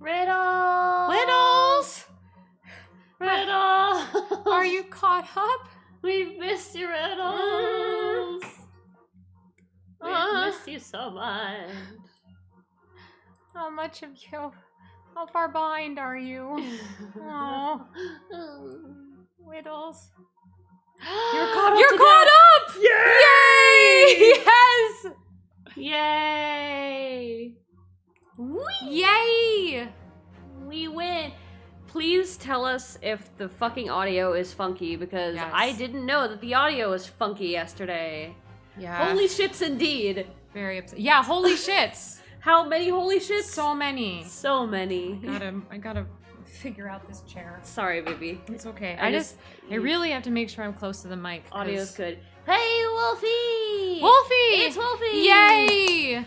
Riddles! Riddles! Are you caught up? We've missed you, Riddles! We've missed you so much. How much of you? How far behind are you? Oh, Riddles. You're caught up! You're caught up! Yay! Yay! Yes! Whee! Yay! We win! Please tell us if the fucking audio is funky, because Yes. I didn't know that the audio was funky yesterday. Yeah. Holy shits indeed! Very upset. Yeah, holy shits. How many holy shits? So many. So many. I gotta figure out this chair. Sorry, baby. It's okay. I I really have to make sure I'm close to the mic. Audio's good. Hey, Wolfie! Wolfie! It's Wolfie! Yay!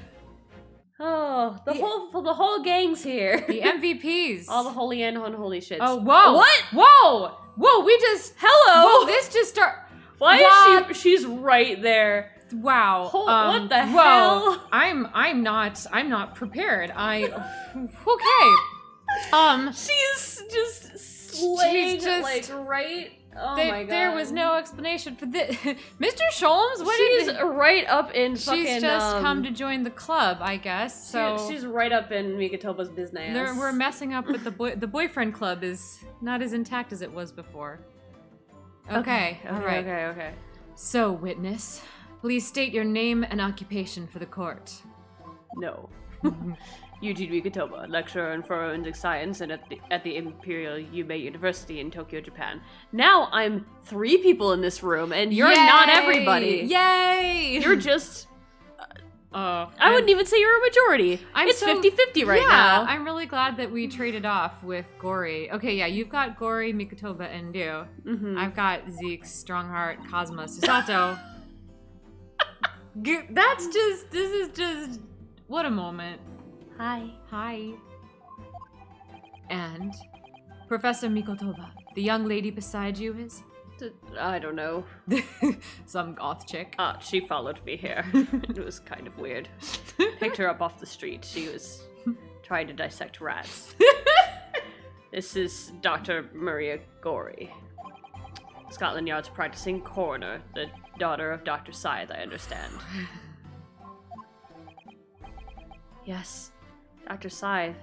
Oh, the whole gang's here. The MVPs. All the holy and unholy shits. Oh, whoa! What? Whoa! Whoa! We just Hello. Whoa! This just start. Why What? is she's right there? Wow. What the whoa. hell? I'm not prepared. Okay. She's just slaying, She's just- like right. Oh my god. There was no explanation for this. Mr. Sholmes, what She's did right up in fucking. She's just come to join the club, I guess. So she's right up in Mikatoba's business. we're messing up with the boyfriend club is not as intact as it was before. Okay. All right. Okay. So, witness, please state your name and occupation for the court. No. Eugene Mikatoba, lecturer in forensic science and at the Imperial Yubei University in Tokyo, Japan. Now I'm 3 people in this room, and you're not everybody. Yay! You're just... I wouldn't even say you're a majority. It's 50-50 right now. I'm really glad that we traded off with Gory. Okay, yeah, you've got Gory, Mikatoba, and Ryu. Mm-hmm. I've got Zeke, Strongheart, Cosma, Susato. This is just, what a moment. Hi. And Professor Mikatoba, the young lady beside you is? I don't know. Some goth chick. She followed me here. It was kind of weird. Picked her up off the street. She was trying to dissect rats. This is Dr. Maria Gory. Scotland Yard's practicing coroner, the daughter of Dr. Scythe, I understand. Yes, Dr. Scythe.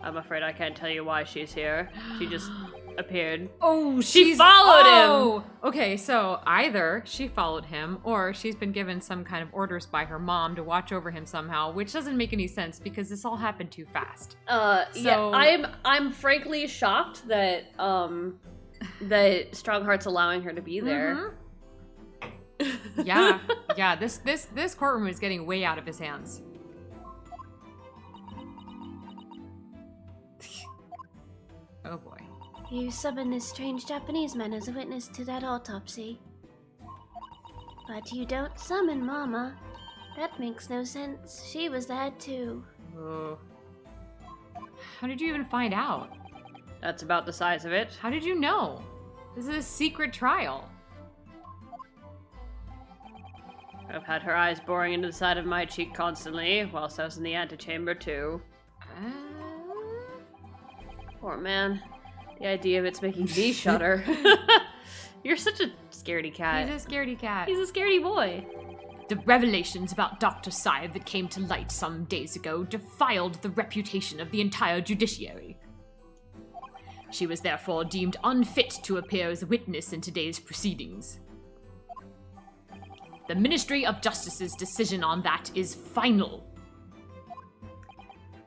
I'm afraid I can't tell you why she's here. She just appeared. Oh, she followed him! Okay, so either she followed him, or she's been given some kind of orders by her mom to watch over him somehow, which doesn't make any sense because this all happened too fast. Yeah, I'm frankly shocked that, that Strongheart's allowing her to be there. Mm-hmm. Yeah, this courtroom is getting way out of his hands. Oh boy. You summoned this strange Japanese man as a witness to that autopsy. But you don't summon Mama. That makes no sense. She was there too. Oh. How did you even find out? That's about the size of it. How did you know? This is a secret trial. I've had her eyes boring into the side of my cheek constantly, whilst I was in the antechamber too. Poor man. The idea of it's making me shudder. You're such a scaredy cat. He's a scaredy cat. He's a scaredy boy. The revelations about Dr. Scythe that came to light some days ago defiled the reputation of the entire judiciary. She was therefore deemed unfit to appear as a witness in today's proceedings. The Ministry of Justice's decision on that is final.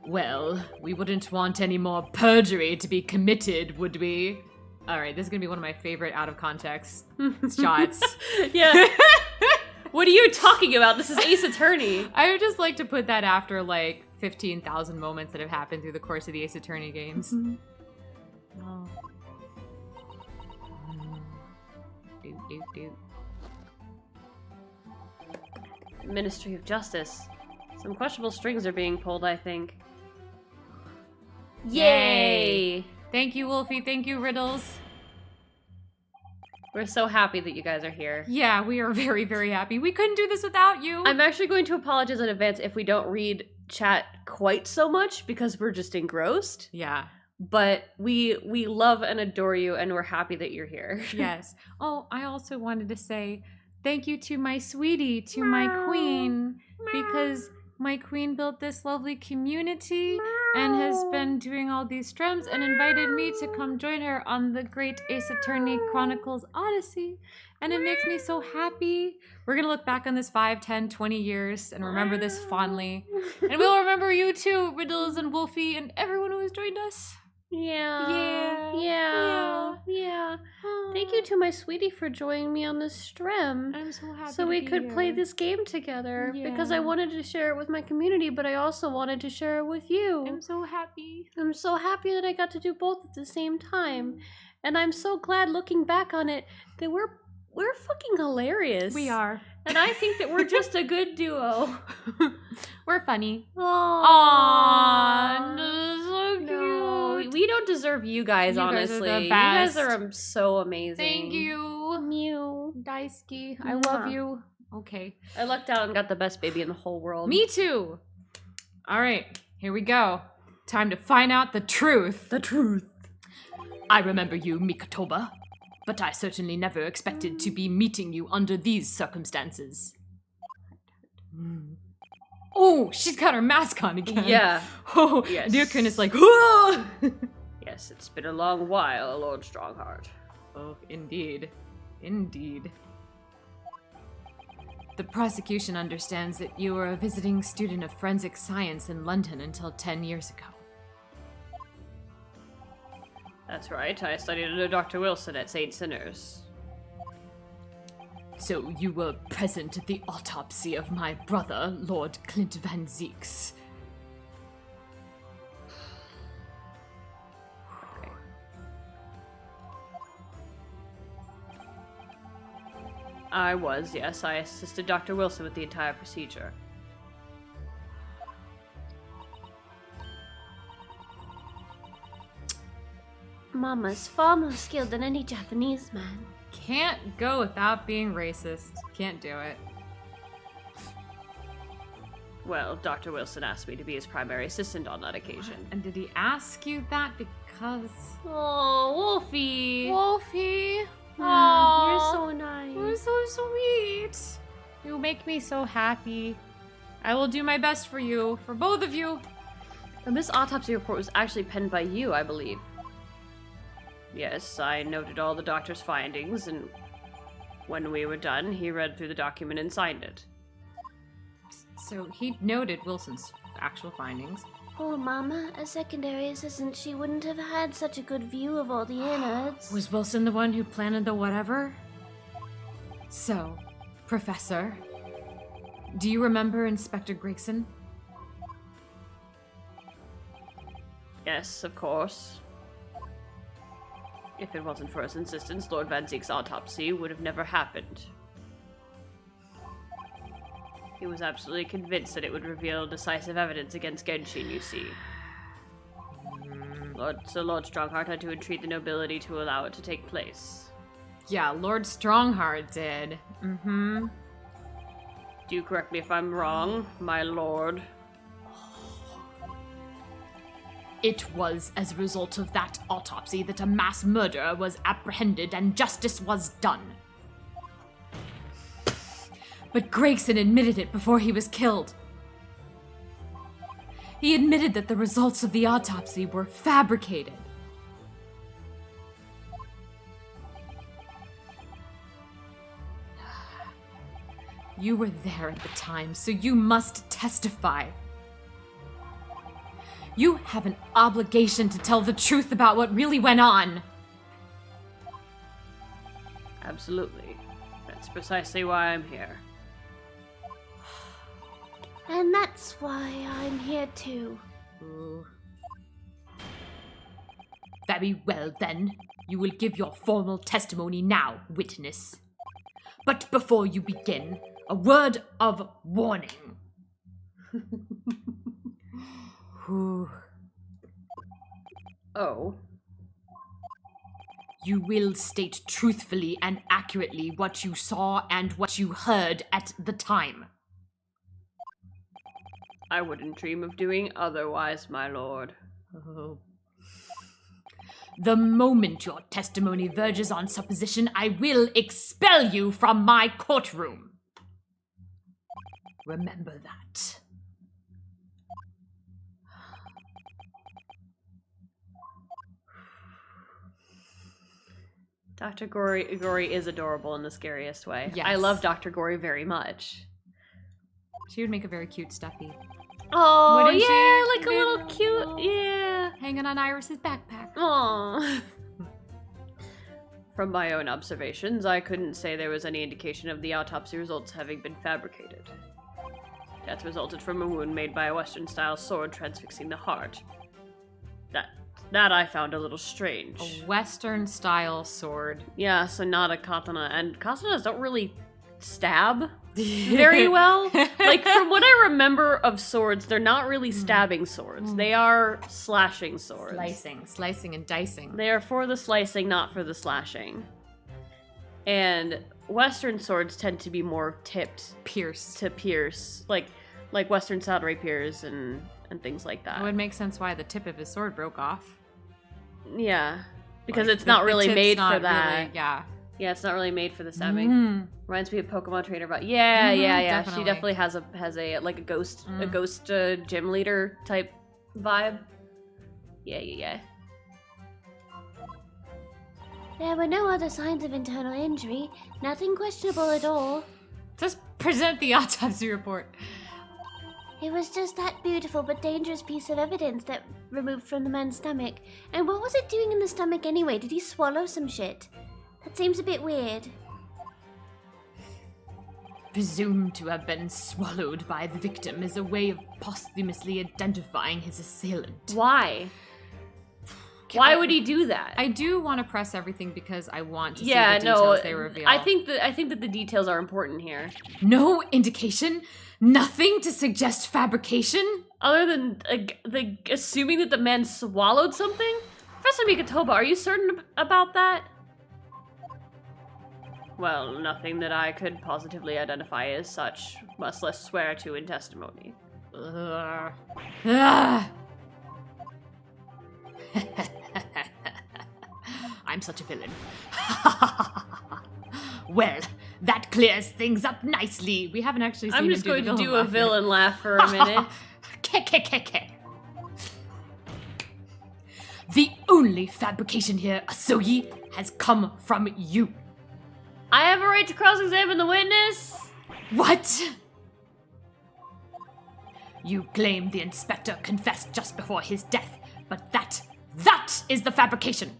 Well, we wouldn't want any more perjury to be committed, would we? Alright, this is gonna be one of my favorite out-of-context shots. Yeah. What are you talking about? This is Ace Attorney. I would just like to put that after, like, 15,000 moments that have happened through the course of the Ace Attorney games. Mm-hmm. Oh. Doot. Ministry of Justice. Some questionable strings are being pulled, I think. Yay! Thank you, Wolfie. Thank you, Riddles. We're so happy that you guys are here. Yeah, we are very, very happy. We couldn't do this without you. I'm actually going to apologize in advance if we don't read chat quite so much because we're just engrossed. Yeah. But we love and adore you, and we're happy that you're here. Yes. Oh, I also wanted to say thank you to my sweetie, to my queen, because my queen built this lovely community and has been doing all these streams and invited me to come join her on the great Ace Attorney Chronicles Odyssey. And it makes me so happy. We're going to look back on this 5, 10, 20 years and remember this fondly. And we'll remember you too, Riddles and Wolfie and everyone who has joined us. Yeah. Thank you to my sweetie for joining me on this stream. I'm so happy So we could play this game together because I wanted to share it with my community, but I also wanted to share it with you. I'm so happy. I'm so happy that I got to do both at the same time. And I'm so glad looking back on it that we're fucking hilarious. We are. And I think that we're just a good duo. We're funny. Aww. So cute. No, we don't deserve you guys, You guys are honestly. the You guys best. are so amazing. Thank you. Mew. Daisuke. I love you. Okay. I lucked out and got the best baby in the whole world. Me too. All right. Here we go. Time to find out the truth. The truth. I remember you, Mikotoba, but I certainly never expected to be meeting you under these circumstances. Oh, she's got her mask on again. Yeah. Oh, Yes. Deerkin is like, "Whoa!" Yes, it's been a long while, Lord Strongheart. Oh, indeed. Indeed. The prosecution understands that you were a visiting student of forensic science in London until 10 years ago. That's right, I studied under Dr. Wilson at St. Sinners. So you were present at the autopsy of my brother, Lord Clint Van Zeeks. Okay. I was, yes. I assisted Dr. Wilson with the entire procedure. Mama's far more skilled than any Japanese man. Can't go without being racist. Can't do it. Well, Dr. Wilson asked me to be his primary assistant on that occasion. And did he ask you that because... Oh, Wolfie! Wolfie! You're so nice. You're so sweet. You make me so happy. I will do my best for you, for both of you. And this autopsy report was actually penned by you, I believe. Yes, I noted all the doctor's findings, and when we were done, he read through the document and signed it. So he noted Wilson's actual findings. Poor Mama, as secondary assistant, she wouldn't have had such a good view of all the innards. Was Wilson the one who planted the whatever? So, Professor, do you remember Inspector Gregson? Yes, of course. If it wasn't for his insistence, Lord Van Zeek's autopsy would have never happened. He was absolutely convinced that it would reveal decisive evidence against Genshin, you see. Lord Strongheart had to entreat the nobility to allow it to take place. Yeah, Lord Strongheart did. Mm-hmm. Do correct me if I'm wrong, my lord. It was as a result of that autopsy that a mass murderer was apprehended and justice was done. But Gregson admitted it before he was killed. He admitted that the results of the autopsy were fabricated. You were there at the time, so you must testify. You have an obligation to tell the truth about what really went on. Absolutely. That's precisely why I'm here. And that's why I'm here too. Ooh. Very well, then. You will give your formal testimony now, witness. But before you begin, a word of warning. Whew. Oh. You will state truthfully and accurately what you saw and what you heard at the time. I wouldn't dream of doing otherwise, my lord. Oh. The moment your testimony verges on supposition, I will expel you from my courtroom. Remember that. Dr. Gory is adorable in the scariest way. Yes. I love Dr. Gory very much. She would make a very cute Stuffy. Oh, Wouldn't yeah, she? like a little cute, yeah. Hanging on Iris's backpack. Aww. From my own observations, I couldn't say there was any indication of the autopsy results having been fabricated. Death resulted from a wound made by a Western-style sword transfixing the heart. That I found a little strange. A Western-style sword. Yeah, so not a katana. And katanas don't really stab very well. Like, from what I remember of swords, they're not really stabbing swords. They are slashing swords. Slicing and dicing. They are for the slicing, not for the slashing. And Western swords tend to be more tipped to pierce. Like Western-style rapiers and things like that. It would make sense why the tip of his sword broke off. Yeah. Because Like, it's not really made not for that. Really, yeah. Yeah, it's not really made for the stabbing. Reminds me of Pokemon trainer, but yeah. Definitely. She definitely has a like a ghost gym leader type vibe. Yeah. There were no other signs of internal injury. Nothing questionable at all. Just present the autopsy report. It was just that beautiful but dangerous piece of evidence that removed from the man's stomach. And what was it doing in the stomach anyway? Did he swallow some shit? That seems a bit weird. Presumed to have been swallowed by the victim as a way of posthumously identifying his assailant. Why? Why would he do that? I do want to press everything because I want to see the details they reveal. I think that the details are important here. No indication? Nothing to suggest fabrication? Other than assuming that the man swallowed something? Professor Mikatoba, are you certain about that? Well, nothing that I could positively identify as such, much less swear to in testimony. I'm such a villain. Well, that clears things up nicely. We haven't actually seen I'm just going to do a villain laugh for a minute. The only fabrication here, Asogi, has come from you. I have a right to cross-examine the witness? What? You claim the inspector confessed just before his death, but that is the fabrication.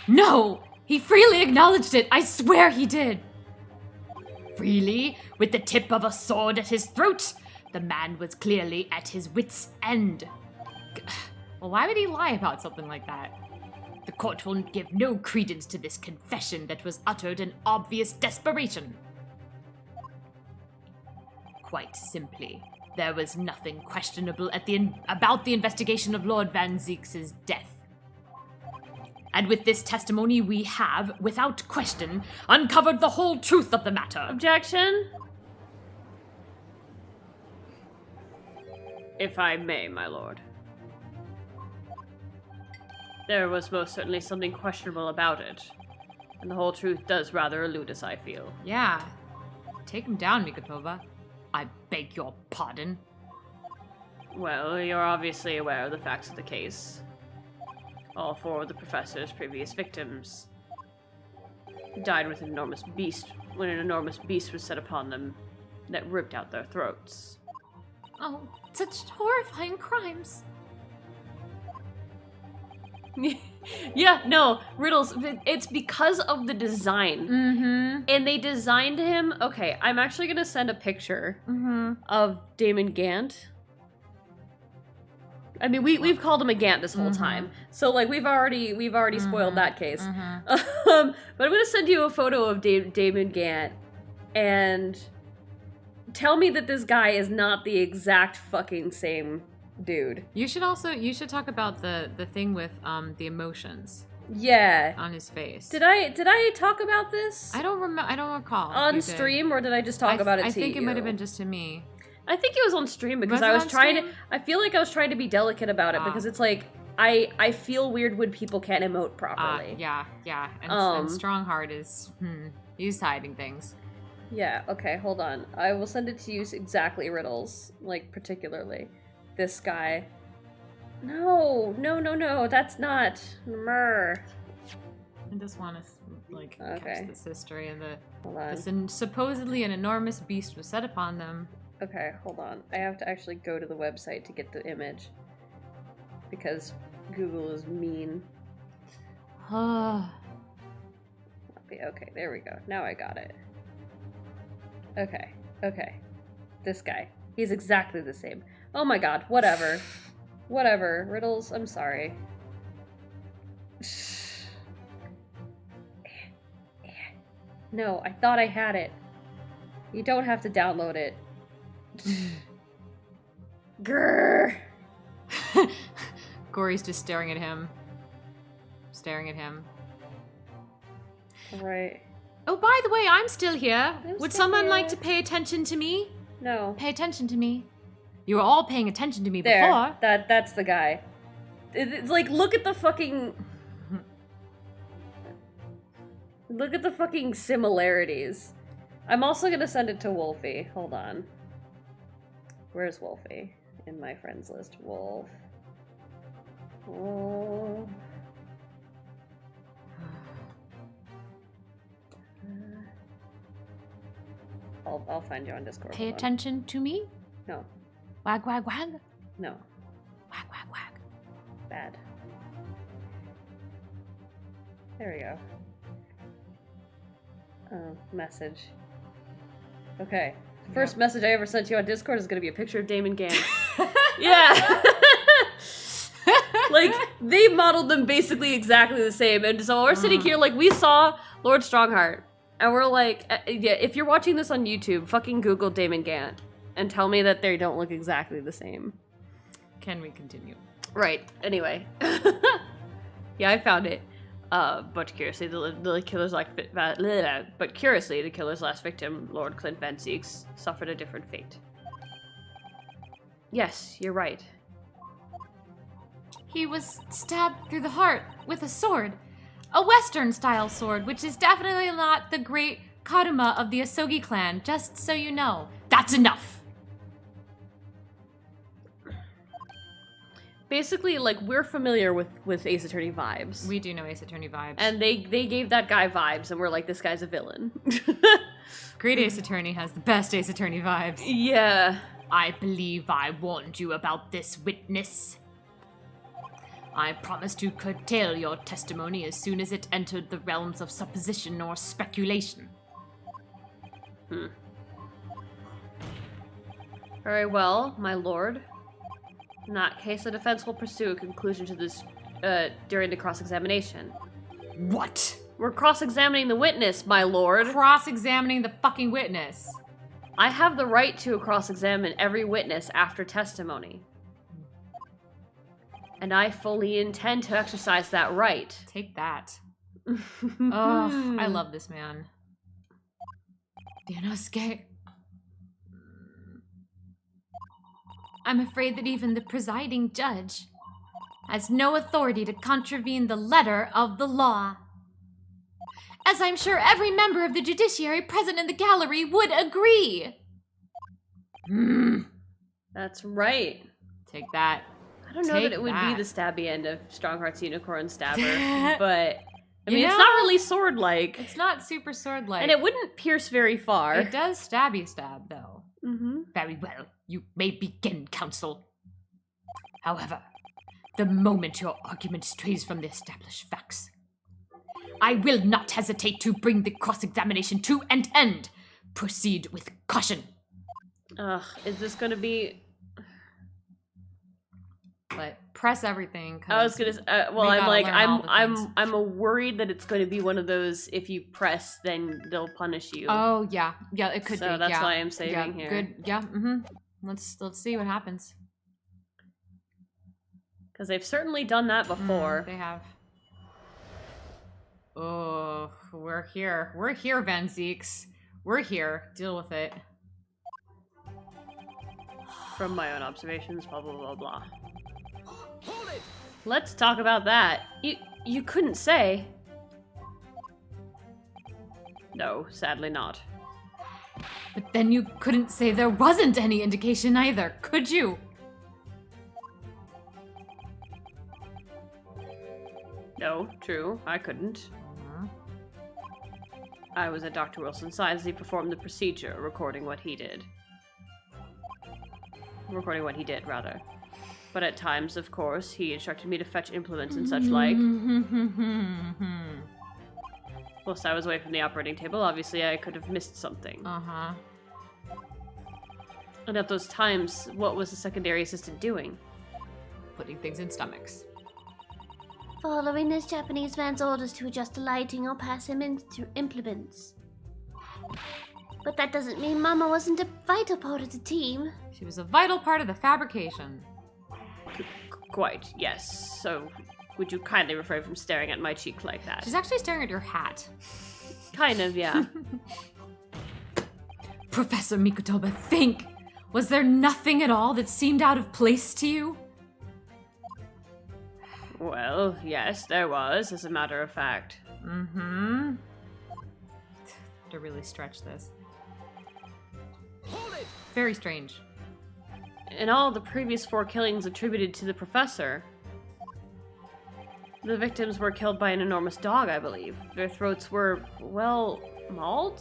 No, he freely acknowledged it. I swear he did. Freely, with the tip of a sword at his throat. The man was clearly at his wit's end. Well, why would he lie about something like that? The court will give no credence to this confession that was uttered in obvious desperation. Quite simply, there was nothing questionable about the investigation of Lord Van Zeek's death. And with this testimony, we have, without question, uncovered the whole truth of the matter. Objection? If I may, my lord. There was most certainly something questionable about it. And the whole truth does rather elude us, I feel. Yeah. Take him down, Mikatova. I beg your pardon. Well, you're obviously aware of the facts of the case. All four of the professor's previous victims died with an enormous beast when an enormous beast was set upon them that ripped out their throats. Oh, such horrifying crimes. Yeah, no, Riddles, it's because of the design. Mm-hmm. And they designed him, okay, I'm actually gonna send a picture of Damon Gant. I mean, we've called him a Gant this whole time, so like we've already spoiled that case. But I'm gonna send you a photo of Damon Gant, and tell me that this guy is not the exact fucking same dude. You should talk about the thing with the emotions. Yeah. On his face. Did I talk about this? I don't recall. On stream, or did I just talk about it to you? I think it might have been just to me. I think it was on stream because Was I it was on trying stream? to. I feel like I was trying to be delicate about it because it's like I feel weird when people can't emote properly. Yeah. And Strongheart is, he's hiding things. Yeah, okay, hold on. I will send it to you exactly, Riddles. Like, particularly. This guy. No, that's not. Myrrh. I just want to, like, Okay. catch this history and Hold on. supposedly an enormous beast was set upon them. Okay, hold on. I have to actually go to the website to get the image. Because Google is mean. Okay, there we go. Now I got it. Okay. This guy. He's exactly the same. Oh my god, whatever. Whatever. Riddles, I'm sorry. No, I thought I had it. You don't have to download it. Grrr. Gory's just staring at him. Right. Oh, by the way, I'm still here. Would still someone here. like to pay attention to me? No. Pay attention to me. You were all paying attention to me There. before. That's the guy. It's like, look at the fucking similarities. I'm also gonna send it to Wolfie. Hold on. Where's Wolfie? In my friends list. Wolf. Oh. I'll find you on Discord. Pay Hold on. attention to me? No. Wag, wag, wag. No. Wag, wag, wag. Bad. There we go. Oh, message. Okay. First message I ever sent you on Discord is gonna be a picture of Damon Gann. Yeah! Like, they modeled them basically exactly the same, and so we're sitting here like, we saw Lord Strongheart, and we're like, yeah, if you're watching this on YouTube, fucking Google Damon Gann, and tell me that they don't look exactly the same. Can we continue? Right. Anyway. Yeah, I found it. But curiously, the killer's the killer's last victim, Lord Clint Van Zeeks, suffered a different fate. Yes, you're right. He was stabbed through the heart with a sword. A Western-style sword, which is definitely not the great Karuma of the Asogi clan, just so you know. That's enough! Basically, like, we're familiar with Ace Attorney vibes. We do know Ace Attorney vibes. And they gave that guy vibes, and we're like, this guy's a villain. Great Ace Attorney has the best Ace Attorney vibes. Yeah. I believe I warned you about this, witness. I promise to curtail your testimony as soon as it entered the realms of supposition or speculation. Very well, my lord. In that case, the defense will pursue a conclusion to this during the cross-examination. What? We're cross-examining the witness, my lord. Cross-examining the fucking witness. I have the right to cross-examine every witness after testimony. And I fully intend to exercise that right. Take that. Oh, I love this man. Dianosuke. I'm afraid that even the presiding judge has no authority to contravene the letter of the law. As I'm sure every member of the judiciary present in the gallery would agree. That's right. Take that. I don't know Take that it would that. be the stabby end of Strongheart's Unicorn Stabber, but I You mean, it's know, not really sword-like. It's not super sword-like. And it wouldn't pierce very far. It does stabby stab, though. Mm-hmm. Very well. You may begin, counsel. However, the moment your argument strays from the established facts, I will not hesitate to bring the cross-examination to an end. Proceed with caution. Ugh, is this gonna be... But press everything. I was gonna. Well, we I'm gotta like, learn all the things. I'm worried that it's going to be one of those. If you press, then they'll punish you. Oh yeah, it could be. So that's yeah. why I'm saving here. Good. Yeah. Let's see what happens. Because they've certainly done that before. They have. Oh, we're here. We're here, Van Zeeks. We're here. Deal with it. From my own observations, blah blah blah blah. Let's talk about that. You couldn't say. No, sadly not. But then you couldn't say there wasn't any indication either, could you? No, true, I couldn't. I was at Dr. Wilson's side as he performed the procedure, recording what he did. Recording what he did, rather. But at times, of course, he instructed me to fetch implements and such like. Whilst I was away from the operating table, obviously I could have missed something. Uh-huh. And at those times, what was the secondary assistant doing? Putting things in stomachs. Following this Japanese man's orders to adjust the lighting or pass him in through implements. But that doesn't mean Mama wasn't a vital part of the team. She was a vital part of the fabrication. Quite, yes. So, would you kindly refrain from staring at my cheek like that? She's actually staring at your hat. Kind of, yeah. Professor Mikotoba, think! Was there nothing at all that seemed out of place to you? Well, yes, there was, as a matter of fact. Mm-hmm. To really stretch this. Very strange. In all the previous 4 killings attributed to the professor, the victims were killed by an enormous dog, I believe. Their throats were, well, mauled?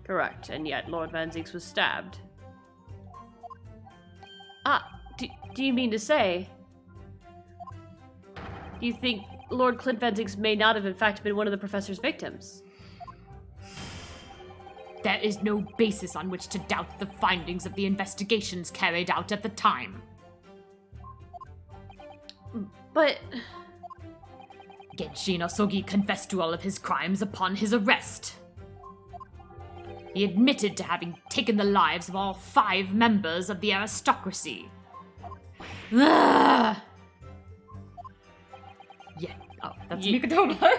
Correct, and yet Lord Van Zieks was stabbed. Do you mean to say... Do you think Lord Clint Van Zieks may not have in fact been one of the professor's victims? There is no basis on which to doubt the findings of the investigations carried out at the time. But... Genshin Osogi confessed to all of his crimes upon his arrest. He admitted to having taken the lives of all 5 members of the aristocracy. Ugh! Yeah. Oh, that's Mikotoba.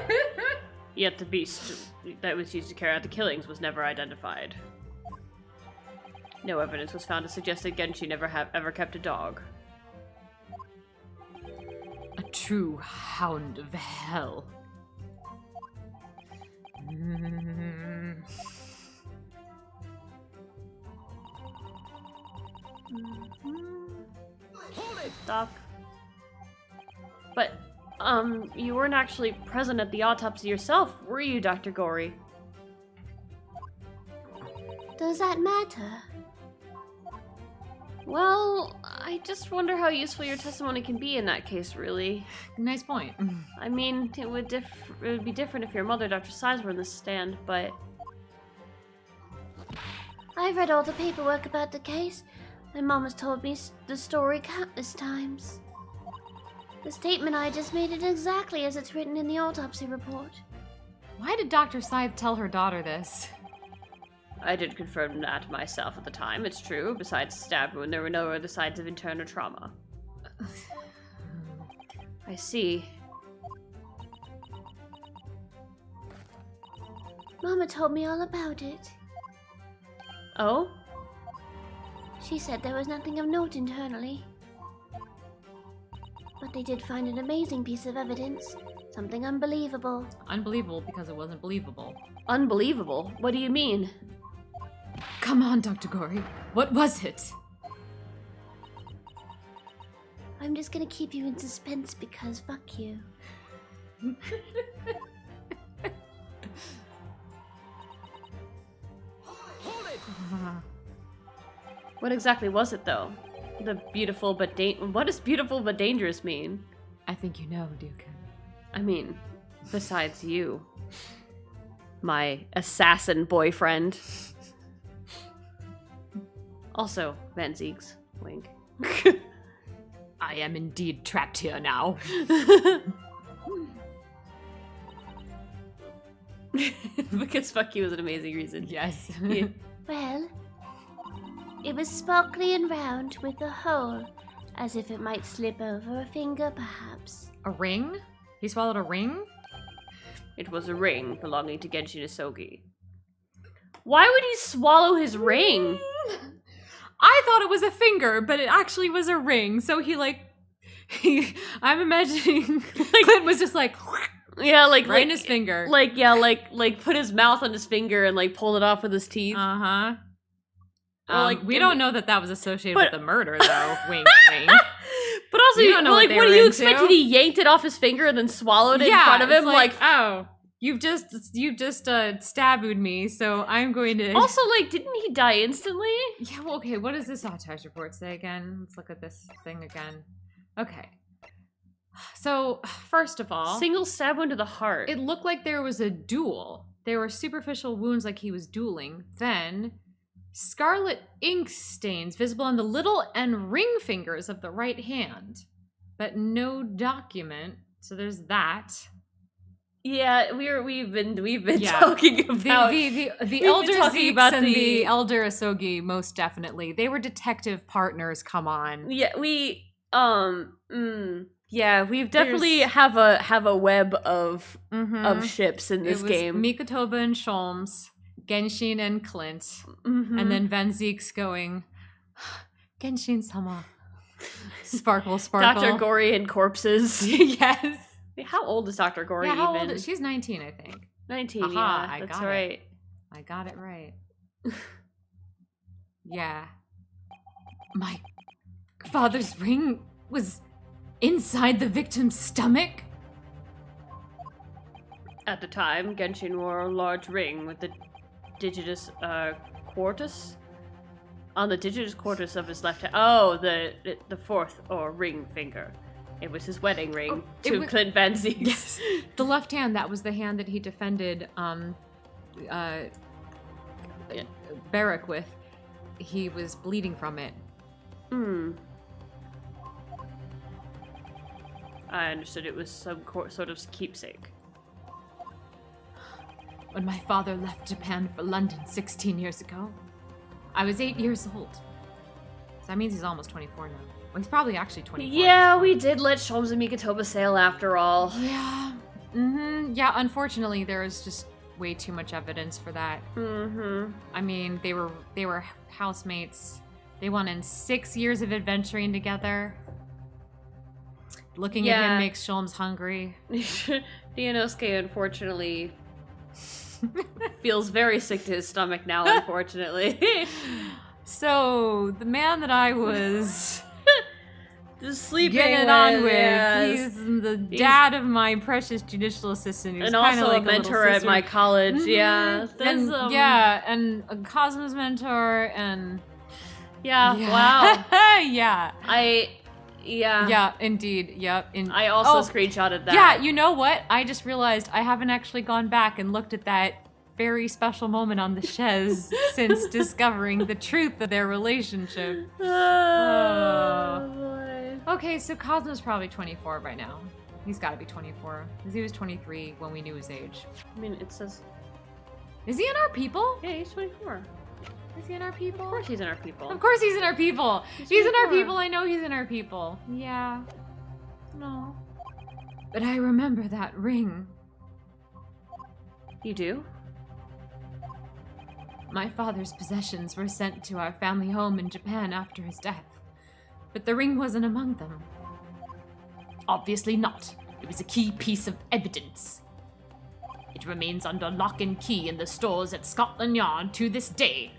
Yet the beast that was used to carry out the killings was never identified. No evidence was found to suggest that Genshin ever kept a dog. A true hound of hell. Doc. But, you weren't actually present at the autopsy yourself, were you, Dr. Gory? Does that matter? Well, I just wonder how useful your testimony can be in that case, really. Nice point. I mean, it would be different if your mother, Dr. Size, were in the stand, but... I've read all the paperwork about the case. My mom has told me the story countless times. The statement I just made it exactly as it's written in the autopsy report. Why did Dr. Scythe tell her daughter this? I did confirm that myself at the time, it's true. Besides the stab wound, there were no other signs of internal trauma. I see. Mama told me all about it. Oh? She said there was nothing of note internally. But they did find an amazing piece of evidence. Something unbelievable. Unbelievable because it wasn't believable. Unbelievable? What do you mean? Come on, Dr. Gory. What was it? I'm just gonna keep you in suspense because fuck you. What exactly was it, though? The beautiful but what does beautiful but dangerous mean? I think you know, Duke. I mean, besides you. My assassin boyfriend. Also, Van Zieks. Wink. I am indeed trapped here now. Because fuck you is an amazing reason. Yes. Yeah. Well, it was sparkly and round with a hole, as if it might slip over a finger, perhaps. A ring? He swallowed a ring? It was a ring belonging to Genshin Isogi. Why would he swallow his ring? I thought it was a finger, but it actually was a ring. So I'm imagining Clint was just like, yeah, right in his finger. Like put his mouth on his finger and like pulled it off with his teeth. Uh-huh. Well, We don't know that was associated with the murder, though. Wink, wink. But also, You don't know what what they do were you into. expect? He yanked it off his finger and then swallowed it in front of him? It's oh, you've just stabbed me, so I'm going to... Also, like, didn't he die instantly? Yeah, well, okay, what does this autopsy report say again? Let's look at this thing again. Okay. So, first of all... Single stab wound to the heart. It looked like there was a duel. There were superficial wounds like he was dueling. Then... Scarlet ink stains visible on the little and ring fingers of the right hand, but no document. So there's that. Yeah, we've been talking about the elder Zeeks and the elder Asogi, most definitely. They were detective partners. Come on. Yeah, we've definitely have a web of ships in this game. Mikotoba and Sholmes. Genshin and Clint, and then Van Zeek's going, Genshin-sama. Sparkle, sparkle. Dr. Gory and corpses. Yes. How old is Dr. Gory yeah, how even? old is, she's 19, I think. 19, Aha, yeah, I that's got right. It. I got it right. Yeah. My father's ring was inside the victim's stomach? At the time, Genshin wore a large ring with the digitus quartus on the digitus quartus of his left hand. Oh, the fourth or ring finger. It was his wedding ring to Clint Van Zeek. Yes, the left hand. That was the hand that he defended Barrack with. He was bleeding from it. I understood it was some sort of keepsake. When my father left Japan for London 16 years ago, I was 8 years old. So that means he's almost 24 now. Well, he's probably actually 24. Yeah, we did let Sholmes and Mikotoba sail after all. Yeah. Yeah, unfortunately, there is just way too much evidence for that. I mean, they were housemates. They went in 6 years of adventuring together. Looking at him makes Sholmes hungry. Ryunosuke, unfortunately... feels very sick to his stomach now, unfortunately. So, the man that I was just sleeping getting on with, he's the dad of my precious judicial assistant, who's and also like a mentor at my college. Yeah, and a Cosmos mentor, and wow, yeah, indeed, yep. I also screenshotted that. Yeah, you know what? I just realized I haven't actually gone back and looked at that very special moment on the chaise since discovering the truth of their relationship. Oh, boy. Okay, so Cosmo's probably 24 by now. He's got to be 24, because he was 23 when we knew his age. I mean, it says... Is he in our people? Yeah, he's 24. Is he in our people? Of course he's in our people. Of course he's in our people. He's in our 24. people. I know he's in our people. Yeah. No. But I remember that ring. You do? My father's possessions were sent to our family home in Japan after his death. But the ring wasn't among them. Obviously not. It was a key piece of evidence. It remains under lock and key in the stores at Scotland Yard to this day.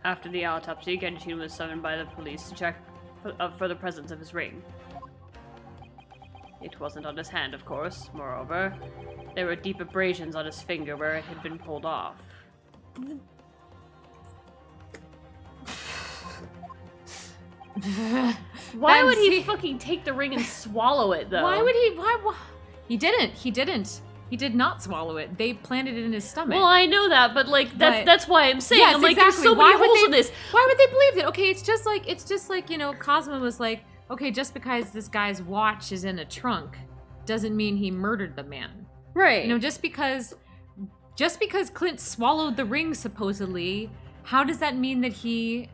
After the autopsy, Genshin was summoned by the police to check for the presence of his ring. It wasn't on his hand, of course. Moreover, there were deep abrasions on his finger where it had been pulled off. Why would he fucking take the ring and swallow it, though? Why would he? Why? He didn't. He didn't. He did not swallow it. They planted it in his stomach. Well, I know that, but like that's why I'm saying. Yes, I'm like, exactly. there's so many holes in this. Why would they believe it? Okay, it's just like you know, Cosmo was like, okay, just because this guy's watch is in a trunk, doesn't mean he murdered the man. Right. You know, just because Clint swallowed the ring supposedly, how does that mean that he?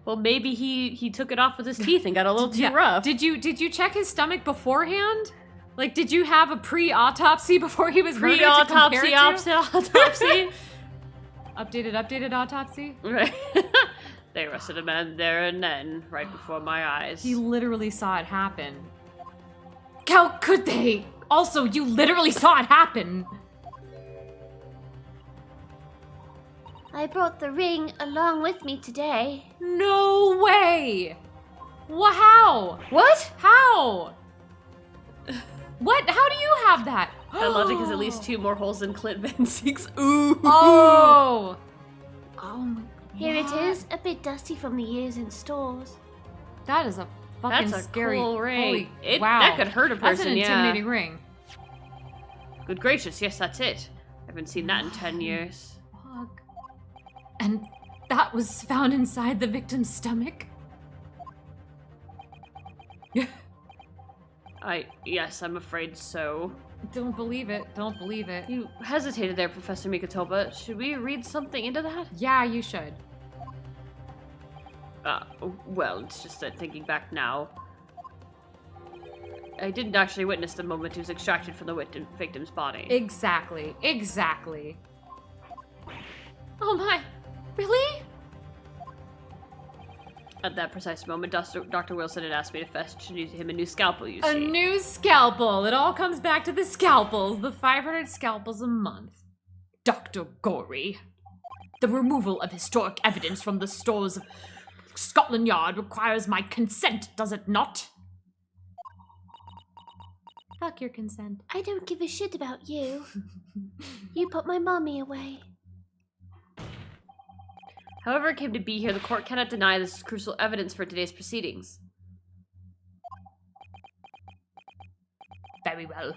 Well, maybe he took it off with his teeth and got a little too rough. Did you check his stomach beforehand? Like, did you have a pre-autopsy before he was murdered? Autopsy. Updated autopsy? Right. They arrested a man there and then, right before my eyes. He literally saw it happen. How could they? Also, you literally saw it happen. I brought the ring along with me today. No way! How? What? How? What? How do you have that? That logic is at least 2 more holes than Clint Van Ziek's. Ooh. Oh! Oh my. Here what? it is, a bit dusty from the years in stores. That is a fucking That's a scary cool ring. Holy, wow. That could hurt a person, That's an intimidating ring. Good gracious, yes, that's it. I haven't seen that in 10 years. Fuck. And that was found inside the victim's stomach? Yes, I'm afraid so. Don't believe it. Don't believe it. You hesitated there, Professor Mikotoba. Should we read something into that? Yeah, you should. Well, it's just that thinking back now, I didn't actually witness the moment he was extracted from the victim's body. Exactly. Exactly. Oh my. Really? At that precise moment, Dr. Wilson had asked me to fetch him a new scalpel, you A see. new scalpel. It all comes back to the scalpels. The 500 scalpels a month. Dr. Gory. The removal of historic evidence from the stores of Scotland Yard requires my consent, does it not? Fuck your consent. I don't give a shit about you. You put my mommy away. However it came to be here, the court cannot deny this is crucial evidence for today's proceedings. Very well.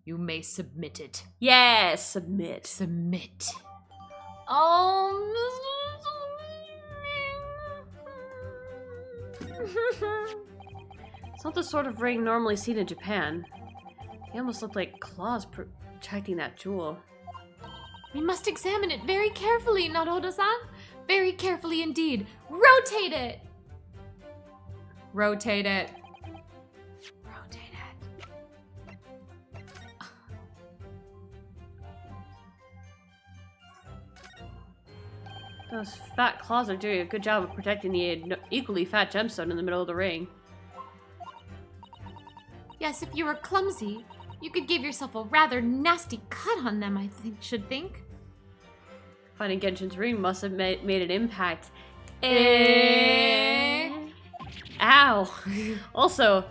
You may submit it. Yes, submit. Submit. It's not the sort of ring normally seen in Japan. They almost look like claws protecting that jewel. We must examine it very carefully, Naruto-san. Very carefully indeed. Rotate it! Rotate it. Rotate it. Those fat claws are doing a good job of protecting the equally fat gemstone in the middle of the ring. Yes, if you were clumsy, you could give yourself a rather nasty cut on them, I should think. Finding Genshin's ring must have made an impact. Ow! Also,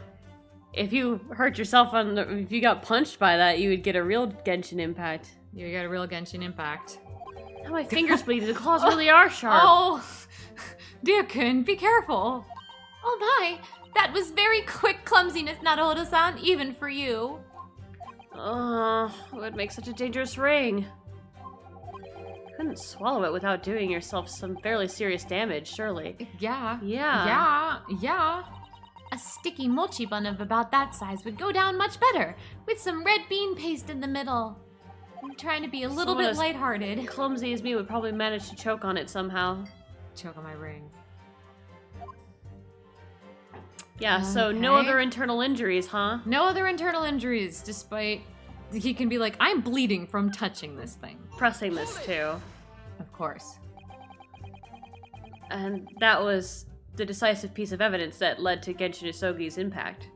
if you hurt yourself if you got punched by that, you would get a real Genshin impact. You got a real Genshin impact. Now my finger's bleeding. The claws really are sharp. Oh, dear Kun, be careful. Oh my, that was very quick clumsiness, Naruto-san, even for you. Oh, what would make such a dangerous ring? Couldn't swallow it without doing yourself some fairly serious damage, surely. Yeah. Yeah. Yeah. A sticky mochi bun of about that size would go down much better, with some red bean paste in the middle. I'm trying to be a little bit lighthearted. Clumsy as me would probably manage to choke on it somehow. Choke on my ring. Yeah, so no other internal injuries, huh? No other internal injuries, despite he can be like, I'm bleeding from touching this thing. Pressing this too. Of course. And that was the decisive piece of evidence that led to Genshin Isogi's impact.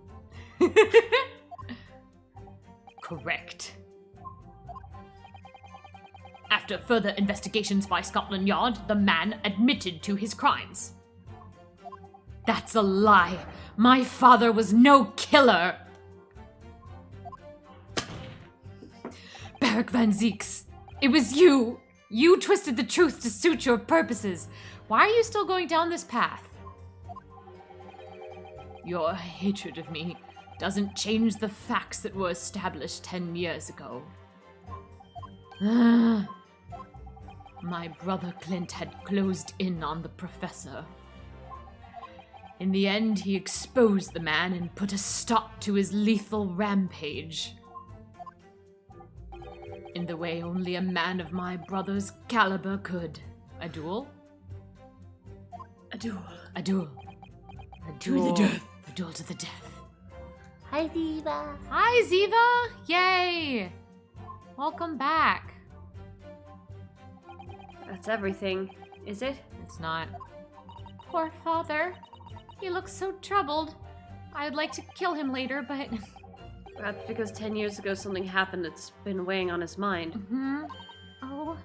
Correct. After further investigations by Scotland Yard, the man admitted to his crimes. That's a lie. My father was no killer. Barak Van Zieks, it was you. You twisted the truth to suit your purposes. Why are you still going down this path? Your hatred of me doesn't change the facts that were established 10 years ago. My brother Clint had closed in on the professor. In the end, he exposed the man and put a stop to his lethal rampage. In the way only a man of my brother's caliber could. A duel? A duel. A duel. A duel. To the death. A duel to the death. Hi, Ziva. Hi, Ziva! Yay! Welcome back. That's everything, is it? It's not. Poor father. He looks so troubled. I'd like to kill him later, but... Perhaps because 10 years ago something happened that's been weighing on his mind. Oh.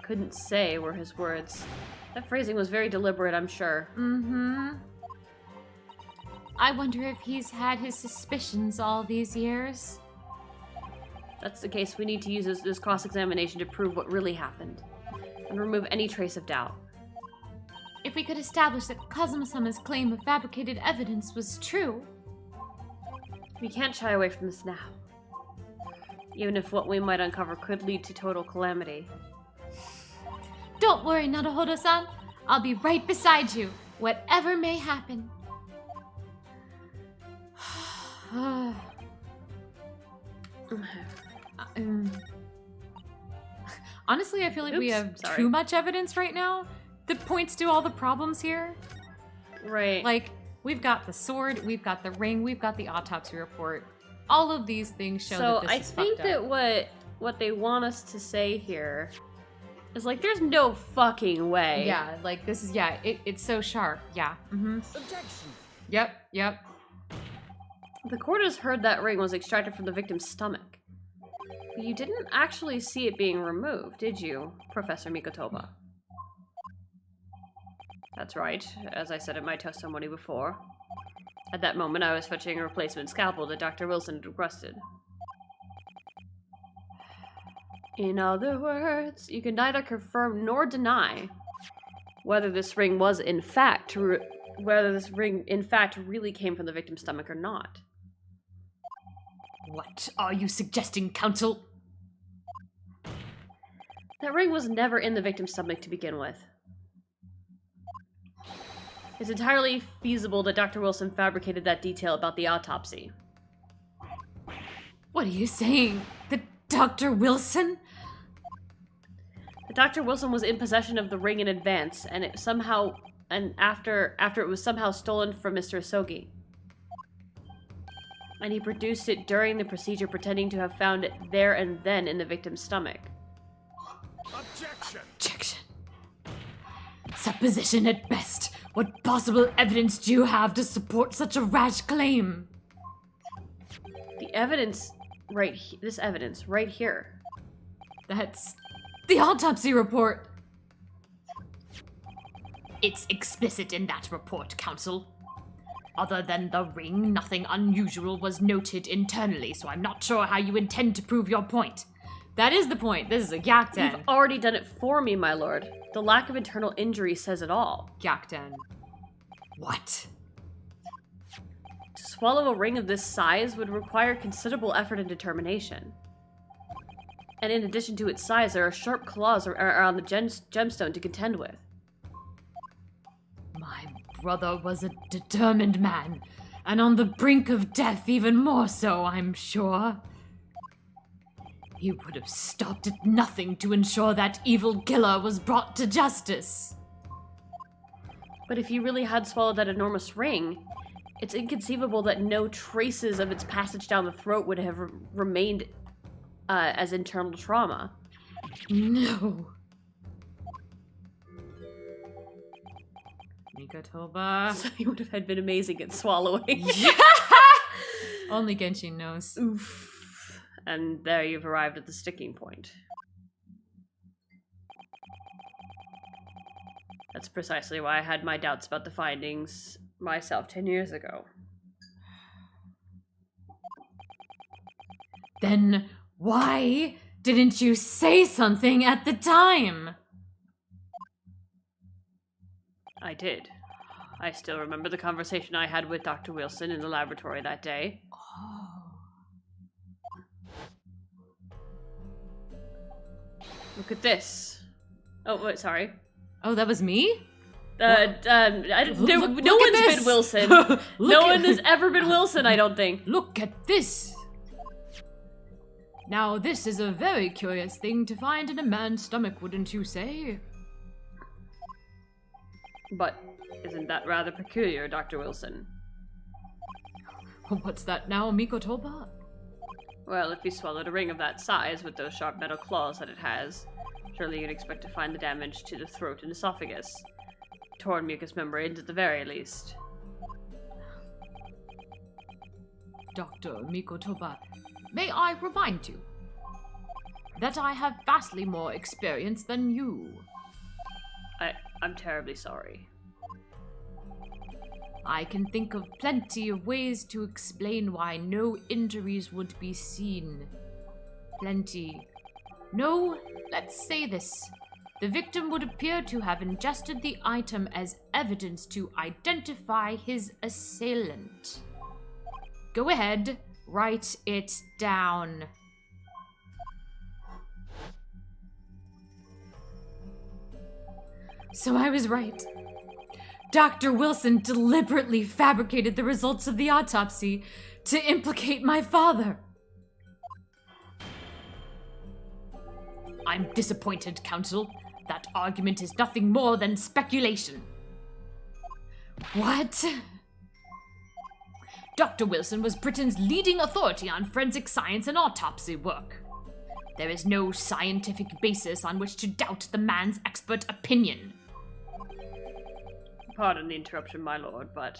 Couldn't say were his words. That phrasing was very deliberate, I'm sure. I wonder if he's had his suspicions all these years. If that's the case, we need to use this cross-examination to prove what really happened. And remove any trace of doubt. If we could establish that Kazuma-sama's claim of fabricated evidence was true... We can't shy away from this now. Even if what we might uncover could lead to total calamity. Don't worry, Naruhodo-san. I'll be right beside you, whatever may happen. Honestly, I feel like we have too much evidence right now that points to all the problems here. Right. Like, we've got the sword, we've got the ring, we've got the autopsy report. All of these things show that this is fucked up. So I think that what they want us to say here is like, there's no fucking way. Yeah, like this is, it's so sharp. Yeah. Objection. Yep. The court has heard that ring was extracted from the victim's stomach. But you didn't actually see it being removed, did you, Professor Mikotoba? That's right, as I said in my testimony before. At that moment, I was fetching a replacement scalpel that Dr. Wilson had requested. In other words, you can neither confirm nor deny whether this ring was in fact really came from the victim's stomach or not. What are you suggesting, counsel? That ring was never in the victim's stomach to begin with. It's entirely feasible that Dr. Wilson fabricated that detail about the autopsy. What are you saying? That Dr. Wilson? That Dr. Wilson was in possession of the ring in advance, and after it was somehow stolen from Mr. Asogi. And he produced it during the procedure, pretending to have found it there and then in the victim's stomach. Objection. Supposition at best. What possible evidence do you have to support such a rash claim? The evidence this evidence right here. That's the autopsy report. It's explicit in that report, counsel. Other than the ring, nothing unusual was noted internally, so I'm not sure how you intend to prove your point. That is the point. This is a Gyakuten. You've already done it for me, my lord. The lack of internal injury says it all. Gyakuten. What? To swallow a ring of this size would require considerable effort and determination. And in addition to its size, there are sharp claws around the gemstone to contend with. My brother was a determined man, and on the brink of death even more so, I'm sure. He would have stopped at nothing to ensure that evil killer was brought to justice. But if he really had swallowed that enormous ring, it's inconceivable that no traces of its passage down the throat would have remained as internal trauma. No. Mikotoba. So he would have been amazing at swallowing. Yeah! Only Genshin knows. Oof. And there you've arrived at the sticking point. That's precisely why I had my doubts about the findings myself 10 years ago. Then why didn't you say something at the time? I did. I still remember the conversation I had with Dr. Wilson in the laboratory that day. Oh. Look at this. Oh, wait, sorry. Oh, that was me? No one's been Wilson. No one has ever been Wilson, I don't think. Look at this. Now, this is a very curious thing to find in a man's stomach, wouldn't you say? But isn't that rather peculiar, Dr. Wilson? What's that now, Mikotoba? Well, if he swallowed a ring of that size with those sharp metal claws that it has, Surely you'd expect to find the damage to the throat and esophagus. Torn mucous membranes at the very least. Dr. Mikotoba, may I remind you that I have vastly more experience than you. I'm terribly sorry. I can think of plenty of ways to explain why no injuries would be seen. Plenty. No, let's say this. The victim would appear to have ingested the item as evidence to identify his assailant. Go ahead, write it down. So I was right. Dr. Wilson deliberately fabricated the results of the autopsy to implicate my father. I'm disappointed, Counsel. That argument is nothing more than speculation. What? Dr. Wilson was Britain's leading authority on forensic science and autopsy work. There is no scientific basis on which to doubt the man's expert opinion. Pardon the interruption, my lord, but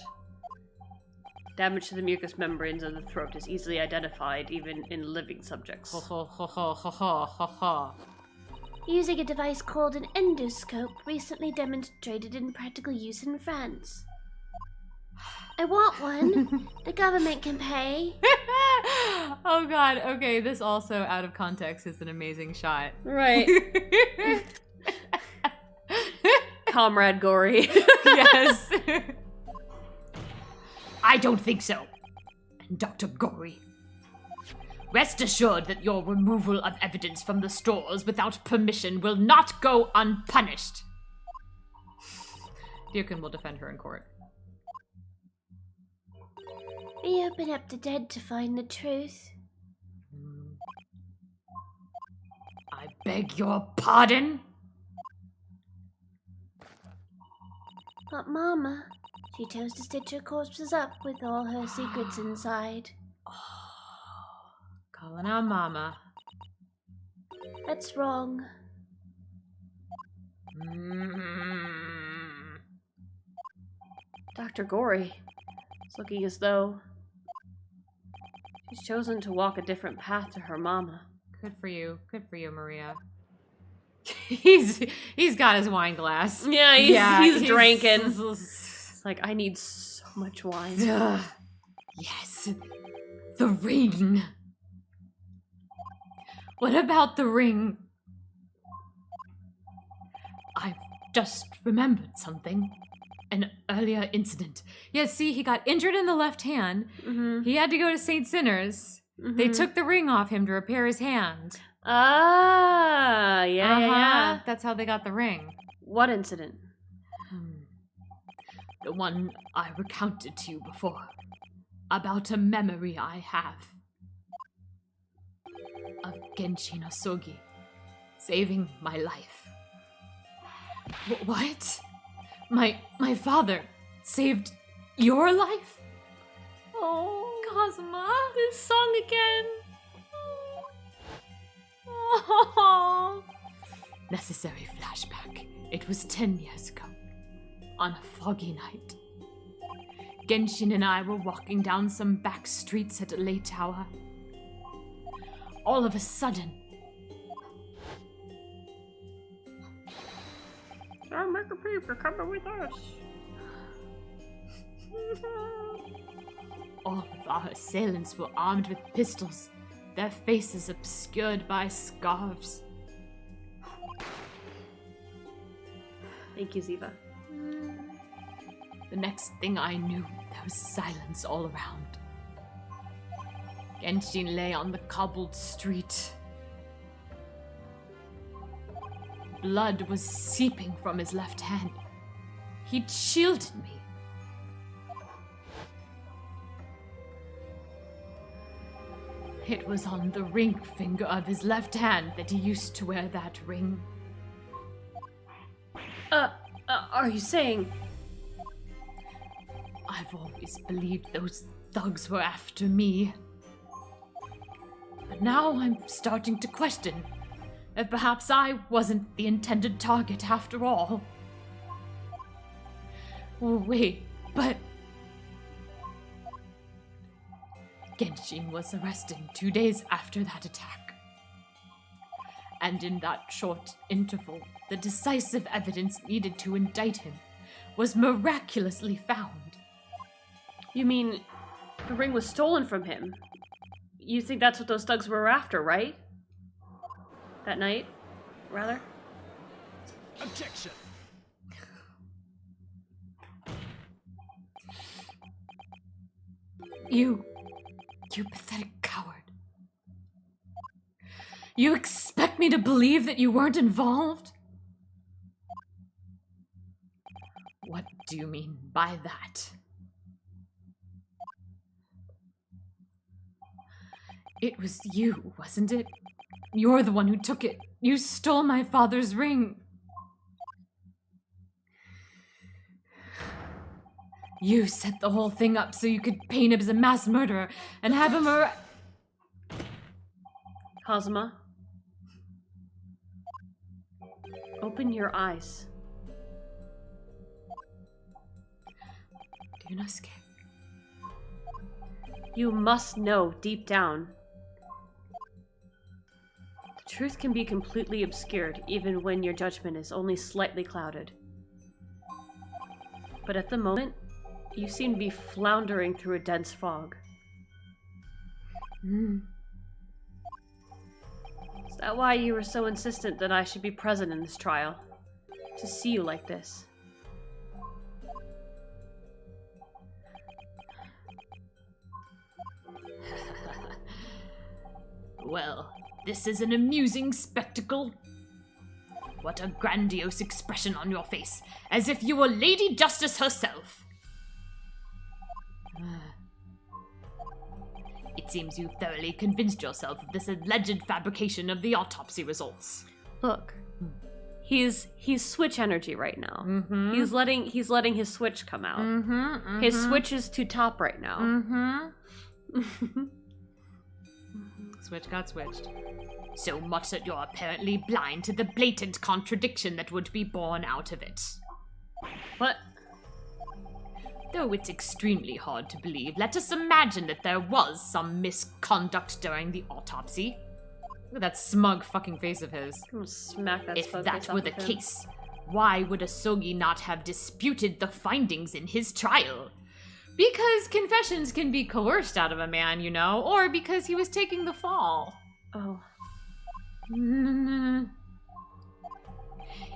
damage to the mucous membranes of the throat is easily identified even in living subjects. Ha ha ha ha ha ha ha ha. Using a device called an endoscope, recently demonstrated in practical use in France. I want one. The government can pay. Oh god, okay, this also out of context is an amazing shot. Right. Comrade Gory. Yes. I don't think so. And Dr. Gory, rest assured that your removal of evidence from the stores without permission will not go unpunished. Dearkin will defend her in court. We open up the dead to find the truth. I beg your pardon? But Mama, she chose to stitch her corpses up with all her secrets inside. Calling out Mama. That's wrong. Dr. Gory, it's looking as though she's chosen to walk a different path to her mama. Good for you, Maria. He's got his wine glass. Yeah, he's drinking. It's like, I need so much wine. Yes, the ring. What about the ring? I've just remembered something. An earlier incident. Yeah, see, he got injured in the left hand. Mm-hmm. He had to go to St. Sinner's. Mm-hmm. They took the ring off him to repair his hand. Ah, yeah. That's how they got the ring. What incident? The one I recounted to you before. About a memory I have. Of Genshin Asogi saving my life. What? My father saved your life? Oh, Kazuma, this song again. Oh. Necessary flashback. It was 10 years ago, on a foggy night. Genshin and I were walking down some back streets at a late hour. All of a sudden, Make a peep, you're coming with us. all of our assailants were armed with pistols, their faces obscured by scarves. Thank you, Ziva. The next thing I knew, there was silence all around. Genshin lay on the cobbled street. Blood was seeping from his left hand. He'd shielded me. It was on the ring finger of his left hand that he used to wear that ring. Are you saying? I've always believed those thugs were after me. But now I'm starting to question. If perhaps I wasn't the intended target after all. Oh, wait, but... Genshin was arrested 2 days after that attack. And in that short interval, the decisive evidence needed to indict him was miraculously found. You mean the ring was stolen from him? You think that's what those thugs were after, right? That night, rather? Objection. You pathetic coward. You expect me to believe that you weren't involved? What do you mean by that? It was you, wasn't it? You're the one who took it. You stole my father's ring. You set the whole thing up so you could paint him as a mass murderer and have him Kazuma. Open your eyes. Ryunosuke. You must know deep down. The truth can be completely obscured even when your judgment is only slightly clouded. But at the moment, you seem to be floundering through a dense fog. Is that why you were so insistent that I should be present in this trial? To see you like this? Well, this is an amusing spectacle. What a grandiose expression on your face, as if you were Lady Justice herself. It seems you've thoroughly convinced yourself of this alleged fabrication of the autopsy results. Look, he's switch energy right now. Mm-hmm. He's letting his switch come out. Mm-hmm. His switch is to top right now. Mm-hmm. Switch got switched. So much that you're apparently blind to the blatant contradiction that would be born out of it. What? Though it's extremely hard to believe, let us imagine that there was some misconduct during the autopsy. Look at that smug fucking face of his. I'm gonna smack that If smug that face were off the of him. case, why would Asogi not have disputed the findings in his trial? Because confessions can be coerced out of a man, you know, or because he was taking the fall. Oh.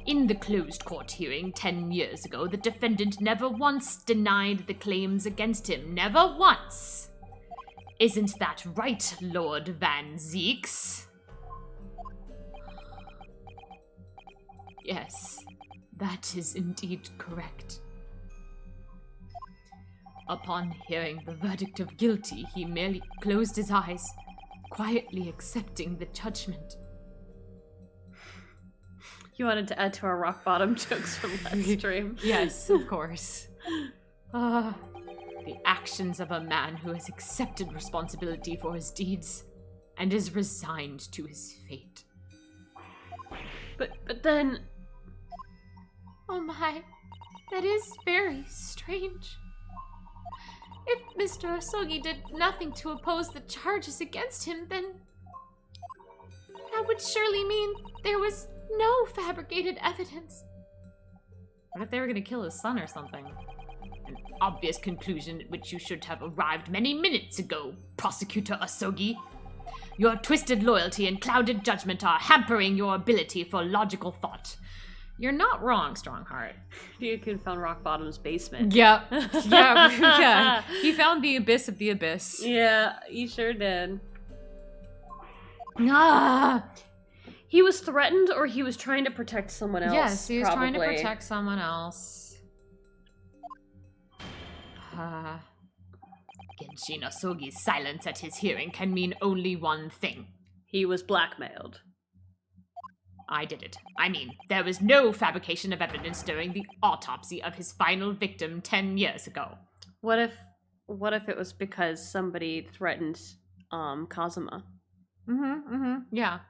In the closed court hearing 10 years ago, the defendant never once denied the claims against him. Never once. Isn't that right, Lord Van Zeeks? Yes, that is indeed correct. Upon hearing the verdict of guilty, he merely closed his eyes, quietly accepting the judgment. You wanted to add to our rock bottom jokes from last stream? Yes, of course. The actions of a man who has accepted responsibility for his deeds and is resigned to his fate. But then... Oh my, that is very strange. If Mr. Asogi did nothing to oppose the charges against him, then that would surely mean there was no fabricated evidence. What if they were gonna kill his son or something? An obvious conclusion at which you should have arrived many minutes ago, Prosecutor Asogi. Your twisted loyalty and clouded judgment are hampering your ability for logical thought. You're not wrong, Strongheart. You can found rock bottom's basement. Yeah. Yeah. He found the abyss of the abyss. Yeah, he sure did. Ah! He was threatened or he was trying to protect someone else? Yes, he was trying to probably. protect someone else. Genshin Asogi's silence at his hearing can mean only one thing. He was blackmailed. I did it. I mean, there was no fabrication of evidence during the autopsy of his final victim 10 years ago. What if it was because somebody threatened Kazuma? Yeah.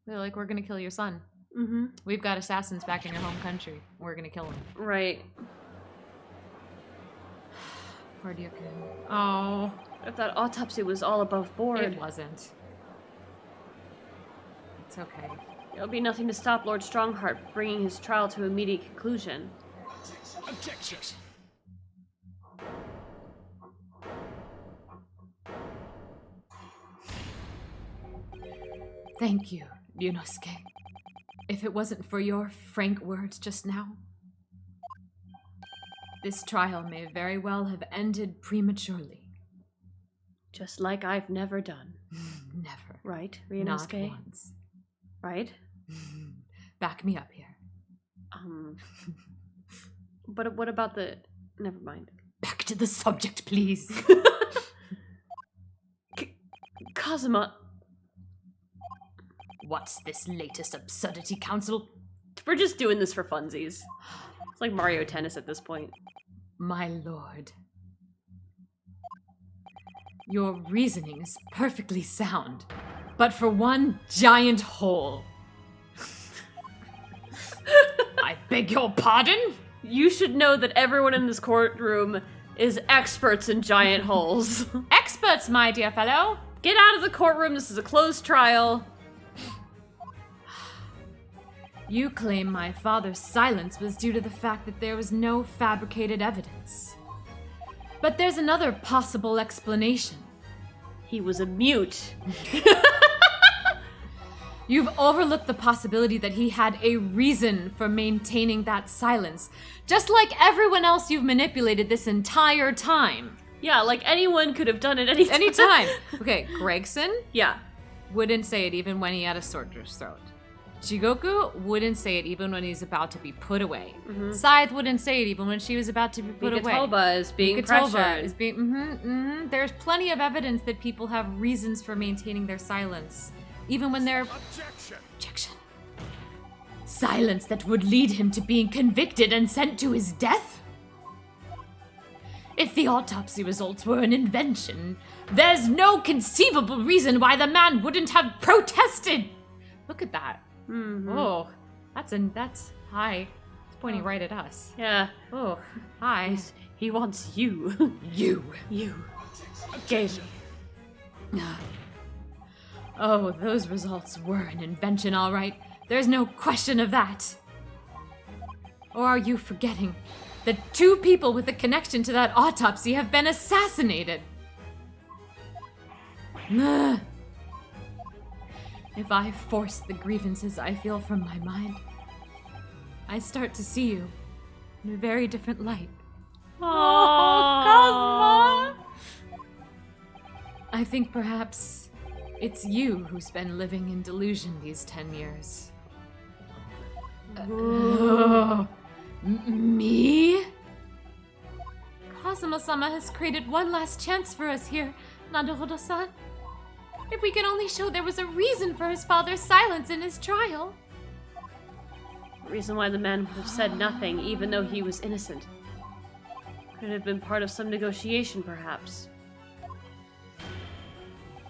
They're like, we're gonna kill your son. Mm-hmm. We've got assassins back in your home country. We're gonna kill him. Right. Poor dear kid. Oh. If that autopsy was all above board. It wasn't. It's okay. There'll be nothing to stop Lord Strongheart bringing his trial to immediate conclusion. Objection. Thank you, Ryunosuke. If it wasn't for your frank words just now, this trial may very well have ended prematurely. Just like I've never done. Never. Right, Not Ryunosuke? once. Right? Back me up here. But what about the... Never mind. Back to the subject, please. Kazuma, What's this latest absurdity, Council? we're just doing this for funsies. It's like Mario Tennis at this point. My lord. Your reasoning is perfectly sound, but for one giant hole. I beg your pardon? You should know that everyone in this courtroom is experts in giant holes. Experts, my dear fellow. Get out of the courtroom, this is a closed trial. You claim my father's silence was due to the fact that there was no fabricated evidence. But there's another possible explanation. He was a mute. You've overlooked the possibility that he had a reason for maintaining that silence, just like everyone else you've manipulated this entire time. Yeah, like anyone could have done it anytime. Anytime. Okay, Gregson Yeah. wouldn't say it even when he had a sword to his throat. Chigoku wouldn't say it even when he's about to be put away. Scythe wouldn't say it even when she was about to be put away. Mikatoba is being Mikatoba pressured. is being. There's plenty of evidence that people have reasons for maintaining their silence, even when they're. Objection. Objection. Silence that would lead him to being convicted and sent to his death? If the autopsy results were an invention, there's no conceivable reason why the man wouldn't have protested. Look at that. Oh, that's hi. It's pointing right at us. Yeah. Oh, hi. He wants you. You. Gave me. Oh, those results were an invention, all right. There's no question of that. Or are you forgetting that 2 people with a connection to that autopsy have been assassinated? Ugh. If I force the grievances I feel from my mind, I start to see you in a very different light. Oh, Cosmo! I think perhaps it's you who's been living in delusion these 10 years. Me? Kazuma-sama has created one last chance for us here, Naruhodo-san. If we could only show there was a reason for his father's silence in his trial. The reason why the man would have said nothing, even though he was innocent. Could have been part of some negotiation, perhaps.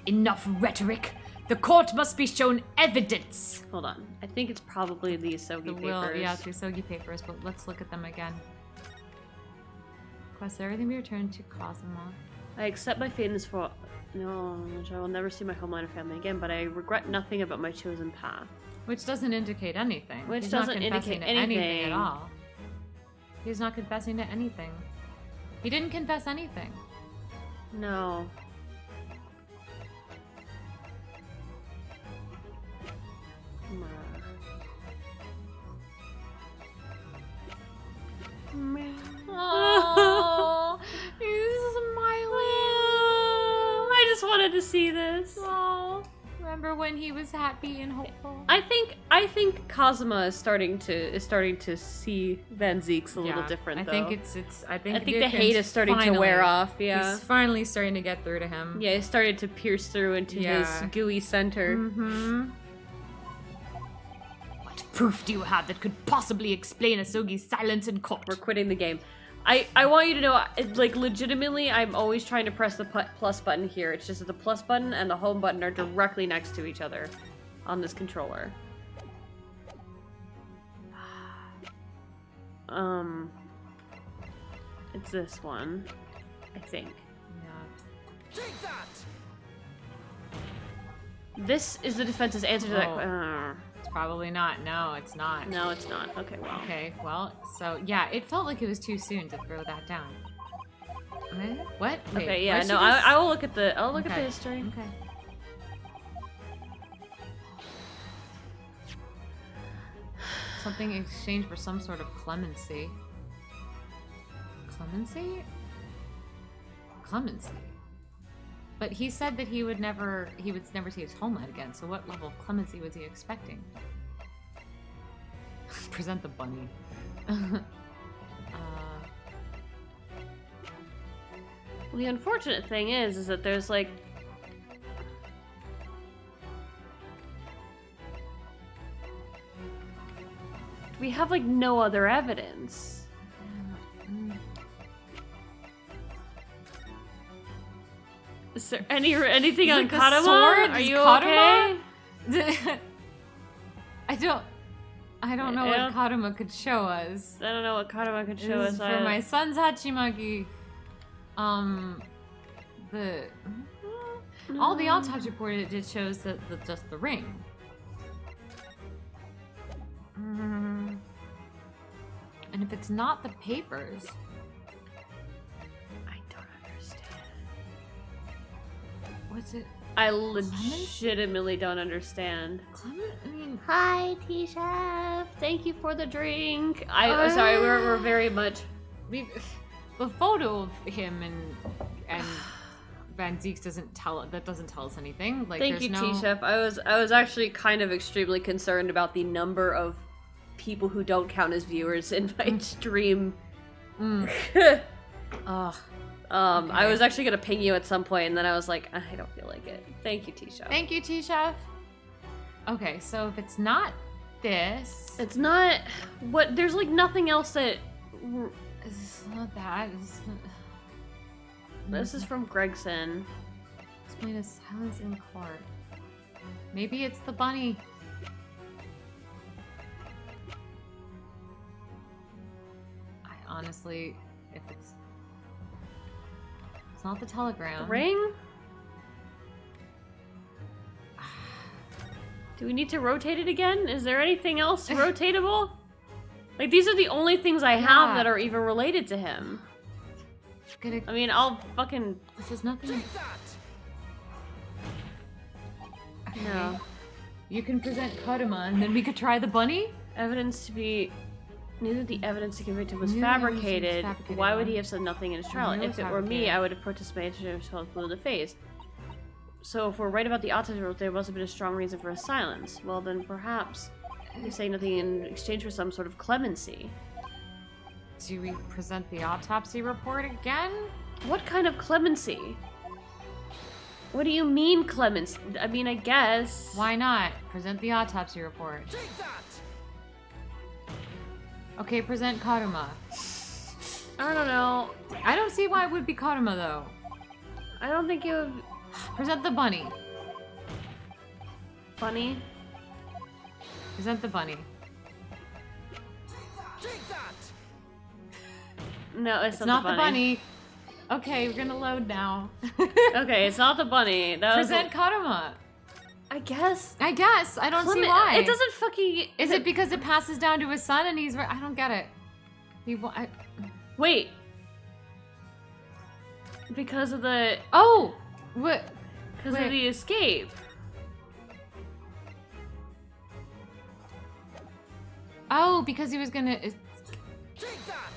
Enough rhetoric. The court must be shown evidence. Hold on. I think it's probably the Isogi papers. Yeah, it's the Isogi papers, but let's look at them again. Request everything be returned to Kazuma. I accept my fate in this for. No, I will never see my homeland or family again, but I regret nothing about my chosen path. Which doesn't indicate anything. Which He's doesn't not confessing indicate to anything anything. at all. He's not confessing to anything. He didn't confess anything. No. Oh, he's smiling. I just wanted to see this. Oh, remember when he was happy and hopeful? I think Kazuma is starting to see Van Zeek's a little different. I though. think I think the hate is starting to wear off. Yeah, he's finally starting to get through to him. yeah, it started to pierce through into his gooey center. Mm-hmm. What proof do you have that could possibly explain Asogi's silence in court? We're quitting the game. I want you to know, like, legitimately, I'm always trying to press the plus button here. It's just that the plus button and the home button are directly next to each other. on this controller. It's this one, I think. Yeah. Take that! This is the defense's answer to that. It's probably not. No, it's not. No, it's not. Okay, well. Okay, well, so yeah, it felt like it was too soon to throw that down. What? Wait, Okay, yeah, where's no, this? I will look at the. I'll look at the Okay. history. Okay. Something in exchange for some sort of clemency. Clemency? Clemency. But he said that he would never see his homeland again, so what level of clemency was he expecting? Present the bunny. The unfortunate thing is that there's like. We have like no other evidence. Is there anything on Like the Kadama? sword? Are Is you Kadama? okay? I don't know Yeah. what Kadama could show us. I don't know what Kadama could show This is us. for my son's Hachimagi. All the autopsy report it did shows that just the ring. And if it's not the papers, I don't understand. what's it? I legitimately don't understand. Clement? I mean, Hi, T-Chef. Thank you for the drink. Sorry, we're very much. the photo of him and Van Zeeks doesn't tell us anything. Like, Thank there's you, no... T-Chef. I was actually kind of extremely concerned about the number of people who don't count as viewers in my stream. Ugh. I was actually gonna ping you at some point, and then I was like, I don't feel like it. Thank you, T-Chef. Thank you, T-Chef. Okay, so if it's not this... It's not... What? There's like nothing else that... It's not that. This is from Gregson. Explain a silence in court. Maybe it's the bunny. I honestly, if it's not the telegram. Ring? Do we need to rotate it again? Is there anything else rotatable? Like, these are the only things I have that are even related to him. I mean, I'll fucking... This is nothing. Take that! Okay. No. You can present Kodama, and then we could try the bunny? Evidence to be... Neither the evidence to convict him was Neither evidence was fabricated. fabricated. Why would he have said nothing in his trial? Neither If was it were me, fabricated. I would have participated in his blue the face. So if we're right about the autopsy report, there must have been a strong reason for his silence. Well, then perhaps he's saying nothing in exchange for some sort of clemency. Do we present the autopsy report again? What kind of clemency? What do you mean clemency? I mean, I guess. Why not? Present the autopsy report. Take that! Okay, present Kodama. I don't know. I don't see why it would be Kodama, though. I don't think it would... Present the bunny. Funny. Present the bunny. Take that! No, It's not the bunny. Okay, we're gonna load now. Okay, it's not the bunny. That was Present Kodama. I guess. I guess. I don't see why. It doesn't fucking... Is it because it passes down to his son and he's... I don't get it. Wait. Because of the... Oh! What? Because Wait. of the escape. Oh, because he was gonna... Take that!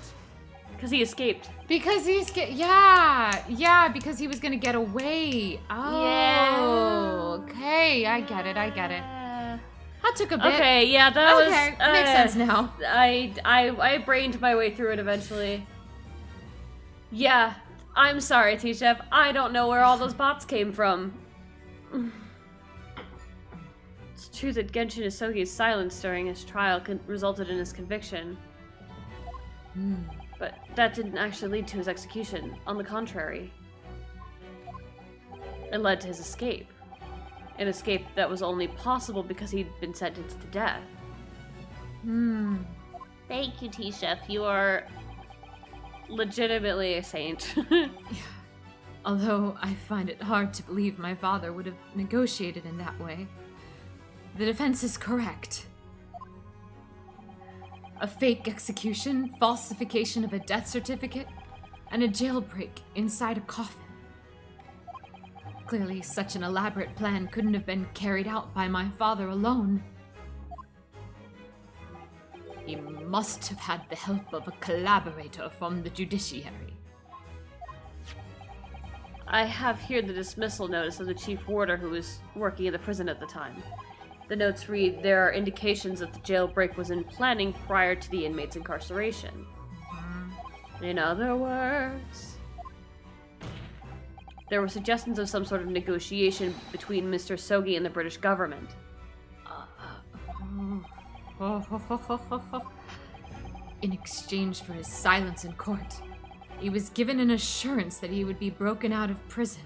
Because he escaped. Because he's... Yeah, because he was gonna get away. Oh, Yeah. okay. I get it. That took a bit. Okay, yeah, that was... Okay, makes sense now. I brained my way through it eventually. Yeah, I'm sorry, T-Chef. I don't know where all those bots came from. It's true that Genshin Isogi's silence during his trial resulted in his conviction. But that didn't actually lead to his execution. On the contrary, it led to his escape. an escape that was only possible because he'd been sentenced to death. Thank you, T-Chef. You are legitimately a saint. Although I find it hard to believe my father would have negotiated in that way. The defense is correct. A fake execution, falsification of a death certificate, and a jailbreak inside a coffin. Clearly, such an elaborate plan couldn't have been carried out by my father alone. He must have had the help of a collaborator from the judiciary. I have here the dismissal notice of the chief warder who was working in the prison at the time. The notes read, there are indications that the jailbreak was in planning prior to the inmate's incarceration. In other words, there were suggestions of some sort of negotiation between Mr. Sogi and the British government. In exchange for his silence in court, he was given an assurance that he would be broken out of prison.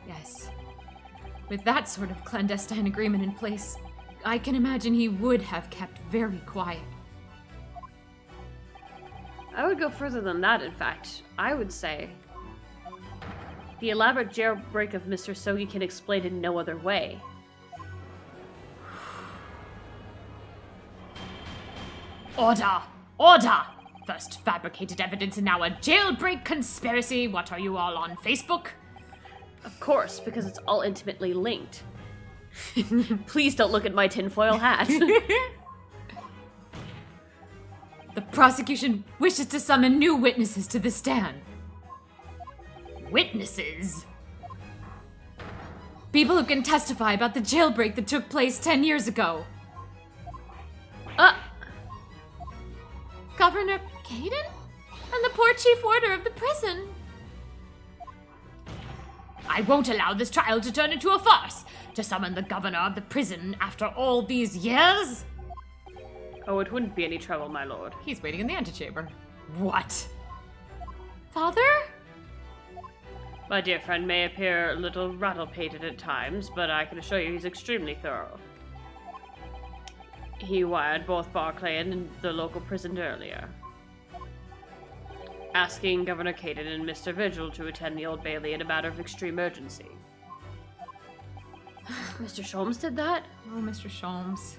Yes. With that sort of clandestine agreement in place, I can imagine he would have kept very quiet. I would go further than that, in fact. I would say the elaborate jailbreak of Mr. Sogi can explain in no other way. Order! Order! First fabricated evidence and now a jailbreak conspiracy. What are you all on Facebook? Of course, because it's all intimately linked. Please don't look at my tinfoil hat. The prosecution wishes to summon new witnesses to the stand. Witnesses? People who can testify about the jailbreak that took place 10 years ago. Governor Caden? And the poor chief warder of the prison. I won't allow this trial to turn into a farce. To summon the governor of the prison after all these years? Oh, it wouldn't be any trouble, my lord. He's waiting in the antechamber. What? Father? My dear friend may appear a little rattle-pated at times, but I can assure you he's extremely thorough. He wired both Barclay and the local prison earlier, asking Governor Caden and Mr. Vigil to attend the Old Bailey in a matter of extreme urgency. Mr. Sholmes did that? Oh, Mr. Sholmes.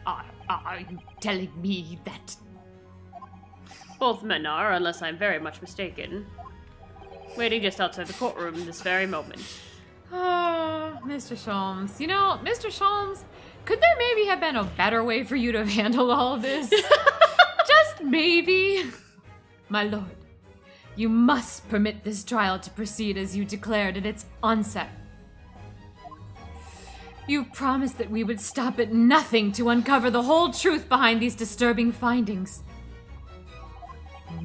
Are you telling me that? Both men are, unless I'm very much mistaken. Waiting just outside the courtroom this very moment. Oh, Mr. Sholmes. You know, Mr. Sholmes, could there maybe have been a better way for you to handle all of this? Just maybe. My lord, you must permit this trial to proceed as you declared at its onset. You promised that we would stop at nothing to uncover the whole truth behind these disturbing findings.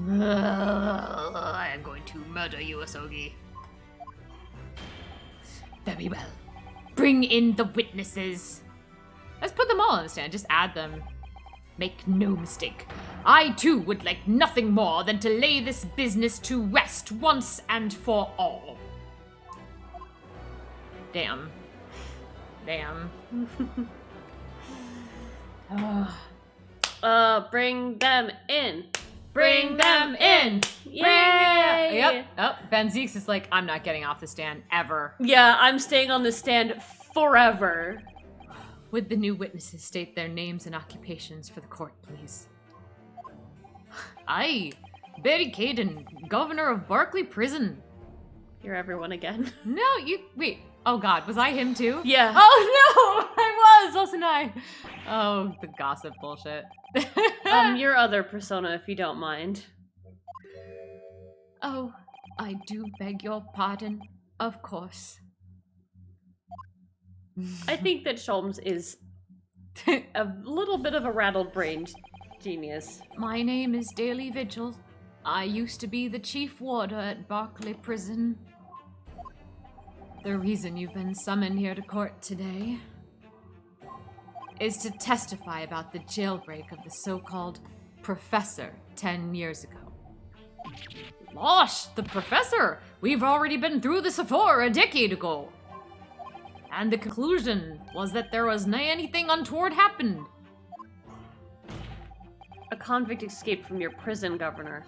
I am going to murder you, Asogi. Very well. Bring in the witnesses. Let's put them all on the stand. Just add them. Make no mistake. I, too, would like nothing more than to lay this business to rest once and for all. Damn. Bring them in. Bring them in! Yay! Yep. Oh, Van Zeeks is like, I'm not getting off the stand ever. Yeah, I'm staying on the stand forever. Would the new witnesses state their names and occupations for the court, please? I, Barry Caden, governor of Barclay Prison. You're everyone again. No, wait. Oh God, was I him too? Yeah. Oh no, I was, wasn't I? Oh, the gossip bullshit. Your other persona, if you don't mind. Oh, I do beg your pardon, of course. I think that Sholmes is a little bit of a rattled-brained genius. My name is Daily Vigil. I used to be the chief warder at Barclay Prison. The reason you've been summoned here to court today is to testify about the jailbreak of the so-called professor 10 years ago. Gosh, the professor! We've already been through this before a decade ago. And the conclusion was that there was anything untoward happened. A convict escaped from your prison, Governor.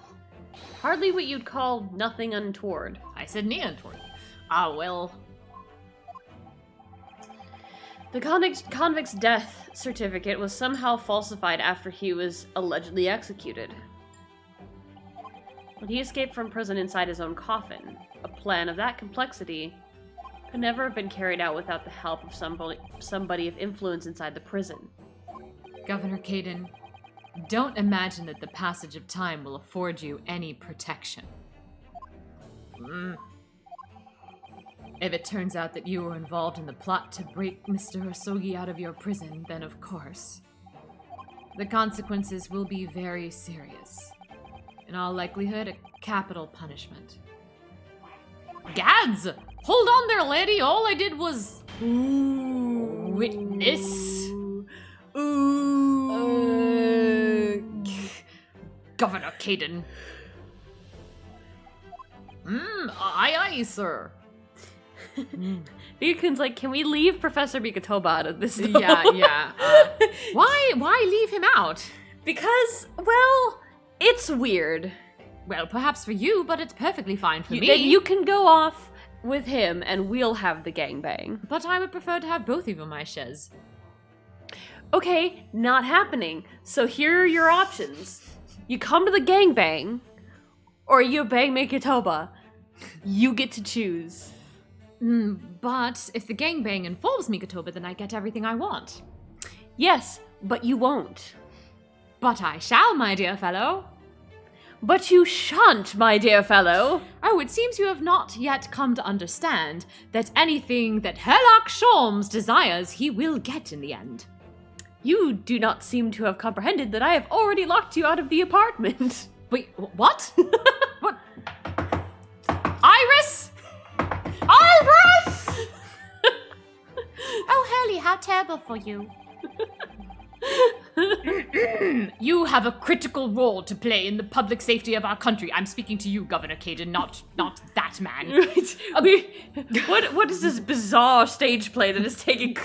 Hardly what you'd call nothing untoward. I said untoward. Ah, well. The convict's death certificate was somehow falsified after he was allegedly executed. When he escaped from prison inside his own coffin, a plan of that complexity could never have been carried out without the help of somebody of influence inside the prison. Governor Caden, don't imagine that the passage of time will afford you any protection. If it turns out that you were involved in the plot to break Mr. Hosogi out of your prison, then of course, the consequences will be very serious. In all likelihood, a capital punishment. Gads! Hold on there, lady! All I did was... witness... Governor Caden. Aye, sir. Ryukun's like, can we leave Professor Mikotoba out of this? Though? Yeah. Why leave him out? Because, well, it's weird. Well, perhaps for you, but it's perfectly fine for me. Then you can go off with him, and we'll have the gangbang. But I would prefer to have both of you in my chaise. Okay, not happening. So here are your options. You come to the gangbang, or you bang Mikotoba. You get to choose. But if the gangbang involves Mikotoba, then I get everything I want. Yes, but you won't. But I shall, my dear fellow. But you shan't, my dear fellow. Oh, it seems you have not yet come to understand that anything that Herlock Sholmes desires, he will get in the end. You do not seem to have comprehended that I have already locked you out of the apartment. Wait, what? What? Iris! Iris! Oh, Hurley, how terrible for you. You have a critical role to play in the public safety of our country. I'm speaking to you, Governor Caden, not that man. What is this bizarre stage play that is taking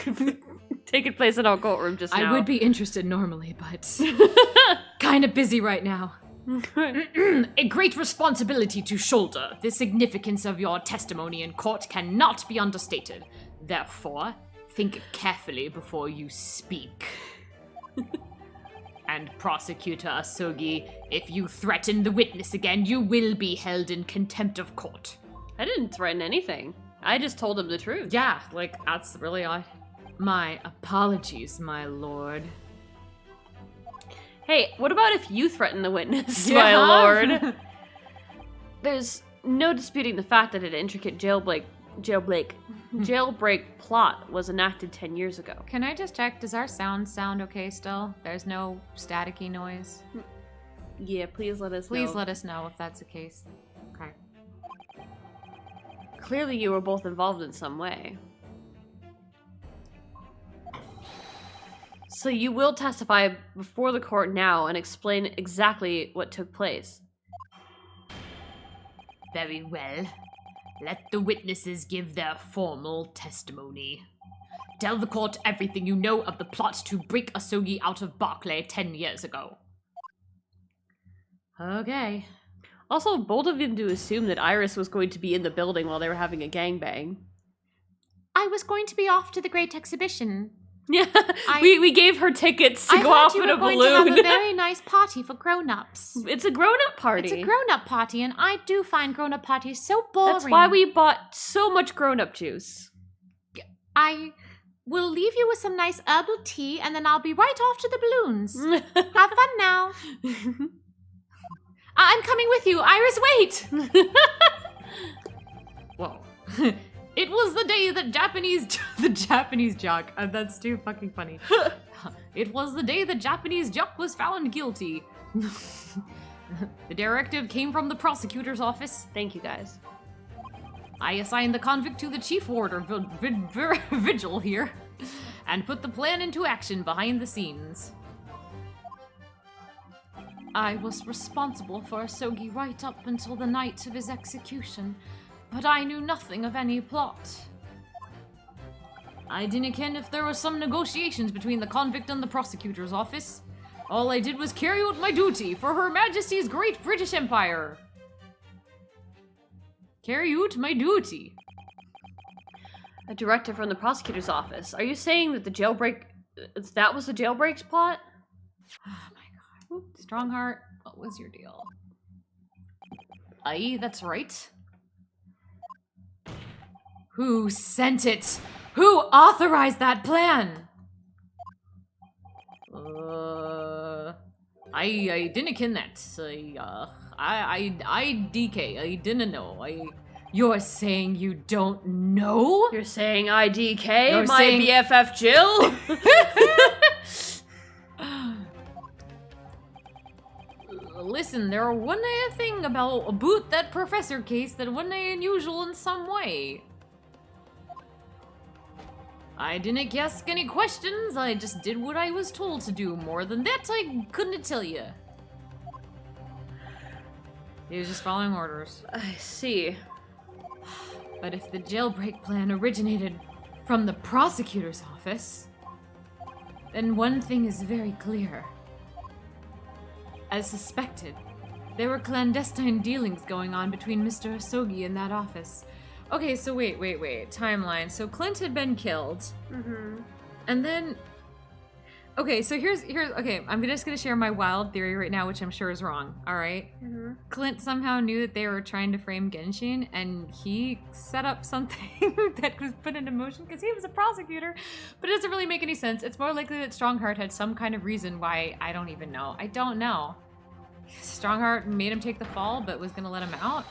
place in our courtroom just now? I would be interested normally, but kind of busy right now. A great responsibility to shoulder. The significance of your testimony in court cannot be understated. Therefore, think carefully before you speak. And Prosecutor Asogi, if you threaten the witness again, you will be held in contempt of court. I didn't threaten anything. I just told him the truth. Yeah, that's really odd. My apologies, my lord. Hey, what about if you threaten the witness, my lord? There's no disputing the fact that an intricate jailbreak plot was enacted 10 years ago. Can I just check, does our sound okay still? There's no staticky noise? Yeah, please let us know. Please let us know if that's the case. Okay. Clearly you were both involved in some way. So you will testify before the court now and explain exactly what took place. Very well. Let the witnesses give their formal testimony. Tell the court everything you know of the plot to break Asogi out of Barclay 10 years ago. Okay. Also, bold of him to assume that Iris was going to be in the building while they were having a gangbang. I was going to be off to the Great Exhibition. Yeah, we gave her tickets to go off in a balloon. I heard you were going to have a very nice party for grown-ups. It's a grown-up party. It's a grown-up party, and I do find grown-up parties so boring. That's why we bought so much grown-up juice. I will leave you with some nice herbal tea, and then I'll be right off to the balloons. Have fun now. I'm coming with you. Iris, wait! Whoa. It was the day that the Japanese jock, that's too fucking funny. It was the day the Japanese jock was found guilty. The directive came from the prosecutor's office. Thank you, guys. I assigned the convict to the chief warder vigil here, and put the plan into action behind the scenes. I was responsible for Asogi right up until the night of his execution, but I knew nothing of any plot. I didn't ken if there was some negotiations between the convict and the prosecutor's office. All I did was carry out my duty for Her Majesty's Great British Empire. Carry out my duty. A directive from the prosecutor's office. Are you saying that the jailbreak... that was the jailbreak's plot? Oh my god. Strongheart, what was your deal? Aye, that's right. Who sent it? Who authorized that plan? I didn't ken that. I DK. I didn't know. You're saying you don't know? You're saying IDK, You're my saying- BFF Jill? Listen, there are one thing about that professor case that wasn't unusual in some way. I didn't ask any questions, I just did what I was told to do. More than that, I couldn't tell you. He was just following orders. I see. But if the jailbreak plan originated from the prosecutor's office, then one thing is very clear. As suspected, there were clandestine dealings going on between Mr. Asogi and that office. Okay, so wait. Timeline. So Clint had been killed. Mm-hmm. And then... Okay, so here's okay, I'm just gonna share my wild theory right now, which I'm sure is wrong, alright? Mm-hmm. Clint somehow knew that they were trying to frame Genshin, and he set up something that was put into motion because he was a prosecutor, but it doesn't really make any sense. It's more likely that Strongheart had some kind of reason why. I don't even know. I don't know. Strongheart made him take the fall, but was gonna let him out?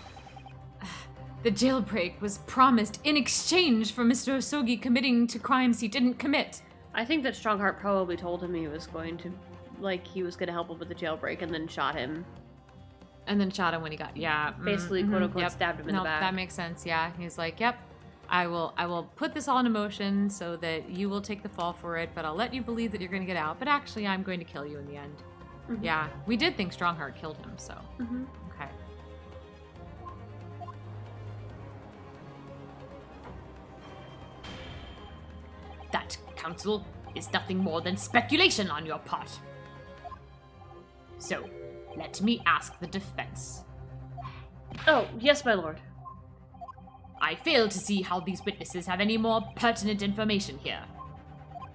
The jailbreak was promised in exchange for Mr. Asogi committing to crimes he didn't commit. I think that Strongheart probably told him he was going to, he was going to help him with the jailbreak and then shot him. And then shot him when he got, Basically, quote-unquote, stabbed him in the back. That makes sense, yeah. He's like, yep, I will put this all into motion so that you will take the fall for it, but I'll let you believe that you're going to get out, but actually I'm going to kill you in the end. Mm-hmm. Yeah, we did think Strongheart killed him, so. Mm-hmm. Okay. That, Counsel, is nothing more than speculation on your part. So, let me ask the defense. Oh, yes, my lord. I fail to see how these witnesses have any more pertinent information here.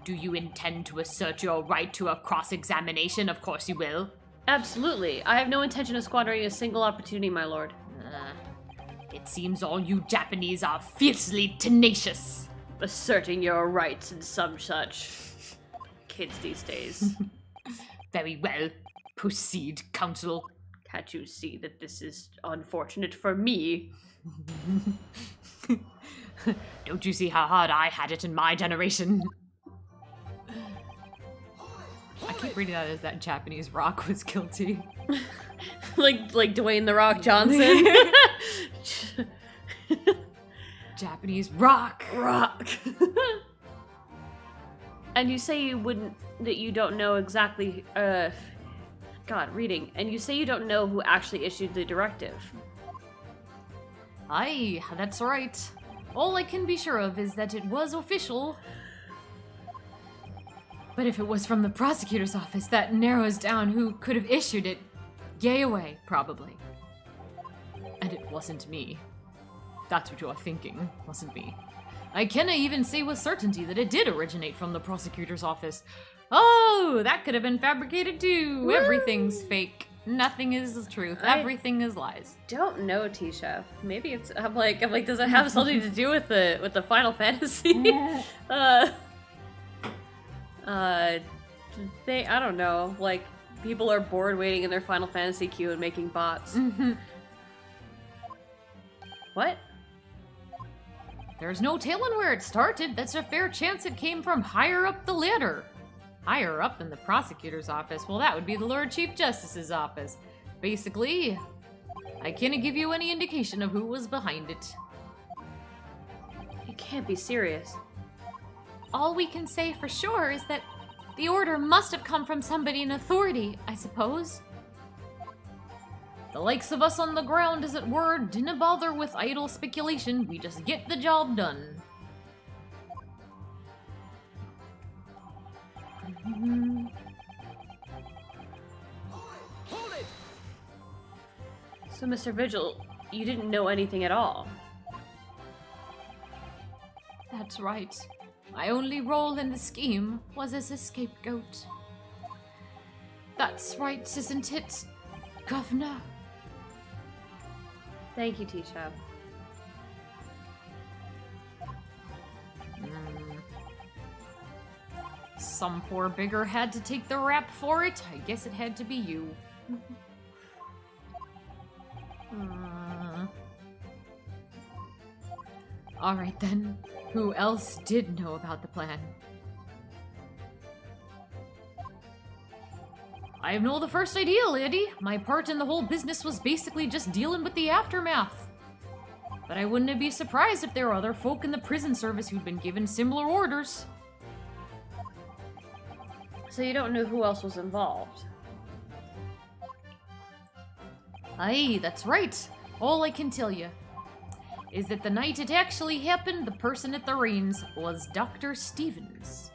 Do you intend to assert your right to a cross-examination? Of course you will. Absolutely. I have no intention of squandering a single opportunity, my lord. It seems all you Japanese are fiercely tenacious. Asserting your rights and some such. Kids these days. Very well. Proceed, Counsel. Can't you see that this is unfortunate for me? Don't you see how hard I had it in my generation? I keep reading that as that Japanese rock was guilty. like Dwayne The Rock Johnson. Japanese rock. And you say that you don't know exactly, reading. And you say you don't know who actually issued the directive. Aye, that's right. All I can be sure of is that it was official. But if it was from the prosecutor's office, that narrows down who could have issued it. Yay away, probably. And it wasn't me. That's what you're thinking, wasn't me. I cannot even say with certainty that it did originate from the prosecutor's office. Oh, that could have been fabricated too. Woo! Everything's fake. Nothing is the truth. Everything is lies. Don't know, T-Chef. Maybe it's I'm like, does it have something to do with the Final Fantasy? I don't know. Like, people are bored waiting in their Final Fantasy queue and making bots. What? There's no telling where it started. That's a fair chance it came from higher up the ladder. Higher up than the prosecutor's office. Well, that would be the Lord Chief Justice's office. Basically, I can't give you any indication of who was behind it. You can't be serious. All we can say for sure is that the order must have come from somebody in authority, I suppose. The likes of us on the ground, as it were, didn't bother with idle speculation. We just get the job done. Hold it! So, Mr. Vigil, you didn't know anything at all. That's right. My only role in the scheme was as a scapegoat. That's right, isn't it, Governor? Thank you, Tisha. Some poor bigger had to take the rap for it. I guess it had to be you. Alright then. Who else did know about the plan? I have no the first idea, lady. My part in the whole business was basically just dealing with the aftermath. But I wouldn't be surprised if there were other folk in the prison service who'd been given similar orders. So you don't know who else was involved? Aye, that's right. All I can tell you is that the night it actually happened, the person at the reins was Dr. Stevens.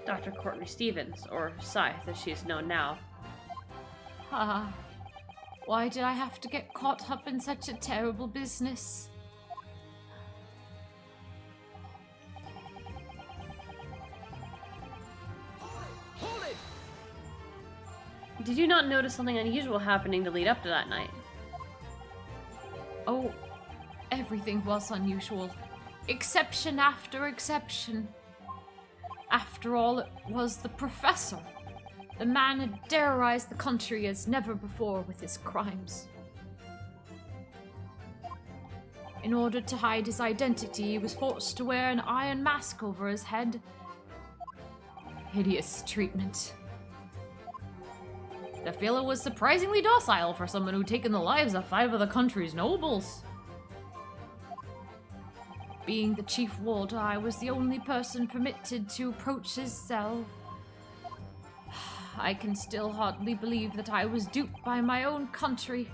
Dr. Courtney Stevens, or Scythe as she is known now. Why did I have to get caught up in such a terrible business? Hold it! Did you not notice something unusual happening to lead up to that night? Oh, everything was unusual. Exception after exception. After all, it was the professor. The man had terrorized the country as never before with his crimes. In order to hide his identity, he was forced to wear an iron mask over his head. Hideous treatment. The fellow was surprisingly docile for someone who'd taken the lives of 5 of the country's nobles. Being the chief warder, I was the only person permitted to approach his cell. I can still hardly believe that I was duped by my own country.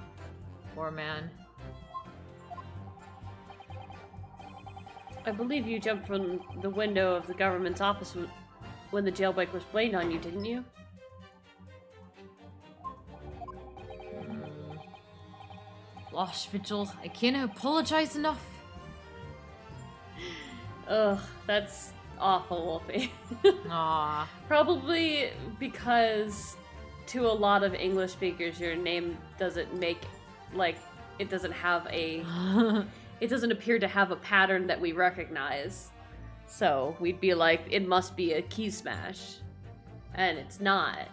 Poor man. I believe you jumped from the window of the government's office when the jailbreak was blamed on you, didn't you? Gosh, Vigil, I can't apologize enough. Ugh, that's awful, Wolfie. Aww. Probably because to a lot of English speakers, your name doesn't make, like, it doesn't have a, it doesn't appear to have a pattern that we recognize. So we'd be like, it must be a key smash. And it's not.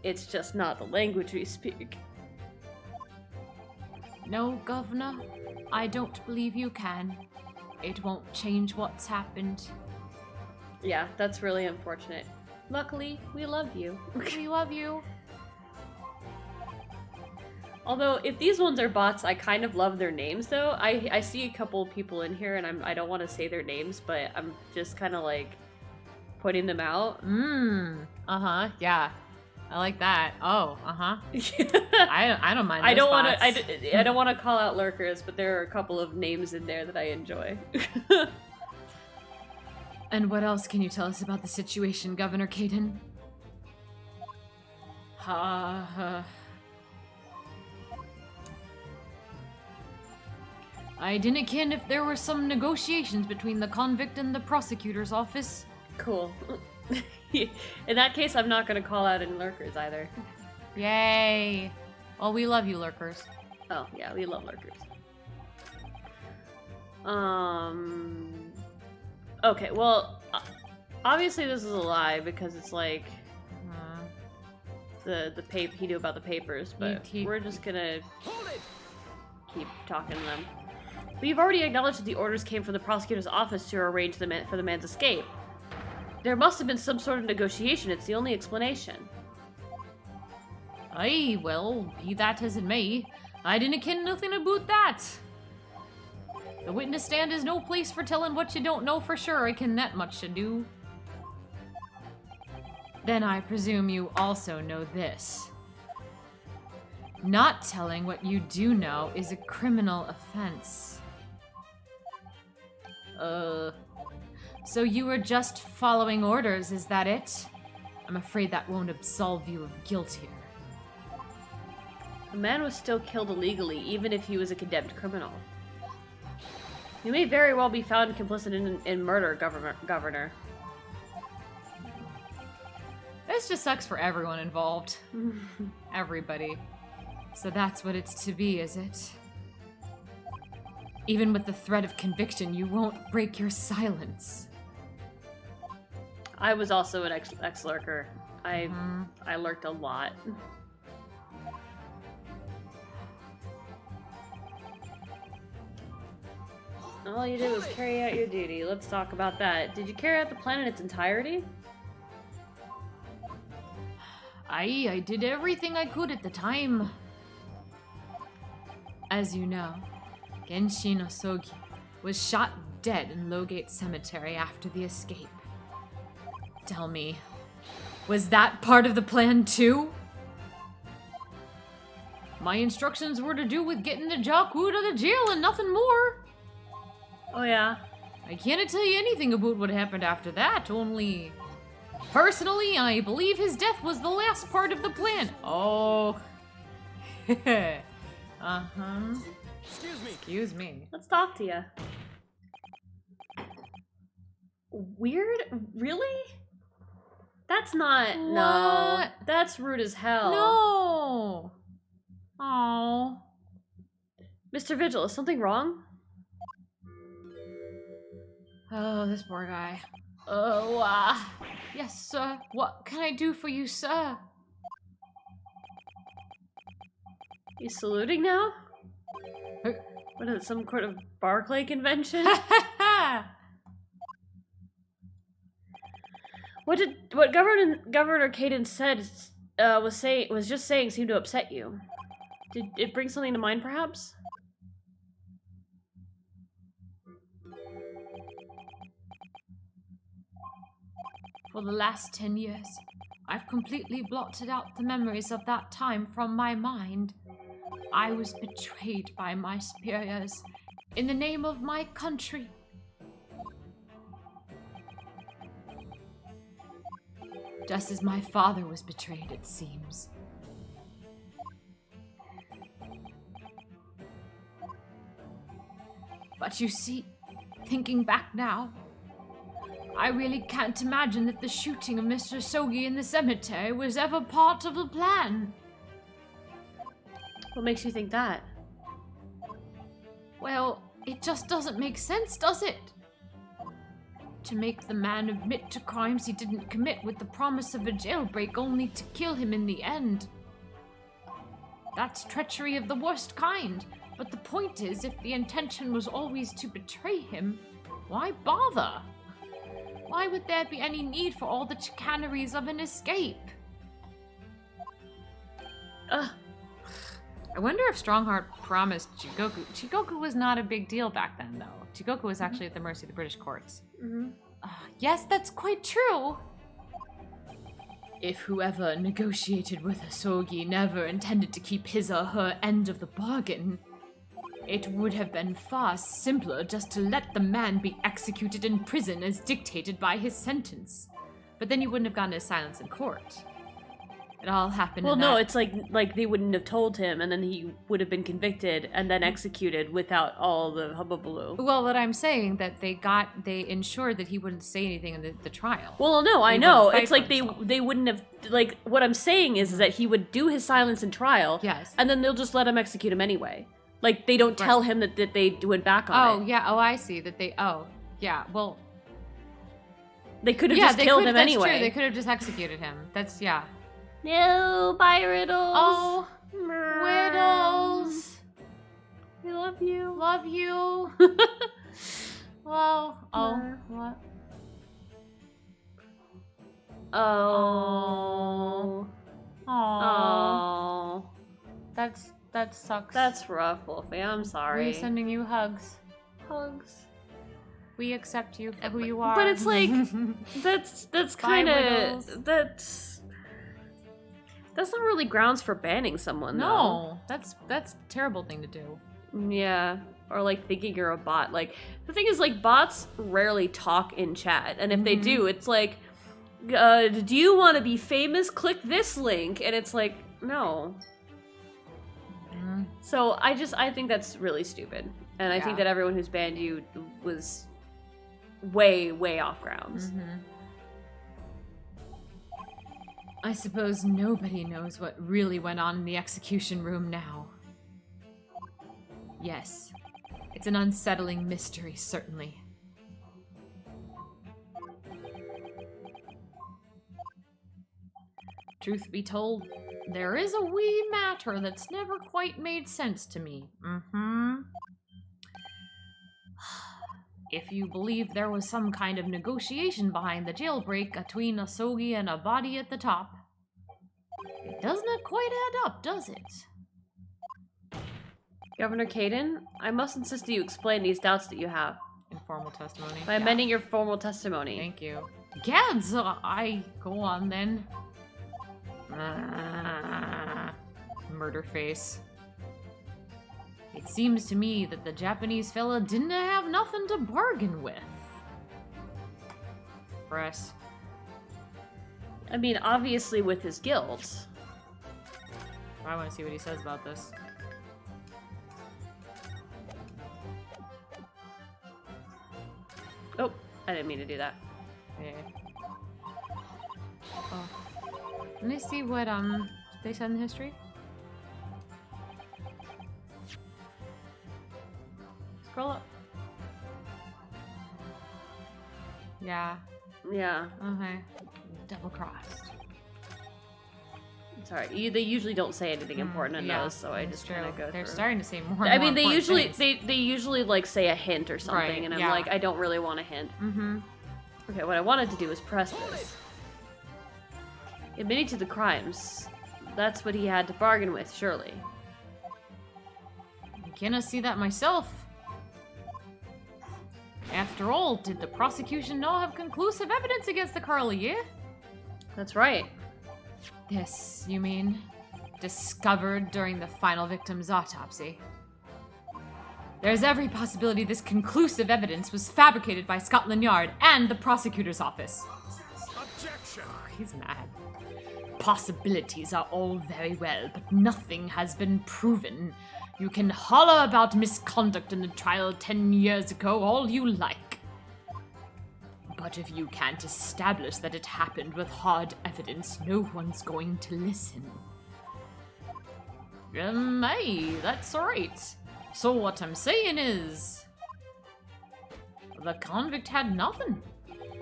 It's just not the language we speak. No, Governor, I don't believe you can. It won't change what's happened. Yeah, that's really unfortunate. Luckily, we love you. We love you. Although, if these ones are bots, I kind of love their names, though. I see a couple people in here, and I don't want to say their names, but I'm just kind of, like, putting them out. Uh-huh, yeah. I like that. Oh, uh-huh. I don't mind those I don't want bots. to. I don't want to call out lurkers, but there are a couple of names in there that I enjoy. And what else can you tell us about the situation, Governor Caden? I didn't ken if there were some negotiations between the convict and the prosecutor's office. Cool. In that case, I'm not going to call out any lurkers either. Yay! Well, we love you, lurkers. Oh, yeah, we love lurkers. Okay, well, obviously this is a lie because it's like the paper he knew about the papers, but we're just gonna keep talking to them. We've already acknowledged that the orders came from the prosecutor's office to arrange for the man's escape. There must have been some sort of negotiation. It's the only explanation. Aye, well, be that as it may, I didn't ken nothing about that. The witness stand is no place for telling what you don't know for sure. I ken that much to do. Then I presume you also know this. Not telling what you do know is a criminal offense. So you were just following orders, is that it? I'm afraid that won't absolve you of guilt here. The man was still killed illegally, even if he was a condemned criminal. You may very well be found complicit in murder, Governor. This just sucks for everyone involved. Everybody. So that's what it's to be, is it? Even with the threat of conviction, you won't break your silence. I was also an ex-lurker. I lurked a lot. All you did was carry out your duty. Let's talk about that. Did you carry out the plan in its entirety? I did everything I could at the time. As you know, Genshin Osogi was shot dead in Lowgate Cemetery after the escape. Tell me, was that part of the plan too? My instructions were to do with getting the Jaku to the jail and nothing more. Oh yeah. I can't tell you anything about what happened after that, only... Personally, I believe his death was the last part of the plan. Oh. Uh-huh. Excuse me. Excuse me. Let's talk to you. Weird? Really? That's not... No. What? That's rude as hell. No. Oh. Mr. Vigil, is something wrong? Oh, this poor guy. Yes, sir. What can I do for you, sir? You saluting now? Uh. What is it, some kind of Barclay convention? What Governor Caden said was just saying seemed to upset you. Did it bring something to mind, perhaps? For the last 10 years, I've completely blotted out the memories of that time from my mind. I was betrayed by my superiors in the name of my country. Just as my father was betrayed, it seems. But you see, thinking back now, I really can't imagine that the shooting of Mr. Sogi in the cemetery was ever part of the plan. What makes you think that? Well, it just doesn't make sense, does it? To make the man admit to crimes he didn't commit with the promise of a jailbreak only to kill him in the end. That's treachery of the worst kind. But the point is, if the intention was always to betray him, why bother? Why would there be any need for all the chicaneries of an escape? Ugh. I wonder if Strongheart promised Chigoku. Chigoku was not a big deal back then, though. Chigoku was actually at the mercy of the British courts. Mm-hmm. Yes, that's quite true. If whoever negotiated with Asogi never intended to keep his or her end of the bargain, it would have been far simpler just to let the man be executed in prison as dictated by his sentence. But then you wouldn't have gotten his silence in court. It all happened Well, in no, that... it's like they wouldn't have told him, and then he would have been convicted and then executed without all the hubbubaloo. Well, what I'm saying that they ensured that he wouldn't say anything in the trial. Well, no, I He know. wouldn't fight It's like for himself. they wouldn't have, like, what I'm saying is that he would do his silence in trial, Yes. and then they'll just let him execute him anyway. Like, they don't tell him that they went back on Oh, it. yeah. Oh, I see. That they... Oh, yeah. Well... They could have Yeah, just they killed could, him that's anyway. true. They could have just executed him. That's... Yeah. No, bye, Riddles. Oh, Riddles. We love you. Love you. Well, oh, what? Oh. Oh. Oh. That sucks. That's rough, Wolfie. I'm sorry. We're sending you hugs. hugs. We accept you for who you are. But it's like that's Bye, kind Riddles. of that's not really grounds for banning someone. No, that's a terrible thing to do. Though. Yeah. or like thinking you're a bot. Like the thing is, like, bots rarely talk in chat, and if they do, it's like, do you want to be famous? Click this link, and it's like, no. So I think that's really stupid, and I think that everyone who's banned you was way off grounds. I suppose nobody knows what really went on in the execution room now. Yes, it's an unsettling mystery, certainly. Truth be told, there is a wee matter that's never quite made sense to me. If you believe there was some kind of negotiation behind the jailbreak between Asogi and a body at the top, it doesn't quite add up, does it? Governor Caden, I must insist that you explain these doubts that you have. Informal testimony. By amending your formal testimony. Thank you. Gads, I go on then. Murder face. It seems to me that the Japanese fella didn't have nothing to bargain with. Press. I mean, obviously with his guilt. I want to see what he says about this. Oh, I didn't mean to do that. Yeah. Oh. Let me see what they said in history. Scroll up. Yeah. Yeah. Okay. Double crossed. Sorry, they usually don't say anything important in those, so I just kind of go They're through. starting to say more. I mean, they important usually like say a hint or something, Right, and I'm yeah. like, I don't really want a hint. Okay, what I wanted to do was press this. Admitting to the crimes. That's what he had to bargain with, surely. I cannot see that myself. After all, did the prosecution not have conclusive evidence against the Carly, yeah? That's right. This, you mean, discovered during the final victim's autopsy. There's every possibility this conclusive evidence was fabricated by Scotland Yard and the prosecutor's office. Objection! He's mad. Possibilities are all very well, but nothing has been proven. You can holler about misconduct in the trial 10 years ago all you like. But if you can't establish that it happened with hard evidence, no one's going to listen. Hey, that's alright. So what I'm saying is, the convict had nothing.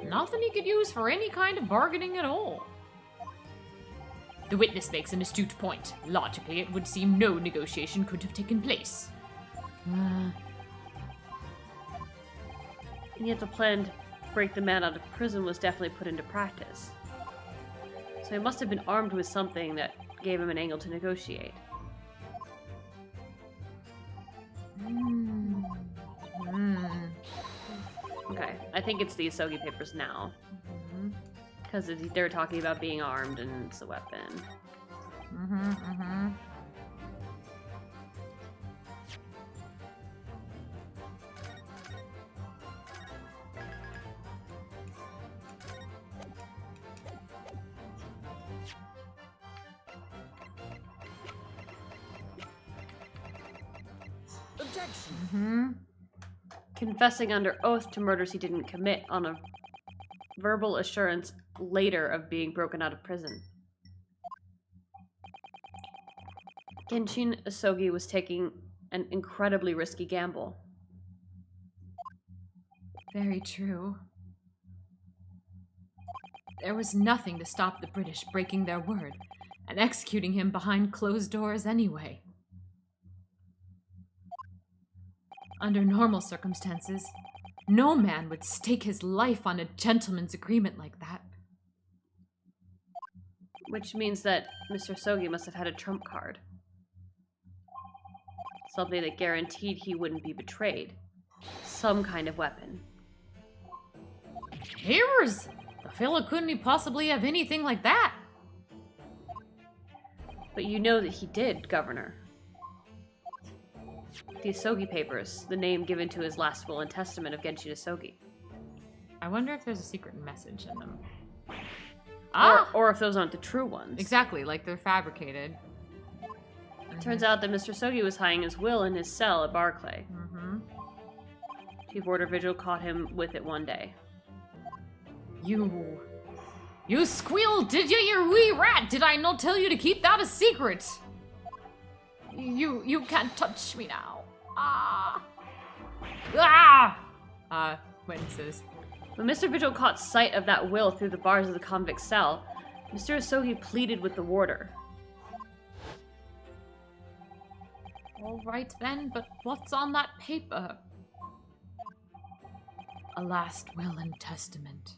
Nothing he could use for any kind of bargaining at all. The witness makes an astute point. Logically, it would seem no negotiation could have taken place. And yet the plan to break the man out of prison was definitely put into practice. So he must have been armed with something that gave him an angle to negotiate. Okay, I think it's the Asogi papers now. Because they're talking about being armed and it's a weapon. Objection! Confessing under oath to murders he didn't commit on a verbal assurance later of being broken out of prison. Genshin Asogi was taking an incredibly risky gamble. Very true. There was nothing to stop the British breaking their word and executing him behind closed doors anyway. Under normal circumstances, no man would stake his life on a gentleman's agreement like that. Which means that Mr. Asogi must have had a trump card. Something that guaranteed he wouldn't be betrayed. Some kind of weapon. Here's! The fella couldn't possibly have anything like that. But you know that he did, Governor. The Asogi Papers, the name given to his last will and testament of Genshin Asogi. I wonder if there's a secret message in them. Or if those aren't the true ones. Exactly, like they're fabricated. Turns out that Mr. Asogi was hiding his will in his cell at Barclay. Mm-hmm. Chief Warder Vigil caught him with it one day. You squealed, did you, you wee rat? Did I not tell you to keep that a secret? You can't touch me now. Witnesses. When Mr. Vigil caught sight of that will through the bars of the convict cell, Mr. Asogi pleaded with the warder. All right then, but what's on that paper? A last will and testament.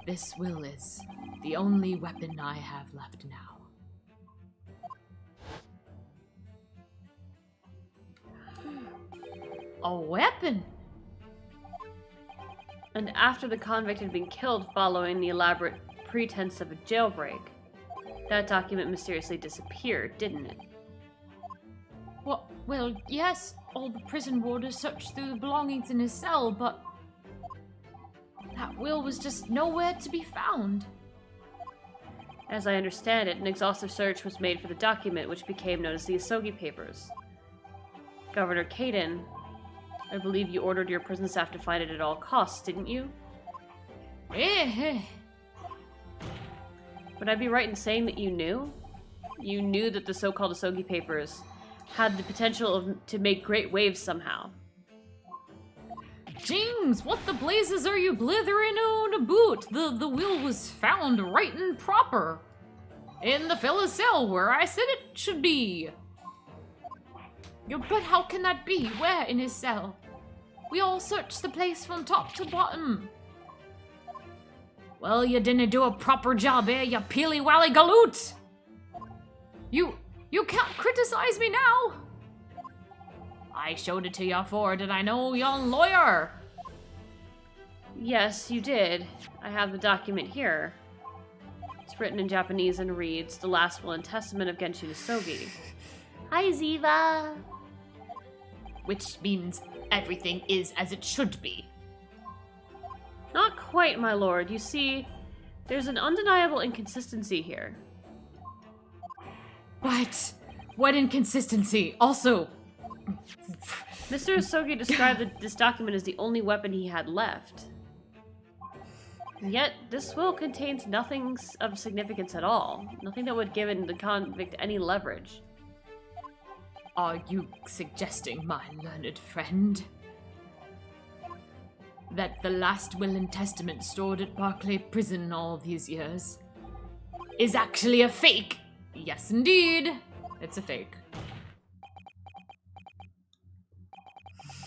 This will is the only weapon I have left now. A weapon? And after the convict had been killed following the elaborate pretense of a jailbreak, that document mysteriously disappeared, didn't it? Well, yes, all the prison warders searched through the belongings in his cell, but that will was just nowhere to be found. As I understand it, an exhaustive search was made for the document, which became known as the Asogi Papers. Governor Kaden, I believe you ordered your prison staff to find it at all costs, didn't you? Would I be right in saying that you knew? You knew that the so-called Asogi Papers had the potential to make great waves somehow. Jings, what the blazes are you blithering on about? The will was found right and proper. In the fellow's cell where I said it should be. But how can that be? Where in his cell? We all searched the place from top to bottom. Well, you didn't do a proper job, you peely-wally galoot! You can't criticize me now! I showed it to you afore, did I know, young lawyer? Yes, you did. I have the document here. It's written in Japanese and reads, The Last Will and Testament of Genshin Asogi. Hi, Ziva. Which means everything is as it should be. Not quite, my lord. You see, there's an undeniable inconsistency here. What inconsistency? Also... Mr. Asogi described this document as the only weapon he had left. And yet, this will contains nothing of significance at all. Nothing that would give the convict any leverage. Are you suggesting, my learned friend, that the last will and testament stored at Barclay Prison all these years is actually a fake? Yes, indeed. It's a fake.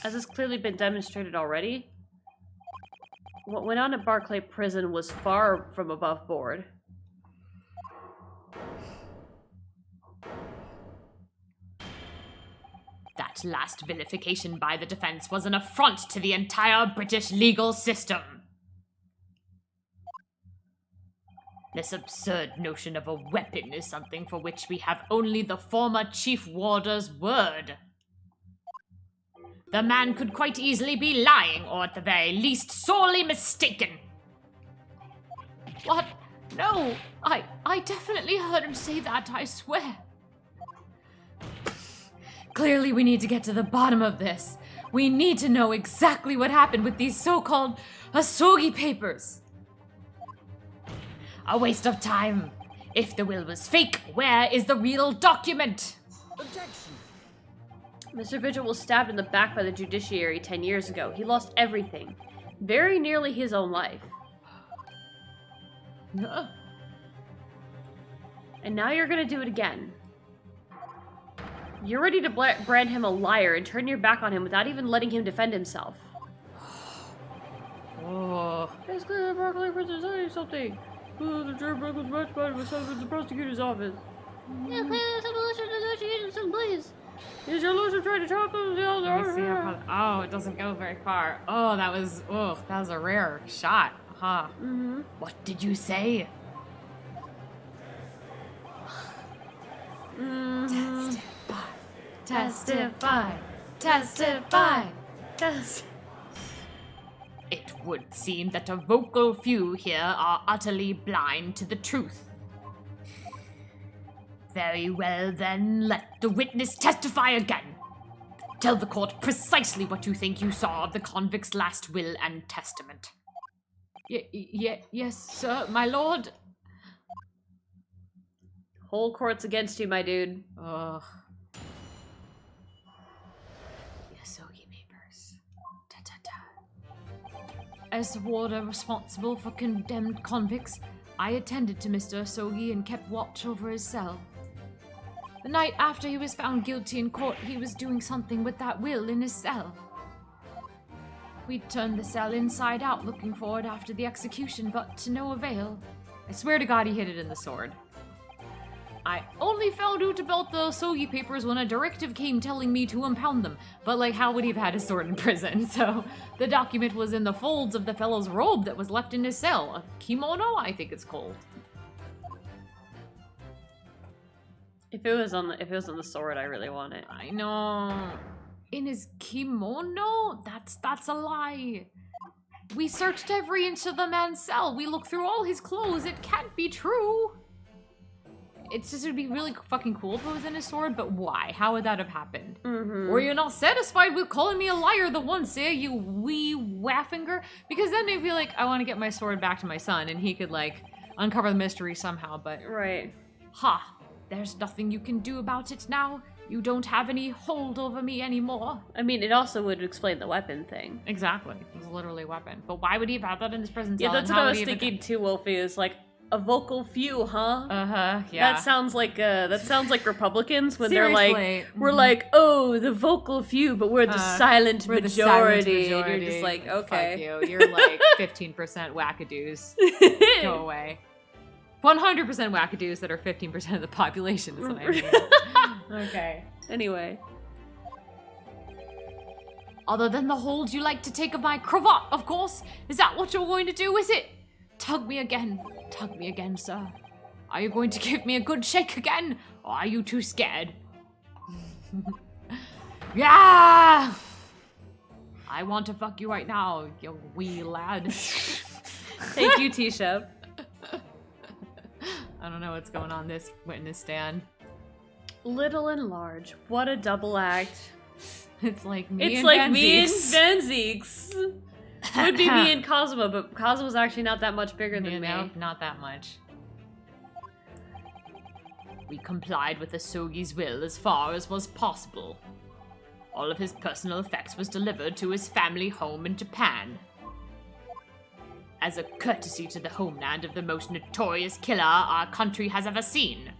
As has clearly been demonstrated already, what went on at Barclay Prison was far from above board. That last vilification by the defense was an affront to the entire British legal system. This absurd notion of a weapon is something for which we have only the former Chief Warder's word. The man could quite easily be lying, or at the very least, sorely mistaken. What? No, I definitely heard him say that, I swear. Clearly we need to get to the bottom of this. We need to know exactly what happened with these so-called Asogi Papers. A waste of time. If the will was fake, where is the real document? Objection. Mr. Vigil was stabbed in the back by the judiciary 10 years ago. He lost everything. Very nearly his own life. And now you're gonna do it again. You're ready to brand him a liar and turn your back on him without even letting him defend himself. Oh. It's clear that Barclay Prison saying something. The jailbreak was matched by the prosecutor's office. Yeah, clearly some malicious negotiations took place. Is your lordship trying to talk to the other? Oh, it doesn't go very far. Oh, that was a rare shot. Huh. Mm-hmm. What did you say? Mm-hmm. Testify! Testify! Yes. It would seem that a vocal few here are utterly blind to the truth. Very well then, let the witness testify again. Tell the court precisely what you think you saw of the convict's last will and testament. Yes, sir, my lord. Whole court's against you, my dude. Ugh. Yasogi papers. As the warder responsible for condemned convicts, I attended to Mr. Asogi and kept watch over his cell. The night after he was found guilty in court, he was doing something with that will in his cell. We turned the cell inside out looking for it after the execution, but to no avail. I swear to God he hid it in the sword. I only found out about the Asogi papers when a directive came telling me to impound them, but like how would he have had his sword in prison? So the document was in the folds of the fellow's robe that was left in his cell. A kimono, I think it's called. If it was on the sword, I really want it. I know. In his kimono? That's a lie. We searched every inch of the man's cell. We looked through all his clothes. It can't be true. It's just, it'd be really fucking cool if it was in his sword, but why? How would that have happened? Mm-hmm. Were you not satisfied with calling me a liar the once, eh, you wee waffinger? Because then maybe, like, I want to get my sword back to my son, and he could, like, uncover the mystery somehow, but... Right. Ha! There's nothing you can do about it now. You don't have any hold over me anymore. I mean, it also would explain the weapon thing. Exactly. It was literally a weapon. But why would he have had that in his prison cell? Yeah, that's what I was thinking too, Wolfie, is like, a vocal few, huh? Uh-huh, yeah. That sounds like Republicans when Seriously. they're like, we're like, oh, the vocal few, but we're the silent we're majority. the silent majority. And you're just like, okay. Fuck you. You're like 15% wackadoos. Go away. 100% wackadoos that are 15% of the population is what I mean. Okay. Anyway. Other than the hold you like to take of my cravat, of course. Is that what you're going to do, is it? Tug me again. Tug me again, sir. Are you going to give me a good shake again? Or are you too scared? Yeah! I want to fuck you right now, you wee lad. Thank you, Tisha. I don't know what's going on this witness stand. Little and large. What a double act. It's like me It's and like Van me and Zeeks. Van Zeeks. Would be me and Cosmo, but Cosmo's actually not that much bigger than me. No, not that much. We complied with Asogi's will as far as was possible. All of his personal effects was delivered to his family home in Japan. As a courtesy to the homeland of the most notorious killer our country has ever seen.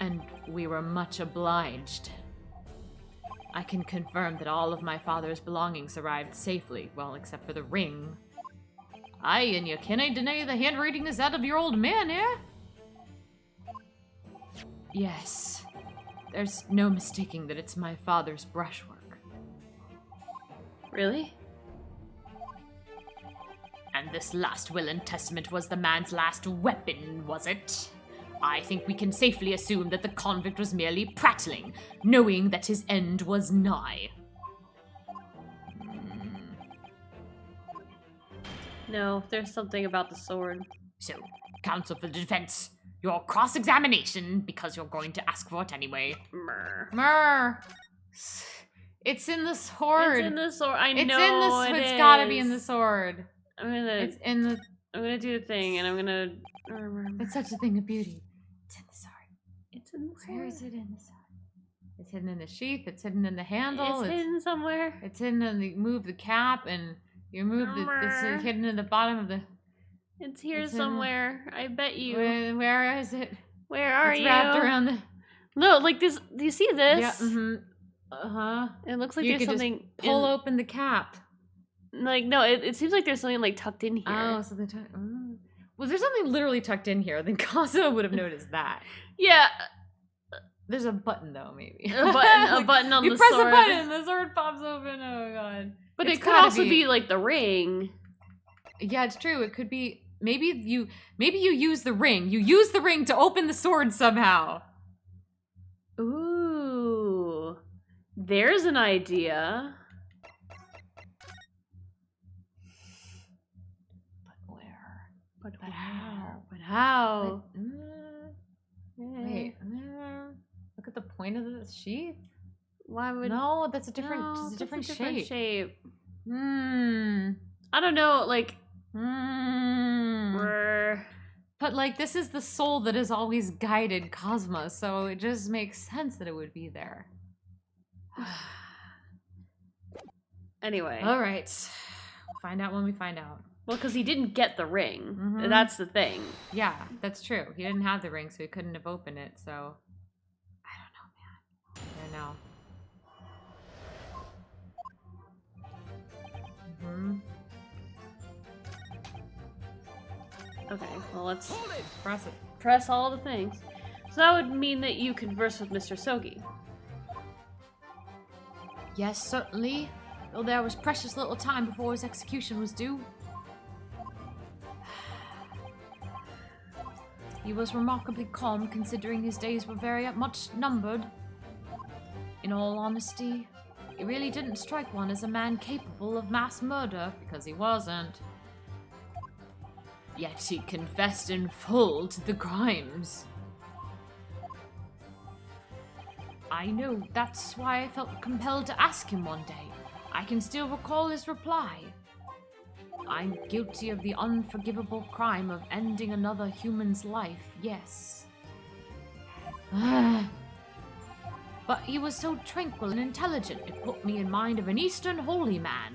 And we were much obliged. I can confirm that all of my father's belongings arrived safely, well, except for the ring. Aye, and you can't deny the handwriting is that of your old man, eh? Yes. There's no mistaking that it's my father's brushwork. Really? And this last will and testament was the man's last weapon, was it? I think we can safely assume that the convict was merely prattling, knowing that his end was nigh. No, there's something about the sword. So, counsel for the defense, your cross-examination, because you're going to ask for it anyway. Myrrh. It's in the sword. It's in the sword. I know It's gotta be in the sword. I'm gonna do the thing, and I'm gonna. It's such a thing of beauty. It's in the sword. It's in the sword. Where is it in the sword? It's hidden in the sheath. It's hidden in the handle. It's hidden somewhere. It's hidden in the move the cap, and you move the. It's hidden in the bottom of the. It's here somewhere. I bet you. Where is it? Where are you? It's wrapped around the. No, like this. Do you see this? Yeah. Mm-hmm. Uh-huh. It looks like You there's could something. just pull open the cap. Like no, it seems like there's something like tucked in here. Oh, so they well, there's something literally tucked in here. Then Cosmo would have noticed that. Yeah. There's a button though, maybe. A button on you the press sword. a button, the sword pops open. Oh god. But It's it could gotta also be like the ring. Yeah, it's true. It could be. maybe you use the ring. You use the ring to open the sword somehow. Ooh. There's an idea. But where? But how? But how? Wait. Look at the point of the sheath. Why would... No, that's a different. No, it's a that's different different shape. I don't know, like... But like, this is the soul that has always guided Cosmo, so it just makes sense that it would be there. Anyway. All right. Find out when we find out. Well, because he didn't get the ring. That's the thing. Yeah, that's true. He didn't have the ring, so he couldn't have opened it, so... I don't know, man. I don't know. Okay, well, let's Press it. press all the things. So that would mean that you converse with Mr. Sogi. Yes, certainly. Though there was precious little time before his execution was due. He was remarkably calm, considering his days were very much numbered. In all honesty, he really didn't strike one as a man capable of mass murder, because he wasn't. Yet he confessed in full to the crimes. I know, that's why I felt compelled to ask him one day. I can still recall his reply. I'm guilty of the unforgivable crime of ending another human's life, yes. But he was so tranquil and intelligent, it put me in mind of an Eastern holy man.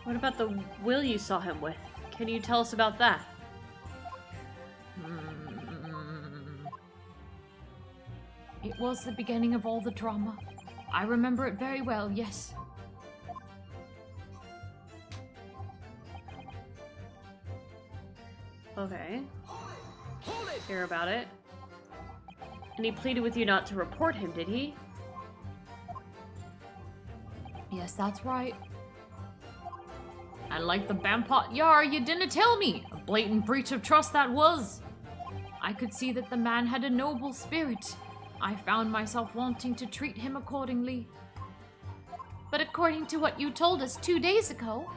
What about the will you saw him with? Can you tell us about that? It was the beginning of all the drama. I remember it very well, yes. Okay. Hear about it. And he pleaded with you not to report him, did he? Yes, that's right. And like the Bampot Yar, you didn't tell me. A blatant breach of trust that was. I could see that the man had a noble spirit. I found myself wanting to treat him accordingly. But according to what you told us 2 days ago,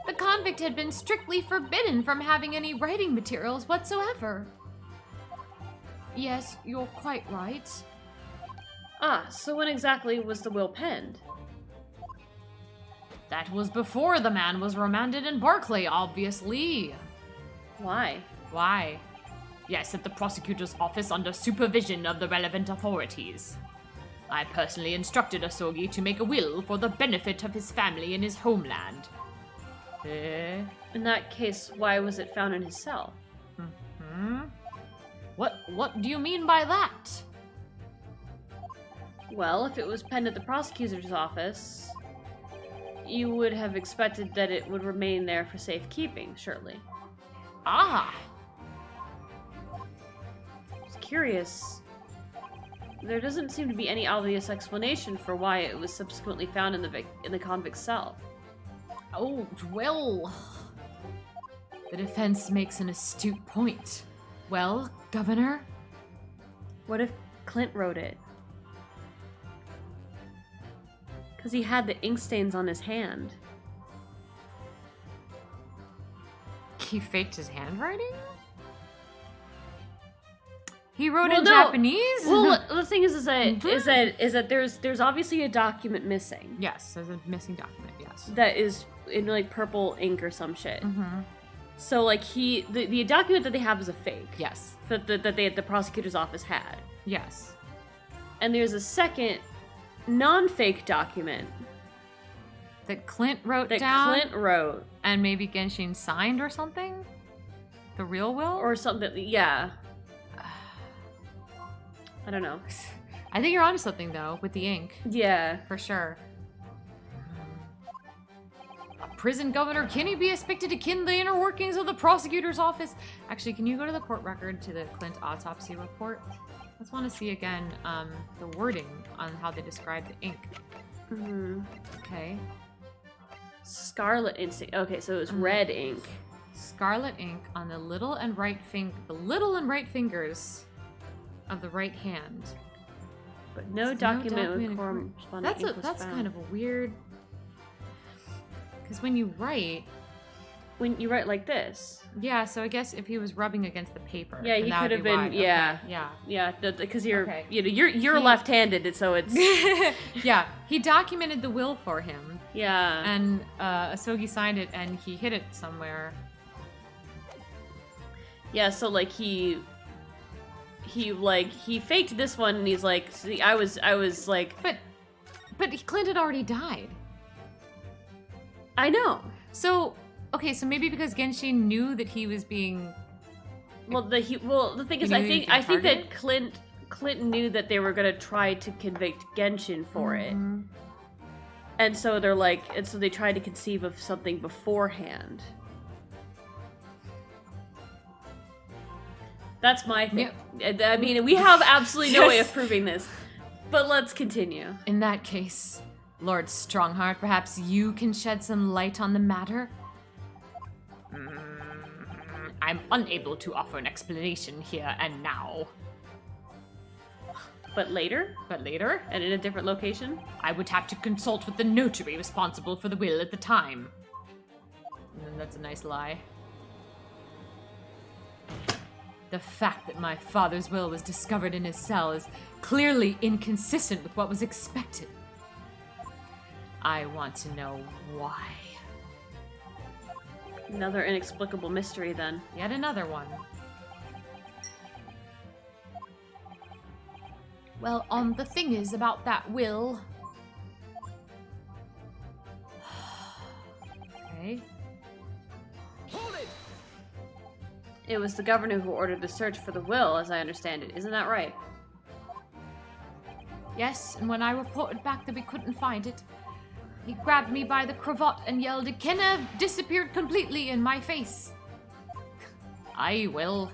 the convict had been strictly forbidden from having any writing materials whatsoever. Yes, you're quite right. Ah, so when exactly was the will penned? That was before the man was remanded in Barclay, obviously. Why? Why? Yes, at the prosecutor's office under supervision of the relevant authorities. I personally instructed Asogi to make a will for the benefit of his family in his homeland. In that case, why was it found in his cell? What do you mean by that? Well, if it was penned at the prosecutor's office, you would have expected that it would remain there for safekeeping, surely. Ah! Just curious. There doesn't seem to be any obvious explanation for why it was subsequently found in the convict's cell. Oh, well... The defense makes an astute point. Well, Governor? What if Clint wrote it? Because he had the ink stains on his hand. He faked his handwriting? He wrote Well, in no. Japanese? Well, the thing is that there's obviously a document missing. Yes, there's a missing document, yes. That is in like purple ink or some shit. So like the document that they have is a fake. Yes. That the prosecutor's office had. Yes. And there's a second non-fake document That Clint wrote that down? Clint wrote. And maybe Genshin signed or something? The real will? Or something, yeah. I don't know. I think you're onto something, though, with the ink. Yeah. For sure. A prison governor, can he be expected to ken the inner workings of the prosecutor's office? Actually, can you go to the court record to the Clint autopsy report? I just want to see again the wording on how they describe the ink. Mm-hmm. Okay. Scarlet ink. Okay, so it was red ink. Scarlet ink on the little and right fingers of the right hand. But no There's document with document corresponding ink was That's found. kind of a weird. Because when you write, When you write like this. yeah. So I guess if he was rubbing against the paper, Yeah, then he that would could have be been. why. Yeah, Okay, yeah. yeah. Because you're, Okay. you're He- left-handed, so it's Yeah, he documented the will for him, yeah. and Asogi signed it, and he hid it somewhere. Yeah, so like he faked this one, and he's like, see, I was like, But Clint had already died. I know. So okay, so maybe because Genshin knew that he was being. Well, the thing is, He I knew he think was being that Clint knew that they were gonna try to convict Genshin for it, Mhm. and so they're like, and so they tried to conceive of something beforehand. That's my thing. I mean, we have absolutely no way of proving this, but let's continue. In that case, Lord Strongheart, perhaps you can shed some light on the matter? I'm unable to offer an explanation here and now. But later, But later, and in a different location. I would have to consult with the notary responsible for the will at the time. That's a nice lie. The fact that my father's will was discovered in his cell is clearly inconsistent with what was expected. I want to know why. Another inexplicable mystery, then. Yet another one. Well, the thing is about that will. Okay. Hold it! It was the governor who ordered the search for the will, as I understand it. Isn't that right? Yes, and when I reported back that we couldn't find it, he grabbed me by the cravat and yelled, "It can have disappeared completely" in my face. Aye, well,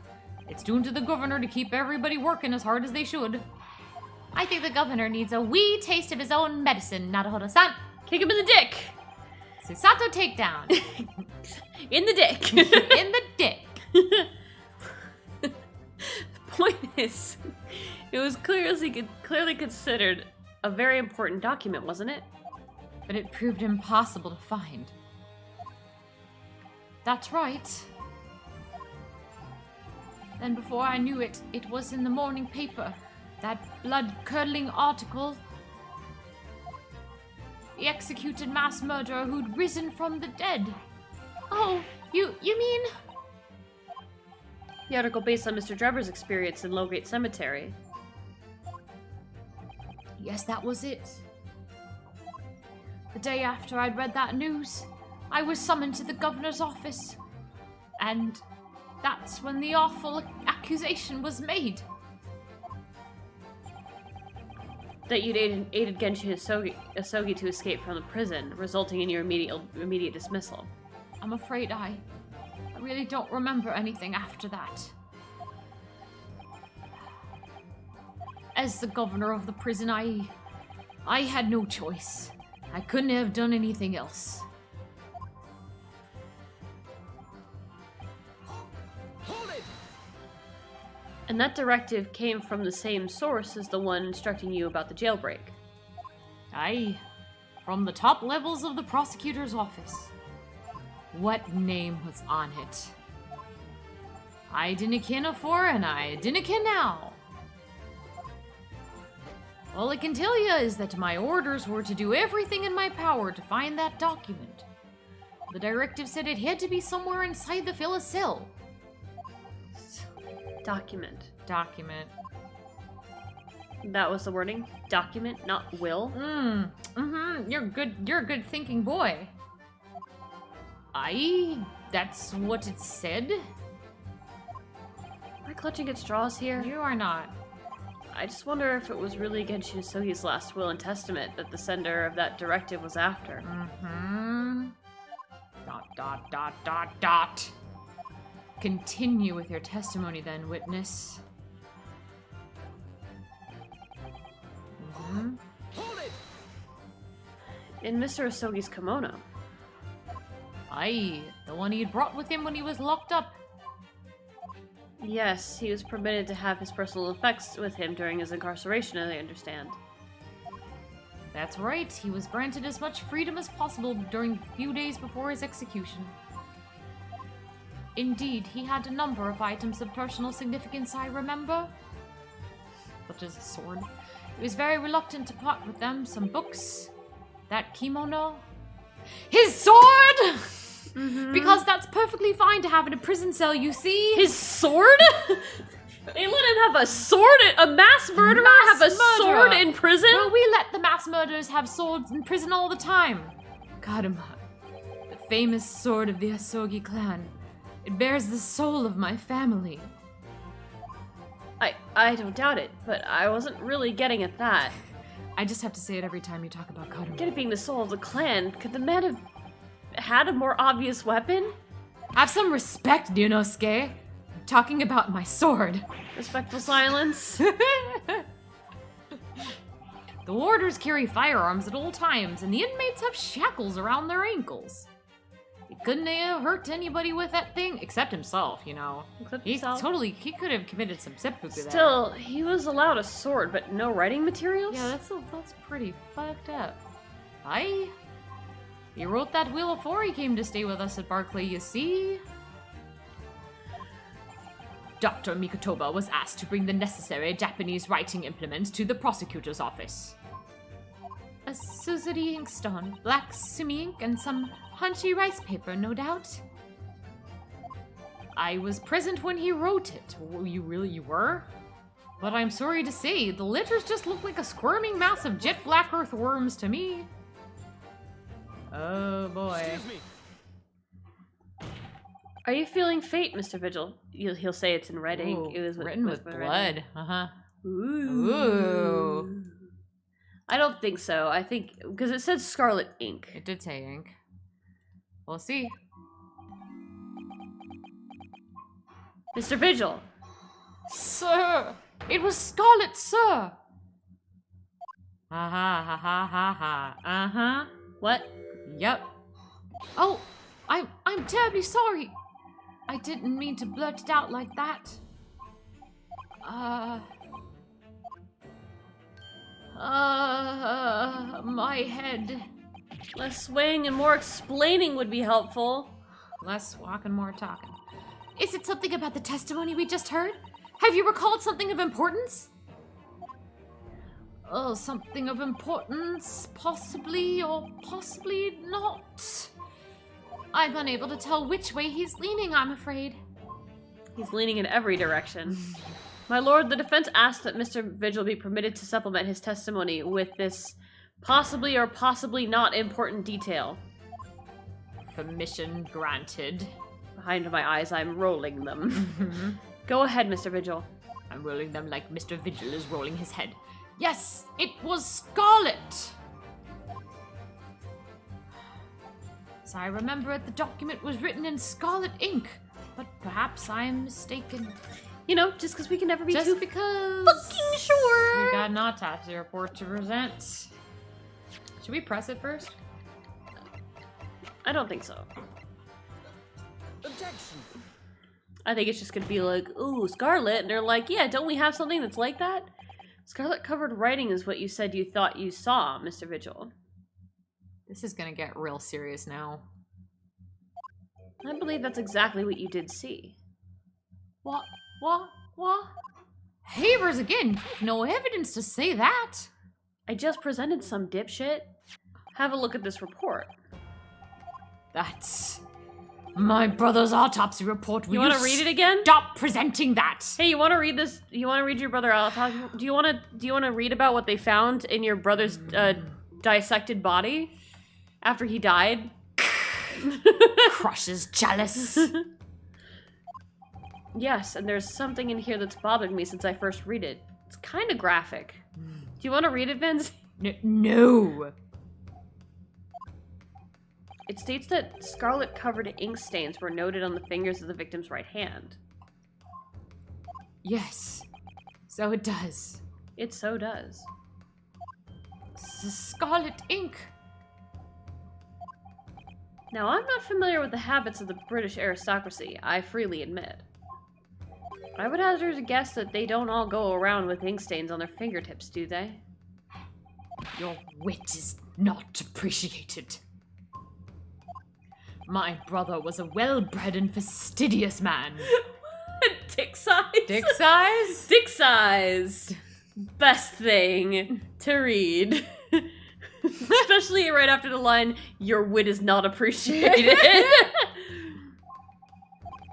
it's due to the governor to keep everybody working as hard as they should. I think the governor needs a wee taste of his own medicine, Naruhodo-san. Kick him in the dick! Susato takedown. In the dick! In the dick. The point is, it was clearly considered a very important document, wasn't it? But it proved impossible to find. That's right. Then before I knew it, it was in the morning paper. That blood-curdling article. The executed mass murderer who'd risen from the dead. Oh, you mean? The article based on Mr. Drebber's experience in Lowgate Cemetery. Yes, that was it. The day after I'd read that news, I was summoned to the governor's office. And that's when the awful accusation was made. That you'd aided Genshin Asogi to escape from the prison, resulting in your immediate dismissal. I'm afraid I really don't remember anything after that. As the governor of the prison, I had no choice. I couldn't have done anything else. Hold it! And that directive came from the same source as the one instructing you about the jailbreak. Aye, from the top levels of the prosecutor's office. What name was on it? I didn't ken afore and I didn't ken now. All I can tell you is that my orders were to do everything in my power to find that document. The directive said it had to be somewhere inside the Phyllis cell. Document. Document. That was the wording? Document, not will? You're a good thinking boy. That's what it said? Am I clutching at straws here? You are not. I just wonder if it was really Genshin Asogi's last will and testament that the sender of that directive was after. Dot. Continue with your testimony then, witness. Hold it! In Mr. Asogi's kimono. Aye, the one he had brought with him when he was locked up. Yes, he was permitted to have his personal effects with him during his incarceration, as I understand. That's right, he was granted as much freedom as possible during the few days before his execution. Indeed, he had a number of items of personal significance, I remember. Such as a sword. He was very reluctant to part with them, some books, that kimono. His sword! Mm-hmm. Because that's perfectly fine to have in a prison cell, you see? His sword? They let him have a sword? A mass murderer have a sword in prison? Well, we let the mass murderers have swords in prison all the time. Kadama, the famous sword of the Asogi clan. It bears the soul of my family. I don't doubt it, but I wasn't really getting at that. I just have to say it every time you talk about Kadama. Get it being the soul of the clan, could the man have had a more obvious weapon? Have some respect, Ryunosuke. I'm talking about my sword. Respectful silence. The warders carry firearms at all times, and the inmates have shackles around their ankles. He couldn't have hurt anybody with that thing, except himself, you know. Except He himself. he could have committed some seppuku there. Still, he was allowed a sword, but no writing materials? Yeah, that's pretty fucked up. He wrote that will before he came to stay with us at Barclay, you see? Dr. Mikotoba was asked to bring the necessary Japanese writing implements to the prosecutor's office. A Suzuri inkstone, black sumi ink, and some Hanshi rice paper, no doubt. I was present when he wrote it. You were? But I'm sorry to say, the letters just look like a squirming mass of jet black earthworms to me. Oh boy. Excuse me. Are you feeling fate, Mr. Vigil? He'll say it's in red ink. Ooh, It was written with red blood. ink. Uh-huh. Ooh. I don't think so. I think because it said scarlet ink. It did say ink. We'll see. Mr. Vigil. Sir! It was Scarlet, sir! Ha ha ha ha ha ha. Uh-huh. What? Yep. Oh, I'm terribly sorry. I didn't mean to blurt it out like that. My head. Less swaying and more explaining would be helpful. Less walking, more talking. Is it something about the testimony we just heard? Have you recalled something of importance? Oh, something of importance, possibly or possibly not. I'm unable to tell which way he's leaning, I'm afraid. He's leaning in every direction. My lord, the defense asked that Mr. Vigil be permitted to supplement his testimony with this possibly or possibly not important detail. Permission granted. Behind my eyes, I'm rolling them. Go ahead, Mr. Vigil. I'm rolling them like Mr. Vigil is rolling his head. Yes, it was Scarlet! So I remember it, the document was written in scarlet ink, but perhaps I'm mistaken. You know, just because we can never be Just too because fucking sure. we got an autopsy report to present. Should we press it first? I don't think so. Objection. I think it's just gonna be like, ooh, Scarlet, and they're like, yeah, don't we have something that's like that? Scarlet covered writing is what you said you thought you saw, Mr. Vigil. This is gonna get real serious now. I believe that's exactly what you did see. What? Havers again! No evidence to say that! I just presented some dipshit. Have a look at this report. That's my brother's autopsy report. You want to read it again? Stop presenting that! Hey, you want to read this? You want to read your brother autopsy? Do you want to read about what they found in your brother's dissected body after he died? Crushes jealous. Yes, and there's something in here that's bothered me since I first read it. It's kind of graphic. Do you want to read it, Vince? No. It states that scarlet-covered ink stains were noted on the fingers of the victim's right hand. Yes. So it does. It so does. Scarlet ink. Now, I'm not familiar with the habits of the British aristocracy, I freely admit. I would hazard a guess that they don't all go around with ink stains on their fingertips, do they? Your wit is not appreciated. My brother was a well-bred and fastidious man. Dick size? Dick size? Dick size! Best thing to read. Especially right after the line, your wit is not appreciated.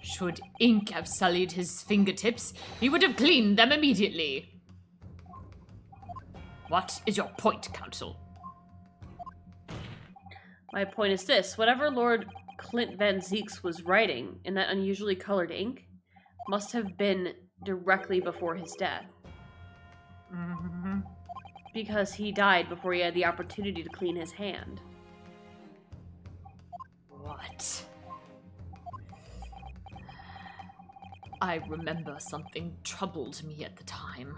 Should ink have sullied his fingertips, he would have cleaned them immediately. What is your point, Counsel? My point is this. Whatever Lord Clint Van Zeeks was writing in that unusually colored ink must have been directly before his death. Mm-hmm. Because he died before he had the opportunity to clean his hand. What? I remember something troubled me at the time.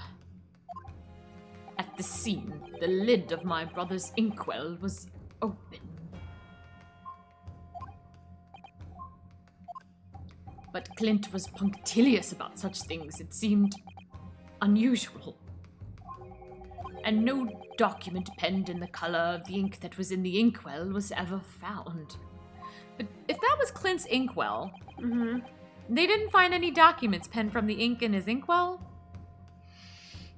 At the scene, the lid of my brother's inkwell was open. But Clint was punctilious about such things. It seemed unusual. And no document penned in the color of the ink that was in the inkwell was ever found. But if that was Clint's inkwell, Mm-hmm. they didn't find any documents penned from the ink in his inkwell?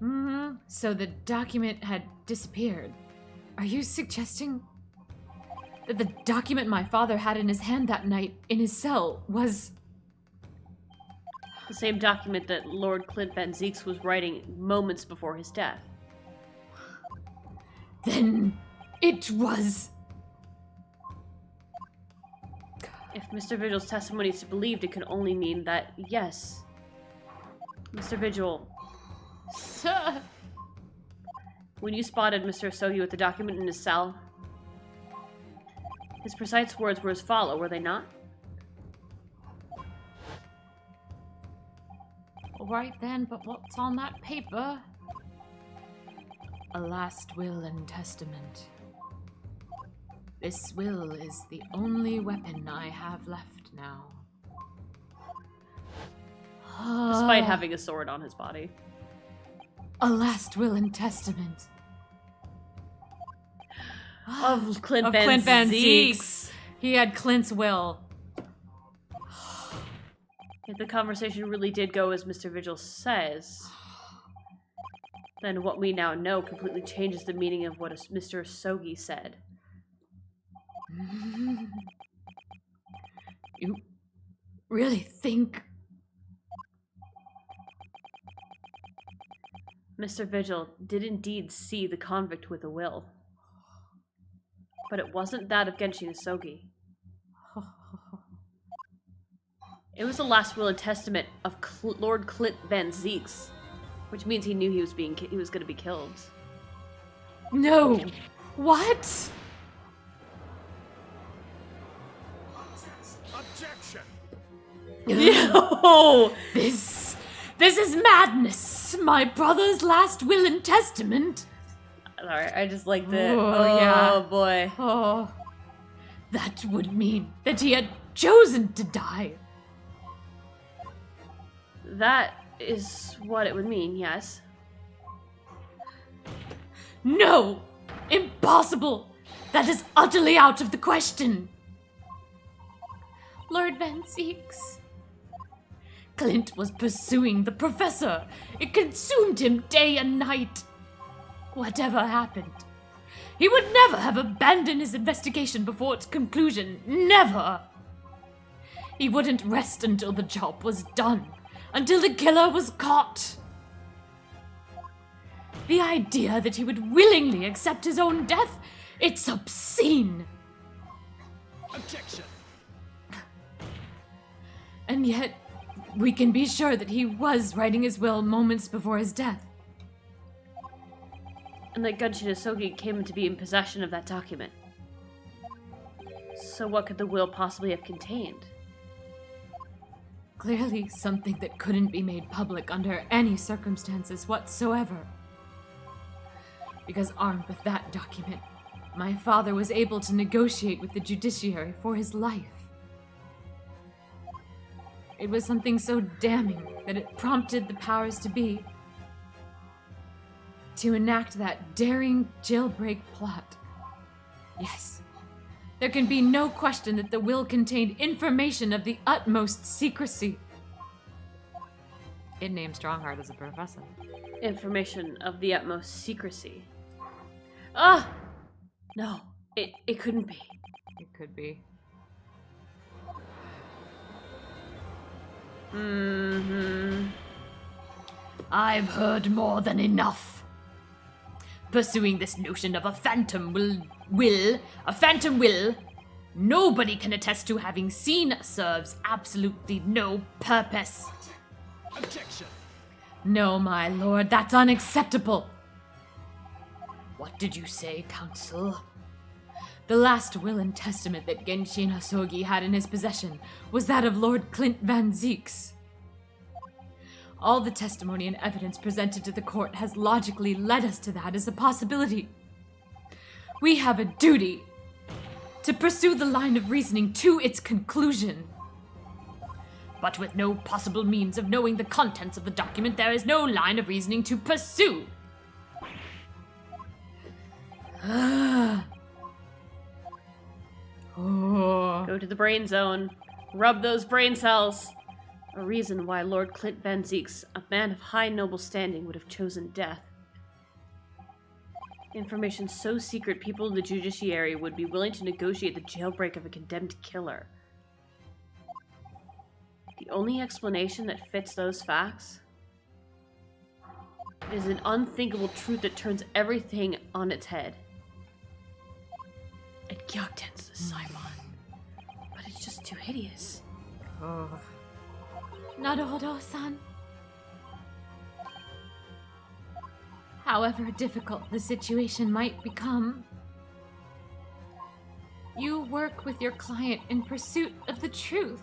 Mm-hmm. So the document had disappeared. Are you suggesting that the document my father had in his hand that night in his cell was... The same document that Lord Clint Van Zeeks was writing moments before his death. Then it was... If Mr. Vigil's testimony is to be believed, it can only mean that, yes, Mr. Vigil, Sir. when you spotted Mr. Asogi with the document in his cell, his precise words were as follow, were they not? All right then, but what's on that paper? A last will and testament. This will is the only weapon I have left now. Despite having a sword on his body. A last will and testament. Of Clint Of Van Clint Van Zeeks. Zeeks. He had Clint's will. If the conversation really did go as Mr. Vigil says, then what we now know completely changes the meaning of what Mr. Asogi said. You really think... Mr. Vigil did indeed see the convict with a will. But it wasn't that of Genshin Asogi. It was the last will and testament of Lord Clint Van Zeeks, which means he knew he was going to be killed. No! What? Objection! Yo! This is madness! My brother's last will and testament? Sorry, I just liked it. Oh, yeah. Oh boy. Oh, that would mean that he had chosen to die. That is what it would mean, yes. No! Impossible! That is utterly out of the question! Lord Van Zeeks. Clint was pursuing the professor. It consumed him day and night. Whatever happened, he would never have abandoned his investigation before its conclusion. Never! He wouldn't rest until the job was done. Until the killer was caught. The idea that he would willingly accept his own death, it's obscene. Objection! And yet, we can be sure that he was writing his will moments before his death. And that Genshin Asogi came to be in possession of that document. So what could the will possibly have contained? Clearly something that couldn't be made public under any circumstances whatsoever. Because armed with that document, my father was able to negotiate with the judiciary for his life. It was something so damning that it prompted the powers to be to enact that daring jailbreak plot. Yes, there can be no question that the will contained information of the utmost secrecy. It named Strongheart as a professor. Information of the utmost secrecy. Ah! No, it couldn't be. It could be. I've heard more than enough. Pursuing this notion of a phantom will, nobody can attest to having seen serves absolutely no purpose. Objection. No, my lord, that's unacceptable. What did you say, counsel? The last will and testament that Genshin Hasogi had in his possession was that of Lord Clint Van Zeeks. All the testimony and evidence presented to the court has logically led us to that as a possibility. We have a duty to pursue the line of reasoning to its conclusion. But with no possible means of knowing the contents of the document, there is no line of reasoning to pursue. Go to the brain zone. Rub those brain cells. A reason why Lord Clint Van Zeeks, a man of high noble standing, would have chosen death. Information so secret people in the judiciary would be willing to negotiate the jailbreak of a condemned killer. The only explanation that fits those facts is an unthinkable truth that turns everything on its head. It gyokten's the Simon, but it's just too hideous. Oh. Naruhodo-san. However difficult the situation might become, you work with your client in pursuit of the truth.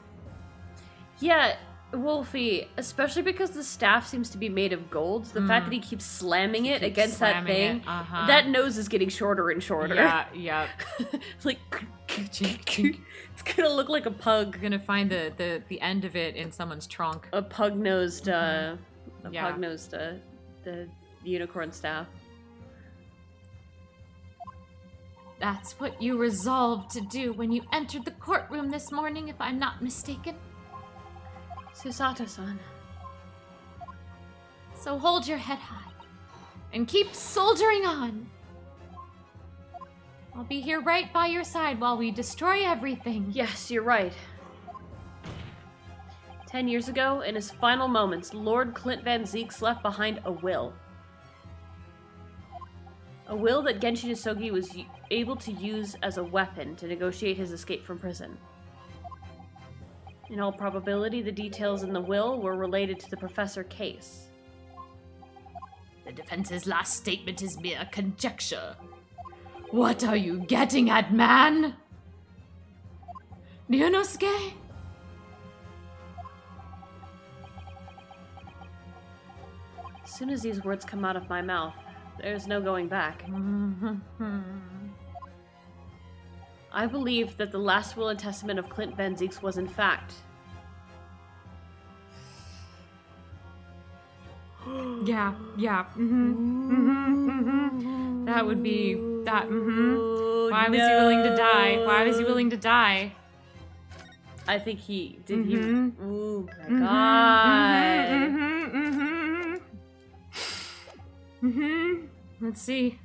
Yeah, Wolfie, especially because the staff seems to be made of gold. The fact that he keeps slamming it against that thing, that nose is getting shorter and shorter. Yeah. It's like, it's gonna look like a pug. You're gonna find the end of it in someone's trunk. A pug-nosed, pug-nosed, the unicorn staff. That's what you resolved to do when you entered the courtroom this morning, if I'm not mistaken. Susato-san. So hold your head high and keep soldiering on. I'll be here right by your side while we destroy everything. Yes, you're right. 10 years ago, in his final moments, Lord Clint Van Zeeks left behind a will. A will that Genshin Hasogi was able to use as a weapon to negotiate his escape from prison. In all probability, the details in the will were related to the professor case. The defense's last statement is mere conjecture. What are you getting at, man? Ryunosuke? As soon as these words come out of my mouth, there's no going back. I believe that the last will and testament of Clint Van Zeeks was in fact... Yeah. That would be that. Why was he willing to die? Why was he willing to die? I think he did. He. Oh my god. Let's see.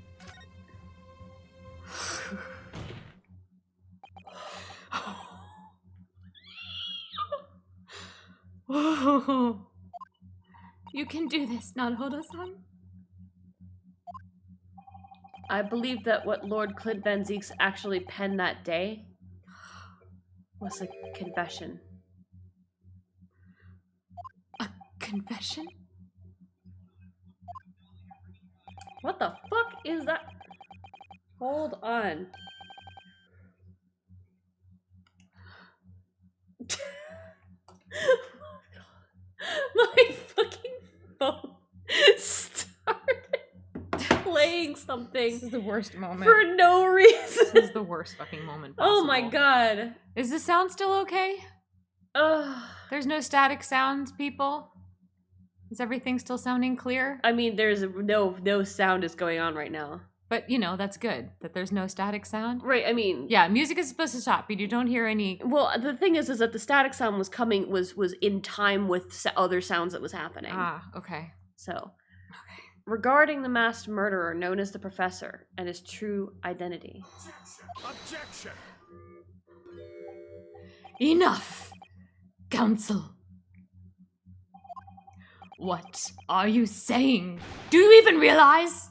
You can do this, Naruhodo-san. I believe that what Lord Clint Van Zeeks actually penned that day was a confession. A confession? What the fuck is that? Hold on. My fucking phone started playing some something This is the worst moment. for no reason. This is the worst fucking moment possible. Oh my god. Is the sound still okay? Ugh. There's no static sounds, people? Is everything still sounding clear? I mean, there's no sound is going on right now. But, you know, that's good, that there's no static sound. Right, I mean... Yeah, music is supposed to stop, but you don't hear any... Well, the thing is that the static sound was coming, was in time with other sounds that was happening. Ah, okay. So, regarding the masked murderer known as the Professor and his true identity. Objection! Enough, Council. What are you saying? Do you even realize?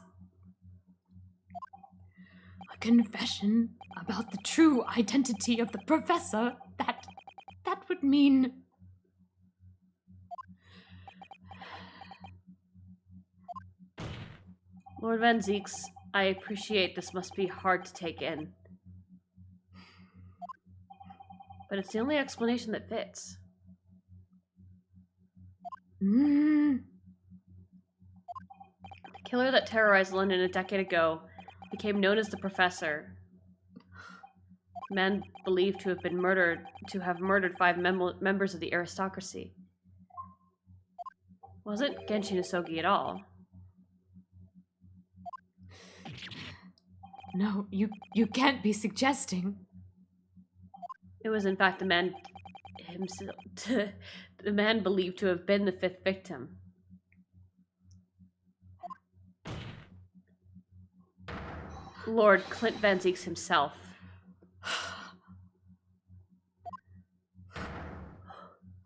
A confession about the true identity of the Professor, that would mean... Lord Van Zieks, I appreciate this must be hard to take in. But it's the only explanation that fits. The killer that terrorized London a decade ago became known as the Professor. Man believed to have murdered 5 members of the aristocracy. Wasn't Genshin Isogi at all. No, you can't be suggesting. It was in fact the man himself, the man believed to have been the 5th victim. Lord Clint Van Zieks himself.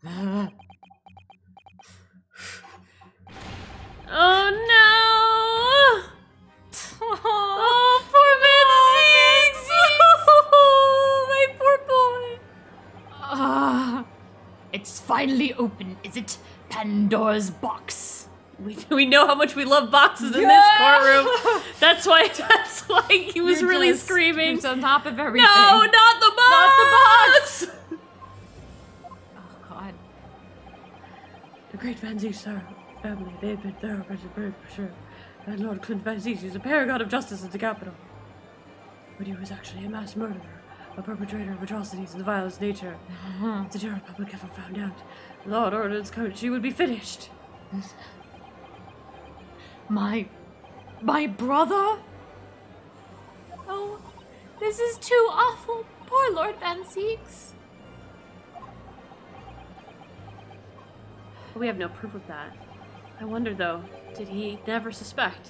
Oh no! Oh, poor Van Zieks! Oh, my poor boy! It's finally open, is it? Pandora's box. We know how much we love boxes in this courtroom. That's why he was really screaming. He's on top of everything. No, not the box! Not the box! Oh, God. The great Van Zieks family, they've been thoroughbreds and brave for sure. And Lord Clint Van Zieks is a paragon of justice at the capital. But he was actually a mass murderer, a perpetrator of atrocities of the vilest nature. If the general public ever found out, Lord Ordnance country would be finished. My brother? Oh, this is too awful. Poor Lord Van Zieks. We have no proof of that. I wonder, though, did he never suspect?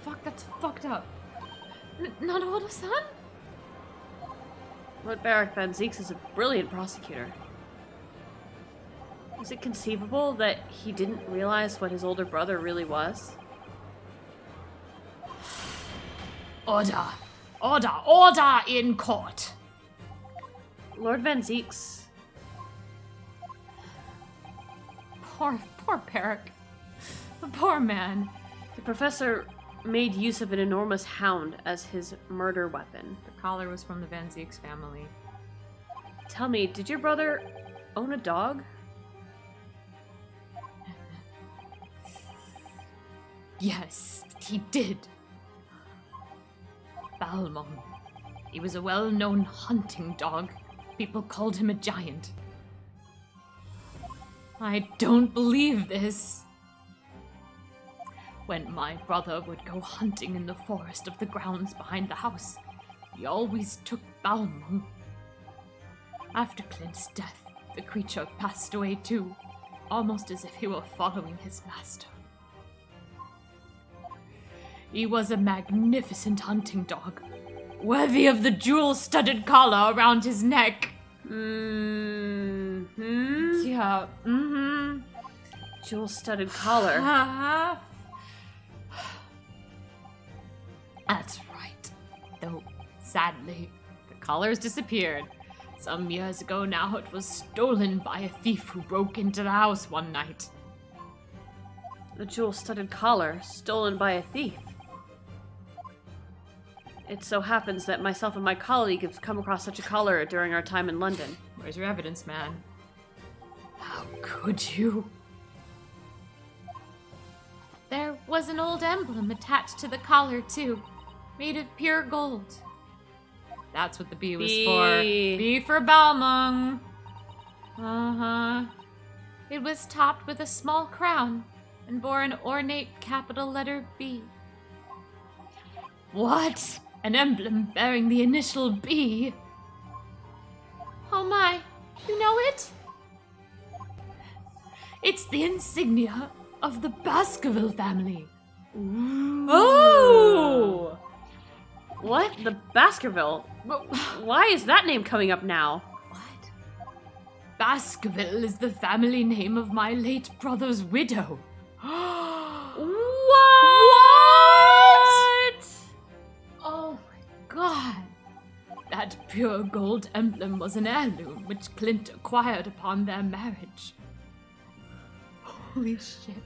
Fuck, that's fucked up. Not Oda-san? Lord Barrack Van Zieks is a brilliant prosecutor. Is it conceivable that he didn't realize what his older brother really was? Order. Order. Order in court. Lord Van Zieks. Poor Barrack. The poor man. The professor made use of an enormous hound as his murder weapon. The collar was from the Van Zieks family. Tell me, did your brother own a dog? Yes, he did. Balmung. He was a well-known hunting dog. People called him a giant. I don't believe this. When my brother would go hunting in the forest of the grounds behind the house, he always took Balmung. After Clint's death, the creature passed away too, almost as if he were following his master. He was a magnificent hunting dog, worthy of the jewel-studded collar around his neck. Mm-hmm. Yeah, mm-hmm. Jewel-studded collar. That's right. Though, sadly, the collar's disappeared. Some years ago now, it was stolen by a thief who broke into the house one night. The jewel-studded collar, stolen by a thief. It so happens that myself and my colleague have come across such a collar during our time in London. Where's your evidence, man? How could you? There was an old emblem attached to the collar, too, made of pure gold. That's what the B was for. B for Balmung. Uh-huh. It was topped with a small crown and bore an ornate capital letter B. What? An emblem bearing the initial B? Oh my, you know it? It's the insignia of the Baskerville family. Ooh. Oh! What? The Baskerville? Why is that name coming up now? What? Baskerville is the family name of my late brother's widow. What? Oh my god. That pure gold emblem was an heirloom which Clint acquired upon their marriage. Holy shit.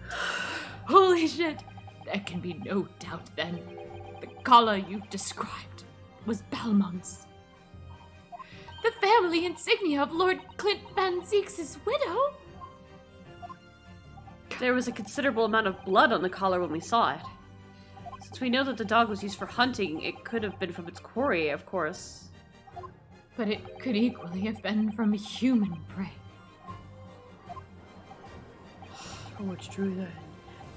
Holy shit. There can be no doubt then. The collar you've described was Balmung's. The family insignia of Lord Clint Van Zeeks' widow? There was a considerable amount of blood on the collar when we saw it. Since we know that the dog was used for hunting, it could have been from its quarry, of course. But it could equally have been from human prey. Oh, it's true that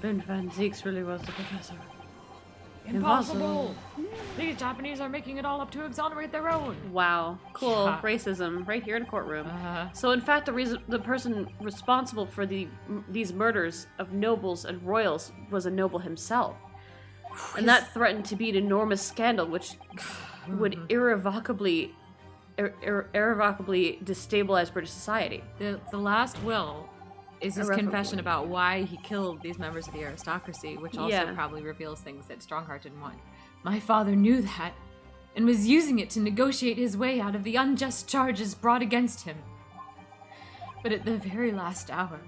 Clint Van Zeeks really was the professor. Impossible! These Japanese are making it all up to exonerate their own. Wow. Cool. Yeah. Racism. Right here in a courtroom. So in fact, the person responsible for these murders of nobles and royals was a noble himself. And that threatened to be an enormous scandal which would irrevocably destabilize British society. The last will is his Irreparably. confession about why he killed these members of the aristocracy, which also probably reveals things that Strongheart didn't want. My father knew that, and was using it to negotiate his way out of the unjust charges brought against him. But at the very last hour,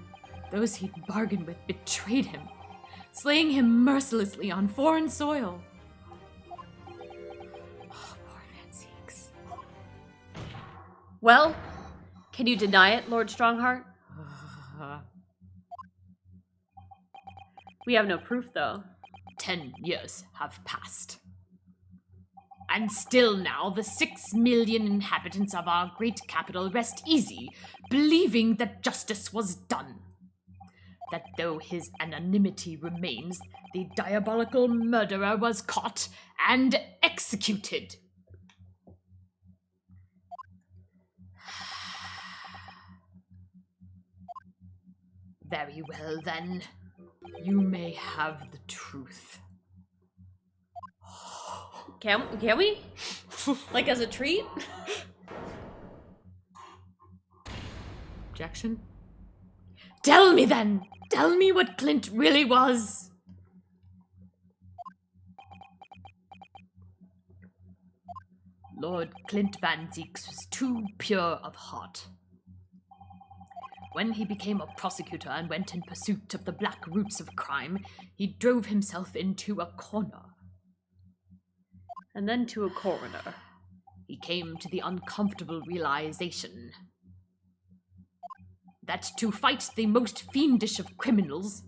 those he'd bargained with betrayed him, slaying him mercilessly on foreign soil. Oh, poor Van Zeeks. Well, can you deny it, Lord Strongheart? We have no proof, though. 10 years have passed. And still now the 6 million inhabitants of our great capital rest easy, believing that justice was done. That though his anonymity remains, the diabolical murderer was caught and executed. Very well, then. You may have the truth. Can we? Like as a treat? Objection? Tell me, then! Tell me what Clint really was! Lord Clint Van Zeeks was too pure of heart. When he became a prosecutor and went in pursuit of the black roots of crime, he drove himself into a corner. And then to a coroner. He came to the uncomfortable realization that to fight the most fiendish of criminals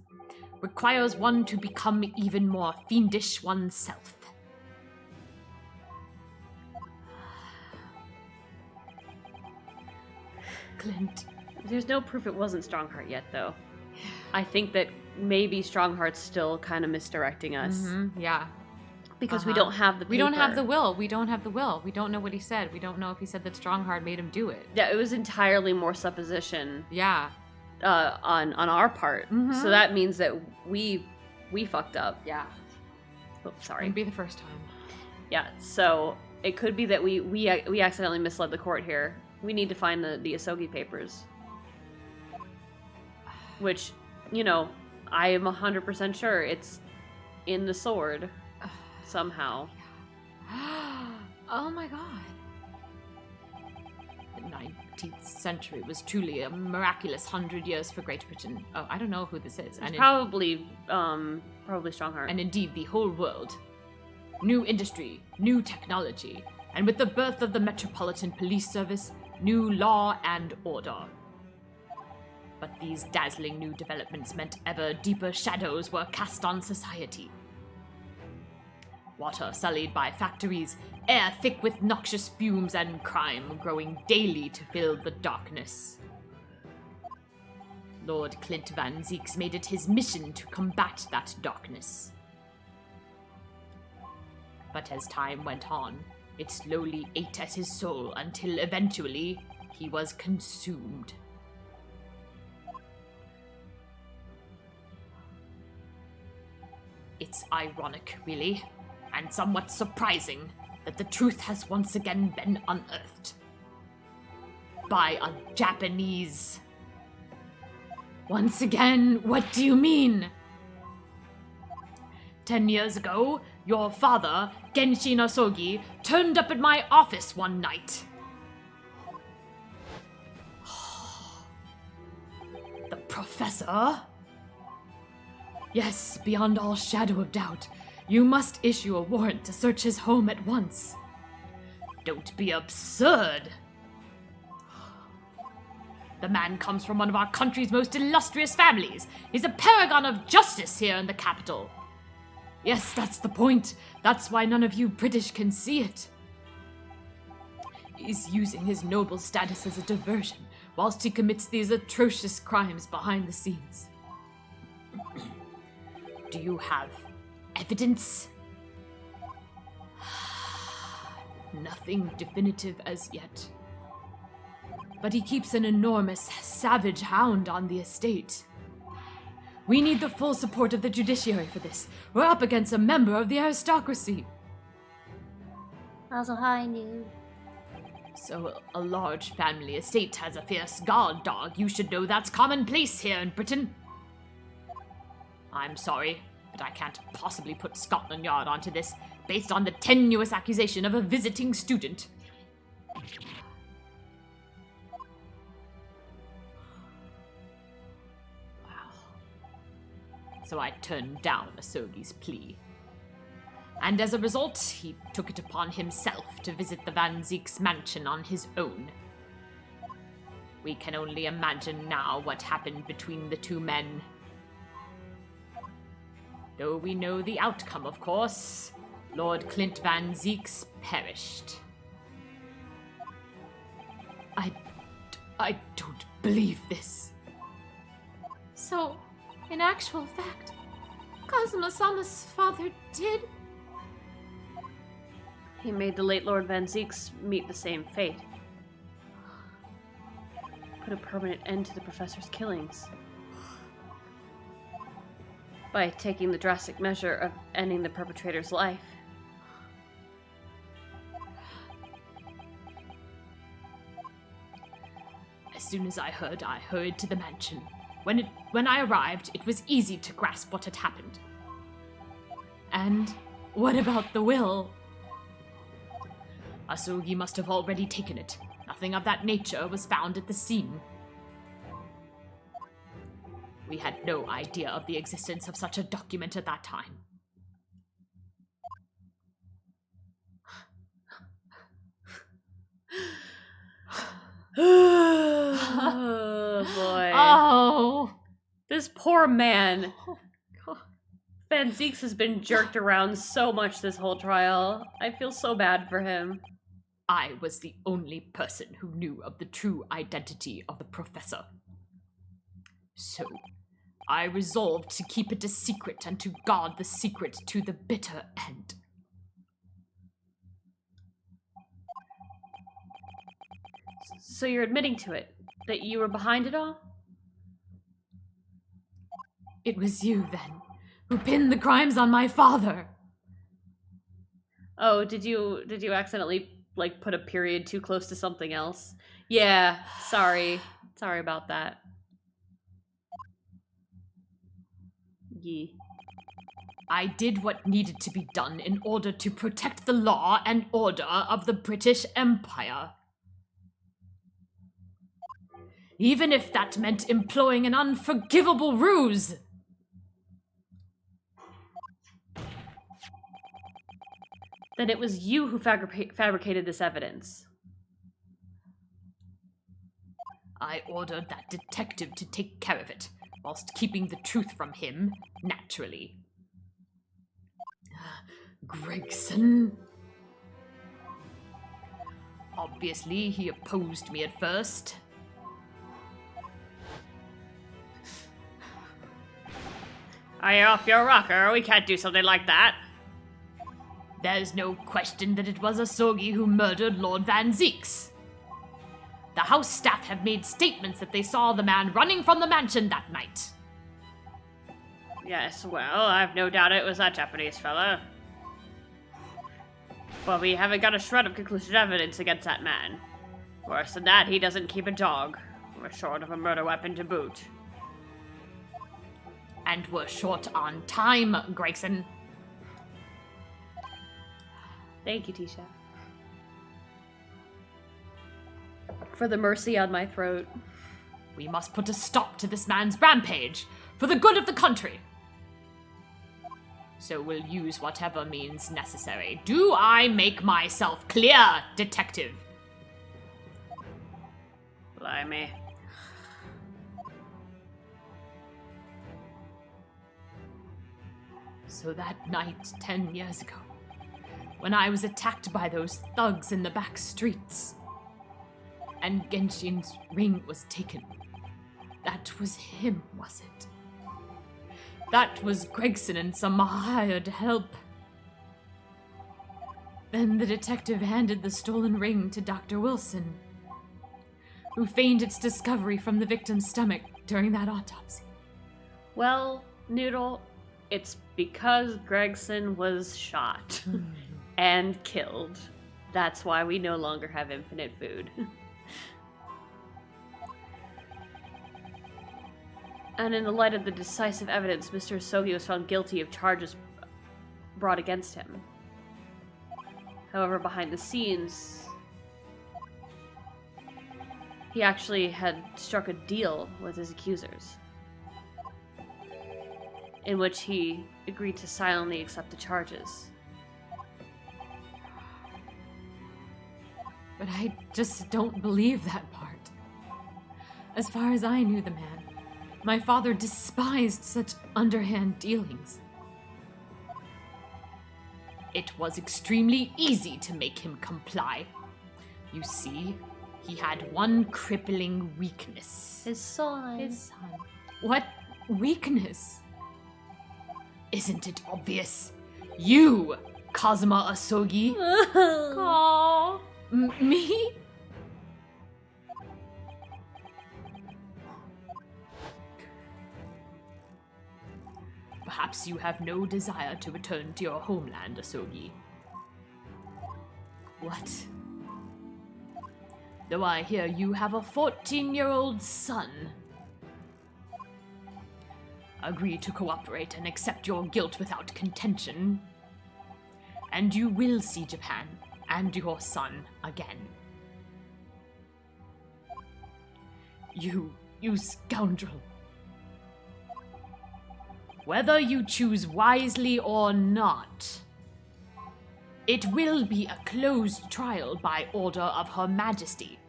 requires one to become even more fiendish oneself. Clint. There's no proof it wasn't Strongheart yet, though. I think that maybe Strongheart's still kind of misdirecting us. Mm-hmm. Yeah. Because we don't have the paper. We don't have the will. We don't have the will. We don't know what he said. We don't know if he said that Strongheart made him do it. Yeah, it was entirely more supposition Yeah. on our part. Mhm. So that means that we fucked up. Yeah. Oh, sorry. Wouldn't be the first time. Yeah, so it could be that we accidentally misled the court here. We need to find the Asogi papers. Which, you know, I am 100% sure it's in the sword somehow. Oh my god. The 19th century was truly a miraculous 100 years for Great Britain. Oh, I don't know who this is. It's probably Strongheart. And indeed the whole world. New industry, new technology, and with the birth of the Metropolitan Police Service, new law and order. But these dazzling new developments meant ever deeper shadows were cast on society. Water sullied by factories, air thick with noxious fumes, and crime growing daily to fill the darkness. Lord Clint Van Zieks made it his mission to combat that darkness. But as time went on, it slowly ate at his soul until eventually he was consumed. It's ironic, really, and somewhat surprising that the truth has once again been unearthed. By a Japanese. Once again, what do you mean? 10 years ago, your father, Genshin Asogi, turned up at my office one night. The professor? Yes, beyond all shadow of doubt. You must issue a warrant to search his home at once. Don't be absurd. The man comes from one of our country's most illustrious families. He's a paragon of justice here in the capital. Yes, that's the point. That's why none of you British can see it. He's using his noble status as a diversion, whilst he commits these atrocious crimes behind the scenes. Do you have evidence? Nothing definitive as yet. But he keeps an enormous, savage hound on the estate. We need the full support of the judiciary for this. We're up against a member of the aristocracy. Also, I knew. So a large family estate has a fierce guard dog. You should know that's commonplace here in Britain. I'm sorry, but I can't possibly put Scotland Yard onto this based on the tenuous accusation of a visiting student. So I turned down Asogi's plea. And as a result, he took it upon himself to visit the Van Zieks mansion on his own. We can only imagine now what happened between the two men. Though we know the outcome, of course, Lord Clint Van Zieks perished. I don't believe this. So, in actual fact, Kazuma-sama's father did? He made the late Lord Van Zieks meet the same fate. Put a permanent end to the professor's killings. By taking the drastic measure of ending the perpetrator's life. As soon as I heard, I hurried to the mansion. When I arrived, it was easy to grasp what had happened. And what about the will? Asogi must have already taken it. Nothing of that nature was found at the scene. We had no idea of the existence of such a document at that time. Oh boy. Oh! This poor man. Van Zieks has been jerked around so much this whole trial. I feel so bad for him. I was the only person who knew of the true identity of the professor. So, I resolved to keep it a secret and to guard the secret to the bitter end. So you're admitting to it? That you were behind it all? It was you, then, who pinned the crimes on my father. Oh, did you accidentally, put a period too close to something else? Yeah, sorry. Sorry about that. Yee. I did what needed to be done in order to protect the law and order of the British Empire. Even if that meant employing an unforgivable ruse. Then it was you who fabricated this evidence. I ordered that detective to take care of it, whilst keeping the truth from him, naturally. Gregson. Obviously, he opposed me at first. Are you off your rocker? We can't do something like that. There's no question that it was Asogi who murdered Lord Van Zeeks. The house staff have made statements that they saw the man running from the mansion that night. Yes, well, I've no doubt it was that Japanese fella. But we haven't got a shred of conclusive evidence against that man. Worse than that, he doesn't keep a dog. We're short of a murder weapon to boot. And we're short on time, Gregson. Thank you, Tisha. For the mercy on my throat. We must put a stop to this man's rampage, for the good of the country. So we'll use whatever means necessary. Do I make myself clear, detective? Blimey. So that night 10 years ago, when I was attacked by those thugs in the back streets, and Genshin's ring was taken, that was him, was it? That was Gregson and some hired help. Then the detective handed the stolen ring to Dr. Wilson, who feigned its discovery from the victim's stomach during that autopsy. Well, Noodle, it's because Gregson was shot and killed. That's why we no longer have infinite food. And in the light of the decisive evidence, Mr. Asogi was found guilty of charges brought against him. However, behind the scenes, he actually had struck a deal with his accusers, in which he agreed to silently accept the charges. But I just don't believe that part. As far as I knew the man, my father despised such underhand dealings. It was extremely easy to make him comply. You see, he had one crippling weakness. His son. His son. What weakness? Isn't it obvious? You, Kazuma Asogi. Aww. Me? Perhaps you have no desire to return to your homeland, Asogi. What? Though I hear you have a 14-year-old son. Agree to cooperate and accept your guilt without contention, and you will see Japan and your son again. You scoundrel. Whether you choose wisely or not, it will be a closed trial by order of Her Majesty.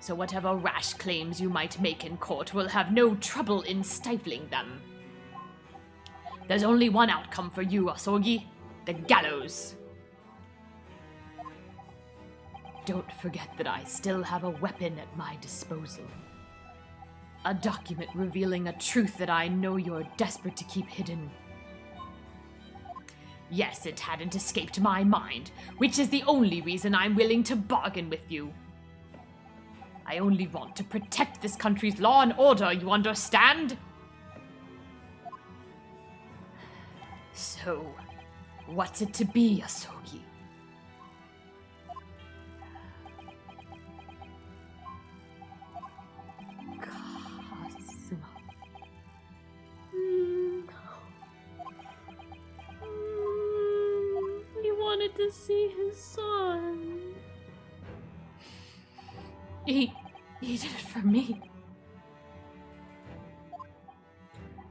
So whatever rash claims you might make in court will have no trouble in stifling them. There's only one outcome for you, Asogi: the gallows. Don't forget that I still have a weapon at my disposal. A document revealing a truth that I know you're desperate to keep hidden. Yes, it hadn't escaped my mind, which is the only reason I'm willing to bargain with you. I only want to protect this country's law and order, you understand? So, what's it to be, Asogi? Kazuma. He wanted to see his son. He did it for me.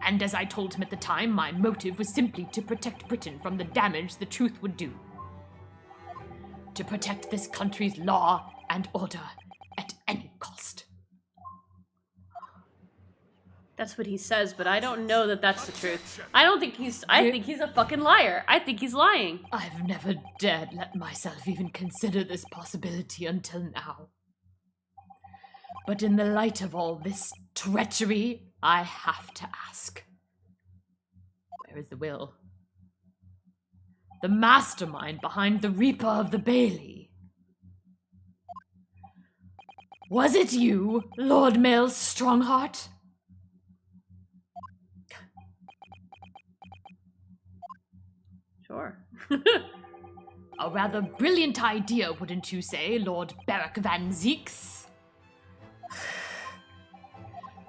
And as I told him at the time, my motive was simply to protect Britain from the damage the truth would do. To protect this country's law and order at any cost. That's what he says, but I don't know that that's the truth. I think he's a fucking liar. I think he's lying. I've never dared let myself even consider this possibility until now. But in the light of all this treachery, I have to ask. Where is the will? The mastermind behind the Reaper of the Bailey. Was it you, Lord Mail Strongheart? Sure. A rather brilliant idea, wouldn't you say, Lord Barack Van Zeeks?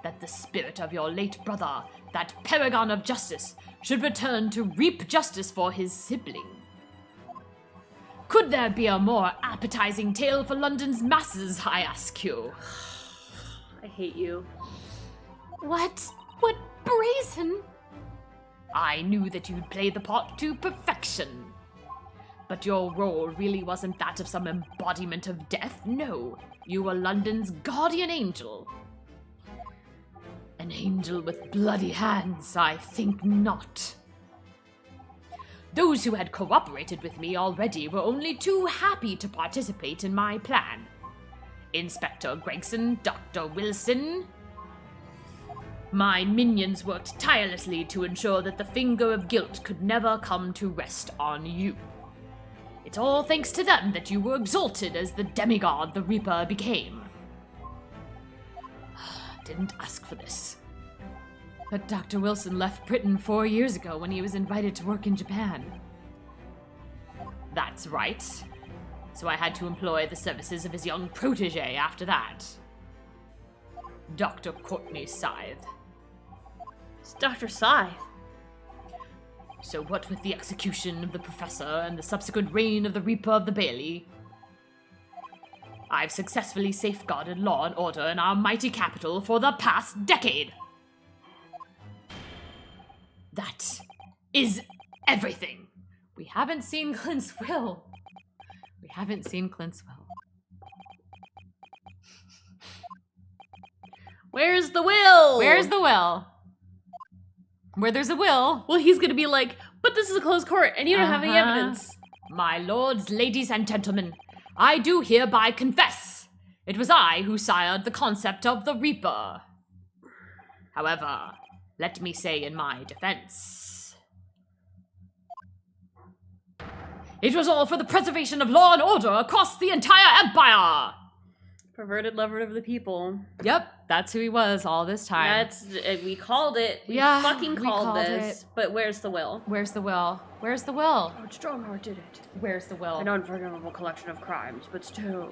That the spirit of your late brother, that paragon of justice, should return to reap justice for his sibling. Could there be a more appetizing tale for London's masses, I ask you? I hate you. What? What brazen? I knew that you'd play the part to perfection. But your role really wasn't that of some embodiment of death, no. You were London's guardian angel. An angel with bloody hands, I think not. Those who had cooperated with me already were only too happy to participate in my plan. Inspector Gregson, Dr. Wilson. My minions worked tirelessly to ensure that the finger of guilt could never come to rest on you. It's all thanks to them that you were exalted as the demigod the Reaper became. Didn't ask for this. But Dr. Wilson left Britain 4 years ago when he was invited to work in Japan. That's right. So I had to employ the services of his young protege after that. Dr. Courtney Scythe. It's Dr. Scythe. So what with the execution of the professor and the subsequent reign of the Reaper of the Bailey, I've successfully safeguarded law and order in our mighty capital for the past decade. That is everything. We haven't seen Clint's will. We haven't seen Clint's will. Where's the will? Where's the will? Where there's a will. Well, he's gonna be like, but this is a closed court, and you don't have any evidence. My lords, ladies, and gentlemen, I do hereby confess. It was I who sired the concept of the Reaper. However, let me say in my defense, it was all for the preservation of law and order across the entire empire. Perverted lover of the people. Yep, that's who he was all this time. We called it. We fucking called this. But where's the will? Where's the will? Where's the will? Lord Strongheart did it. Where's the will? An unforgivable collection of crimes, but still,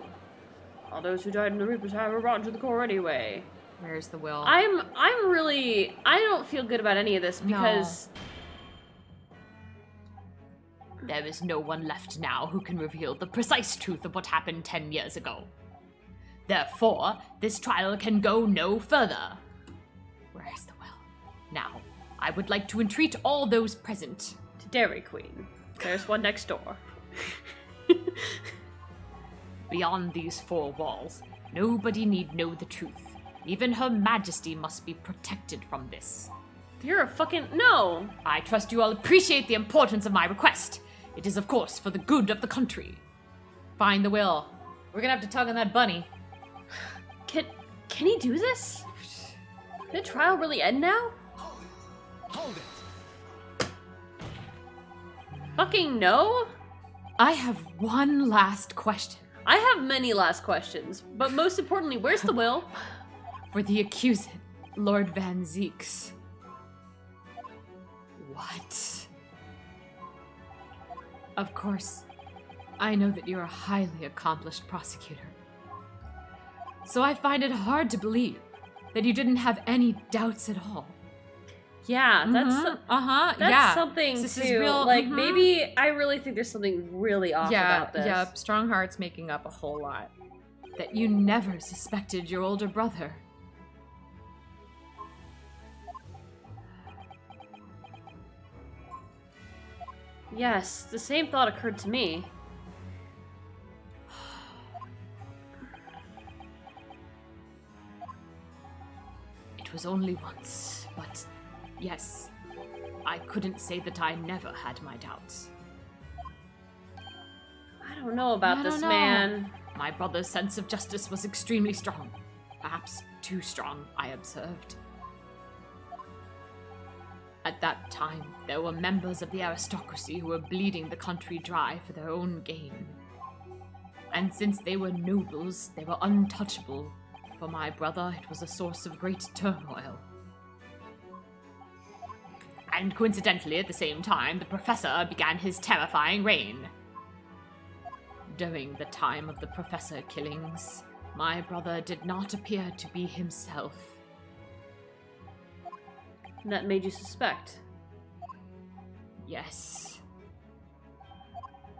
all those who died in the Reaper's time were brought to the core anyway. Where's the will? I don't feel good about any of this because there is no one left now who can reveal the precise truth of what happened 10 years ago. Therefore, this trial can go no further. Where's the will? Now, I would like to entreat all those present to Dairy Queen. There's one next door. Beyond these 4 walls, nobody need know the truth. Even Her Majesty must be protected from this. You're a fucking... No! I trust you all appreciate the importance of my request. It is, of course, for the good of the country. Find the will. We're gonna have to tug on that bunny. Can he do this? Can the trial really end now? Hold it. Fucking no? I have one last question. I have many last questions, but most importantly, where's the will? For the accused, Lord Van Zeeks. What? Of course, I know that you're a highly accomplished prosecutor. So I find it hard to believe that you didn't have any doubts at all. Yeah, that's something This too. is real. Maybe I really think there's something really off about this. Yeah, Strongheart's making up a whole lot. That you never suspected your older brother. Yes, the same thought occurred to me. It was only once, but yes, I couldn't say that I never had my doubts. I don't know about this, man. My brother's sense of justice was extremely strong. Perhaps too strong, I observed. At that time, there were members of the aristocracy who were bleeding the country dry for their own gain. And since they were nobles, they were untouchable. For my brother, it was a source of great turmoil. And coincidentally, at the same time, the professor began his terrifying reign. During the time of the professor killings, my brother did not appear to be himself. And that made you suspect? Yes.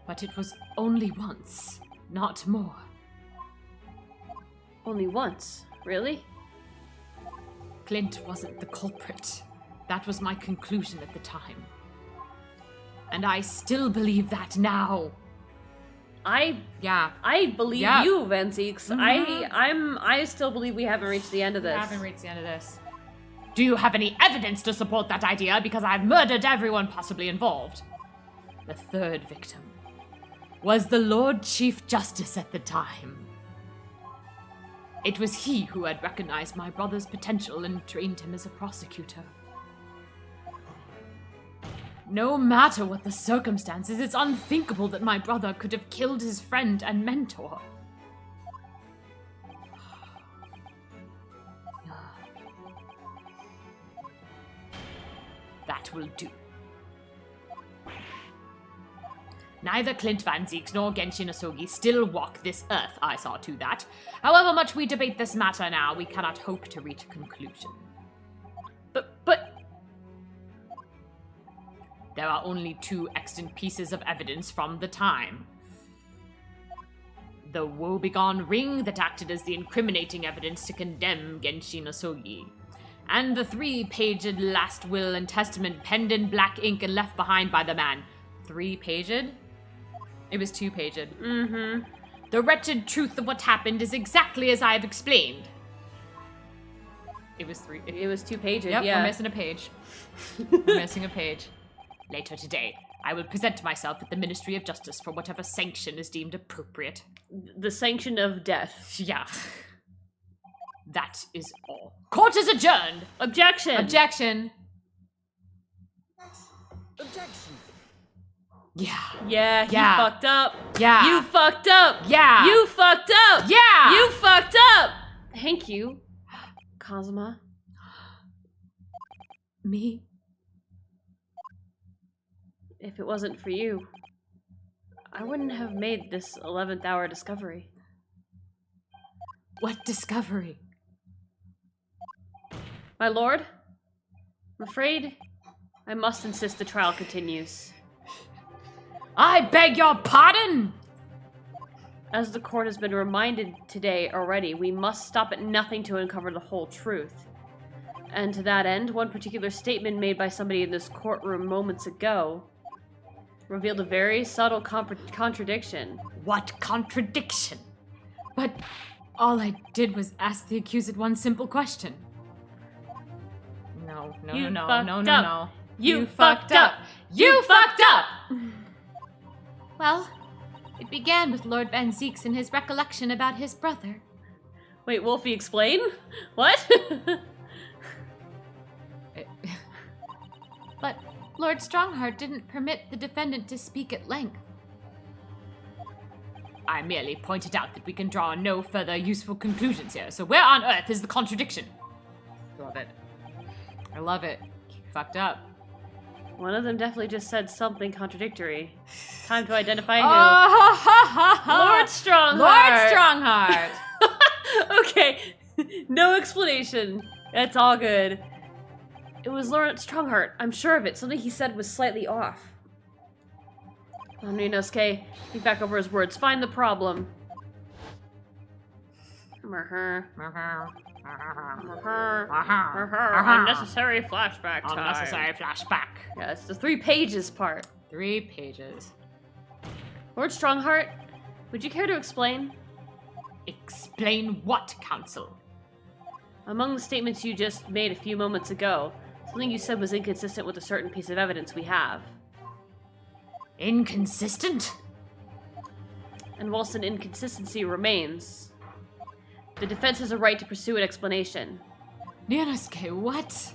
But it was only once, not more. Only once? Really? Clint wasn't the culprit. That was my conclusion at the time. And I still believe that now. I believe Yeah. you, Van Zeeks. Mhm. I still believe we haven't reached the end of this. We haven't reached the end of this. Do you have any evidence to support that idea? Because I've murdered everyone possibly involved. The third victim was the Lord Chief Justice at the time. It was he who had recognized my brother's potential and trained him as a prosecutor. No matter what the circumstances, it's unthinkable that my brother could have killed his friend and mentor. That will do. Neither Clint Van Zeeks nor Genshin Asogi still walk this earth, I saw to that. However much we debate this matter now, we cannot hope to reach a conclusion. But There are only two extant pieces of evidence from the time. The woebegone ring that acted as the incriminating evidence to condemn Genshin Asogi, and the 3-paged last will and testament penned in black ink and left behind by the man. 3-paged? It was 2-paged. mm-hmm. The wretched truth of what happened is exactly as I have explained. It was 3. It was 2 pages, Yep, yeah. we're missing a page. We're missing a page. Later today, I will present myself at the Ministry of Justice for whatever sanction is deemed appropriate. The sanction of death. Yeah. That is all. Court is adjourned! Objection! Objection! Objection! Yeah. Yeah, he Yeah. fucked up. Yeah. You fucked up. Yeah. You fucked up. Yeah! You fucked up. Thank you, Kazuma. Me? If it wasn't for you, I wouldn't have made this 11th hour discovery. What discovery? My lord, I'm afraid I must insist the trial continues. I beg your pardon! As the court has been reminded today already, we must stop at nothing to uncover the whole truth. And to that end, one particular statement made by somebody in this courtroom moments ago revealed a very subtle contradiction. What contradiction? But all I did was ask the accused one simple question. No. You fucked up. No. You fucked up. You fucked up! Well, it began with Lord Van Zeeks and his recollection about his brother. Wait, Wolfie, explain? What? But Lord Strongheart didn't permit the defendant to speak at length. I merely pointed out that we can draw no further useful conclusions here, so where on earth is the contradiction? Love it. I love it. Fucked up. One of them definitely just said something contradictory. Time to identify who. Lord Strongheart! Lord Strongheart! Okay, no explanation. That's all good. It was Lord Strongheart. I'm sure of it. Something he said was slightly off. Omninosuke, think back over his words. Find the problem. Unnecessary flashback time. Unnecessary flashback. Yeah, it's the 3 pages part. 3 pages. Lord Strongheart, would you care to explain? Explain what, counsel? Among the statements you just made a few moments ago, something you said was inconsistent with a certain piece of evidence we have. Inconsistent? And whilst an inconsistency remains, the defense has a right to pursue an explanation. Nianosuke, what?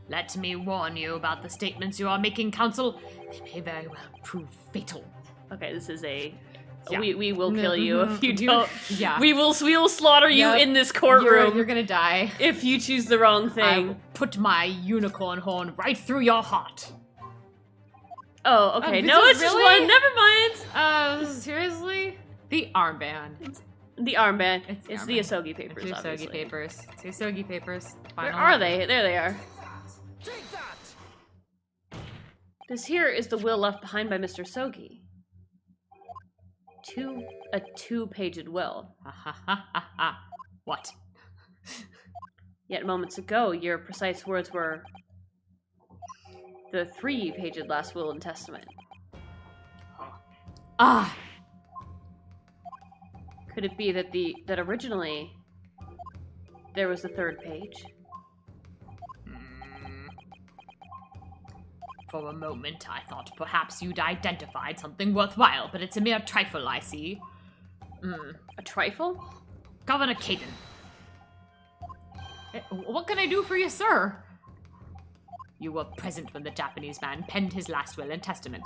Let me warn you about the statements you are making, counsel. They may very well prove fatal. Okay, this is a... Yeah. We will kill you if you You- don't. yeah. We will slaughter you Yep. in this courtroom You're gonna die. if you choose the wrong I thing. will put my unicorn horn right through your heart. Oh, okay. this No, is it's just really- one. Never mind. Seriously? The armband. The armband. It's It's, the the armband. Asogi papers, It's your obviously. Sogi papers. It's your Sogi papers. Where Final are one. they? There they are. Take that! This here is the will left behind by Mr. Sogi. A two-paged will. Ha ha ha ha ha. What? Yet moments ago, your precise words were the 3-paged last will and testament. Ah! Could it be that that originally there was a 3rd page? For a moment, I thought perhaps you'd identified something worthwhile, but it's a mere trifle, I see. A trifle? Governor Caden. What can I do for you, sir? You were present when the Japanese man penned his last will and testament.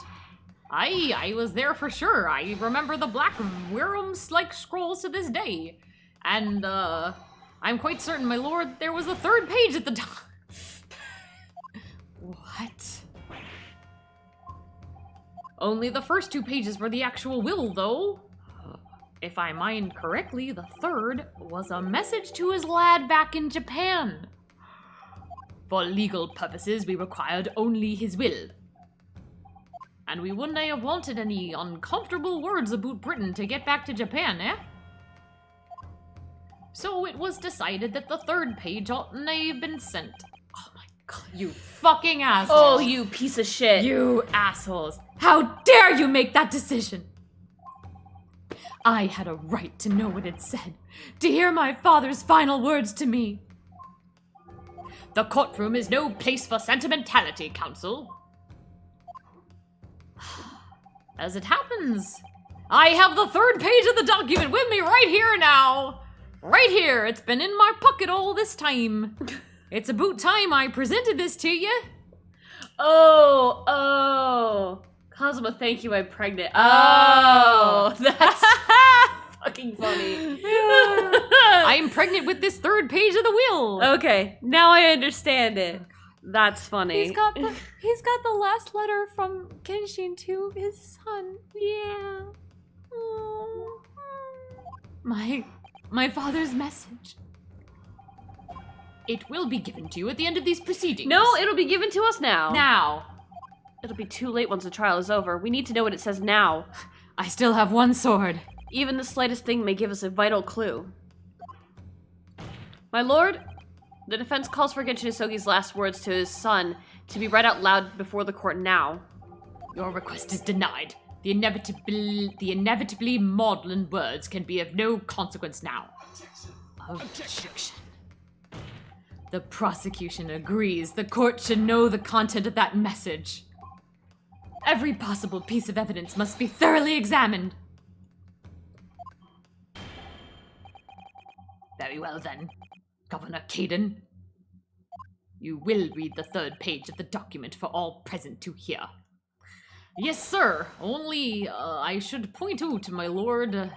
I was there for sure. I remember the black Wirrums-like scrolls to this day. And, I'm quite certain, my lord, there was a 3rd page at the top. What? Only the first 2 pages were the actual will, though. If I mind correctly, the 3rd was a message to his lad back in Japan. For legal purposes, we required only his will. And we wouldn't have wanted any uncomfortable words about Britain to get back to Japan, eh? So it was decided that the 3rd page oughtn't have been sent. Oh my god, you fucking assholes! Oh, you piece of shit. You assholes! How dare you make that decision! I had a right to know what it said, to hear my father's final words to me. The courtroom is no place for sentimentality, counsel. As it happens, I have the 3rd page of the document with me right here now. Right here, it's been in my pocket all this time. It's about time I presented this to you. Oh. Cosmo, thank you, I'm pregnant. Oh, that's fucking funny. I'm pregnant with this 3rd page of the will. Okay, now I understand it. That's funny. He's got the last letter from Kenshin to his son. Yeah. My father's message. It will be given to you at the end of these proceedings. No, it'll be given to us now. Now. It'll be too late once the trial is over. We need to know what it says now. I still have one sword. Even the slightest thing may give us a vital clue. My lord, the defense calls for Genshin Isogi's last words to his son to be read out loud before the court now. Your request is denied. The inevitably maudlin words can be of no consequence now. Objection. The prosecution agrees the court should know the content of that message. Every possible piece of evidence must be thoroughly examined. Very well then, Governor Caden. You will read the 3rd page of the document for all present to hear. Yes, sir. Only, I should point out to my lord,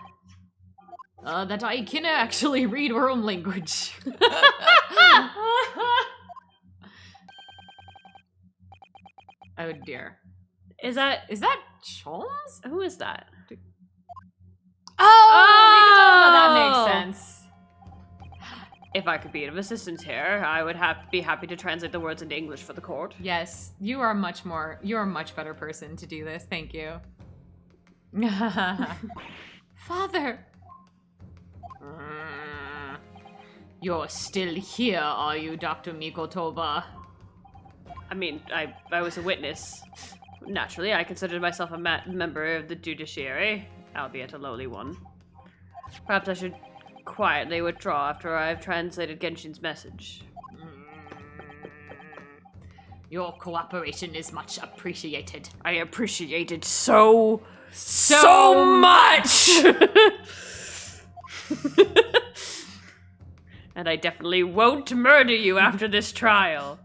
that I can actually read our own language. Oh dear. Is that... Is that Cholmes? Who is that? Oh! That makes sense. If I could be of assistance here, I would be happy to translate the words into English for the court. Yes, you're a much better person to do this. Thank you. Father! You're still here, are you, Dr. Mikotova? I mean, I was a witness. Naturally, I considered myself a member of the judiciary, albeit a lowly one. Perhaps I should quietly withdraw after I've translated Genshin's message. Your cooperation is much appreciated. I appreciate it so much! And I definitely won't murder you after this trial.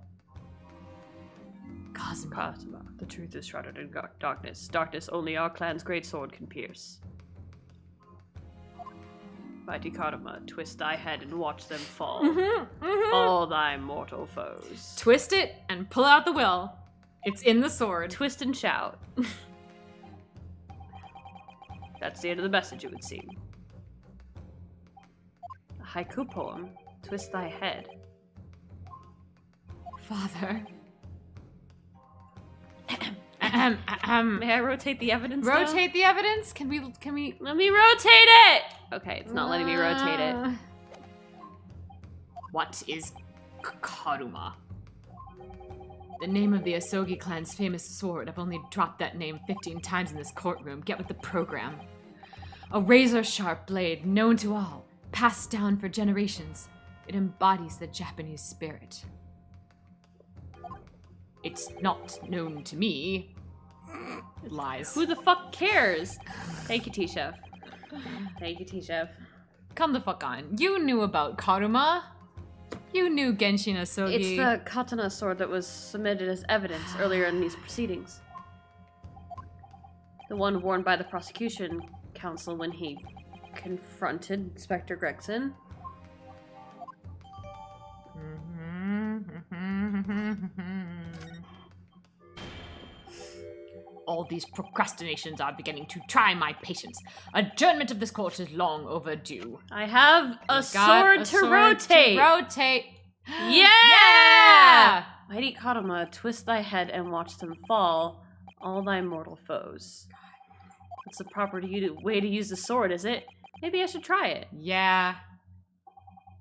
Cosima, the truth is shrouded in darkness. Darkness only our clan's great sword can pierce. Mighty Karma, twist thy head and watch them fall. All thy mortal foes. Twist it and pull out the will. It's in the sword. Twist and shout. That's the end of the message, it would seem. A haiku poem. Twist thy head. Father. May I rotate the evidence? Rotate the evidence? Can we? Let me rotate it! Okay, it's not letting me rotate it. What is Karuma? The name of the Asogi clan's famous sword. I've only dropped that name 15 times in this courtroom. Get with the program. A razor-sharp blade known to all, passed down for generations. It embodies the Japanese spirit. It's not known to me. It lies. Who the fuck cares? Thank you, T-Chef. Thank you, T-Chef. Come the fuck on. You knew about Karuma. You knew Genshin Asogi. It's the katana sword that was submitted as evidence earlier in these proceedings. The one worn by the prosecution counsel when he confronted Inspector Gregson. All these procrastinations are beginning to try my patience. Adjournment of this court is long overdue. I have a sword to rotate. Rotate. Yeah! Mighty Karma, twist thy head and watch them fall, all thy mortal foes. It's the proper way to use the sword, is it? Maybe I should try it. Yeah.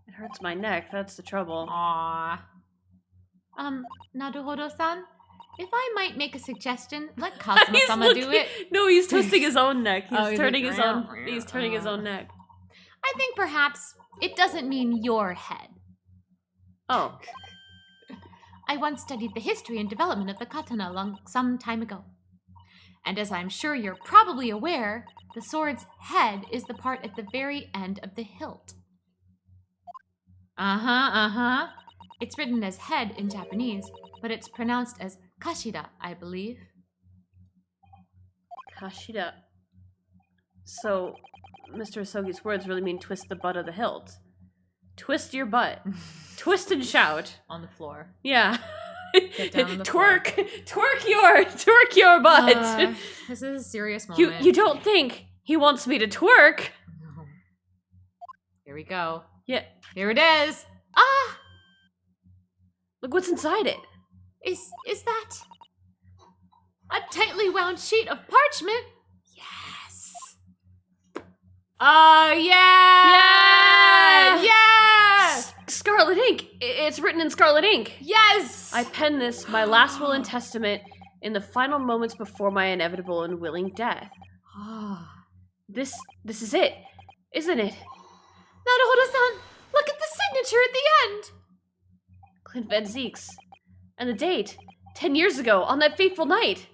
It hurts my neck, that's the trouble. Aww. Naruhodo-san, if I might make a suggestion, let Kazuma-sama do it. No, he's twisting his own neck. He's Oh, turning his own. He's turning his own neck. I think perhaps it doesn't mean your head. Oh. I once studied the history and development of the katana some time ago. And as I'm sure you're probably aware, the sword's head is the part at the very end of the hilt. It's written as head in Japanese, but it's pronounced as kashira, I believe. Kashira. So, Mr. Asogi's words really mean twist the butt of the hilt. Twist your butt. Twist and shout. On the floor. Yeah. Get down on the floor. Twerk your butt. This is a serious moment. You don't think he wants me to twerk? No. Here we go. Yeah. Here it is. Ah! Look what's inside it. Is that a tightly wound sheet of parchment? Yes. Oh yeah! Yeah! Scarlet ink. It's written in scarlet ink. Yes! I penned this, my last will and testament, in the final moments before my inevitable and willing death. This is it, isn't it? Naruhodo-san, look at the signature at the end. Clint Van Zeeks. And the date, 10 years ago, on that fateful night.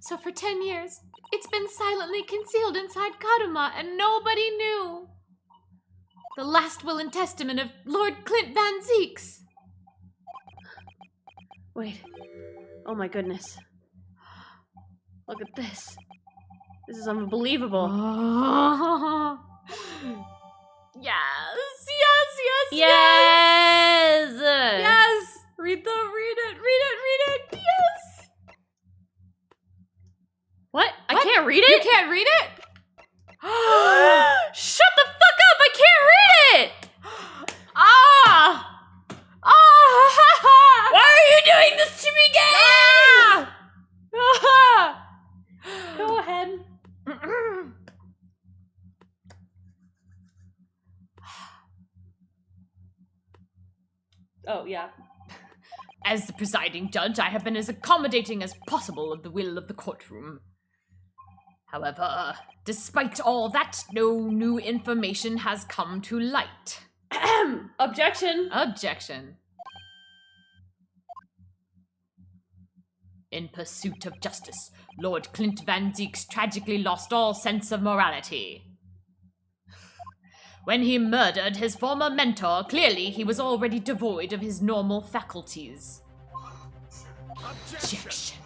So for 10 years, it's been silently concealed inside Karuma and nobody knew. The last will and testament of Lord Clint Van Zeeks. Wait. Oh my goodness. Look at this. This is unbelievable. Yes! Yes! Read it! Yes! What? I can't read it? You can't read it? Shut the fuck up! I can't read it! Why are you doing this to me, game? Go ahead. Oh, yeah. As the presiding judge, I have been as accommodating as possible of the will of the courtroom. However, despite all that, no new information has come to light. Objection! Objection. In pursuit of justice, Lord Clint Van Zieks tragically lost all sense of morality. When he murdered his former mentor, clearly he was already devoid of his normal faculties. Objection.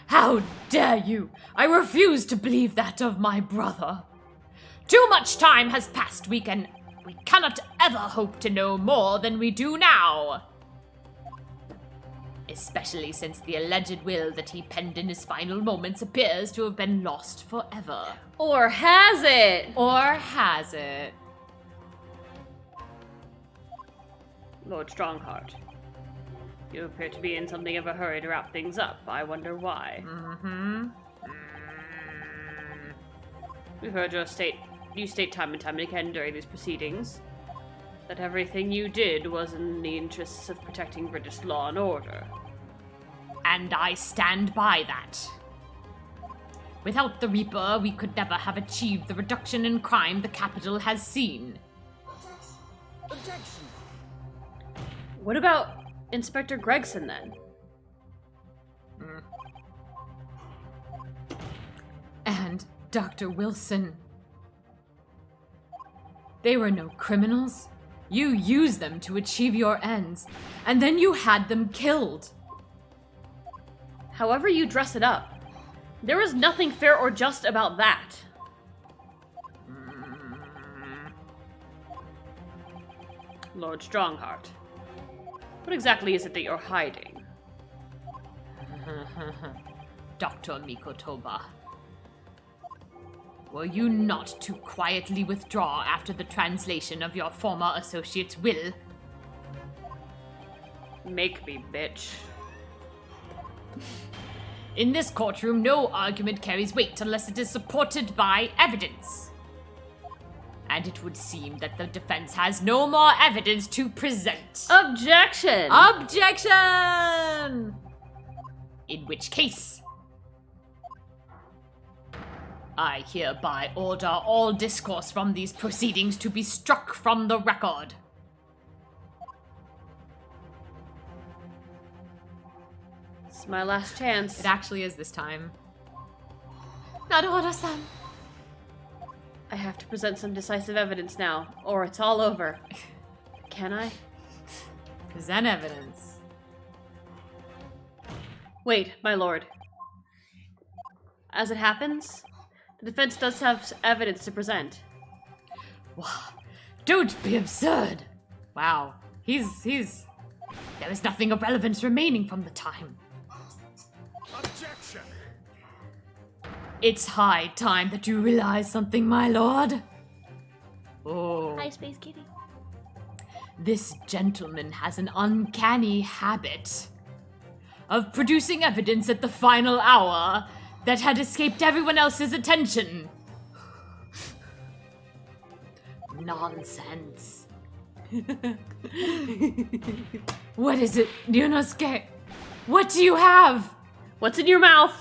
How dare you! I refuse to believe that of my brother. Too much time has passed. We cannot ever hope to know more than we do now. Especially since the alleged will that he penned in his final moments appears to have been lost forever. Or has it? Or has it? Lord Strongheart, you appear to be in something of a hurry to wrap things up. I wonder why. We've heard you state time and time again during these proceedings that everything you did was in the interests of protecting British law and order. And I stand by that. Without the Reaper, we could never have achieved the reduction in crime the capital has seen. Objection. What about Inspector Gregson, then? And Dr. Wilson. They were no criminals. You used them to achieve your ends, and then you had them killed. However you dress it up, there was nothing fair or just about that. Lord Strongheart, what exactly is it that you're hiding? Dr. Mikotoba, were you not to quietly withdraw after the translation of your former associate's will? Make me, bitch. In this courtroom, no argument carries weight unless it is supported by evidence. And it would seem that the defense has no more evidence to present. Objection! Objection! In which case, I hereby order all discourse from these proceedings to be struck from the record. It's my last chance. It actually is this time. Not order-san. I have to present some decisive evidence now, or it's all over. Can I? Present evidence. Wait, my lord. As it happens, the defense does have evidence to present. Wow. Don't be absurd. Wow. He's... There is nothing of relevance remaining from the time. Objection. It's high time that you realize something, my lord. Oh. Hi, Space Kitty. This gentleman has an uncanny habit of producing evidence at the final hour that had escaped everyone else's attention. Nonsense. What is it, Ryunosuke? What do you have? What's in your mouth?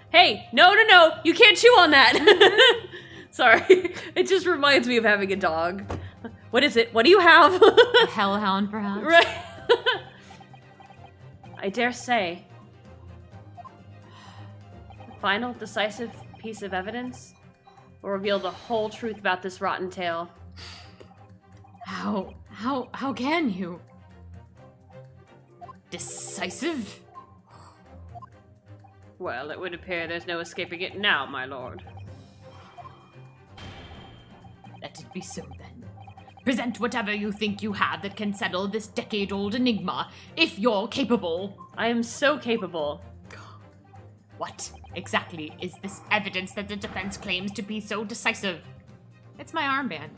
Hey, no, you can't chew on that. Sorry, it just reminds me of having a dog. What is it? What do you have? A hellhound, perhaps? Right. I dare say, the final decisive piece of evidence will reveal the whole truth about this rotten tale. How can you? Decisive? Well, it would appear there's no escaping it now, my lord. Let it be so then. Present whatever you think you have that can settle this decade-old enigma, if you're capable. I am so capable. What exactly is this evidence that the defense claims to be so decisive? It's my armband.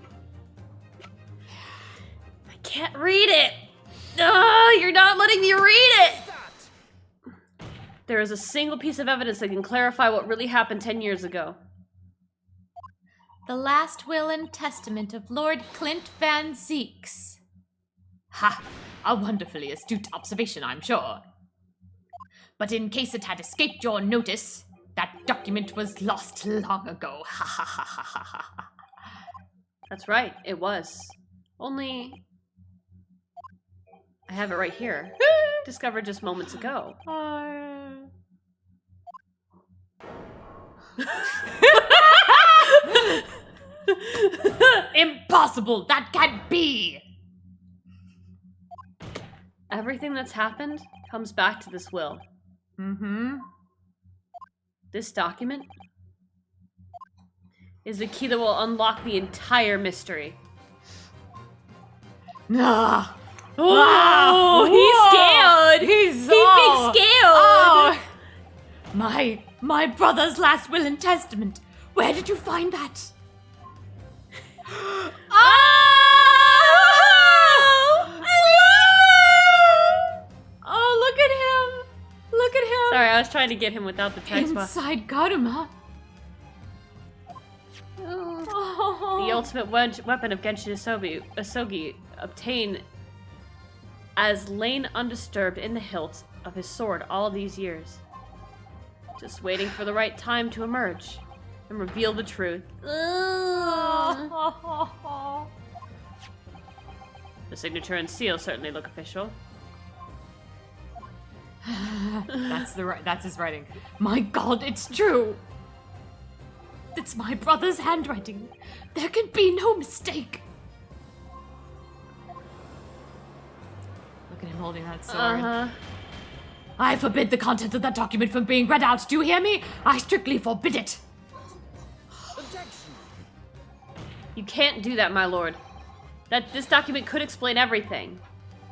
I can't read it. Oh, you're not letting me read it. There is a single piece of evidence that can clarify what really happened 10 years ago. The last will and testament of Lord Clint Van Zieks. Ha! A wonderfully astute observation, I'm sure. But in case it had escaped your notice, That document was lost long ago. Ha ha ha ha ha ha. That's right, it was. Only... I have it right here. Discovered just moments ago. Impossible! That can't be! Everything that's happened comes back to this will. Mm-hmm. This document is the key that will unlock the entire mystery. Nah. Oh, he's scared! He's He's big scared! Oh. My brother's last will and testament. Where did you find that? Oh, look at him! Look at him! Sorry, I was trying to get him without the text box. Inside Garuma. The ultimate weapon of Genshin Asogi obtained as lain undisturbed in the hilt of his sword all these years. Just waiting for the right time to emerge and reveal the truth. The signature and seal certainly look official. That's his writing. My God, it's true. It's my brother's handwriting. There can be no mistake. Look at him holding that sword. I forbid the contents of that document from being read out. Do you hear me? I strictly forbid it. Objection! You can't do that, my lord. This document could explain everything.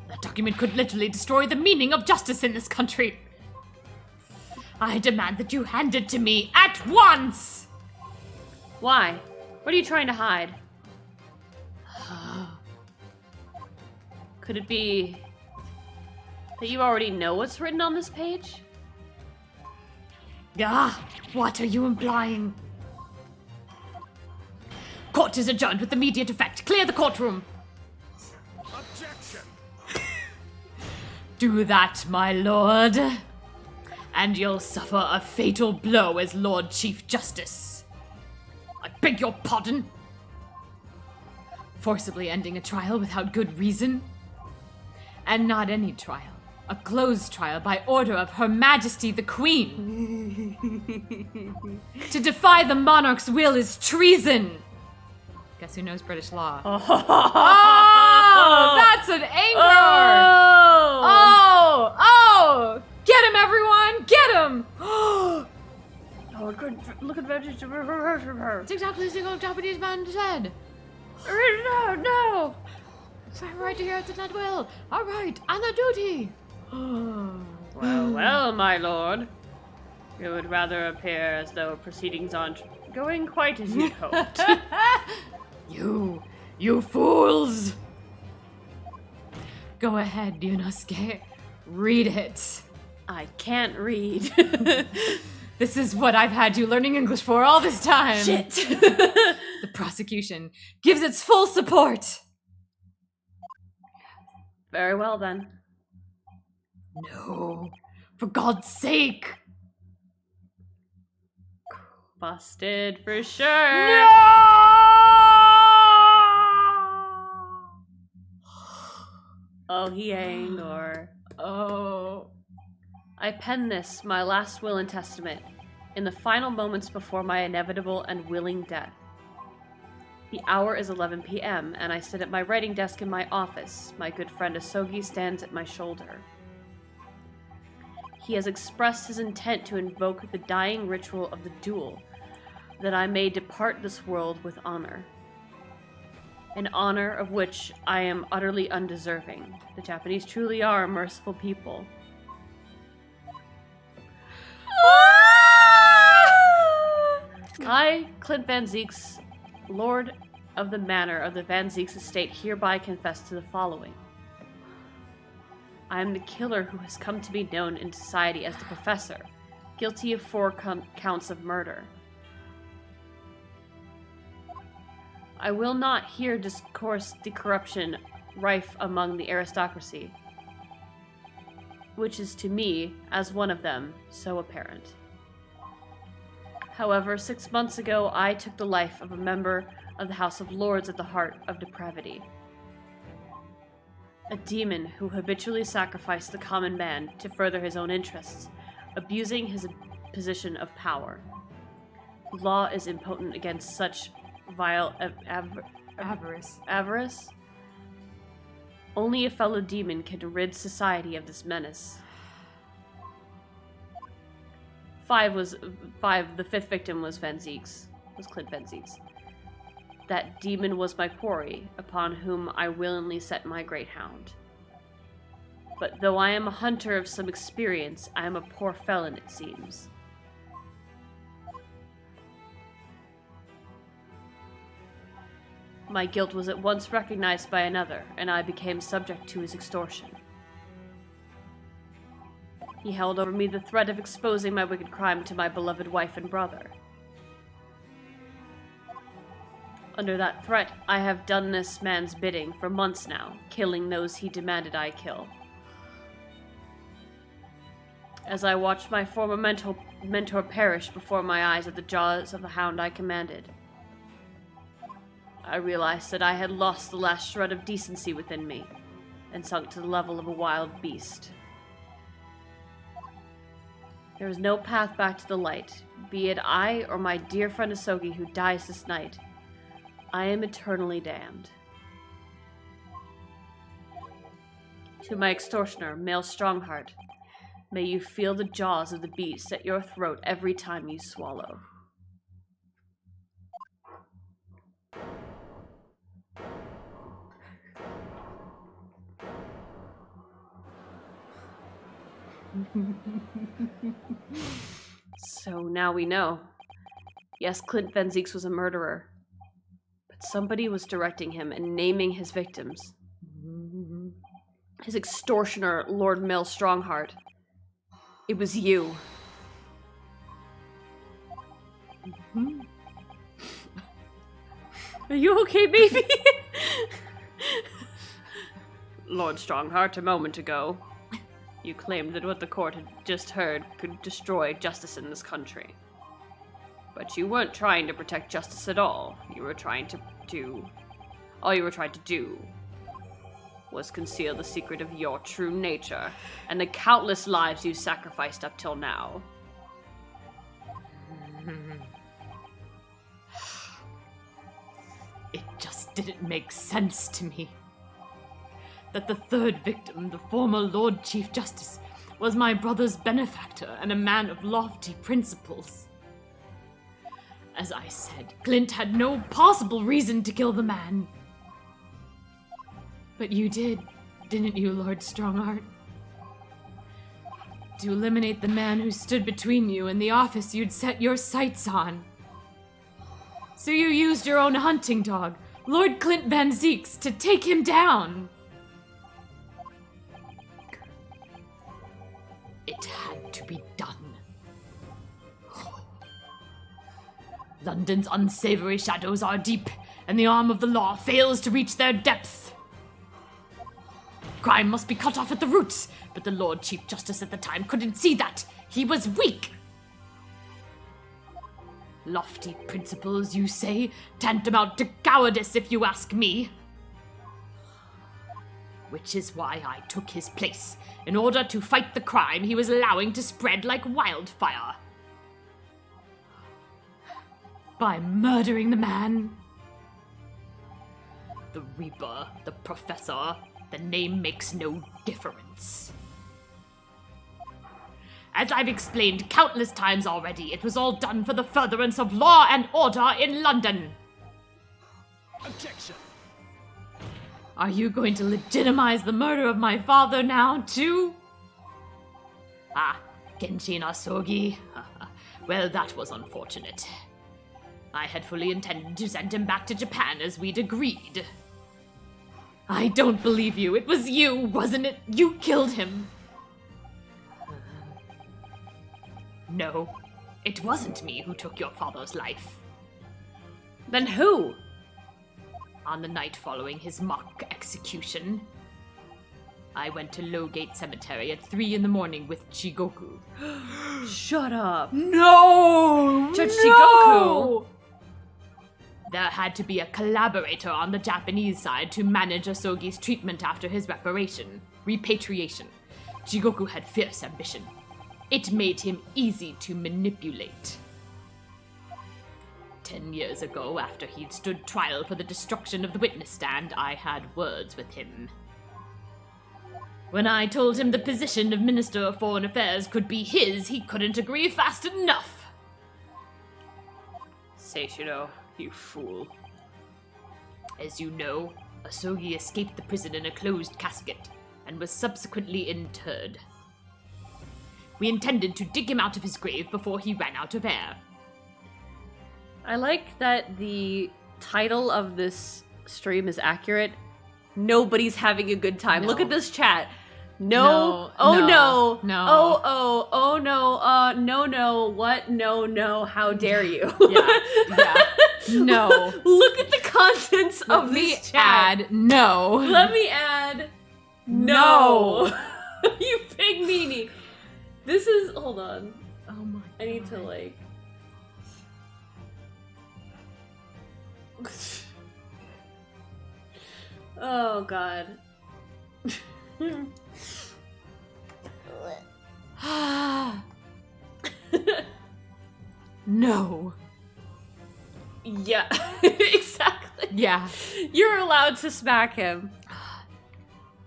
That document could literally destroy the meaning of justice in this country. I demand that you hand it to me at once! Why? What are you trying to hide? Could it be that you already know what's written on this page? What are you implying? Court is adjourned with immediate effect. Clear the courtroom. Objection! Do that, my lord. And you'll suffer a fatal blow as Lord Chief Justice. I beg your pardon? Forcibly ending a trial without good reason? And not any trial. A closed trial by order of Her Majesty the Queen. To defy the monarch's will is treason. Guess who knows British law? Oh, that's an anger! Oh! Get him, everyone! Get him! Oh, good. Look at that. It's exactly a single Japanese man said. No! It's my right to hear it's in that will. All right, and the duty. Well, my lord. It would rather appear as though proceedings aren't going quite as you'd hoped. You fools! Go ahead, Yunosuke. Read it. I can't read. This is what I've had you learning English for all this time. Shit! The prosecution gives its full support. Very well, then. No, for God's sake. Busted for sure. No! Oh, he ain't, or... Oh. I pen this, my last will and testament, in the final moments before my inevitable and willing death. The hour is 11 p.m., and I sit at my writing desk in my office. My good friend Asogi stands at my shoulder. He has expressed his intent to invoke the dying ritual of the duel, that I may depart this world with honor. An honor of which I am utterly undeserving. The Japanese truly are a merciful people. I, Clint Van Zeeks, Lord of the Manor of the Van Zeeks estate, hereby confess to the following. I am the killer who has come to be known in society as the Professor, guilty of 4 counts of murder. I will not here discourse the corruption rife among the aristocracy, which is to me, as one of them, so apparent. However, 6 months ago, I took the life of a member of the House of Lords at the heart of depravity. A demon who habitually sacrificed the common man to further his own interests, abusing his position of power. Law is impotent against such vile avarice. Only a fellow demon can rid society of this menace. The fifth victim was Clint Van Zieks. That demon was my quarry, upon whom I willingly set my great hound. But though I am a hunter of some experience, I am a poor felon, it seems. My guilt was at once recognized by another, and I became subject to his extortion. He held over me the threat of exposing my wicked crime to my beloved wife and brother. Under that threat, I have done this man's bidding for months now, killing those he demanded I kill. As I watched my former mentor perish before my eyes at the jaws of the hound I commanded, I realized that I had lost the last shred of decency within me, and sunk to the level of a wild beast. There is no path back to the light, be it I or my dear friend Asogi who dies this night. I am eternally damned. To my extortioner, male Strongheart, may you feel the jaws of the beast at your throat every time you swallow. So now we know. Yes, Clint Van Zieks was a murderer, but somebody was directing him and naming his victims. His extortioner, Lord Mel Strongheart. It was you. Are you okay, baby? Lord Strongheart, a moment ago, you claimed that what the court had just heard could destroy justice in this country. But you weren't trying to protect justice at all. All you were trying to do was conceal the secret of your true nature and the countless lives you sacrificed up till now. It just didn't make sense to me that the third victim, the former Lord Chief Justice, was my brother's benefactor and a man of lofty principles. As I said, Clint had no possible reason to kill the man. But you did, didn't you, Lord Strongheart? To eliminate the man who stood between you and the office you'd set your sights on. So you used your own hunting dog, Lord Clint Van Zieks, to take him down. It had to be done. London's unsavory shadows are deep, and the arm of the law fails to reach their depths. Crime must be cut off at the roots, but the Lord Chief Justice at the time couldn't see that. He was weak. Lofty principles, you say, tantamount to cowardice if you ask me. Which is why I took his place, in order to fight the crime he was allowing to spread like wildfire. By murdering the man. The Reaper, the Professor, the name makes no difference. As I've explained countless times already, it was all done for the furtherance of law and order in London. Objection! Are you going to legitimize the murder of my father now, too? Ah, Genshin Asogi. Well, that was unfortunate. I had fully intended to send him back to Japan as we'd agreed. I don't believe you. It was you, wasn't it? You killed him. No, it wasn't me who took your father's life. Then who? On the night following his mock execution, I went to Lowgate Cemetery at 3 in the morning with Chigoku. Shut up. No! Judge Chigoku! There had to be a collaborator on the Japanese side to manage Asogi's treatment after his repatriation. Chigoku had fierce ambition. It made him easy to manipulate. 10 years ago, after he'd stood trial for the destruction of the witness stand, I had words with him. When I told him the position of Minister of Foreign Affairs could be his, he couldn't agree fast enough. Seishiro, you fool. As you know, Asogi escaped the prison in a closed casket and was subsequently interred. We intended to dig him out of his grave before he ran out of air. I like that the title of this stream is accurate. Nobody's having a good time. No. Look at this chat. No. No. Oh no. No. Oh no. No. What? No. How dare you? Yeah. No. Look at the contents of this chat. Add no. Let me add no. You big meanie. This is. Hold on. Oh my. I need to like. Oh god. No. Yeah, exactly. Yeah. You're allowed to smack him.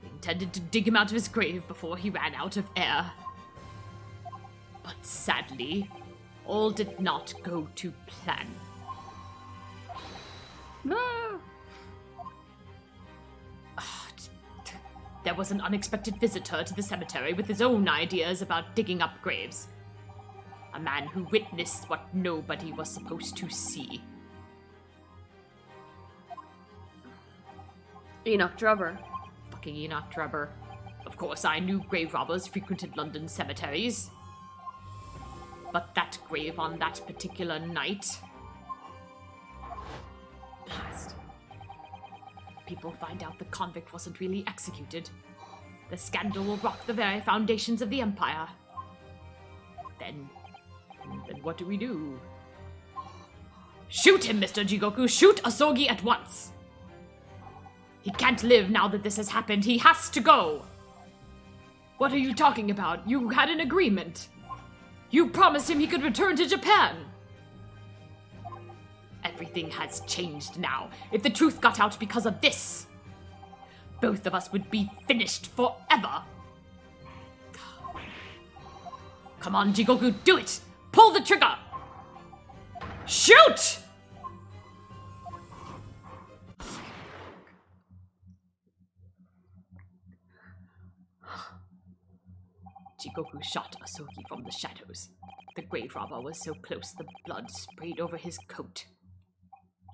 We intended to dig him out of his grave before he ran out of air. But sadly, all did not go to plan. There was an unexpected visitor to the cemetery with his own ideas about digging up graves. A man who witnessed what nobody was supposed to see. Enoch Drubber. Fucking Enoch Drubber. Of course, I knew grave robbers frequented London cemeteries. But that grave on that particular night... Blast. People find out the convict wasn't really executed. The scandal will rock the very foundations of the Empire. Then what do we do? Shoot him, Mr. Jigoku! Shoot Asogi at once! He can't live now that this has happened. He has to go! What are you talking about? You had an agreement. You promised him he could return to Japan. Everything has changed now. If the truth got out because of this, both of us would be finished forever. Come on, Jigoku, do it! Pull the trigger! Shoot! Jigoku shot Asogi from the shadows. The grave robber was so close the blood sprayed over his coat.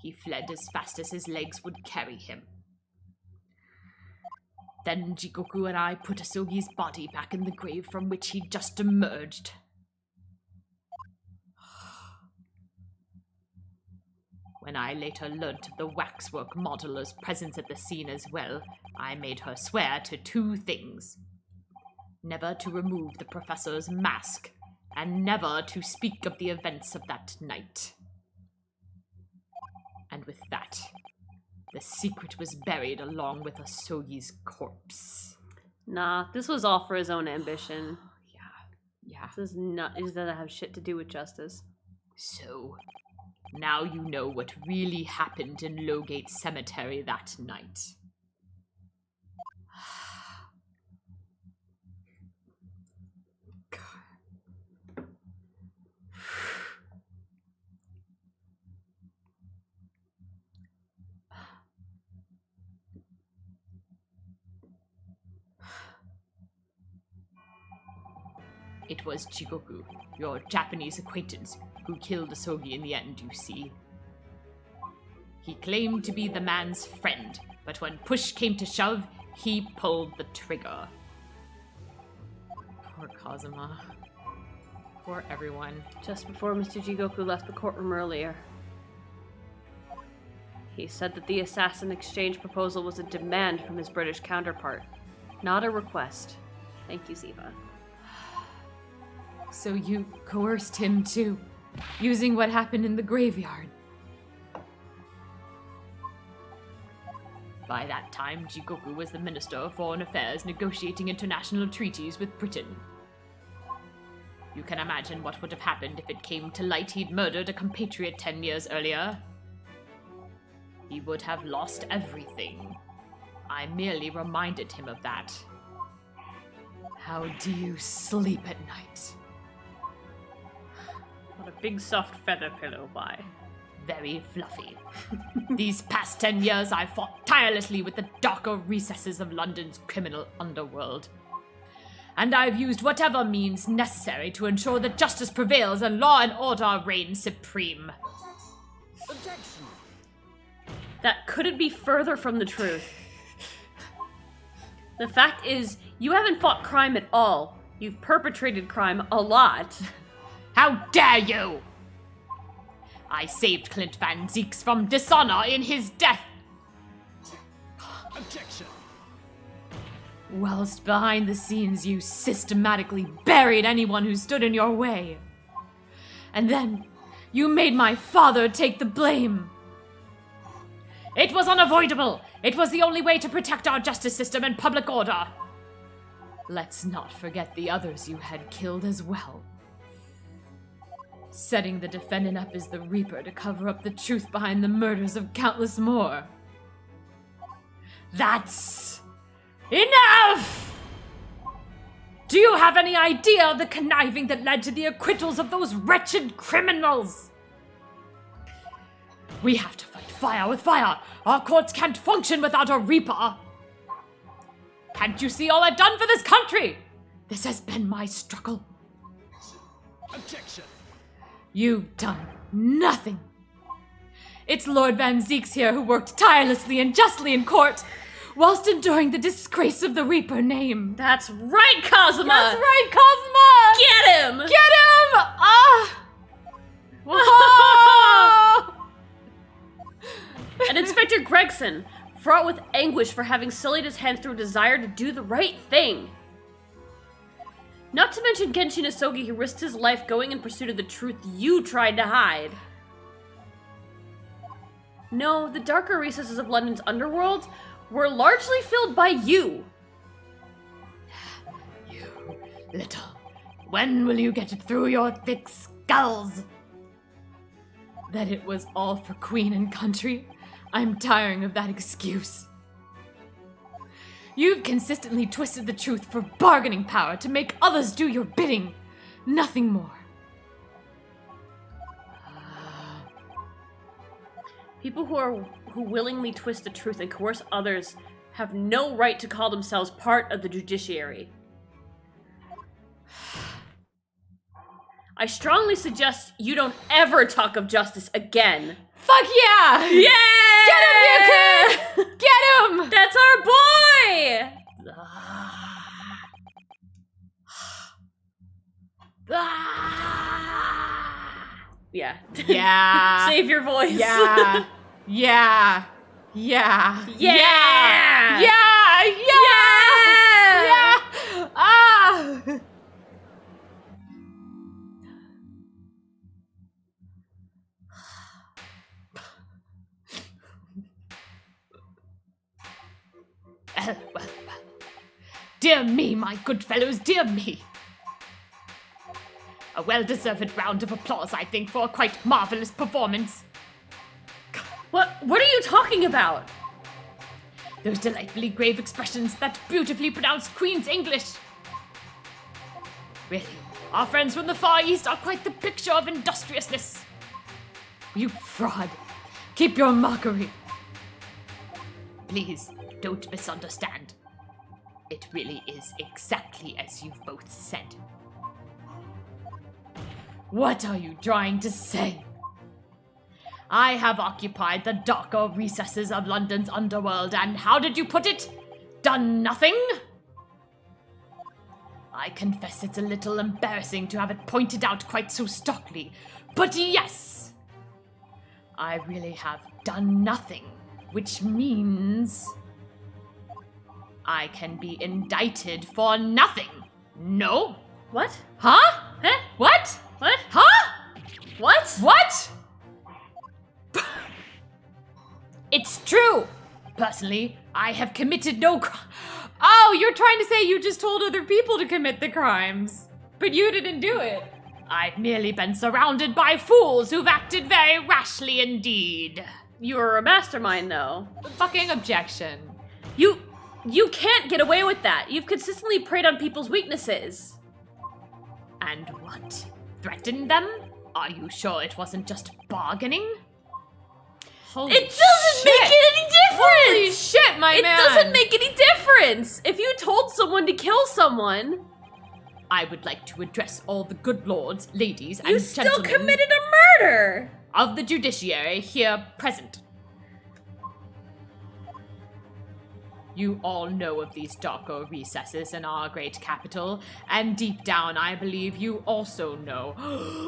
He fled as fast as his legs would carry him. Then Jigoku and I put Asogi's body back in the grave from which he'd just emerged. When I later learnt of the waxwork modeler's presence at the scene as well, I made her swear to 2 things. Never to remove the professor's mask, and never to speak of the events of that night. And with that, the secret was buried along with Asogi's corpse. Nah, this was all for his own ambition. Yeah. This doesn't have shit to do with justice. So, now you know what really happened in Lowgate Cemetery that night. It was Chigoku, your Japanese acquaintance, who killed Asogi in the end, you see. He claimed to be the man's friend, but when push came to shove, he pulled the trigger. Poor Kazuma. Poor everyone. Just before Mr. Jigoku left the courtroom earlier, he said that the assassin exchange proposal was a demand from his British counterpart. Not a request. Thank you, Ziva. So you coerced him too, using what happened in the graveyard. By that time, Jigoku was the Minister of Foreign Affairs negotiating international treaties with Britain. You can imagine what would have happened if it came to light he'd murdered a compatriot 10 years earlier. He would have lost everything. I merely reminded him of that. How do you sleep at night? What a big soft feather pillow, why? Very fluffy. These past 10 years, I've fought tirelessly with the darker recesses of London's criminal underworld. And I've used whatever means necessary to ensure that justice prevails and law and order reign supreme. Objection! That couldn't be further from the truth. The fact is, you haven't fought crime at all. You've perpetrated crime a lot. How dare you! I saved Clint Van Zieks from dishonor in his death. Objection! Whilst behind the scenes you systematically buried anyone who stood in your way. And then you made my father take the blame. It was unavoidable. It was the only way to protect our justice system and public order. Let's not forget the others you had killed as well. Setting the defendant up as the Reaper to cover up the truth behind the murders of countless more. That's enough! Do you have any idea of the conniving that led to the acquittals of those wretched criminals? We have to fight fire with fire. Our courts can't function without a Reaper. Can't you see all I've done for this country? This has been my struggle. Objection! You've done nothing. It's Lord Van Zieks here who worked tirelessly and justly in court, whilst enduring the disgrace of the Reaper name. That's right, Kazuma! That's right, Cosma! Get him! Get him! Ah! Oh! And Inspector Gregson, fraught with anguish for having sullied his hands through a desire to do the right thing. Not to mention Genshin Isogi, who risked his life going in pursuit of the truth you tried to hide. No, the darker recesses of London's underworld were largely filled by you. You little... When will you get it through your thick skulls? That it was all for Queen and country? I'm tiring of that excuse. You've consistently twisted the truth for bargaining power to make others do your bidding. Nothing more. People who willingly twist the truth and coerce others have no right to call themselves part of the judiciary. I strongly suggest you don't ever talk of justice again. Fuck yeah! Yeah! Get him, Yuka! Get him! That's our boy! Yeah. Yeah. Save your voice. Yeah. Yeah. Yeah. Yeah. Yeah. Yeah. Yeah. Yeah. Ah. Well. Dear me, my good fellows, dear me. A well-deserved round of applause, I think, for a quite marvelous performance. What are you talking about? Those delightfully grave expressions, that beautifully pronounced Queen's English. Really, our friends from the Far East are quite the picture of industriousness. You fraud. Keep your mockery. Please, don't misunderstand. It really is exactly as you've both said. What are you trying to say? I have occupied the darker recesses of London's underworld, and how did you put it? Done nothing? I confess it's a little embarrassing to have it pointed out quite so starkly, but yes! I really have done nothing, which means... I can be indicted for nothing. No? What? Huh? Huh? What? What? Huh? What? What? It's true. Personally, I have committed no crime. Oh, you're trying to say you just told other people to commit the crimes, but you didn't do it. I've merely been surrounded by fools who've acted very rashly indeed. You were a mastermind, though. Fucking objection. You can't get away with that. You've consistently preyed on people's weaknesses. And what? Threatened them? Are you sure it wasn't just bargaining? Holy It doesn't make any difference! Holy shit, my man! It doesn't make any difference! If you told someone to kill someone... I would like to address all the good lords, ladies, and You still gentlemen committed a murder! of the judiciary here present. You all know of these darker recesses in our great capital, and deep down I believe you also know.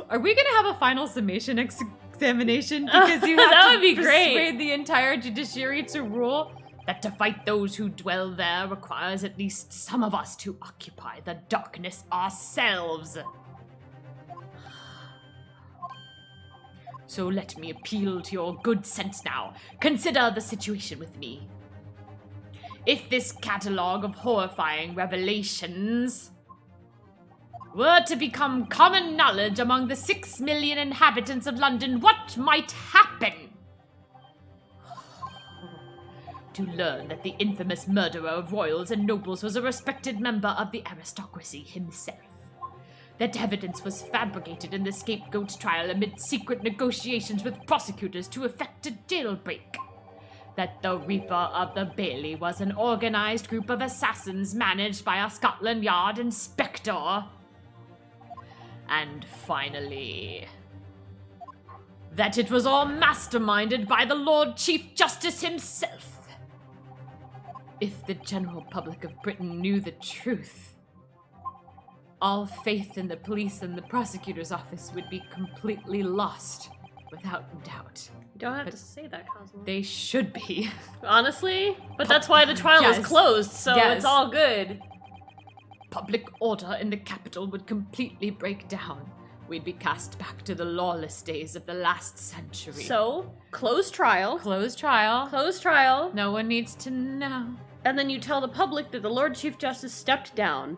Are we gonna have a final summation examination? Because you have That to would be great. persuade the entire judiciary to rule that to fight those who dwell there requires at least some of us to occupy the darkness ourselves. So let me appeal to your good sense now. Consider the situation with me. If this catalogue of horrifying revelations were to become common knowledge among the 6 million inhabitants of London, what might happen? To learn that the infamous murderer of royals and nobles was a respected member of the aristocracy himself. That evidence was fabricated in the scapegoat's trial amid secret negotiations with prosecutors to effect a jailbreak. That the Reaper of the Bailey was an organized group of assassins managed by a Scotland Yard inspector. And finally, that it was all masterminded by the Lord Chief Justice himself. If the general public of Britain knew the truth, all faith in the police and the prosecutor's office would be completely lost, without doubt. You don't have to say that, Cosmo. They should be. Honestly? But that's why the trial is Yes. closed, so Yes. it's all good. Public order in the capital would completely break down. We'd be cast back to the lawless days of the last century. So, closed trial. Closed trial. Closed trial. No one needs to know. And then you tell the public that the Lord Chief Justice stepped down.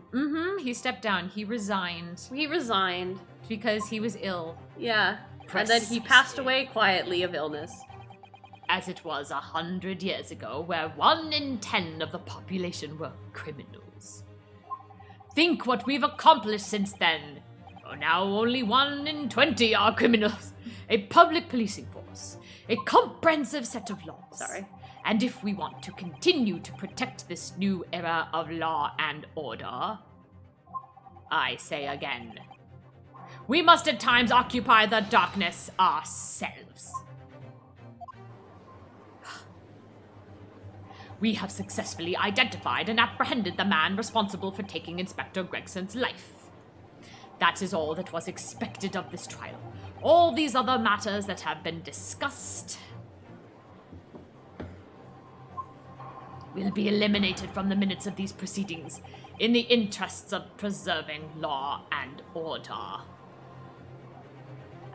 He stepped down. He resigned. He resigned. Because he was ill. Yeah. And then he passed away quietly of illness. As it was 100 years ago, where 1 in 10 of the population were criminals. Think what we've accomplished since then. Oh, now only 1 in 20 are criminals. A public policing force. A comprehensive set of laws. Sorry. And if we want to continue to protect this new era of law and order, I say again, we must at times occupy the darkness ourselves. We have successfully identified and apprehended the man responsible for taking Inspector Gregson's life. That is all that was expected of this trial. All these other matters that have been discussed will be eliminated from the minutes of these proceedings in the interests of preserving law and order.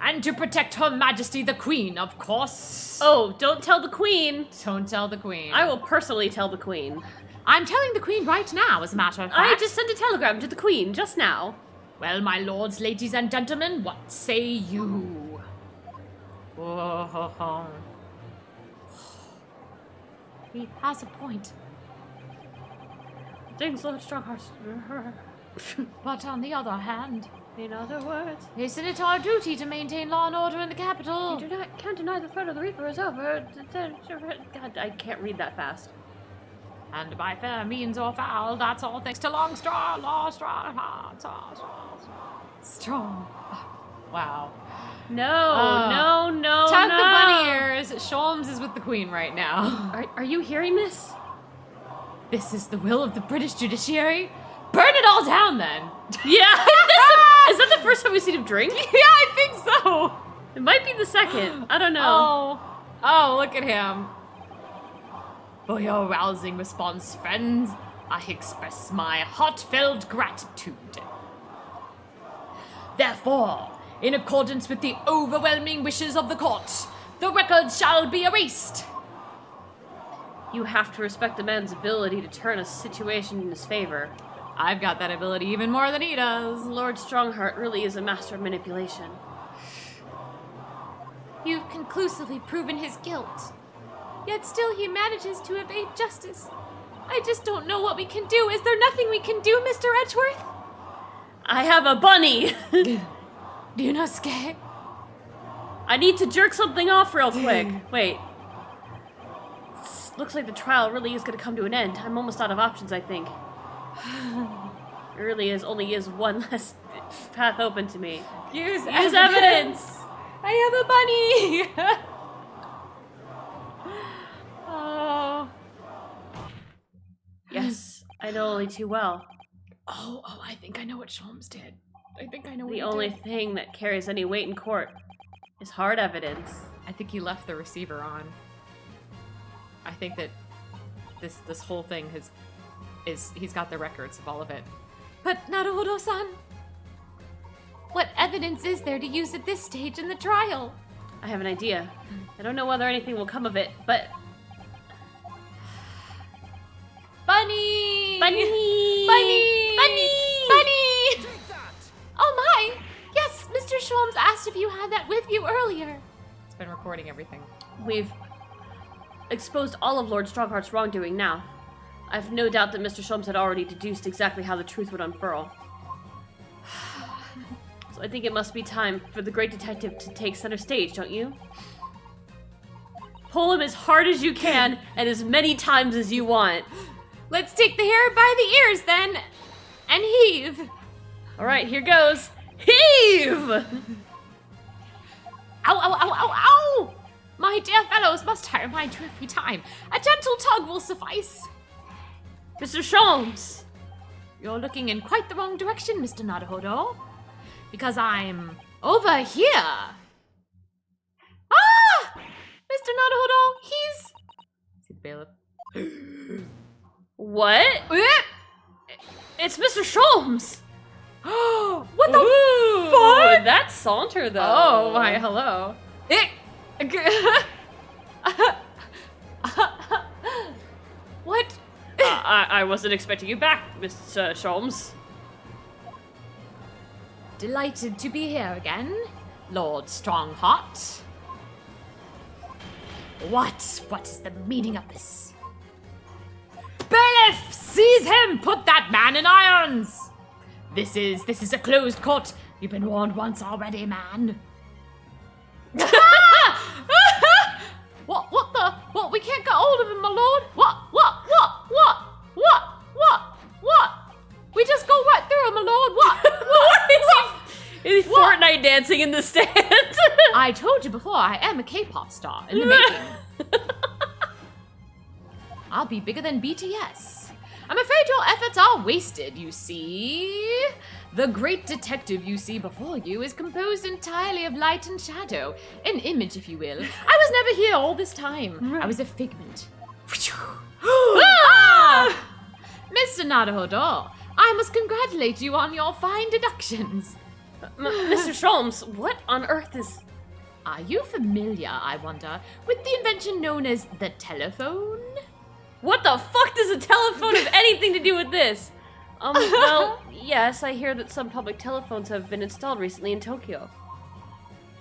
And to protect Her Majesty the Queen, of course. Oh, don't tell the Queen. Don't tell the Queen. I will personally tell the Queen. I'm telling the Queen right now, as a matter of fact. I just sent a telegram to the Queen just now. Well, my lords, ladies, and gentlemen, what say you? Oh. He has a point. Thanks, Lord Strongheart. But on the other hand, In other words, isn't it our duty to maintain law and order in the capital? you can't deny the threat of the Reaper is over. God, I can't read that fast. And by fair means or foul, that's all thanks to Longstraw, Strong. Wow. No, no. Tuck the bunny ears. Sholmes is with the Queen right now. Are you hearing this? This is the will of the British judiciary? Burn it all down, then. Yeah. Is that the first time we've seen him drink? Yeah, I think so. It might be the second. I don't know. Oh, look at him. For your rousing response, friends, I express my heartfelt gratitude. Therefore, in accordance with the overwhelming wishes of the court, the record shall be erased. You have to respect the man's ability to turn a situation in his favor. I've got that ability even more than he does. Lord Strongheart really is a master of manipulation. You've conclusively proven his guilt. Yet still he manages to evade justice. I just don't know what we can do. Is there nothing we can do, Mr. Edgeworth? I have a bunny! Ryunosuke? I need to jerk something off real quick. Wait. Looks like the trial really is going to come to an end. I'm almost out of options, I think. There really only is one less path open to me. Use evidence! I have a bunny! Oh. Yes, I know only too well. Oh, I think I know what Sholmes did. I think I know what The he only did. thing that carries any weight in court is hard evidence. I think he left the receiver on. I think that this whole thing he's got the records of all of it. But Naruhodo-san, what evidence is there to use at this stage in the trial? I have an idea. I don't know whether anything will come of it, but... Bunny! Bunny! Bunny! Bunny! Bunny! Take that! Oh my! Yes, Mr. Sholmes asked if you had that with you earlier. It's been recording everything. We've exposed all of Lord Strongheart's wrongdoing now. I've no doubt that Mr. Sholmes had already deduced exactly how the truth would unfurl. So I think it must be time for the great detective to take center stage, don't you? Pull him as hard as you can and as many times as you want. Let's take the hair by the ears then, and heave. All right, here goes. Heave! Ow, ow, ow, ow, ow! My dear fellows must I remind you every time. A gentle tug will suffice. Mr. Sholmes! You're looking in quite the wrong direction, Mr. Naruhodo. Because I'm over here. Ah! Mr. Naruhodo, he's... See the bailiff? What? It's Mr. Sholmes! What the Ooh, fuck? That's Saunter, though. Oh, my, hello. What? I wasn't expecting you back, Mr. Sholmes. Delighted to be here again, Lord Strongheart. What is the meaning of this? Bailiff, seize him! Put that man in irons! This is a closed court. You've been warned once already, man. What? We can't get hold of him, my lord. What? We just go right through him, my lord. What? Is he Fortnite dancing in the stand? I told you before, I am a K-pop star in the making. I'll be bigger than BTS. I'm afraid your efforts are wasted, you see. The great detective you see before you is composed entirely of light and shadow. An image, if you will. I was never here all this time. I was a figment. Ah! Mr. Naruhodo, I must congratulate you on your fine deductions. Mr. Sholmes, what on earth is... Are you familiar, I wonder, with the invention known as the telephone? What the fuck does a telephone have anything to do with this? Well, yes, I hear that some public telephones have been installed recently in Tokyo.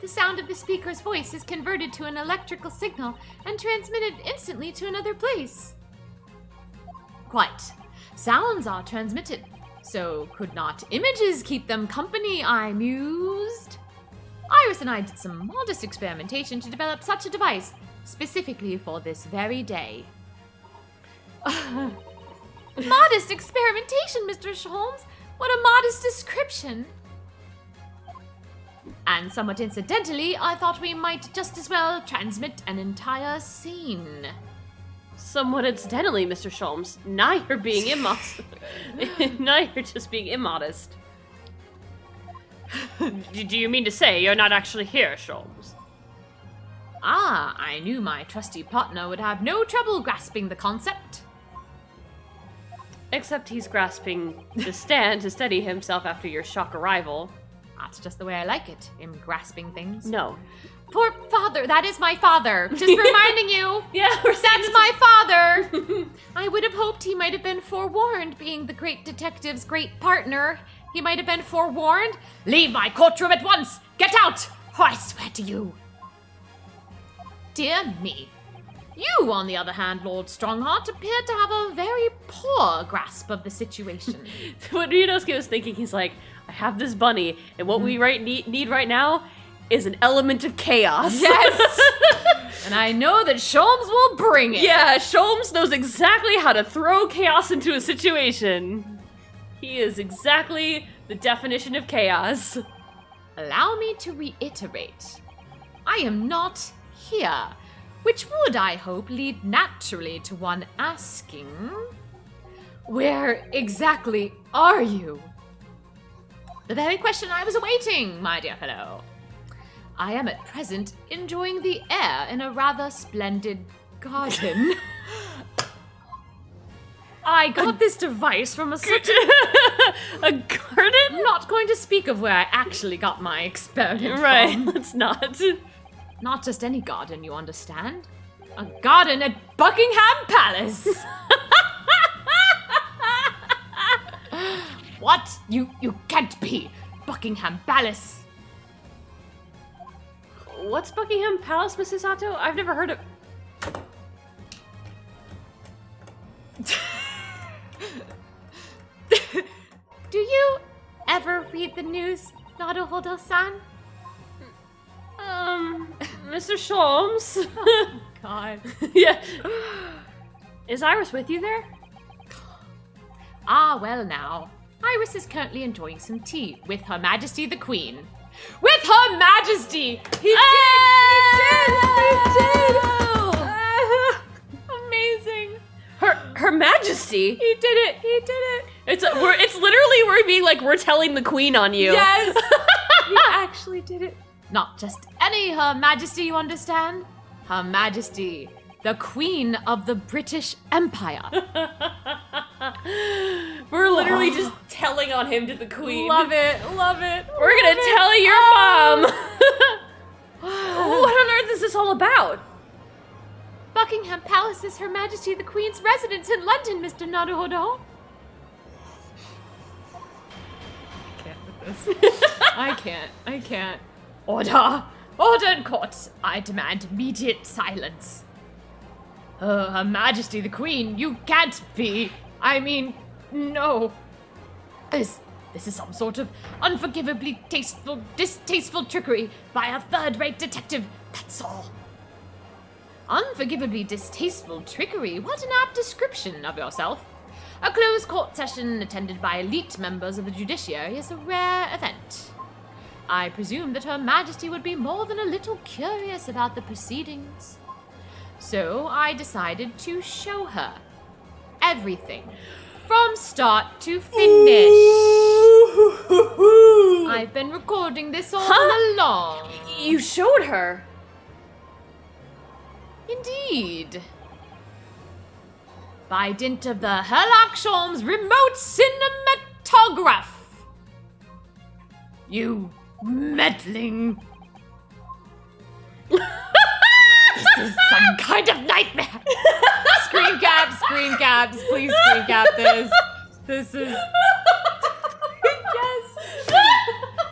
The sound of the speaker's voice is converted to an electrical signal and transmitted instantly to another place. Quite. Sounds are transmitted. So could not images keep them company, I mused? Iris and I did some modest experimentation to develop such a device, specifically for this very day. Modest experimentation, Mr. Sholmes. What a modest description. And somewhat incidentally, I thought we might just as well transmit an entire scene. Somewhat incidentally, Mr. Sholmes, now you're being immodest. Now you're just being immodest. Do you mean to say you're not actually here, Sholmes? Ah, I knew my trusty partner would have no trouble grasping the concept. Except he's grasping the stand to steady himself after your shock arrival. That's just the way I like it, him grasping things. No. Poor father, that is my father. Just reminding you. Yeah, That's my father. I would have hoped he might have been forewarned, being the great detective's great partner. He might have been forewarned. Leave my courtroom at once. Get out. Or I swear to you. Dear me. You, on the other hand, Lord Strongheart, appear to have a very poor grasp of the situation. What Ryunosuke was thinking, he's like, I have this bunny, and what we need right now is an element of chaos. Yes! And I know that Sholmes will bring it. Yeah, Sholmes knows exactly how to throw chaos into a situation. He is exactly the definition of chaos. Allow me to reiterate. I am not here, which would, I hope, lead naturally to one asking, where exactly are you? The very question I was awaiting, my dear fellow. I am at present enjoying the air in a rather splendid garden. I got this device from a certain... A garden? I'm not going to speak of where I actually got my experiment Right, from. let's not. Not just any garden, you understand. A garden at Buckingham Palace. What? You can't be. Buckingham Palace. What's Buckingham Palace, Mrs. Sato? I've never heard of... Do you ever read the news, Naruhodo-san? Mr. Sholmes? God. Yeah. Is Iris with you there? Ah, well now. Iris is currently enjoying some tea with Her Majesty the Queen. With Her Majesty! He did! Amazing. Her Majesty? He did it! He did it! It's literally we're being like, we're telling the Queen on you. Yes! He actually did it. Not just any Her Majesty, you understand? Her Majesty, the Queen of the British Empire. We're literally just telling on him to the Queen. Love it, love it. We're gonna tell your mom. What on earth is this all about? Buckingham Palace is Her Majesty the Queen's residence in London, Mr. Naruhodo. I can't with this. I can't. Order! Order in court! I demand immediate silence. Her Majesty the Queen, you can't be. I mean, no. This is some sort of unforgivably distasteful trickery by a third-rate detective, that's all. Unforgivably distasteful trickery? What an apt description of yourself. A closed court session attended by elite members of the judiciary is a rare event. I presume that Her Majesty would be more than a little curious about the proceedings. So I decided to show her everything, from start to finish. I've been recording this all along. You showed her. Indeed. By dint of the Herlock Sholmes remote cinematograph. You meddling. This is some kind of nightmare. Screen caps, please screen cap this. This is... Yes.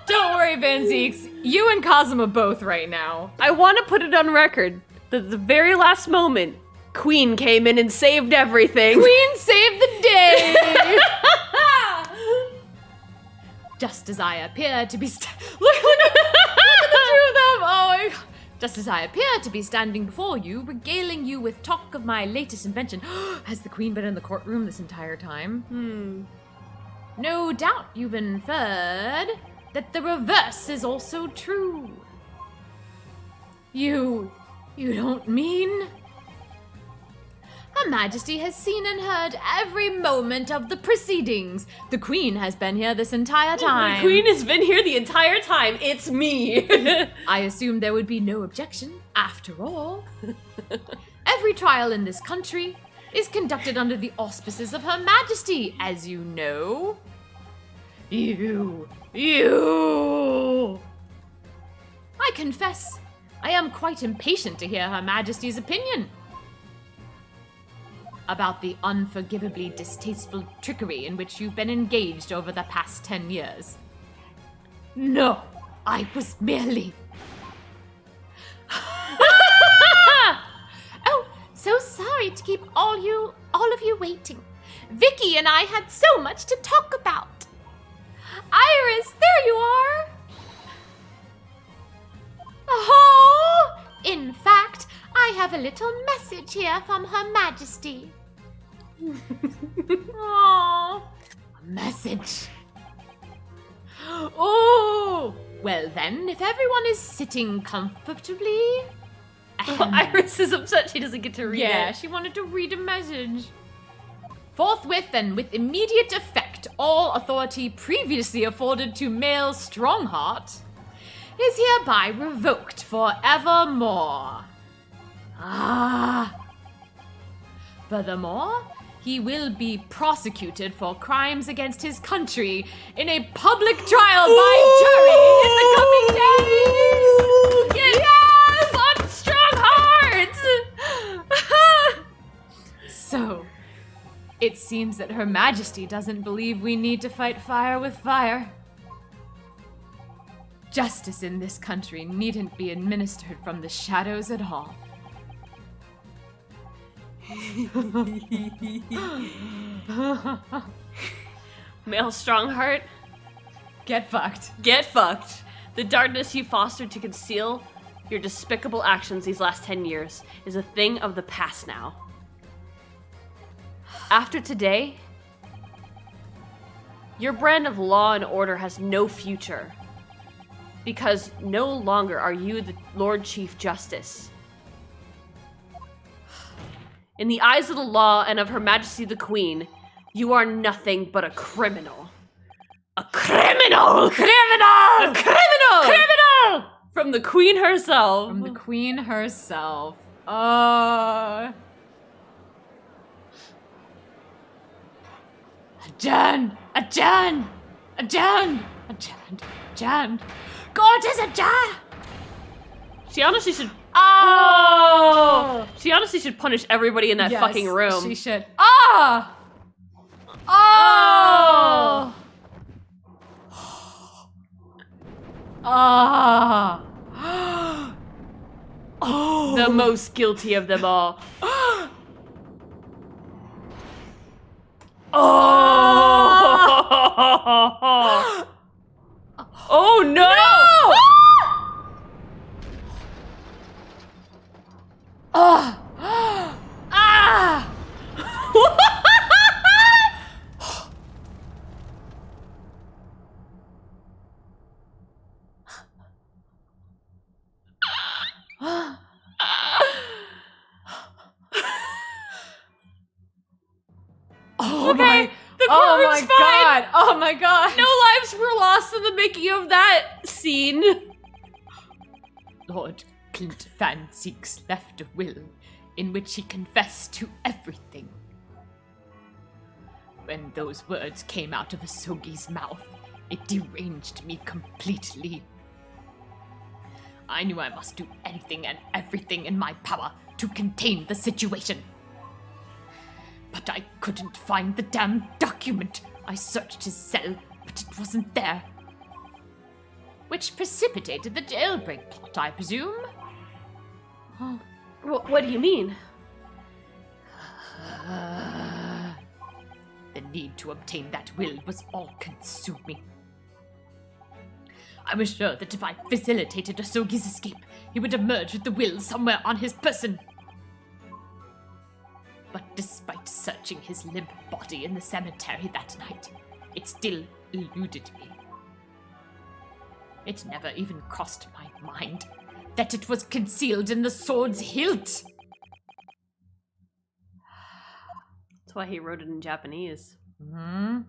Don't worry, Van Zeeks. You and Kazuma both right now. I want to put it on record that the very last moment, Queen came in and saved everything. Queen saved the day. Just as I appear to be look at the two of them. Oh my God. Just as I appear to be standing before you, regaling you with talk of my latest invention. Has the Queen been in the courtroom this entire time? No doubt you've inferred that the reverse is also true. You don't mean? Her Majesty has seen and heard every moment of the proceedings. The Queen has been here this entire time. The Queen has been here the entire time. It's me. I assumed there would be no objection, after all. Every trial in this country, is conducted under the auspices of Her Majesty, as you know. You! I confess, I am quite impatient to hear Her Majesty's opinion about the unforgivably distasteful trickery in which you've been engaged over the past 10 years. No, I was merely... Oh, so sorry to keep all of you waiting. Vicky and I had so much to talk about. Iris, there you are! Oh! In fact, I have a little message here from Her Majesty. Oh, a message. Oh, well then, if everyone is sitting comfortably... Iris is upset she doesn't get to read Yeah, it. she wanted to read a message. Forthwith and with immediate effect, all authority previously afforded to male Strongheart is hereby revoked forevermore. Ah. Furthermore, he will be prosecuted for crimes against his country in a public trial by jury in the coming days. Yes! Fuck Strongheart! So, it seems that Her Majesty doesn't believe we need to fight fire with fire. Justice in this country needn't be administered from the shadows at all. Male Strongheart, Get fucked. get fucked. The darkness you fostered to conceal your despicable actions these last 10 years is a thing of the past now. After today, your brand of law and order has no future. Because no longer are you the Lord Chief Justice. In the eyes of the law and of Her Majesty the Queen, you are nothing but a criminal. A criminal! Criminal! A criminal! Criminal! From the Queen herself. From the Queen herself. Adjourn! Adjourn! Adjourn! Adjourn! Adjourn! God is adjourn! She honestly should. Oh! She honestly should punish everybody in that Yes, fucking room. She should. Ah! Oh! Ah! Oh! The most guilty of them all. Oh! Oh no! Ah! Ah! Oh Okay, my! the Oh courtroom's my fine. god! Oh my god! No lives were lost in the making of that scene. Lord Clint Van Zieks left a will in which he confessed to everything. When those words came out of Asogi's mouth, it deranged me completely. I knew I must do anything and everything in my power to contain the situation. But I couldn't find the damn document. I searched his cell, but it wasn't there. Which precipitated the jailbreak plot, I presume. Oh. What do you mean? The need to obtain that will was all-consuming. I was sure that if I facilitated Asogi's escape, he would emerge with the will somewhere on his person. But despite searching his limp body in the cemetery that night, it still eluded me. It never even crossed my mind that it was concealed in the sword's hilt. That's why he wrote it in Japanese. Hmm?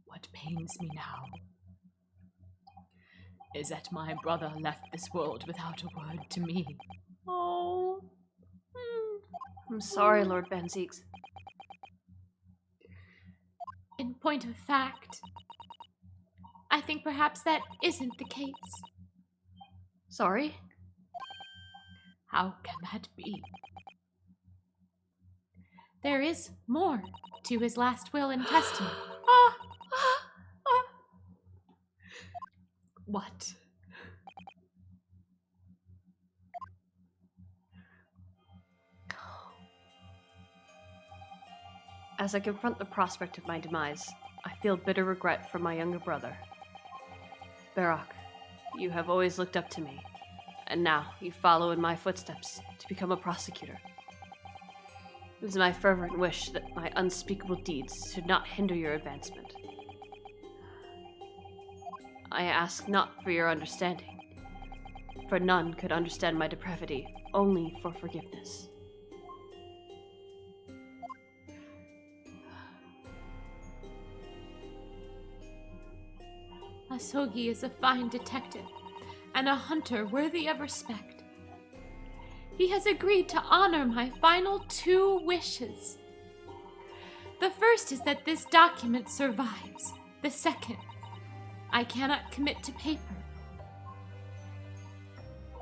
What what pains me now is that my brother left this world without a word to me. Oh. I'm sorry, Lord Van Zieks. In point of fact, I think perhaps that isn't the case. Sorry? How can that be? There is more to his last will and testament. What? As I confront the prospect of my demise, I feel bitter regret for my younger brother. Barak, you have always looked up to me, and now you follow in my footsteps to become a prosecutor. It is my fervent wish that my unspeakable deeds should not hinder your advancement. I ask not for your understanding, for none could understand my depravity, only for forgiveness. Asogi is a fine detective and a hunter worthy of respect. He has agreed to honor my final 2 wishes. The first is that this document survives. The second, I cannot commit to paper.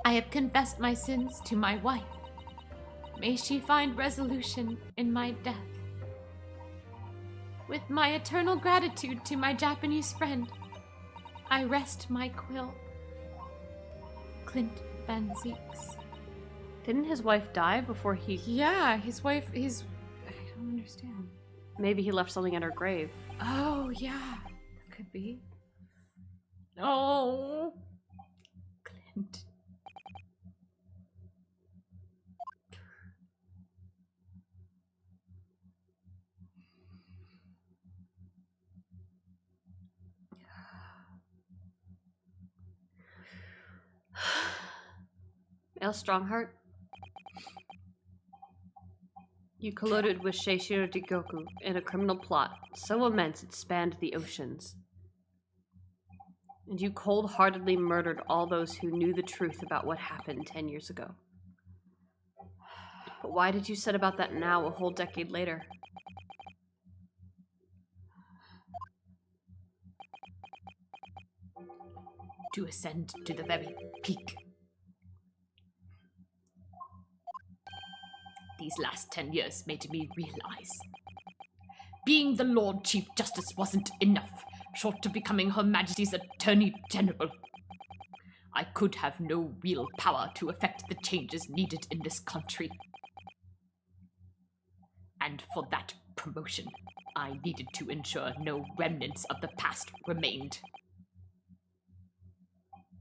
I have confessed my sins to my wife. May she find resolution in my death. With my eternal gratitude to my Japanese friend, I rest my quill. Clint Van Zieks. Didn't his wife die before he... Yeah, his wife, I don't understand. Maybe he left something at her grave. Oh, yeah. That could be. Oh. Clint. El Strongheart, you colluded with Seishiro Digoku in a criminal plot so immense it spanned the oceans. And you cold-heartedly murdered all those who knew the truth about what happened 10 years ago. But why did you set about that now, a whole decade later? To ascend to the very peak. These last 10 years made me realize being the Lord Chief Justice wasn't enough, short of becoming Her Majesty's Attorney General. I could have no real power to effect the changes needed in this country. And for that promotion, I needed to ensure no remnants of the past remained.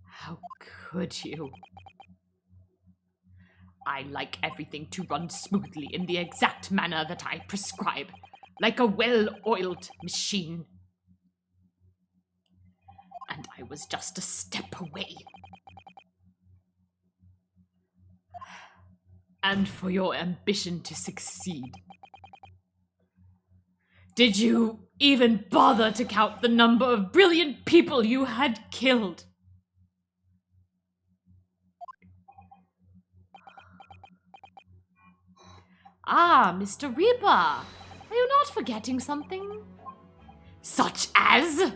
How could you? I like everything to run smoothly in the exact manner that I prescribe, like a well-oiled machine. And I was just a step away. And for your ambition to succeed. Did you even bother to count the number of brilliant people you had killed? Ah, Mr. Reaper, are you not forgetting something? Such as?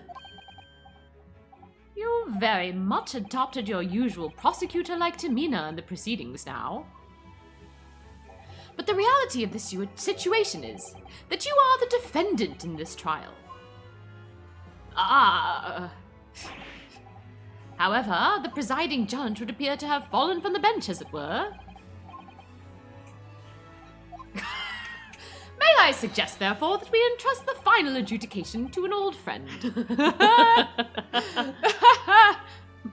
You very much adopted your usual prosecutor-like demeanor in the proceedings now. But the reality of this situation is that you are the defendant in this trial. However, the presiding judge would appear to have fallen from the bench, as it were. May I suggest, therefore, that we entrust the final adjudication to an old friend?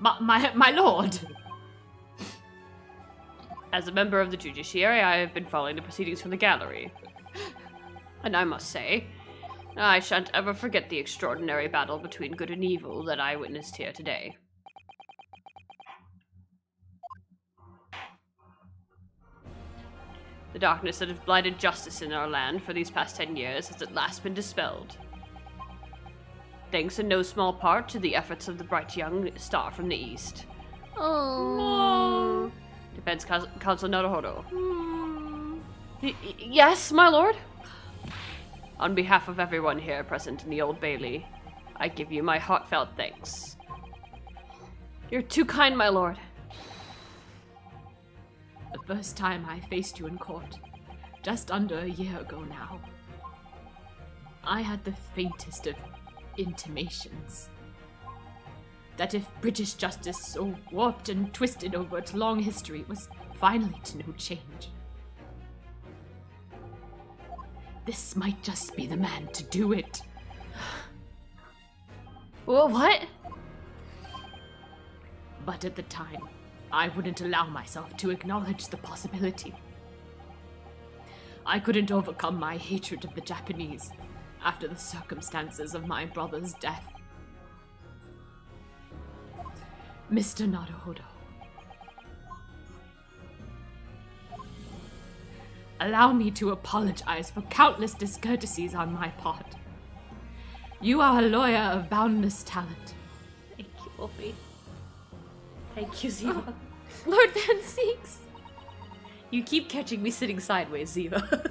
my lord. As a member of the judiciary, I have been following the proceedings from the gallery. And I must say, I shan't ever forget the extraordinary battle between good and evil that I witnessed here today. The darkness that has blighted justice in our land for these past 10 years has at last been dispelled. thanks in no small part to the efforts of the bright young star from the east. Oh. Defense Counsel Naruhodo. Yes, my lord? On behalf of everyone here present in the Old Bailey, I give you my heartfelt thanks. You're too kind, my lord. The first time I faced you in court, just under a year ago now, I had the faintest of intimations that if British justice, so warped and twisted over its long history, was finally to know change. This might just be the man to do it. Well, what? But at the time, I wouldn't allow myself to acknowledge the possibility. I couldn't overcome my hatred of the Japanese after the circumstances of my brother's death. Mr. Naruhodo, allow me to apologize for countless discourtesies on my part. You are a lawyer of boundless talent. Thank you, Wolfie. Thank you, Ziva. Lord Van Seeks! You keep catching me sitting sideways, Ziva.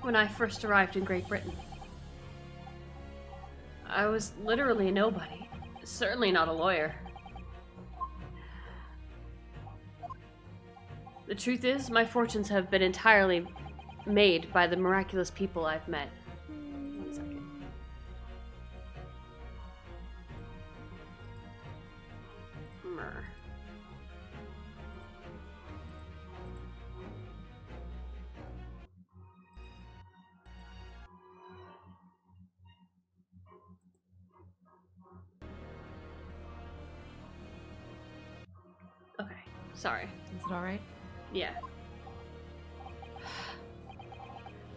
When I first arrived in Great Britain, I was literally a nobody. Certainly not a lawyer. The truth is, my fortunes have been entirely made by the miraculous people I've met. 1 second. Mer. Okay, sorry. Is it alright? Yeah.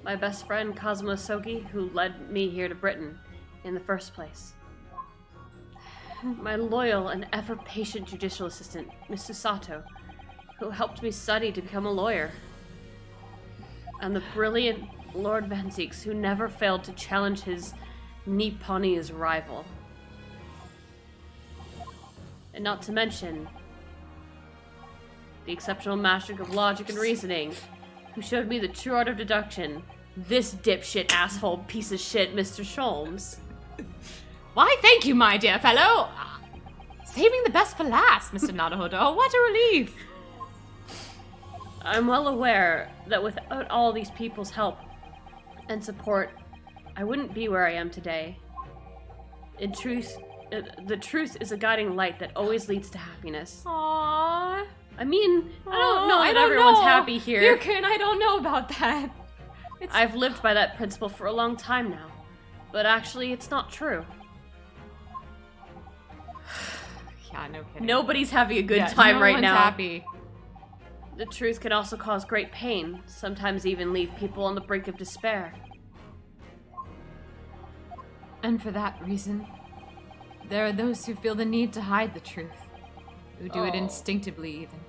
My best friend Cosmo Sogi, who led me here to Britain in the first place. My loyal and ever-patient judicial assistant, Mr. Sato, who helped me study to become a lawyer. And the brilliant Lord Van Zieks, who never failed to challenge his Nipponese rival. And not to mention the exceptional master of logic and reasoning, who showed me the true art of deduction, this dipshit asshole piece of shit, Mr. Sholmes. Why, thank you, my dear fellow! Saving the best for last, Mr. Naruhodo. What a relief! I'm well aware that without all these people's help and support, I wouldn't be where I am today. In truth, the truth is a guiding light that always leads to happiness. Aww. I mean, I don't know that everyone's happy here. Yurkin, I don't know about that. I've lived by that principle for a long time now. But actually, it's not true. Yeah, no kidding. Nobody's having a good time right now. Happy. The truth can also cause great pain, sometimes even leave people on the brink of despair. And for that reason, there are those who feel the need to hide the truth, who do it instinctively even.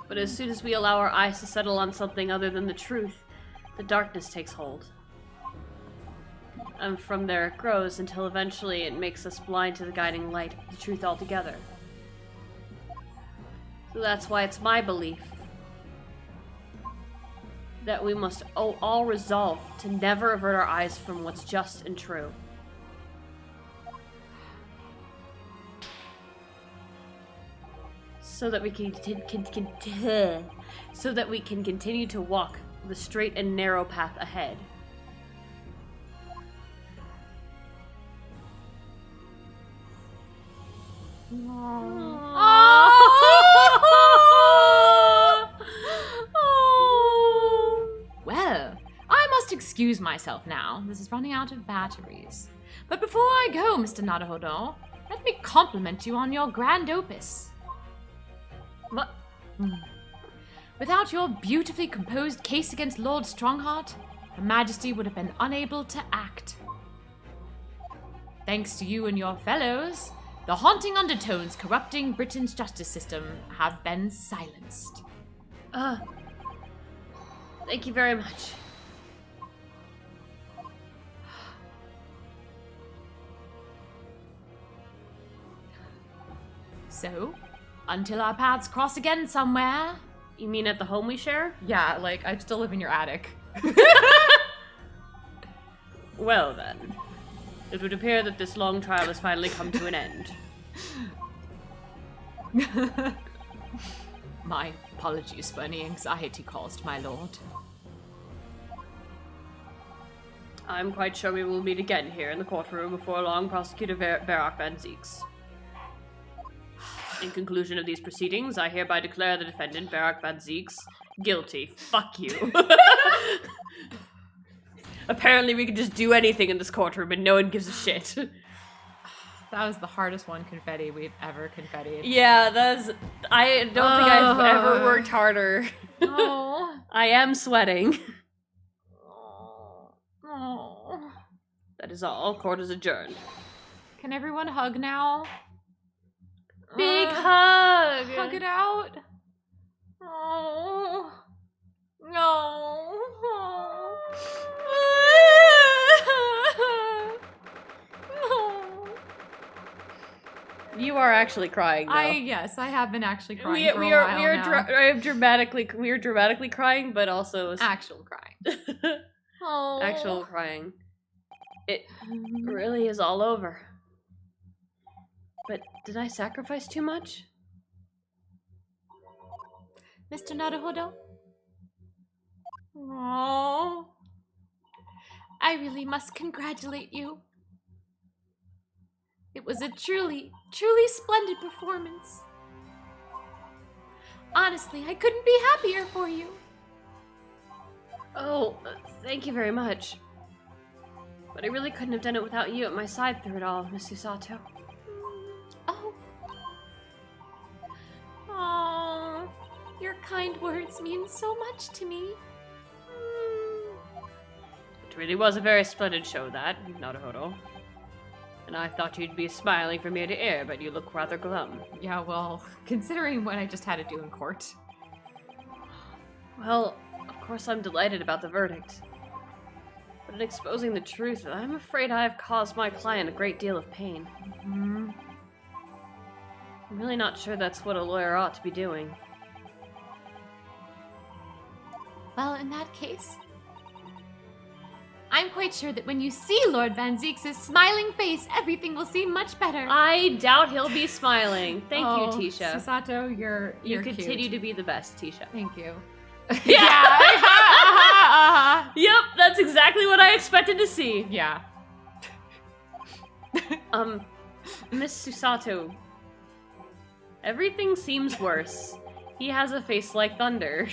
But as soon as we allow our eyes to settle on something other than the truth, the darkness takes hold. And from there it grows until eventually it makes us blind to the guiding light of the truth altogether. So that's why it's my belief that we must all resolve to never avert our eyes from what's just and true. So that we can continue to walk the straight and narrow path ahead. Well, I must excuse myself now. This is running out of batteries. But before I go, Mr. Naruhodo, let me compliment you on your grand opus. What? Without your beautifully composed case against Lord Strongheart, Her Majesty would have been unable to act. Thanks to you and your fellows, The haunting undertones corrupting Britain's justice system have been silenced. Thank you very much. So, until our paths cross again somewhere. You mean at the home we share? Yeah, like, I still live in your attic. Well then, it would appear that this long trial has finally come to an end. My apologies for any anxiety caused, my lord. I'm quite sure we will meet again here in the courtroom before long, Prosecutor Barak Van Zieks. In conclusion of these proceedings, I hereby declare the defendant, Barak Van Zieks, guilty. Fuck you. Apparently we can just do anything in this courtroom and no one gives a shit. That was the hardest one confetti we've ever confettied. Yeah, I don't think I've ever worked harder. Oh. I am sweating. Oh. That is all. Court is adjourned. Can everyone hug now? Big hug! Hug it out. Oh. No. You are actually crying, though. Yes, I have been actually crying for a while now. We are dramatically crying, but also Actual crying. Oh. actual crying. It really is all over. But did I sacrifice too much? Mr. Naruhodo? Oh. I really must congratulate you. It was a truly, truly splendid performance. Honestly, I couldn't be happier for you. Oh, thank you very much. But I really couldn't have done it without you at my side through it all, Miss Usato. Oh. Oh. Your kind words mean so much to me. It really was a very splendid show, that, Naruhodo. And I thought you'd be smiling from ear to ear, but you look rather glum. Yeah, well, considering what I just had to do in court. Well, of course I'm delighted about the verdict. But in exposing the truth, I'm afraid I have caused my client a great deal of pain. Mm-hmm. I'm really not sure that's what a lawyer ought to be doing. Well, in that case, I'm quite sure that when you see Lord Van Zieks' smiling face, everything will seem much better. I doubt he'll be smiling. Thank you, Tisha. Susato, you're continue cute. to be the best, Tisha. Thank you. Yeah! Yep, that's exactly what I expected to see. Yeah. Miss Susato, everything seems worse. He has a face like thunder.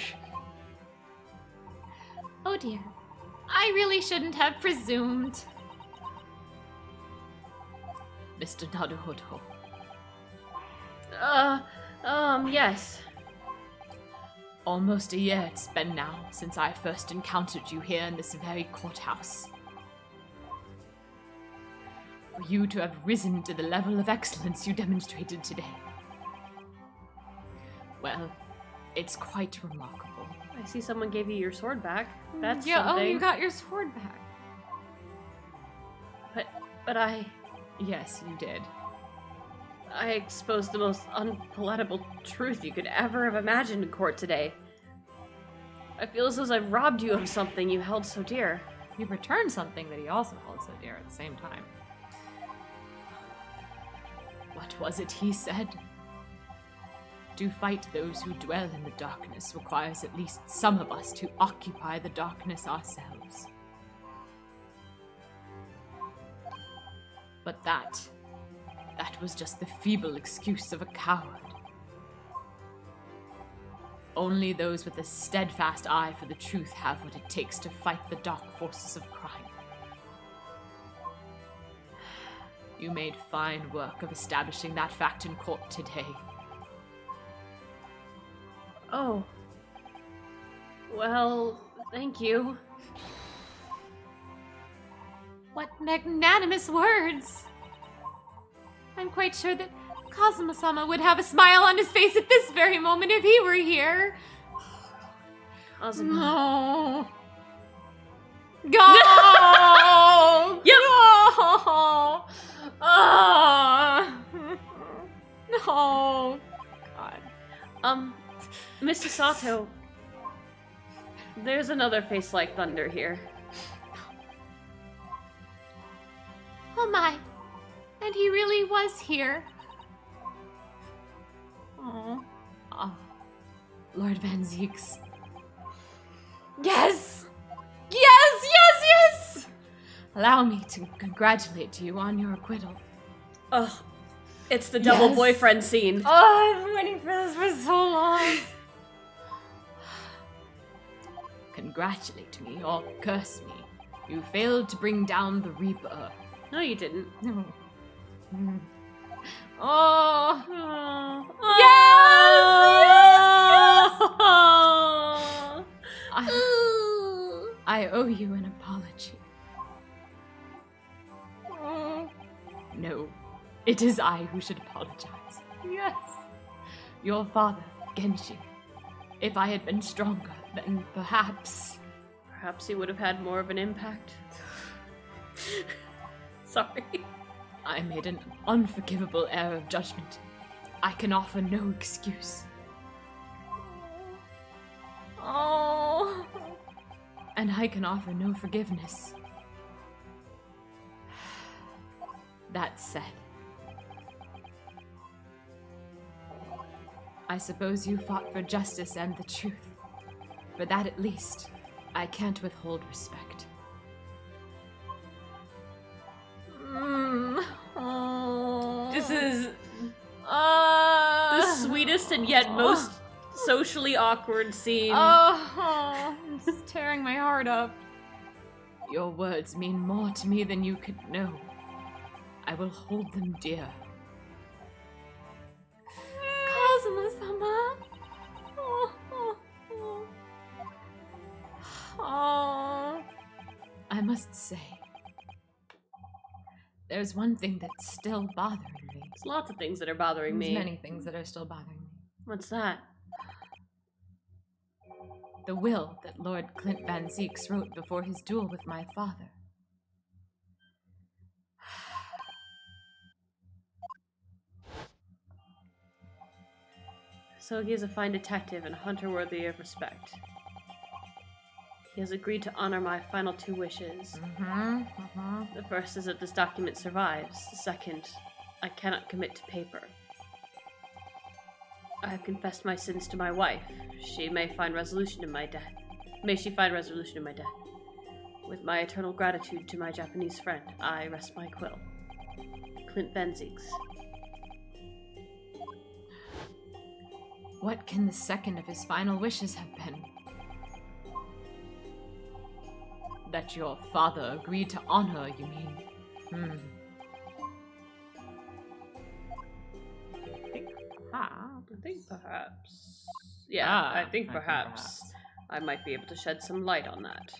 Oh dear. I really shouldn't have presumed. Mr. Naruhodo. Yes. Almost a year it's been now since I first encountered you here in this very courthouse. For you to have risen to the level of excellence you demonstrated today. Well, it's quite remarkable. I see someone gave you your sword back. That's yeah, something. oh, you got your sword back. But I Yes, you did. I exposed the most unpalatable truth you could ever have imagined in court today. I feel as though I've robbed you of something you held so dear. You returned something that he also held so dear at the same time. What was it he said? To fight those who dwell in the darkness requires at least some of us to occupy the darkness ourselves. But that was just the feeble excuse of a coward. Only those with a steadfast eye for the truth have what it takes to fight the dark forces of crime. You made fine work of establishing that fact in court today. Oh. Well, thank you. What magnanimous words! I'm quite sure that Kazuma-sama would have a smile on his face at this very moment if he were here. Kazuma. No. Go! Yep. No! No. God. Mr. Sato, there's another face like thunder here. Oh my. And he really was here. Oh. Lord Van Zeeks. Yes! Yes, yes, yes! Allow me to congratulate you on your acquittal. Ugh. It's the double Yes. boyfriend scene. Oh, I've been waiting for this for so long. Congratulate me or curse me. You failed to bring down the Reaper. No, you didn't. No. Oh. Yes! I owe you an apology. No, it is I who should apologize. Yes. Your father, Genshin. If I had been stronger, then perhaps... Perhaps he would have had more of an impact. Sorry. I made an unforgivable error of judgment. I can offer no excuse. Oh. And I can offer no forgiveness. That said, I suppose you fought for justice and the truth. For that at least, I can't withhold respect. This is the sweetest and yet most socially awkward scene. It's tearing my heart up. Your words mean more to me than you could know. I will hold them dear. Kazuma-sama. I must say, there's one thing that's still bothering me. There's lots of things that are bothering There's me. many things that are still bothering me. What's that? The will that Lord Clint Van Zeeks wrote before his duel with my father. So he is a fine detective and a hunter worthy of respect. He has agreed to honor my final 2 wishes. The first is that this document survives. The second, I cannot commit to paper. I have confessed my sins to my wife. She may find resolution in my death. May she find resolution in my death. With my eternal gratitude to my Japanese friend, I rest my quill. Clint Van Zeeks. What can the second of his final wishes have been? That your father agreed to honor, you mean? I think perhaps... Yeah, I think perhaps I might be able to shed some light on that.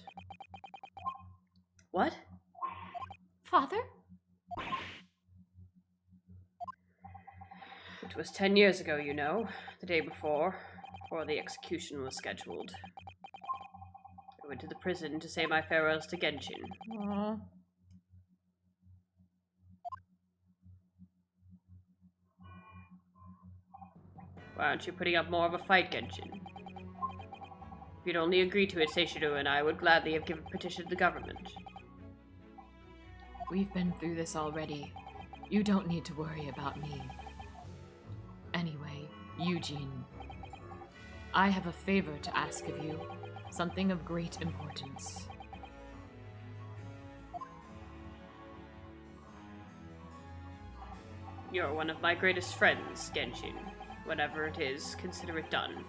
What? Father? It was 10 years ago, you know, the day before the execution was scheduled. I went to the prison to say my farewells to Genshin. Aww. Why aren't you putting up more of a fight, Genshin? If you'd only agreed to it, Seishiro and I would gladly have given petition to the government. We've been through this already. You don't need to worry about me. Anyway, Eugene, I have a favor to ask of you. Something of great importance. You're one of my greatest friends, Genshin. Whatever it is, consider it done.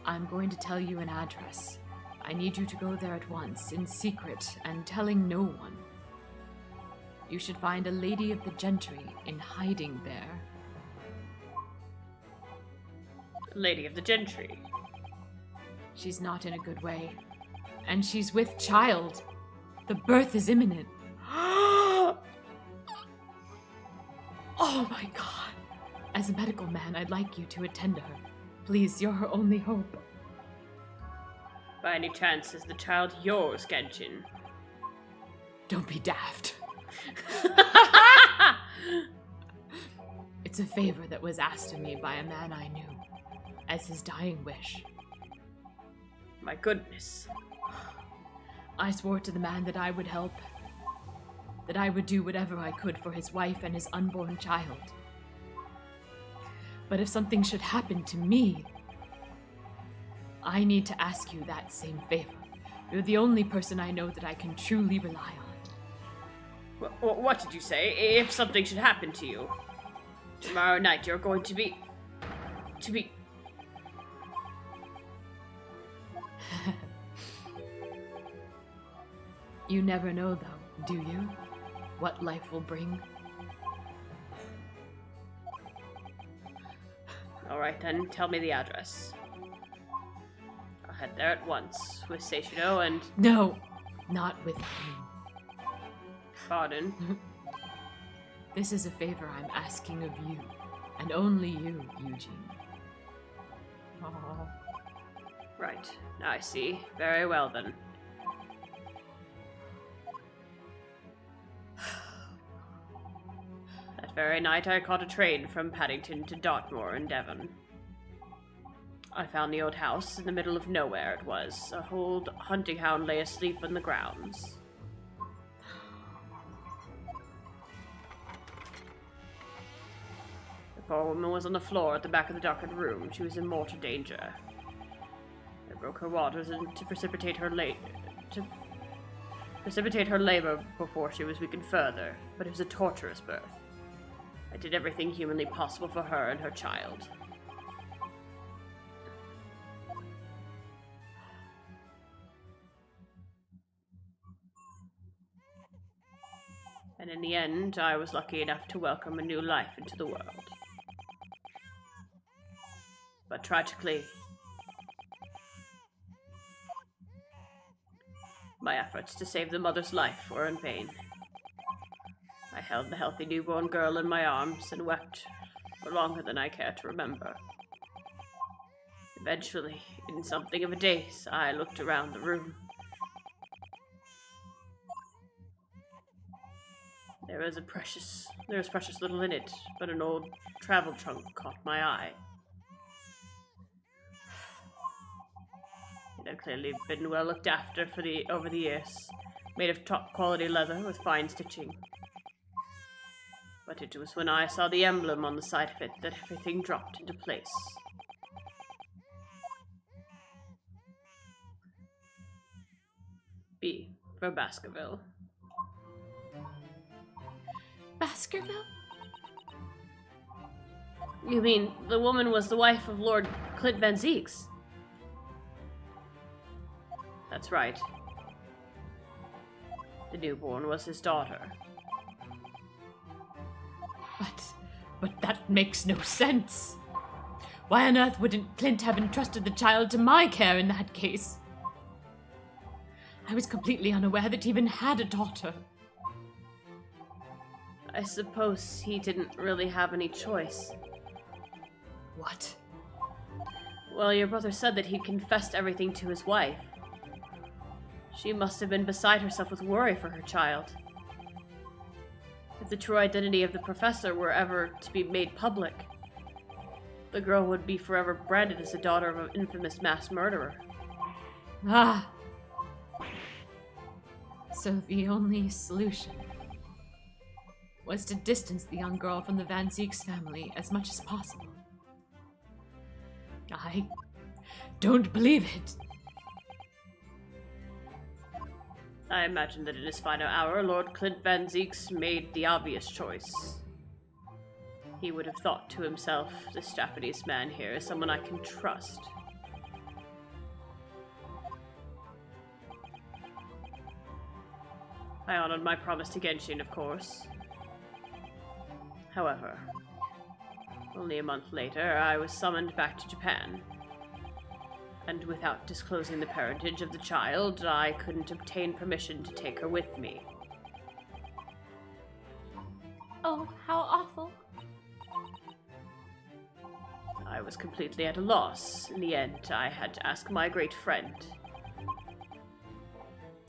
I'm going to tell you an address. I need you to go there at once, in secret, and telling no one. You should find a lady of the gentry in hiding there. Lady of the Gentry. She's not in a good way. And she's with child. The birth is imminent. Oh my god. As a medical man, I'd like you to attend to her. Please, you're her only hope. By any chance, is the child yours, Genshin? Don't be daft. It's a favor that was asked of me by a man I knew, as his dying wish. My goodness. I swore to the man that I would help, that I would do whatever I could for his wife and his unborn child. But if something should happen to me, I need to ask you that same favor. You're the only person I know that I can truly rely on. What did you say? If something should happen to you? Tomorrow night you're going to be... You never know, though, do you? What life will bring? Alright then, tell me the address. I'll head there at once, with Seishino and... No, not with me. Pardon? This is a favor I'm asking of you, and only you, Eugene. Aww. Right, I see. Very well then. That very night I caught a train from Paddington to Dartmoor in Devon. I found the old house in the middle of nowhere it was. A old hunting hound lay asleep in the grounds. The poor woman was on the floor at the back of the darkened room. She was in mortal danger. I broke her waters and to precipitate her labor before she was weakened further, but it was a torturous birth. I did everything humanly possible for her and her child. And in the end, I was lucky enough to welcome a new life into the world. But tragically, my efforts to save the mother's life were in vain. I held the healthy newborn girl in my arms and wept for longer than I care to remember. Eventually, in something of a daze, I looked around the room. There was precious little in it, but an old travel trunk caught my eye. It had clearly been well looked after over the years, made of top quality leather with fine stitching. But it was when I saw the emblem on the side of it that everything dropped into place. B for Baskerville. Baskerville? You mean the woman was the wife of Lord Clint Van Zeeks? That's right. The newborn was his daughter. But that makes no sense. Why on earth wouldn't Clint have entrusted the child to my care in that case? I was completely unaware that he even had a daughter. I suppose he didn't really have any choice. What? Well, your brother said that he'd confessed everything to his wife. She must have been beside herself with worry for her child. If the true identity of the professor were ever to be made public, the girl would be forever branded as the daughter of an infamous mass murderer. Ah. So the only solution was to distance the young girl from the Van Zeeks family as much as possible. I don't believe it. I imagine that in his final hour, Lord Clint Van Zeeks made the obvious choice. He would have thought to himself, this Japanese man here is someone I can trust. I honored my promise to Genshin, of course. However, only a month later, I was summoned back to Japan. And without disclosing the parentage of the child, I couldn't obtain permission to take her with me. Oh, how awful. I was completely at a loss. In the end, I had to ask my great friend.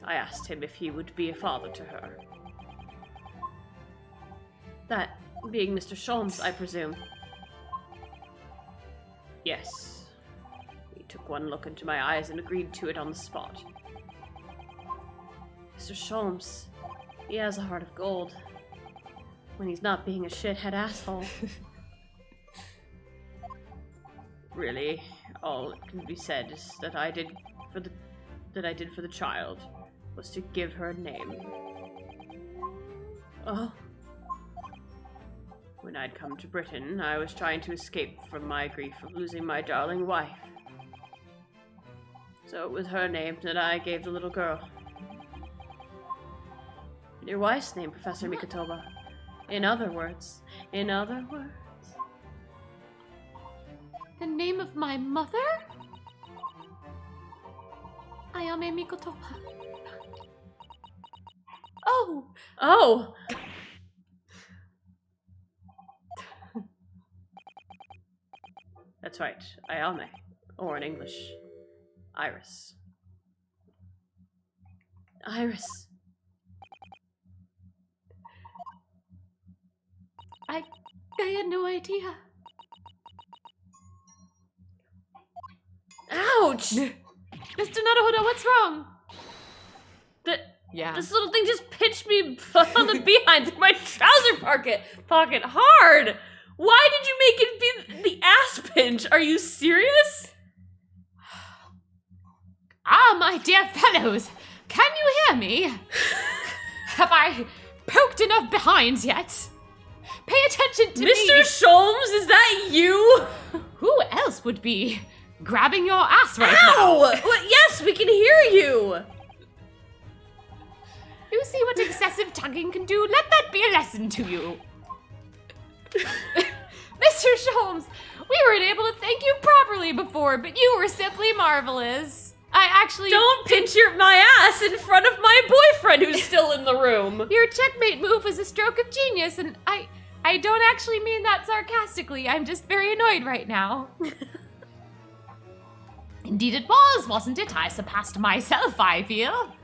I asked him if he would be a father to her. That being Mr. Sholmes, I presume. Yes. He took one look into my eyes and agreed to it on the spot. Mr. Sholmes, he has a heart of gold. When he's not being a shithead asshole. Really, all that can be said is that I did for the child was to give her a name. Oh. When I'd come to Britain, I was trying to escape from my grief of losing my darling wife. So it was her name that I gave the little girl. Your wife's name, Professor Mikotoba. In other words. The name of my mother? Ayame Mikotoba. Oh! Oh! That's right, Ayame. Or in English, Iris. Iris. I had no idea. Ouch! Mr. Naruhodo, what's wrong? Yeah. This little thing just pinched me on the behind through my trouser pocket hard! Why did you make it be the ass pinch? Are you serious? Ah, my dear fellows, can you hear me? Have I poked enough behinds yet? Pay attention to me. Mr. Sholmes, is that you? Who else would be grabbing your ass right Ow! now? Well, yes, we can hear you! You see what excessive tugging can do? Let that be a lesson to you. Mr. Sholmes, we weren't able to thank you properly before, but you were simply marvelous. I actually... Don't pinch my ass in front of my boyfriend who's still in the room. Your checkmate move was a stroke of genius, and I don't actually mean that sarcastically. I'm just very annoyed right now. Indeed it was, wasn't it? I surpassed myself, I feel.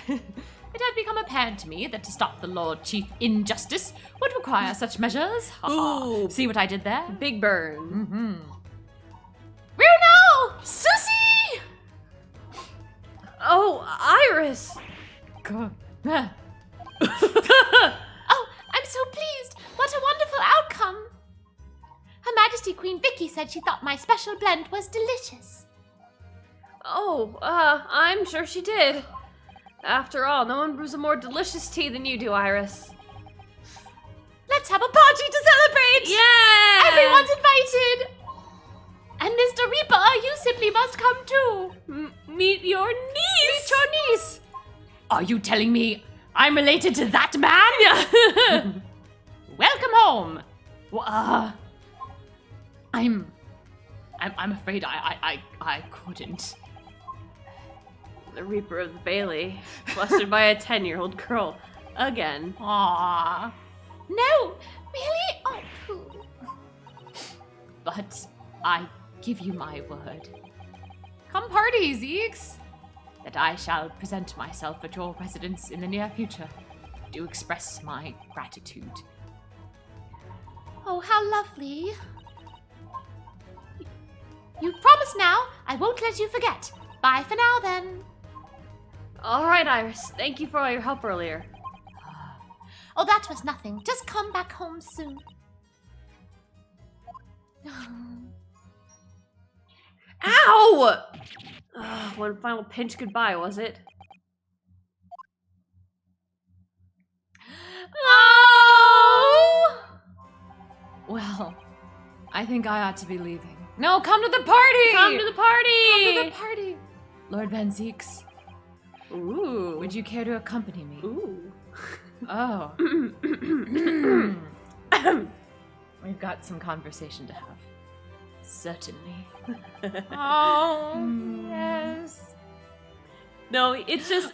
It had become apparent to me that to stop the Lord Chief injustice would require such measures. Ooh. See what I did there? Big burn. Mm-hmm. Bruno! Susie! Oh, Iris! Oh, I'm so pleased. What a wonderful outcome. Her Majesty Queen Vicky said she thought my special blend was delicious. Oh, I'm sure she did. After all, no one brews a more delicious tea than you do, Iris. Let's have a party to celebrate! Yeah! Everyone's invited! And Mr. Reaper, you simply must come too. Meet your niece! Meet your niece! Are you telling me I'm related to that man? Welcome home. I'm afraid I couldn't. The Reaper of the Bailey, flustered by a 10-year-old girl. Again. Aww. No, really? Oh, pooh. But I give you my word. Come party, Zeeks. That I shall present myself at your residence in the near future to express my gratitude. Oh, how lovely. You've promised now. I won't let you forget. Bye for now, then. All right, Iris. Thank you for all your help earlier. Oh, that was nothing. Just come back home soon. Ow! One final pinch goodbye, was it? Oh! Well, I think I ought to be leaving. No, come to the party! Come to the party! Come to the party! Lord Van Zeeks, Ooh. would you care to accompany me? Ooh. Oh. We've got some conversation to have. Certainly. Oh, yes. No, it's just...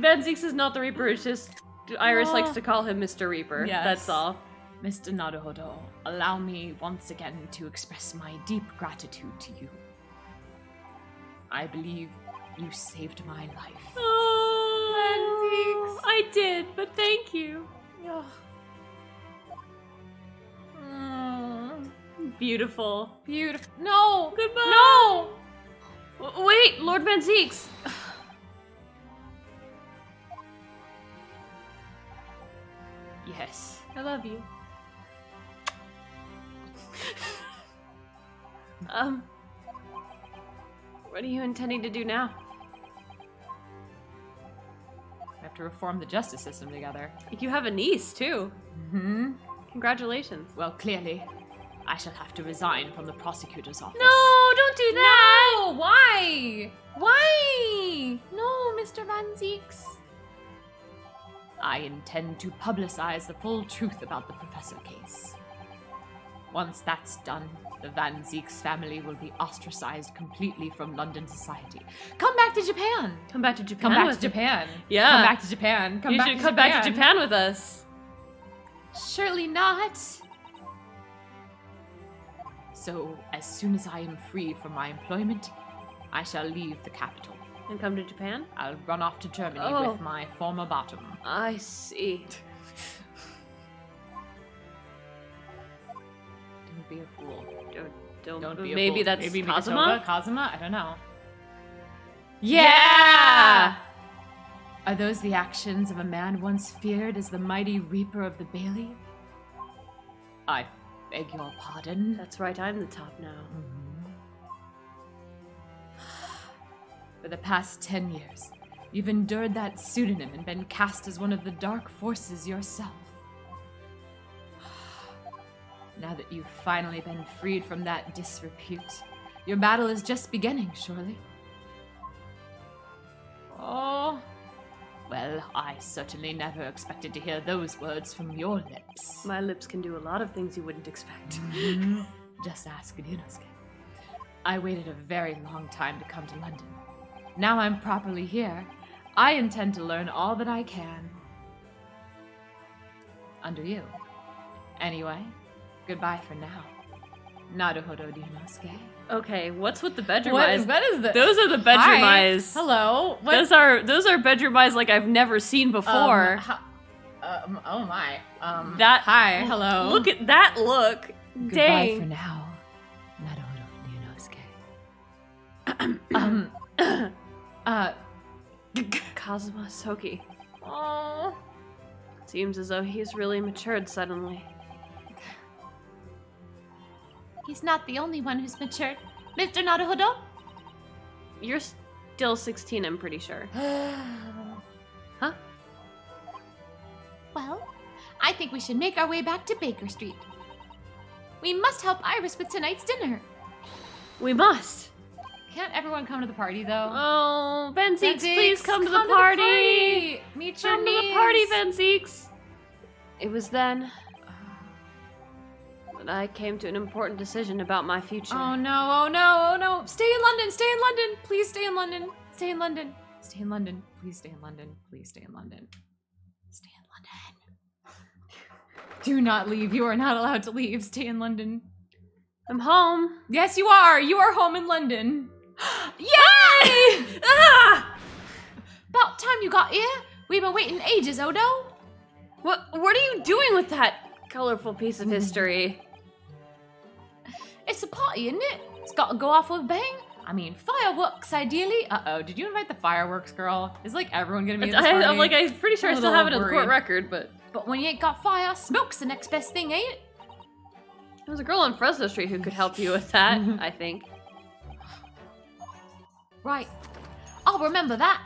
Van Zeeks is not the Reaper, it's just Iris likes to call him Mr. Reaper. Yes. That's all. Mr. Naruhodo, allow me once again to express my deep gratitude to you. I believe you saved my life. Oh, I did, but thank you. Beautiful. Beautiful. No! Goodbye. No! Wait, Lord Van Zeeks. Yes. I love you. What are you intending to do now? We have to reform the justice system together. You have a niece, too. Hmm? Congratulations. Well, clearly, I shall have to resign from the prosecutor's office. No, don't do that! No! Why? Why? No, Mr. Van Zeeks. I intend to publicize the full truth about the professor case. Once that's done, the Van Zeeks family will be ostracized completely from London society. Come back to Japan! Come back to Japan. Come back with to Japan. Yeah. Come back to Japan. Come you back should to come Japan. back to Japan with us. Surely not. So, as soon as I am free from my employment, I shall leave the capital. And come to Japan? I'll run off to Germany Oh. with my former bottom. I see. Don't be a fool. Don't be a maybe fool. that's Maybe Kazuma? Kazuma? I don't know. Yeah! Are those the actions of a man once feared as the mighty Reaper of the Bailey? I beg your pardon. That's right, I'm the top now. For the past 10 years, you've endured that pseudonym and been cast as one of the dark forces yourself. Now that you've finally been freed from that disrepute, your battle is just beginning, surely. Oh, well, I certainly never expected to hear those words from your lips. My lips can do a lot of things you wouldn't expect. Just ask Ryunosuke. I waited a very long time to come to London. Now I'm properly here. I intend to learn all that I can. Under you. Anyway, goodbye for now. Naruhodo Ryunosuke. Okay, what's with the bedroom eyes? What is this? Those are the bedroom Hi. eyes. Hello. What? Those are bedroom eyes like I've never seen before. Oh my. That Hi. Hello. Look at that look. Goodbye Dang. for now. Naruhodo Ryunosuke. Kazuma Soki. Oh. Seems as though he's really matured suddenly. He's not the only one who's matured. Mr. Naruhodo? You're still 16, I'm pretty sure. Huh? Well, I think we should make our way back to Baker Street. We must help Iris with tonight's dinner. We must. Can't everyone come to the party, though? Oh, Van Zeeks, Van please Zeeks, come to the party. Meet your Come to the niece. party, Van Zeeks. It was then that I came to an important decision about my future. Oh no, oh no, oh no. Stay in London, stay in London. Please stay in London. Stay in London. Stay in London. Please stay in London. Please stay in London. Stay in London. Do not leave. You are not allowed to leave. Stay in London. I'm home. Yes, you are. You are home in London. Yay! Ah! About time you got here. We've been waiting ages, Odo. What are you doing with that colorful piece of history? It's a party, isn't it? It's got to go off with a bang. I mean, fireworks, ideally. Uh-oh, did you invite the fireworks girl? Is, like, everyone gonna be in this party? I'm pretty sure I I'm a still have it little on the court worried. record, but... But when you ain't got fire, smoke's the next best thing, ain't it? There was a girl on Fresno Street who could help you with that, I think. Right. I'll remember that.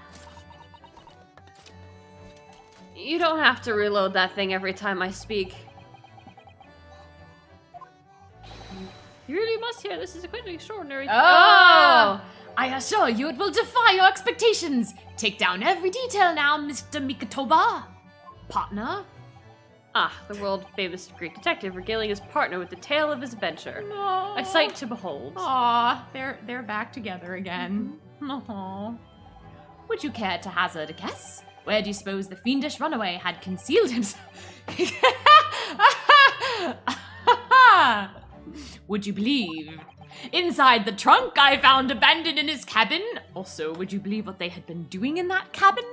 You don't have to reload that thing every time I speak. You really must hear this is quite extraordinary. Oh! I assure you it will defy your expectations. Take down every detail now, Mr. Mikatoba. Partner? Ah, the world-famous Greek detective regaling his partner with the tale of his adventure. A sight to behold. Aw, they're back together again. Aw. Would you care to hazard a guess? Where do you suppose the fiendish runaway had concealed himself? Would you believe? Inside the trunk I found abandoned in his cabin. Also, would you believe what they had been doing in that cabin?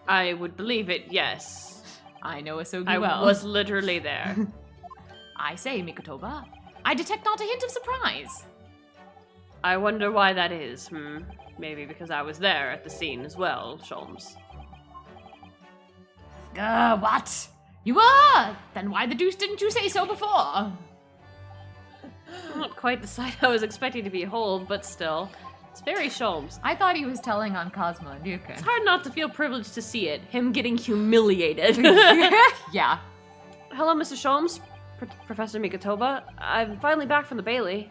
I would believe it, yes. I know Asogi I well. was literally there. I say, Mikotoba, I detect not a hint of surprise. I wonder why that is. Maybe because I was there at the scene as well, Sholmes. What? You were? Then why the deuce didn't you say so before? Not quite the sight I was expecting to behold, but still. It's very Sholmes. I thought he was telling on Cosmo and Duke. It's hard not to feel privileged to see it. Him getting humiliated. Yeah. Hello, Mr. Sholmes. Professor Mikotoba. I'm finally back from the Bailey.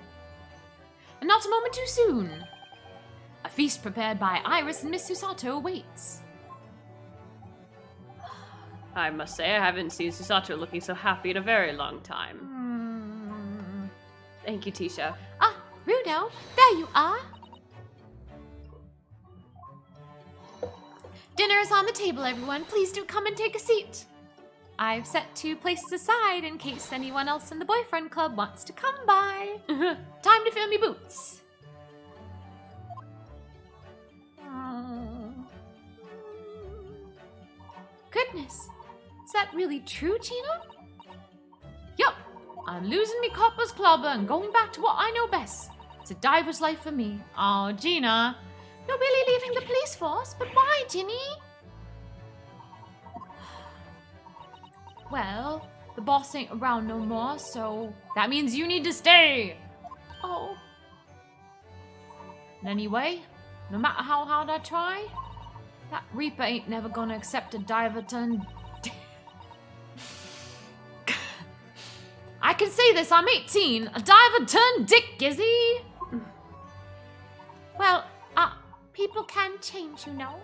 And not a moment too soon. A feast prepared by Iris and Miss Susato awaits. I must say, I haven't seen Susato looking so happy in a very long time. Thank you, Tisha. Ah, Rudo, there you are. Dinner is on the table, everyone. Please do come and take a seat. I've set 2 places aside in case anyone else in the boyfriend club wants to come by. Time to fill me boots. Goodness, is that really true, Gina? Yup, I'm losing me copper's clobber and going back to what I know best. It's a diver's life for me. Oh, Gina, you're really leaving the police force? But why, Ginny? Well, the boss ain't around no more, so that means you need to stay. Oh. And anyway, no matter how hard I try, that Reaper ain't never gonna accept a diver turned... I can say this, I'm 18. A diver turned dick, Gizzy. Well, people can change, you know.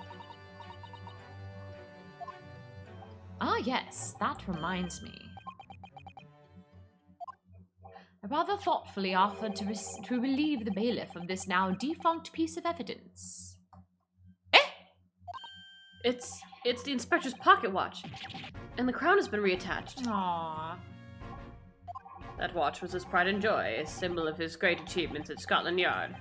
Ah, yes, that reminds me. I rather thoughtfully offered to relieve the bailiff of this now defunct piece of evidence. It's the inspector's pocket watch, and the crown has been reattached. Aww. That watch was his pride and joy, a symbol of his great achievements at Scotland Yard.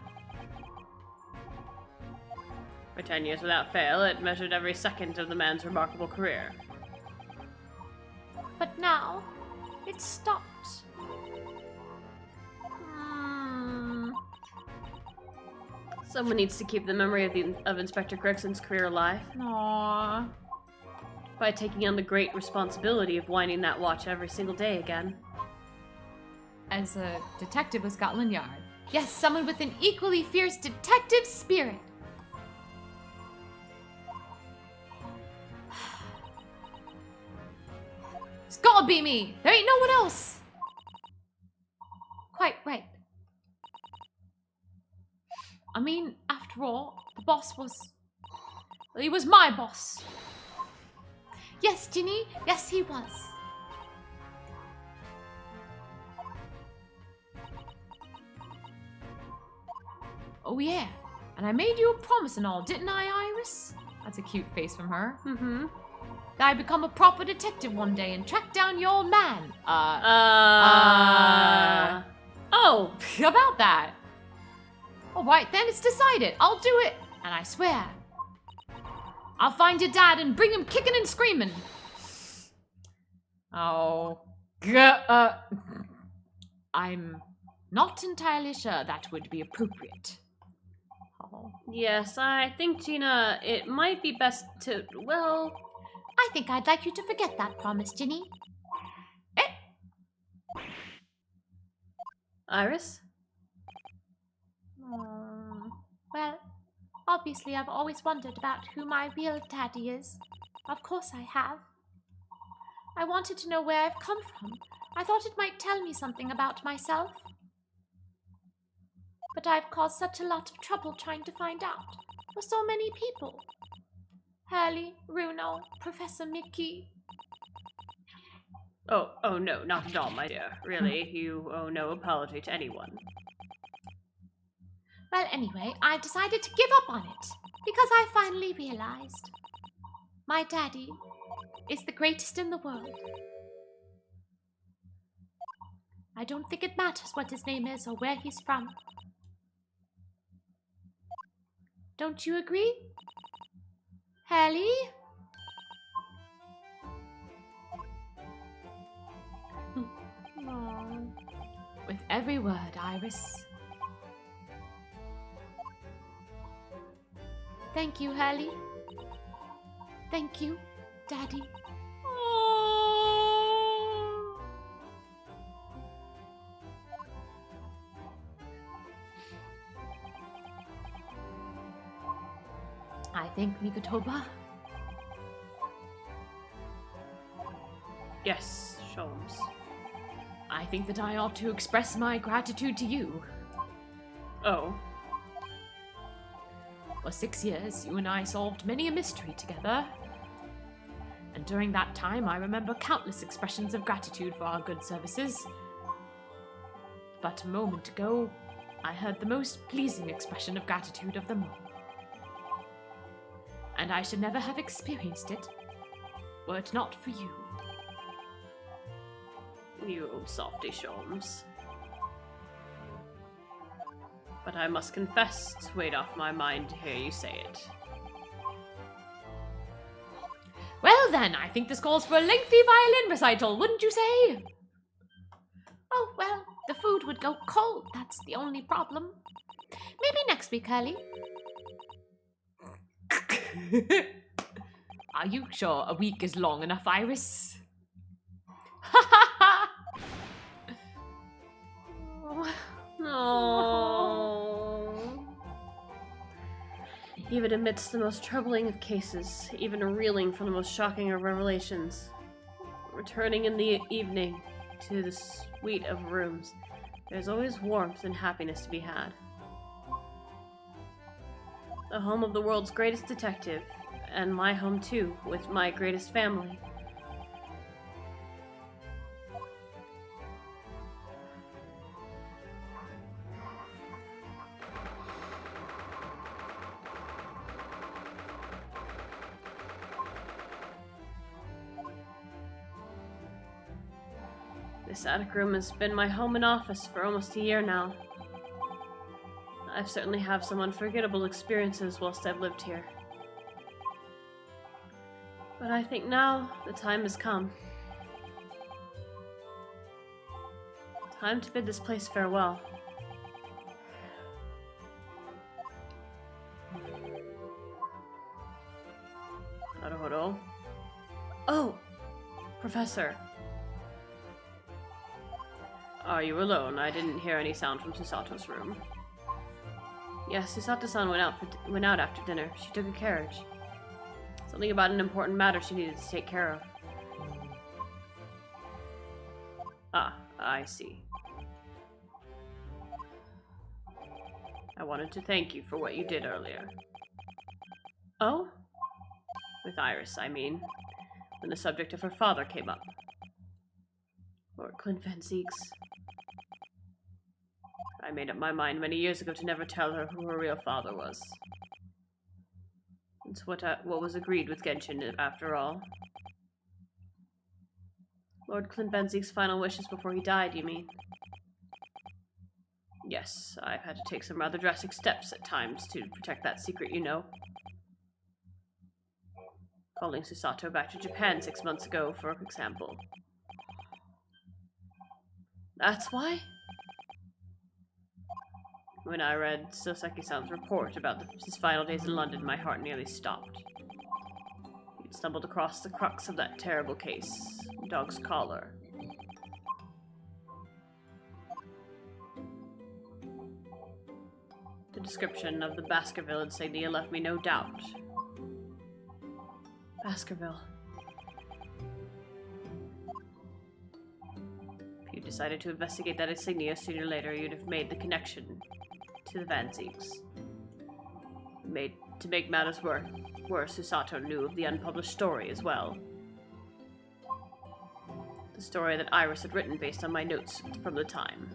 For 10 years without fail, it measured every second of the man's remarkable career. But now, it's stopped. Someone needs to keep the memory of Inspector Gregson's career alive. Aww. By taking on the great responsibility of winding that watch every single day again. As a detective with Scotland Yard. Yes, someone with an equally fierce detective spirit. It's gotta be me. There ain't no one else. Quite right. I mean, after all, the boss was... Well, he was my boss. Yes, Ginny. Yes, he was. Oh, yeah. And I made you a promise and all, didn't I, Iris? That's a cute face from her. Mm-hmm. That I'd become a proper detective one day and track down your man. Oh! About that. All right, then, it's decided. I'll do it. And I swear, I'll find your dad and bring him kicking and screaming. Oh. I'm not entirely sure that would be appropriate. Oh. Yes, I think, Gina, it might be best to, well... I think I'd like you to forget that promise, Ginny. Iris? Well, obviously I've always wondered about who my real daddy is. Of course I have. I wanted to know where I've come from. I thought it might tell me something about myself. But I've caused such a lot of trouble trying to find out. For so many people. Hurley, Runo, Professor Mickey. Oh no, not at all, my dear. Really, you owe no apology to anyone. Well, anyway, I've decided to give up on it. Because I finally realized my daddy is the greatest in the world. I don't think it matters what his name is or where he's from. Don't you agree? Hallie? With every word, Iris. Thank you, Hallie. Thank you, Daddy. I think Mikotoba. Yes, Sholmes. I think that I ought to express my gratitude to you. Oh. For 6 years, you and I solved many a mystery together. And during that time, I remember countless expressions of gratitude for our good services. But a moment ago, I heard the most pleasing expression of gratitude of them all. And I should never have experienced it, were it not for you. You old softy, Sholmes. But I must confess, it's weighed off my mind to hear you say it. Well then, I think this calls for a lengthy violin recital, wouldn't you say? Oh, well, the food would go cold. That's the only problem. Maybe next week, Hallie. Are you sure a week is long enough, Iris? Oh. Even amidst the most troubling of cases, even reeling from the most shocking of revelations, returning in the evening to the suite of rooms, there's always warmth and happiness to be had. The home of the world's greatest detective, and my home too, with my greatest family. This attic room has been my home and office for almost a year now. I've certainly had some unforgettable experiences whilst I've lived here. But I think now the time has come. Time to bid this place farewell. Naruhodo. Oh! Professor. Are you alone? I didn't hear any sound from Susato's room. Yes, Susato-san went out after dinner. She took a carriage. Something about an important matter she needed to take care of. Ah, I see. I wanted to thank you for what you did earlier. Oh? With Iris, I mean. When the subject of her father came up. Lord Clint Van Zieks. I made up my mind many years ago to never tell her who her real father was. It's what was agreed with Genshin, after all. Lord Clint Van Zieks' final wishes before he died, you mean? Yes, I've had to take some rather drastic steps at times to protect that secret, you know. Calling Susato back to Japan 6 months ago, for example. That's why? When I read Soseki-san's report about his final days in London, my heart nearly stopped. He'd stumbled across the crux of that terrible case, Dog's Collar. The description of the Baskerville insignia left me no doubt. Baskerville. If you decided to investigate that insignia sooner or later, you'd have made the connection to the Van Zieks. To make matters worse, Susato knew of the unpublished story as well. The story that Iris had written based on my notes from the time.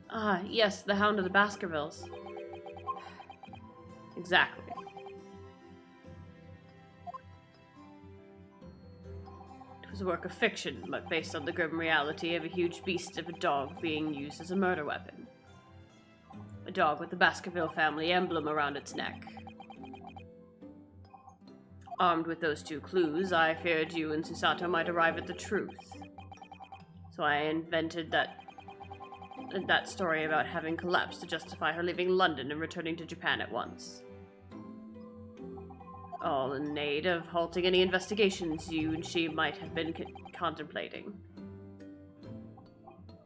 Ah, yes, the Hound of the Baskervilles. Exactly. It was a work of fiction, but based on the grim reality of a huge beast of a dog being used as a murder weapon. A dog with the Baskerville family emblem around its neck. Armed with those two clues, I feared you and Susato might arrive at the truth. So I invented that story about having collapsed to justify her leaving London and returning to Japan at once. All in aid of halting any investigations you and she might have been contemplating.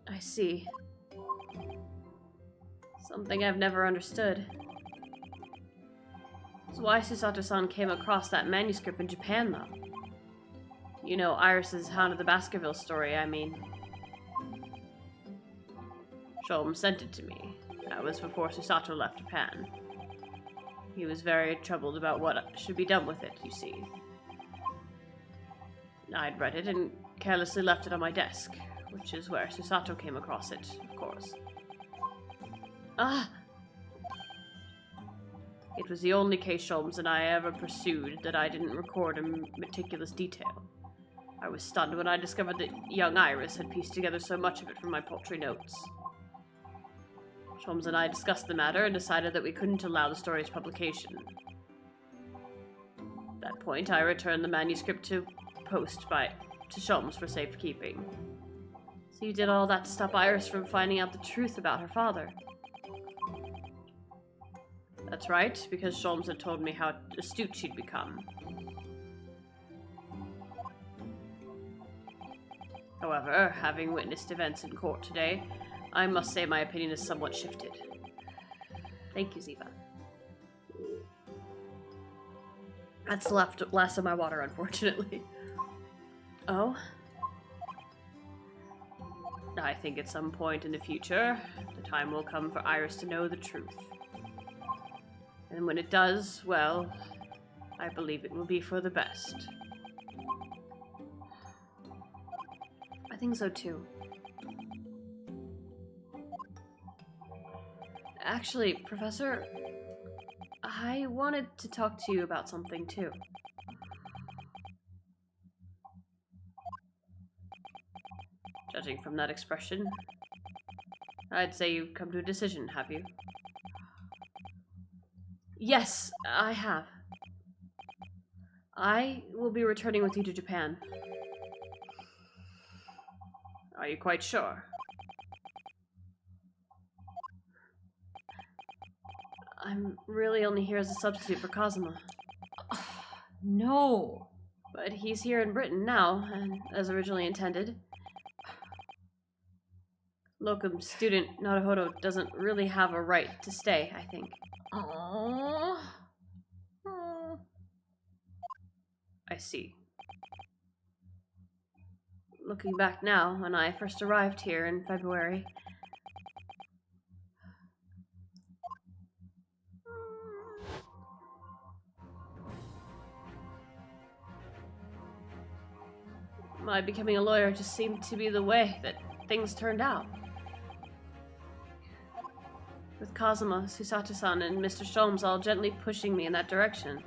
I see. Something I've never understood. It's why Susato-san came across that manuscript in Japan, though. You know, Iris's Hound of the Baskerville story, I mean. Sholm sent it to me. That was before Susato left Japan. He was very troubled about what should be done with it, you see. I'd read it and carelessly left it on my desk, which is where Susato came across it, of course. Ah! It was the only case Sholmes and I ever pursued that I didn't record in meticulous detail. I was stunned when I discovered that young Iris had pieced together so much of it from my paltry notes. Sholmes and I discussed the matter and decided that we couldn't allow the story's publication. At that point, I returned the manuscript to Sholmes for safekeeping. So you did all that to stop Iris from finding out the truth about her father? That's right, because Sholmes had told me how astute she'd become. However, having witnessed events in court today, I must say my opinion is somewhat shifted. Thank you, Ziva. That's the last of my water, unfortunately. Oh? I think at some point in the future, the time will come for Iris to know the truth. And when it does, well, I believe it will be for the best. I think so too. Actually, Professor, I wanted to talk to you about something too. Judging from that expression, I'd say you've come to a decision, have you? Yes, I have. I will be returning with you to Japan. Are you quite sure? I'm really only here as a substitute for Kazuma. No. But he's here in Britain now, and as originally intended. Locum student Naruhodo doesn't really have a right to stay, I think. Aww. I see. Looking back now, when I first arrived here in February, my becoming a lawyer just seemed to be the way that things turned out. With Kazuma, Susato-san, and Mr. Sholmes all gently pushing me in that direction.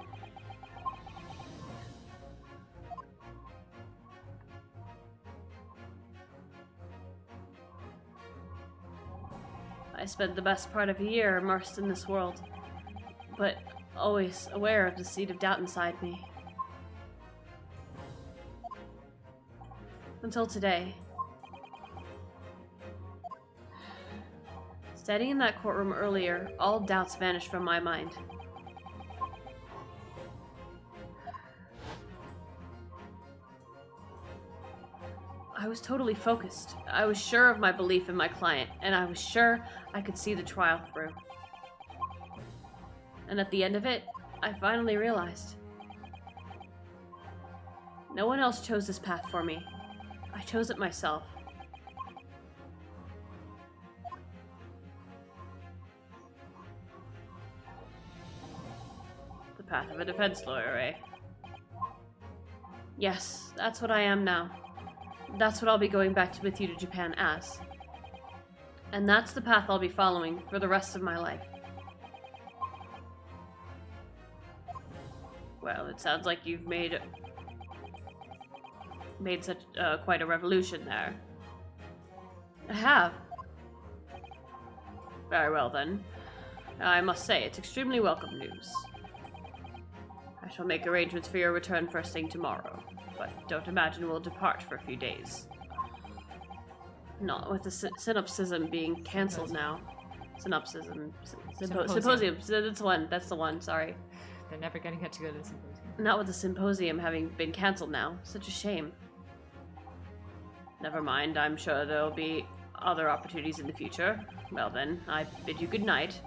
I spent the best part of a year immersed in this world, but always aware of the seed of doubt inside me. Until today. Standing in that courtroom earlier, all doubts vanished from my mind. I was totally focused. I was sure of my belief in my client, and I was sure I could see the trial through. And at the end of it, I finally realized. No one else chose this path for me. I chose it myself. The path of a defense lawyer, eh? Yes, that's what I am now. That's what I'll be going back with you to Japan as. And that's the path I'll be following for the rest of my life. Well, it sounds like you've made such quite a revolution there. I have. Very well then. I must say, it's extremely welcome news. I shall make arrangements for your return first thing tomorrow, but don't imagine we'll depart for a few days. Not with the synopsism being cancelled now. Symposium. That's the one, sorry. They're never gonna get to go to the symposium. Not with the symposium having been cancelled now. Such a shame. Never mind, I'm sure there'll be other opportunities in the future. Well then, I bid you good night.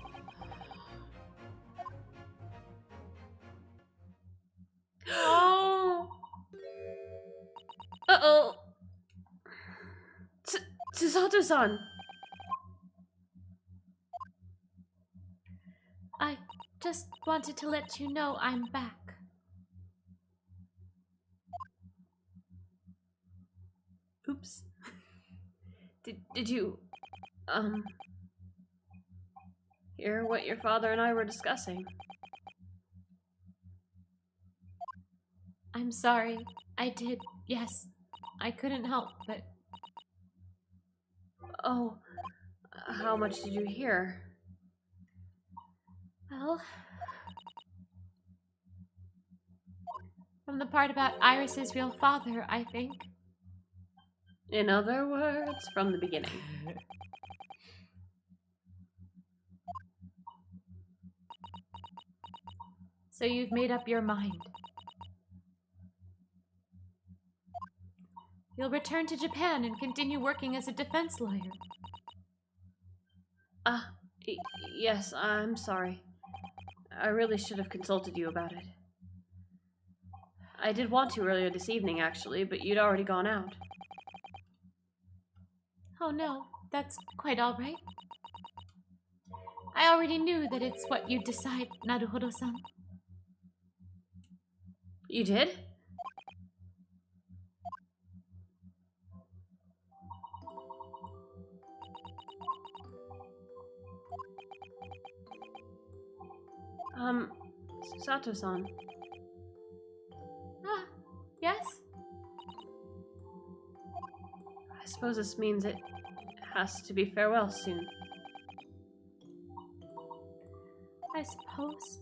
Oh! Uh-oh! Chisato-san! I just wanted to let you know I'm back. Oops. Did you, hear what your father and I were discussing? I'm sorry. I did, yes. I couldn't help, but Oh, how much did you hear? well, from the part about Iris's real father, I think. In other words, from the beginning. So you've made up your mind. You'll return to Japan and continue working as a defense lawyer. Yes, I'm sorry. I really should have consulted you about it. I did want to earlier this evening, actually, but you'd already gone out. Oh no, that's quite all right. I already knew that it's what you'd decide, Naruhodo-san. You did? Sato-san. Ah, yes? I suppose this means it has to be farewell soon. I suppose.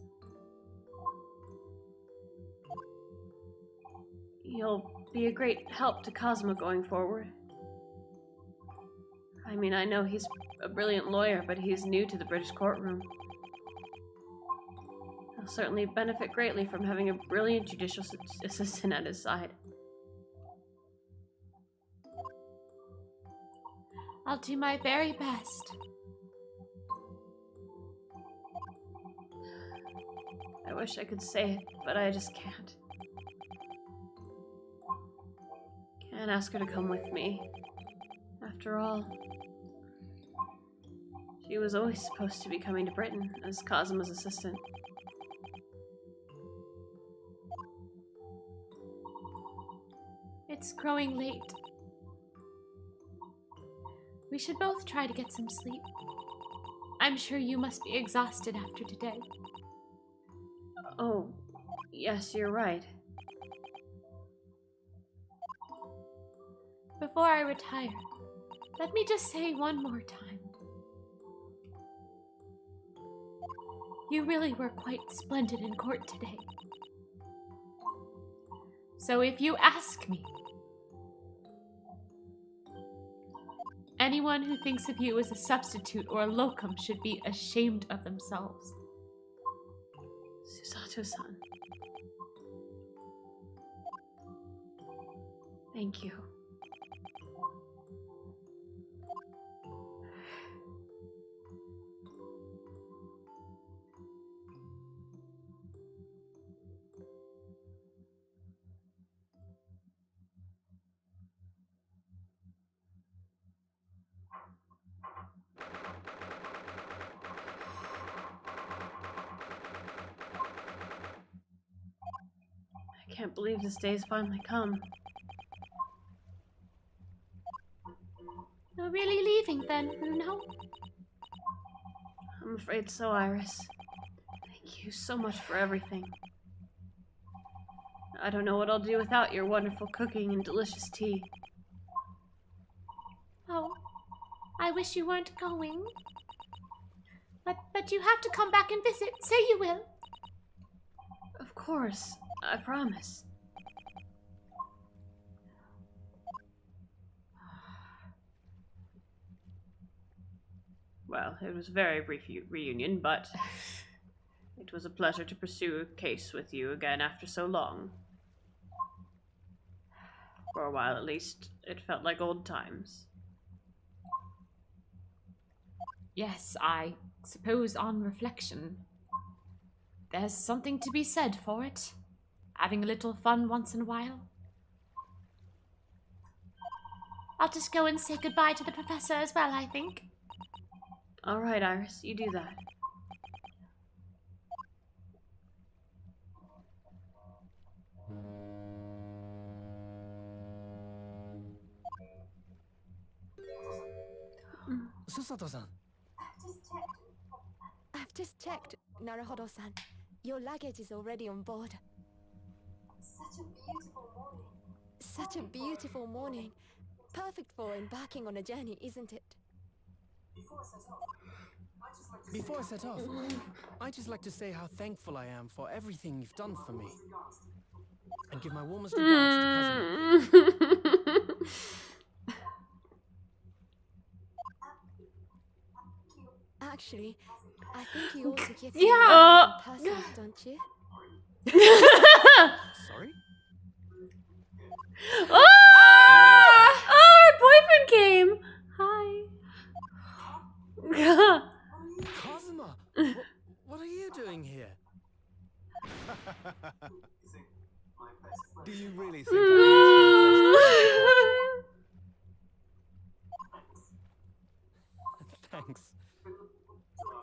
You'll be a great help to Cosmo going forward. I mean, I know he's a brilliant lawyer, but he's new to the British courtroom. He'll certainly benefit greatly from having a brilliant judicial assistant at his side. I'll do my very best. I wish I could say it, but I just can't. Can't ask her to come with me. After all, she was always supposed to be coming to Britain as Cosmo's assistant. It's growing late. We should both try to get some sleep. I'm sure you must be exhausted after today. Oh, yes, you're right. Before I retire, let me just say one more time. You really were quite splendid in court today. So if you ask me, anyone who thinks of you as a substitute or a locum should be ashamed of themselves. Susato-san. Thank you. I can't believe this day's finally come. You're really leaving then, Bruno? I'm afraid so, Iris. Thank you so much for everything. I don't know what I'll do without your wonderful cooking and delicious tea. Oh, I wish you weren't going. But you have to come back and visit. Say you will. Of course, I promise. Well, it was a very brief reunion, but it was a pleasure to pursue a case with you again after so long. For a while, at least, it felt like old times. Yes, I suppose on reflection, there's something to be said for it. Having a little fun once in a while. I'll just go and say goodbye to the professor as well, I think. All right, Iris, you do that. Susato-san. I've just checked, Naruhodo-san. Your luggage is already on board. Such a beautiful morning. Perfect for embarking on a journey, isn't it? Before I set off, I'd just like to say how thankful I am for everything you've done for me. And give my warmest regards to Kazuma. Actually, I think you ought to give Yeah. in person, don't you? Sorry? Oh! Oh, her boyfriend came! Hi. Kazuma! What are you doing here? Do you really think Thanks.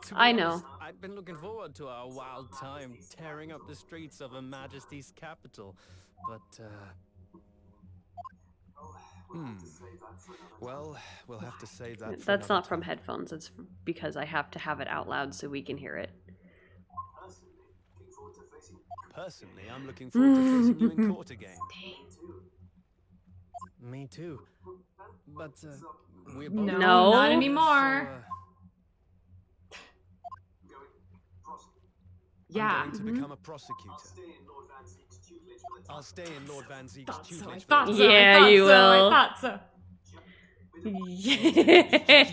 To be I know. honest, I'd been looking forward to our wild time tearing up the streets of Her Majesty's capital, but well, we'll have to save that for That's another not from time. headphones, it's because I have to have it out loud so we can hear it. Personally, I'm looking forward to facing you in court again. Me too. But we're both No. Not anymore. Yeah. I'm going to become a prosecutor. I'll stay in Lord Van Zeke's I tutelage. thought so. Yeah, I thought you so, will. I thought so.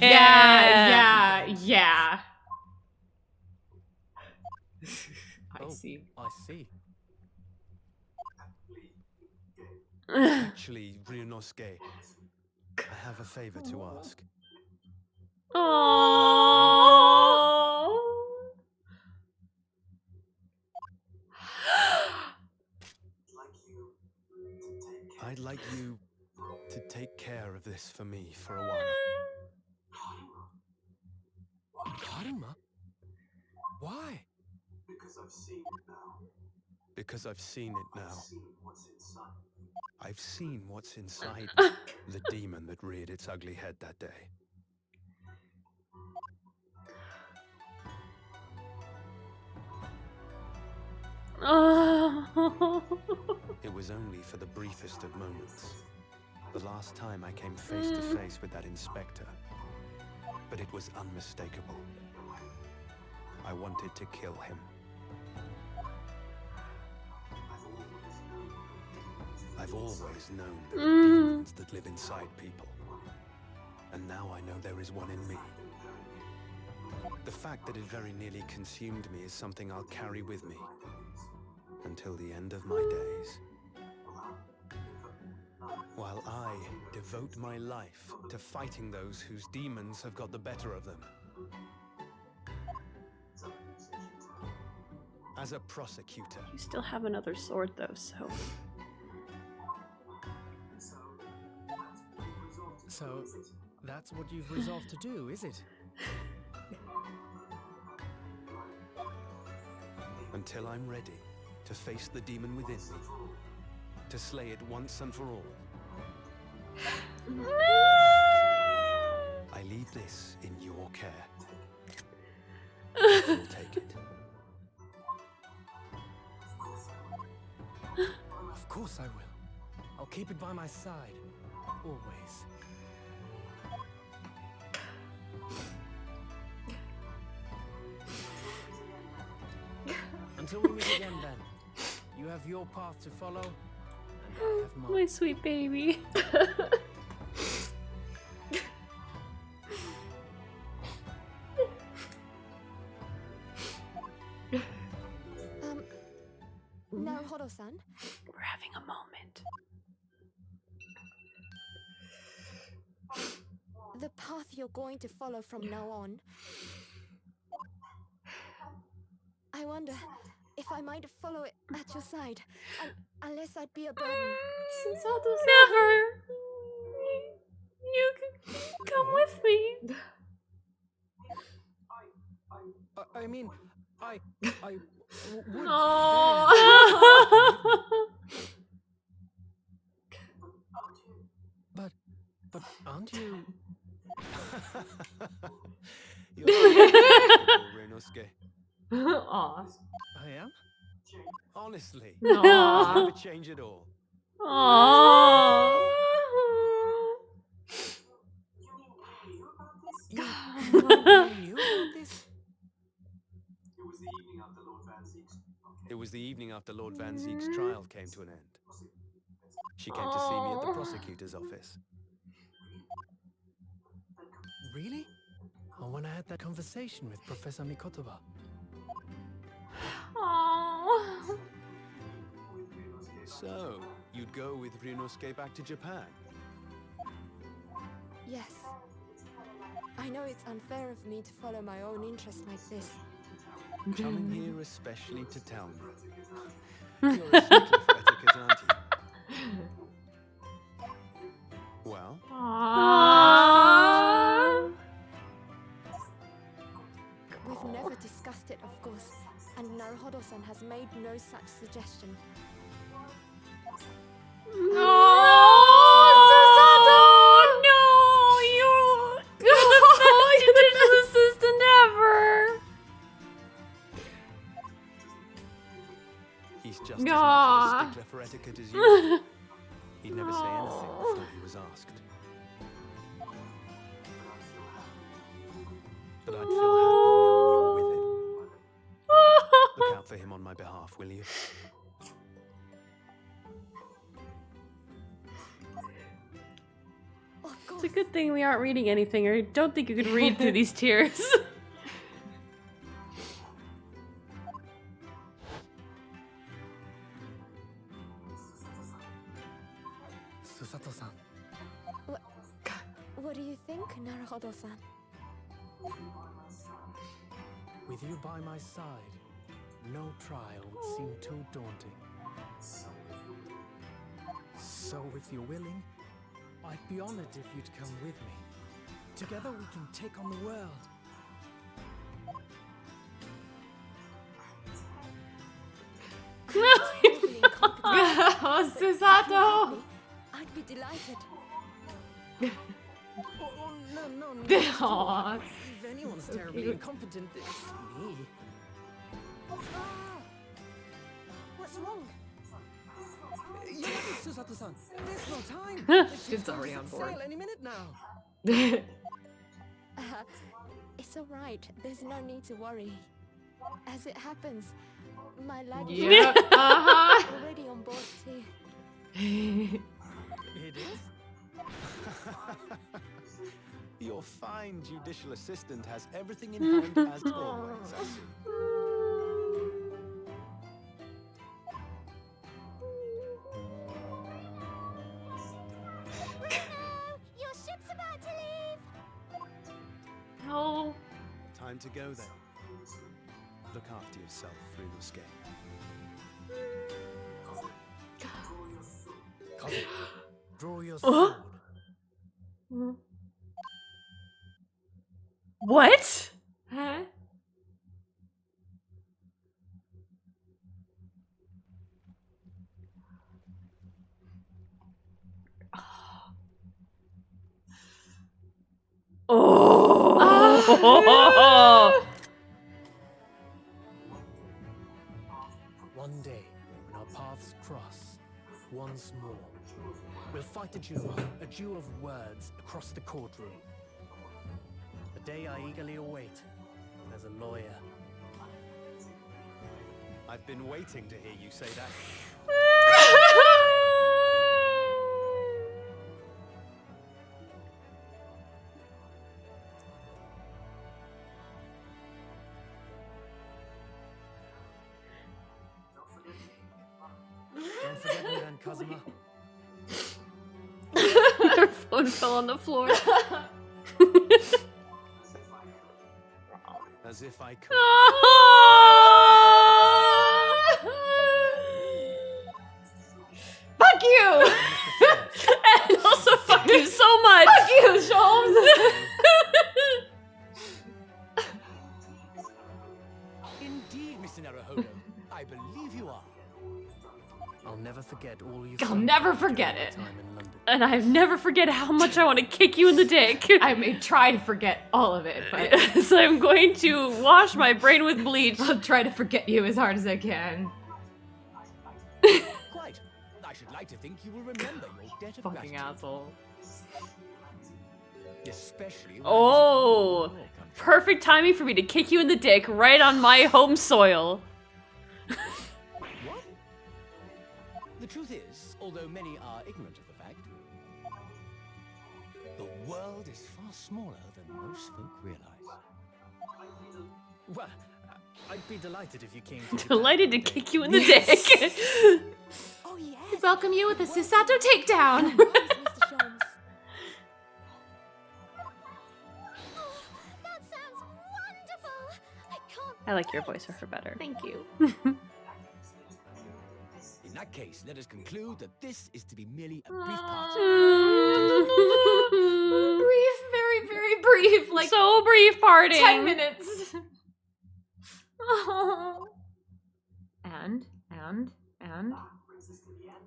Yeah. Yeah. I Oh, see. I see. Actually, Ryunosuke, I have a favor to ask. Aww. I'd like you to take care of this for me for a while. Karuma? Why? Because I've seen it now. Because I've seen it now. I've seen what's inside the demon that reared its ugly head that day. Oh. It was only for the briefest of moments. The last time I came face to face with that inspector. But it was unmistakable. I wanted to kill him. I've always known there are demons that live inside people. And now I know there is one in me. The fact that it very nearly consumed me is something I'll carry with me until the end of my days. While I devote my life to fighting those whose demons have got the better of them. As a prosecutor, You still have another sword though, so. so that's what you've resolved to do, is it? Until I'm ready to face the demon within me, to slay it once and for all. I leave this in your care. You'll take it. Of keep it by my side. Always. Until we meet again, then. You have your path to follow, and I have mine. My sweet baby. Naruhodo-san, We're having a moment. the path you're going to follow from now on. I wonder if I might follow it at your side, unless I'd be a burden. Never. You can come with me. I mean, I would. But aren't you? You're Ryunosuke. Aw. I am? Honestly. Aw. Never change at all. Aww. You knew about this? It was the evening after Lord Van Zeek's trial came to an end. She came to see me at the prosecutor's office. Really? Oh, when I had that conversation with Professor Mikotoba. Aww. So, you'd go with Ryunosuke back to Japan? Yes. I know it's unfair of me to follow my own interests like this. Coming here especially to tell me. You're a stickler for etiquette, aren't you? Well, Aww. We've never discussed it, of course, and Naruhodo-san has made no such suggestion. he's just as much of a stickler for etiquette as you. He'd never say anything before he was asked. But I'd feel happy knowing you're with him. Look out for him on my behalf, will you? Of course. It's a good thing we aren't reading anything, or I don't think you could read through these tears. Susato-san. What do you think, Naruhodo-san? With you by my side, no trial would seem too daunting. So if you're willing, I'd be honored if you'd come with me. Together we can take on the world. Totally incompetent. Oh, Susato. I'd be delighted. Oh, no. Aw. If anyone's terribly cute. incompetent, it's me. What's wrong? Susato-san, there's no time. She's already on board. Sail any minute now. It's all right. There's no need to worry. As it happens, my luggage Yeah. is Uh-huh. already on board too. It is? Your fine judicial assistant has everything in hand as always, I see. Your ship's about to leave. Oh. Time to go then. Look after yourself, Ryunosuke. Kazu, draw your sword. What? Huh? Oh! One day, when our paths cross, once more. We'll fight a duel of words across the courtroom. A day I eagerly await as a lawyer. I've been waiting to hear you say that. Don't forget me then, Kazuma. Her phone fell on the floor. As if I could. Fuck you! And also, fuck you so much. Fuck you, Sholmes! Indeed, Mr. Naruhodo. I believe you are. I'll never forget all you've I'll done never forget during it. your time in London. And I never forget how much I want to kick you in the dick. I may try to forget all of it, but So I'm going to wash my brain with bleach. I'll try to forget you as hard as I can. Quite. I should like to think you will remember your debt of Fucking gratitude. asshole. Especially when Oh, visiting your country. perfect timing for me to kick you in the dick right on my home soil. What? The truth is, although many are ignorant of the fact, the world is far smaller than most folk realize. Well, I'd be delighted if you came to Delighted to kick you in the dick. Oh, yes. I welcome you with a Susato takedown. Nice, Mr. Sholmes. Oh, that sounds wonderful. I can't. I like your voice for her better. Thank you. In that case, let us conclude that this is to be merely a brief part. Brief, very, very brief. Like So brief parting. 10 minutes. Oh. And.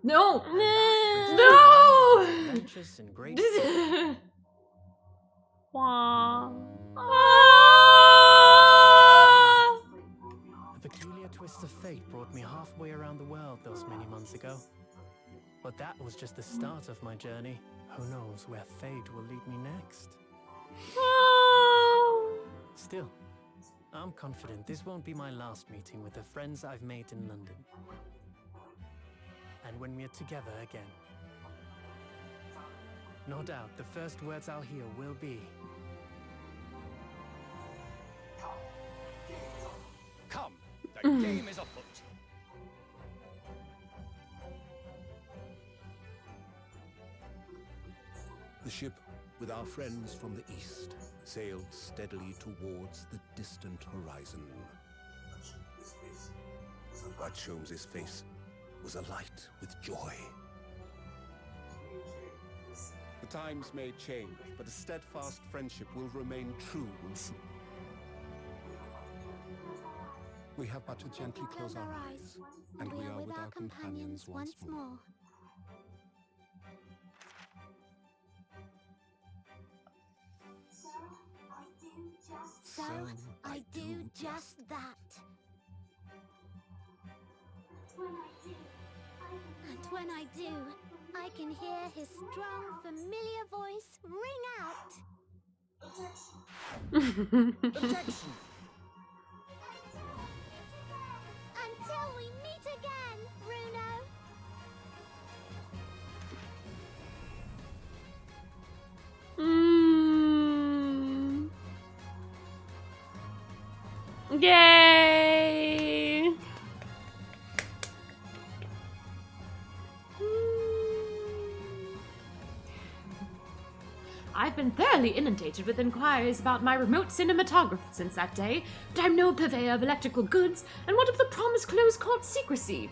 No! No! Adventures in great Wah. A peculiar twist of fate brought me halfway around the world those many months ago. But that was just the start of my journey. Who knows where fate will lead me next? Still, I'm confident this won't be my last meeting with the friends I've made in London. And when we're together again, no doubt the first words I'll hear will be, Come, the game is afoot. The ship, with our friends from the east, sailed steadily towards the distant horizon. But Sholmes's face was alight with joy. The times may change, but a steadfast friendship will remain true, Wilson. We have but to gently close our eyes, and we are with our companions once more. So I do just that. And when I do, I can hear his strong, familiar voice ring out. objection! Until we meet again, Bruno. Yay! I've been thoroughly inundated with inquiries about my remote cinematographer since that day, but I'm no purveyor of electrical goods, and what of the promised close-court secrecy?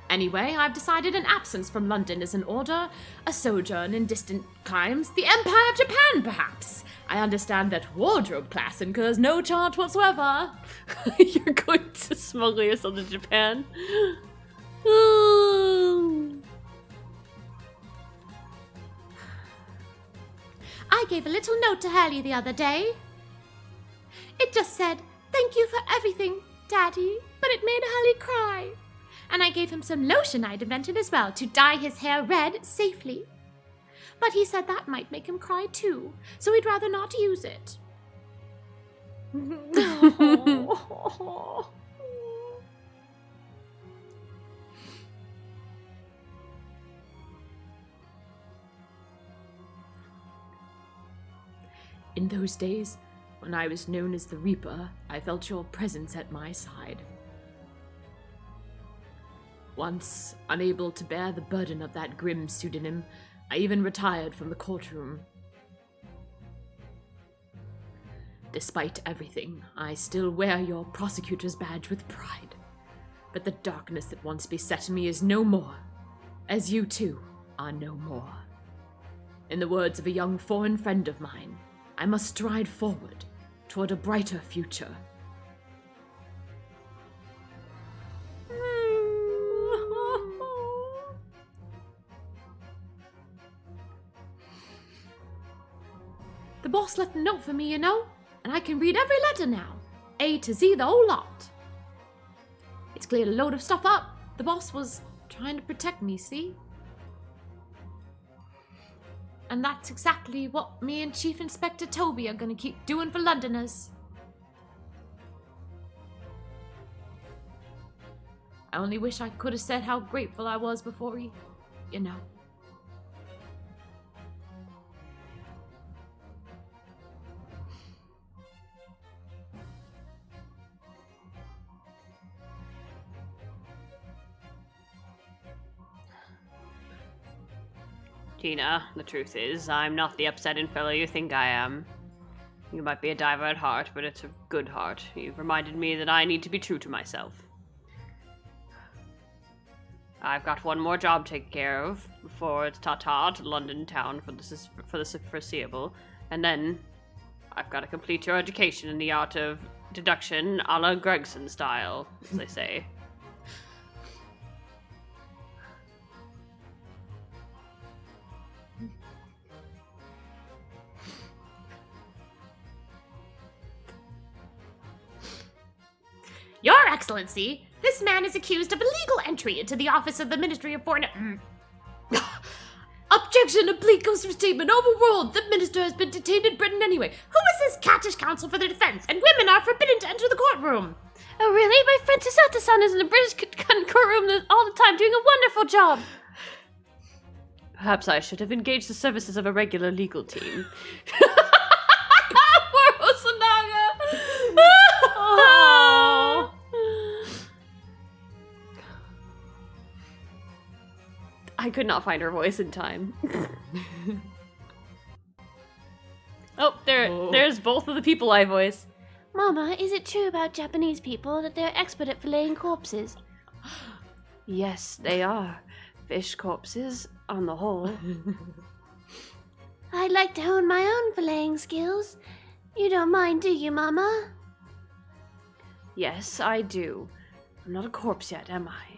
Anyway, I've decided an absence from London is in order, a sojourn in distant climes, the Empire of Japan, perhaps. I understand that wardrobe class incurs no charge whatsoever. You're going to smuggle yourself to Japan? I gave a little note to Hurley the other day. It just said, "Thank you for everything, Daddy," but it made Hurley cry. And I gave him some lotion I'd invented as well to dye his hair red safely. But he said that might make him cry too, so he'd rather not use it. In those days, when I was known as the Reaper, I felt your presence at my side. Once, unable to bear the burden of that grim pseudonym, I even retired from the courtroom. Despite everything, I still wear your prosecutor's badge with pride. But the darkness that once beset me is no more, as you too are no more. In the words of a young foreign friend of mine, I must stride forward toward a brighter future. The boss left a note for me, you know, and I can read every letter now. A to Z, the whole lot. It's cleared a load of stuff up. The boss was trying to protect me, see? And that's exactly what me and Chief Inspector Toby are gonna keep doing for Londoners. I only wish I could have said how grateful I was before he, you know. Tina, the truth is, I'm not the upsetting fellow you think I am. You might be a diver at heart, but it's a good heart. You've reminded me that I need to be true to myself. I've got one more job to take care of before it's ta-ta to London town for the foreseeable, and then I've got to complete your education in the art of deduction a la Gregson style, as they say. Your Excellency, this man is accused of illegal entry into the office of the Ministry of Foreign... Objection! A bleak ghost statement overruled! The minister has been detained in Britain anyway. Who is this cattish counsel for the defense? And women are forbidden to enter the courtroom. Oh, really? My friend Sasata-san is in the British courtroom all the time, doing a wonderful job. Perhaps I should have engaged the services of a regular legal team. Poor Osanaga! Oh. I could not find her voice in time. There's both of the people I voice. Mama, is it true about Japanese people that they're expert at filleting corpses? Yes, they are. Fish corpses, on the whole. I'd like to hone my own filleting skills. You don't mind, do you, Mama? Yes, I do. I'm not a corpse yet, am I?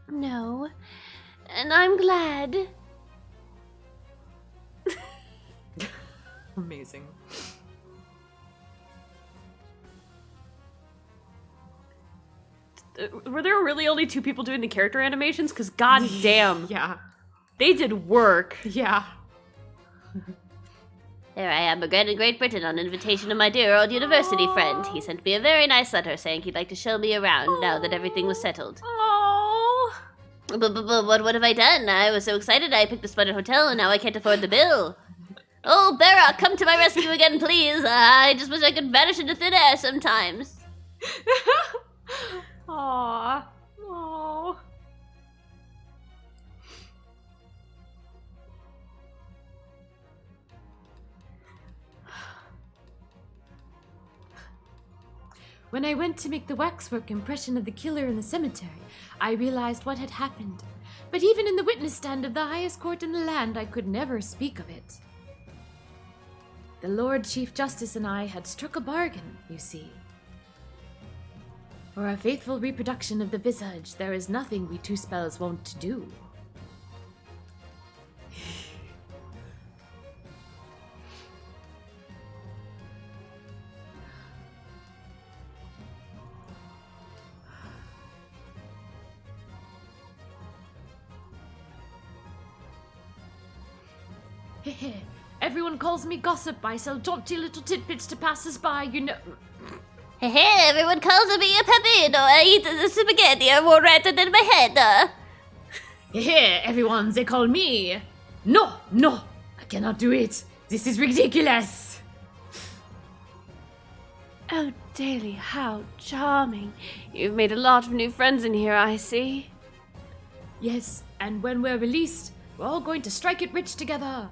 No. And I'm glad. Amazing. Were there really only 2 people doing the character animations? Because goddamn, Yeah. they did work. Yeah. There I am again in Great Britain on invitation of my dear old university friend. He sent me a very nice letter saying he'd like to show me around now that everything was settled. Oh. But what have I done? I was so excited I picked the Splendid Hotel and now I can't afford the bill. Oh, Barra, come to my rescue again, please. I just wish I could vanish into thin air sometimes. Aww. Aww. When I went to make the waxwork impression of the killer in the cemetery, I realized what had happened. But even in the witness stand of the highest court in the land, I could never speak of it. The Lord Chief Justice and I had struck a bargain, you see. For a faithful reproduction of the visage, there is nothing we 2 spells won't do. Heh. Everyone calls me gossip. I sell jaunty little tidbits to passers-by, you know. Hey, everyone calls me a pepino. I eat the spaghetti more rather than my head. Heh. Everyone, they call me. No, I cannot do it. This is ridiculous. Oh, Daly, how charming. You've made a lot of new friends in here, I see. Yes, and when we're released, we're all going to strike it rich together.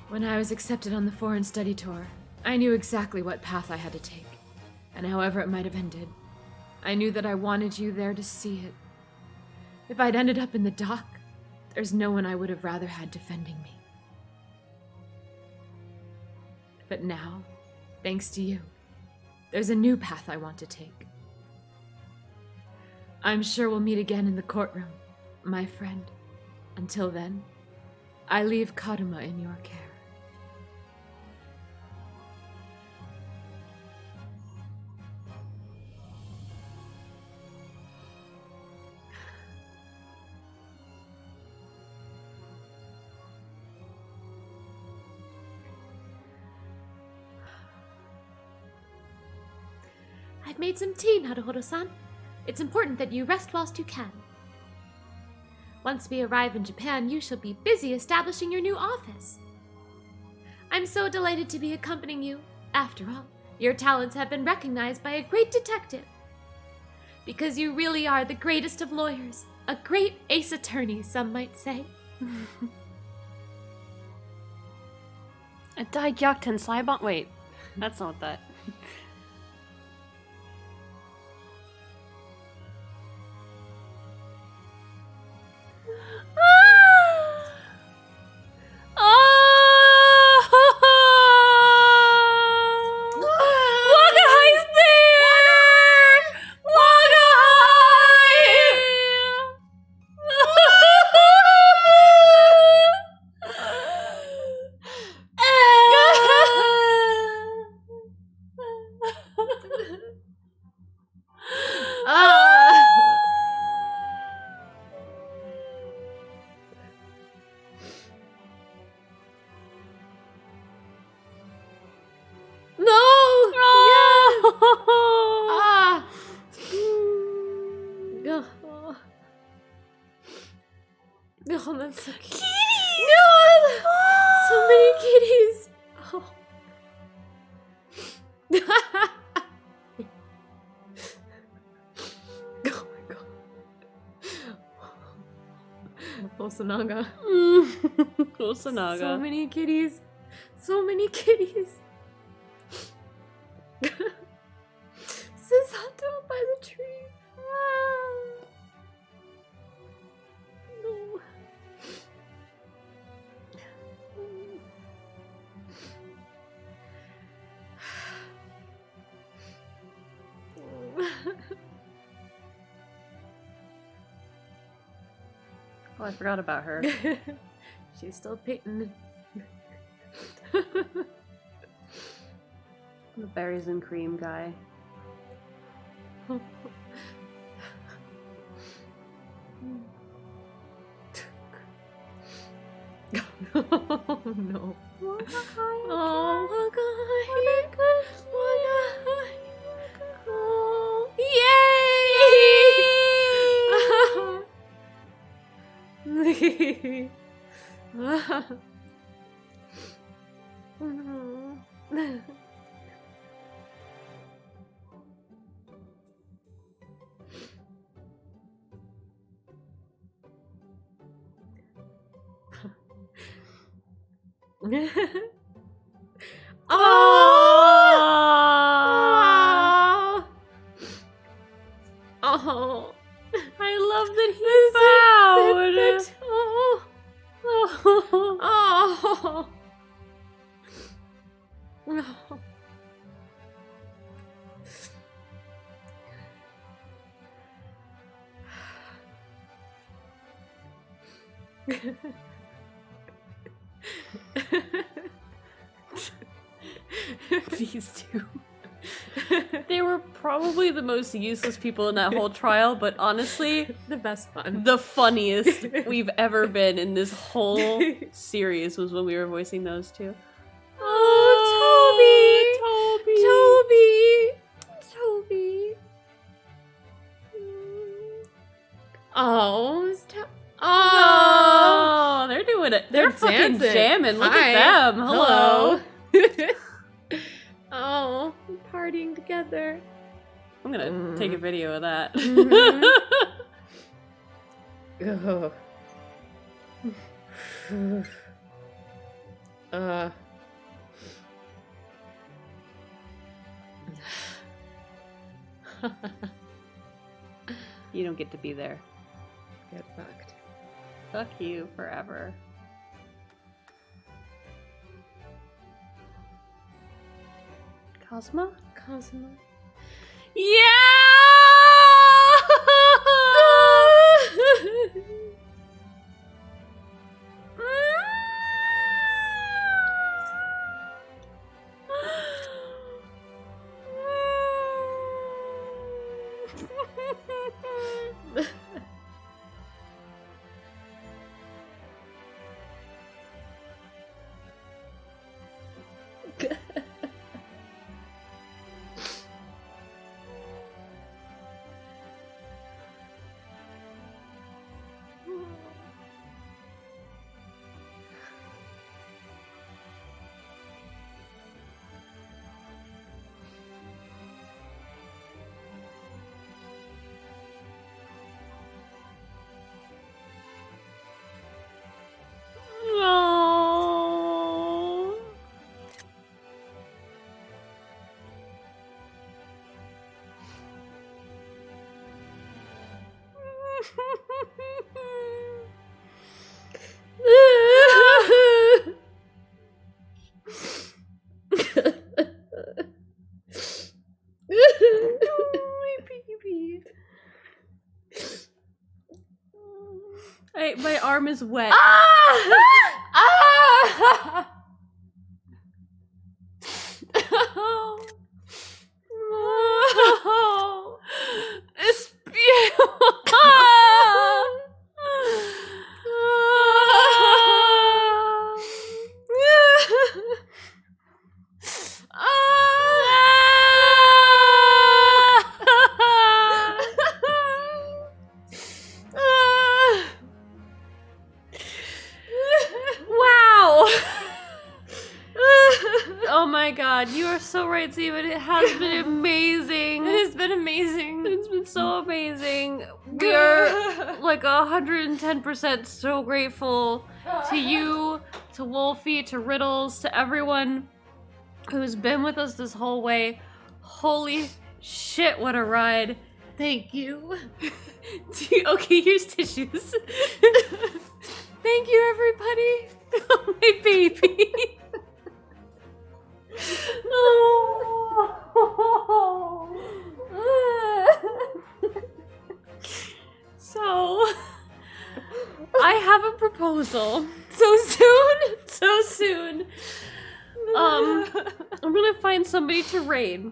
When I was accepted on the foreign study tour, I knew exactly what path I had to take, and however it might have ended, I knew that I wanted you there to see it. If I'd ended up in the dock, there's no one I would have rather had defending me. But now, thanks to you, there's a new path I want to take. I'm sure we'll meet again in the courtroom, my friend. Until then, I leave Kaduma in your care. I've made some tea, Naruhodo-san. It's important that you rest whilst you can. Once we arrive in Japan, you shall be busy establishing your new office. I'm so delighted to be accompanying you. After all, your talents have been recognized by a great detective. Because you really are the greatest of lawyers. A great ace attorney, some might say. A Daigyakuten Saibon. Wait, that's not that. Oh, that's so cute. No! So many kitties! Oh. Oh my god. Osanaga. Osanaga. So many kitties. So many kitties. Susato by the tree. No. Oh, I forgot about her. She's still painting. The berries and cream guy. Oh no. Oh, oh, yay! Oh! Oh! I love that he bowed. Oh! Oh! These two. They were probably the most useless people in that whole trial, but honestly, The best fun. the funniest we've ever been in this whole series was when we were voicing those two. Oh, Toby! Oh, Oh, they're doing it. They're fucking dancing. jamming. Look Hi. at them. Hello. Oh, partying together. I'm gonna take a video of that. You don't get to be there. Get fucked. Fuck you forever. Cosmo? Cosmo. My arm is wet. It's beautiful. Wow. Oh my god, you are so right, Steven. It has been amazing. It has been amazing. It's been so amazing. We are like 110% so grateful to you, to Wolfie, to Riddles, to everyone who's been with us this whole way. Holy shit, what a ride. Thank you. Okay, here's tissues. Thank you, everybody. Oh, my baby. So, I have a proposal. So soon? So soon. I'm gonna find somebody to raid.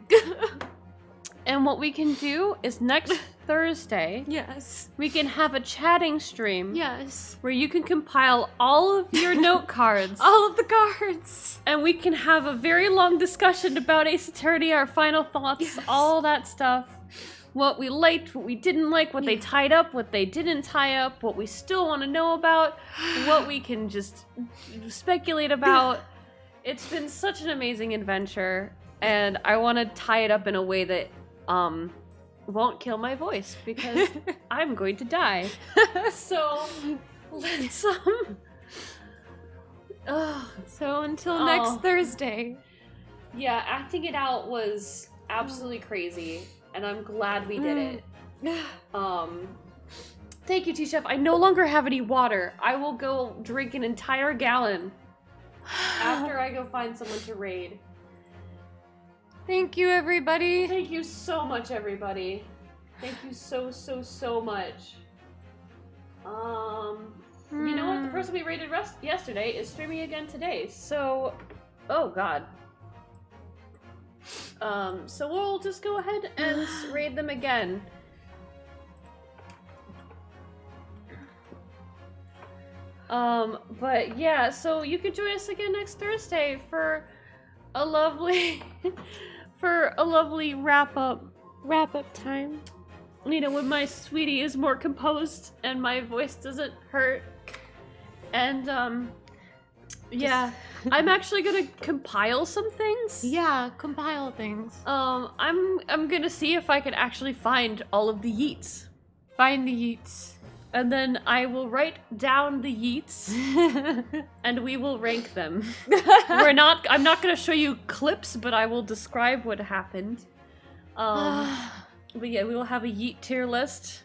And what we can do is next Thursday, Yes. we can have a chatting stream Yes. where you can compile all of your note cards. All of the cards. And we can have a very long discussion about Ace Attorney, our final thoughts, Yes. all that stuff. What we liked, what we didn't like, what they tied up, what they didn't tie up, what we still want to know about, what we can just speculate about. It's been such an amazing adventure, and I want to tie it up in a way that won't kill my voice, because I'm going to die. So let's So until next Thursday. yeah, acting it out was absolutely crazy, and I'm glad we did it. Thank you, T-Chef. I no longer have any water. I will go drink an entire gallon after I go find someone to raid. Thank you, everybody. Thank you so much, everybody. Thank you so much. you know what? The person we rated yesterday is streaming again today. So, oh god. So we'll just go ahead and raid them again. But yeah, so you can join us again next Thursday for a lovely, wrap-up time. You know, when my sweetie is more composed and my voice doesn't hurt. And, yeah, I'm actually gonna compile some things. Yeah, compile things. I'm gonna see if I can actually find all of the yeets. Find the yeets. And then I will write down the yeets, and we will rank them. I'm not gonna show you clips, but I will describe what happened. But yeah, we will have a yeet tier list.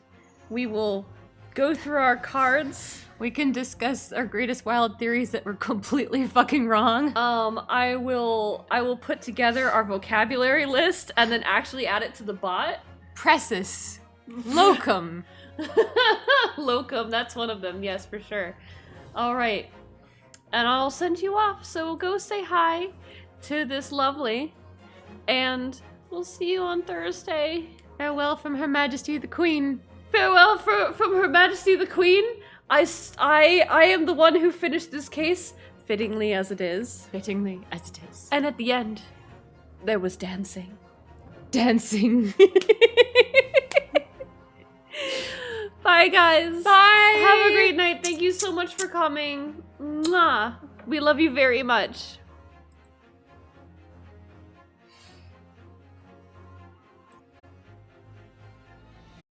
We will go through our cards. We can discuss our greatest wild theories that were completely fucking wrong. I will put together our vocabulary list and then actually add it to the bot. Precis. Locum. Locum, that's one of them, yes, for sure. Alright. And I'll send you off, so go say hi to this lovely, and we'll see you on Thursday. Farewell from Her Majesty the Queen. Farewell from Her Majesty the Queen. I am the one who finished this case, fittingly as it is. Fittingly as it is. And at the end, there was dancing. Dancing. Bye, guys. Bye. Have a great night. Thank you so much for coming. Mwah. We love you very much.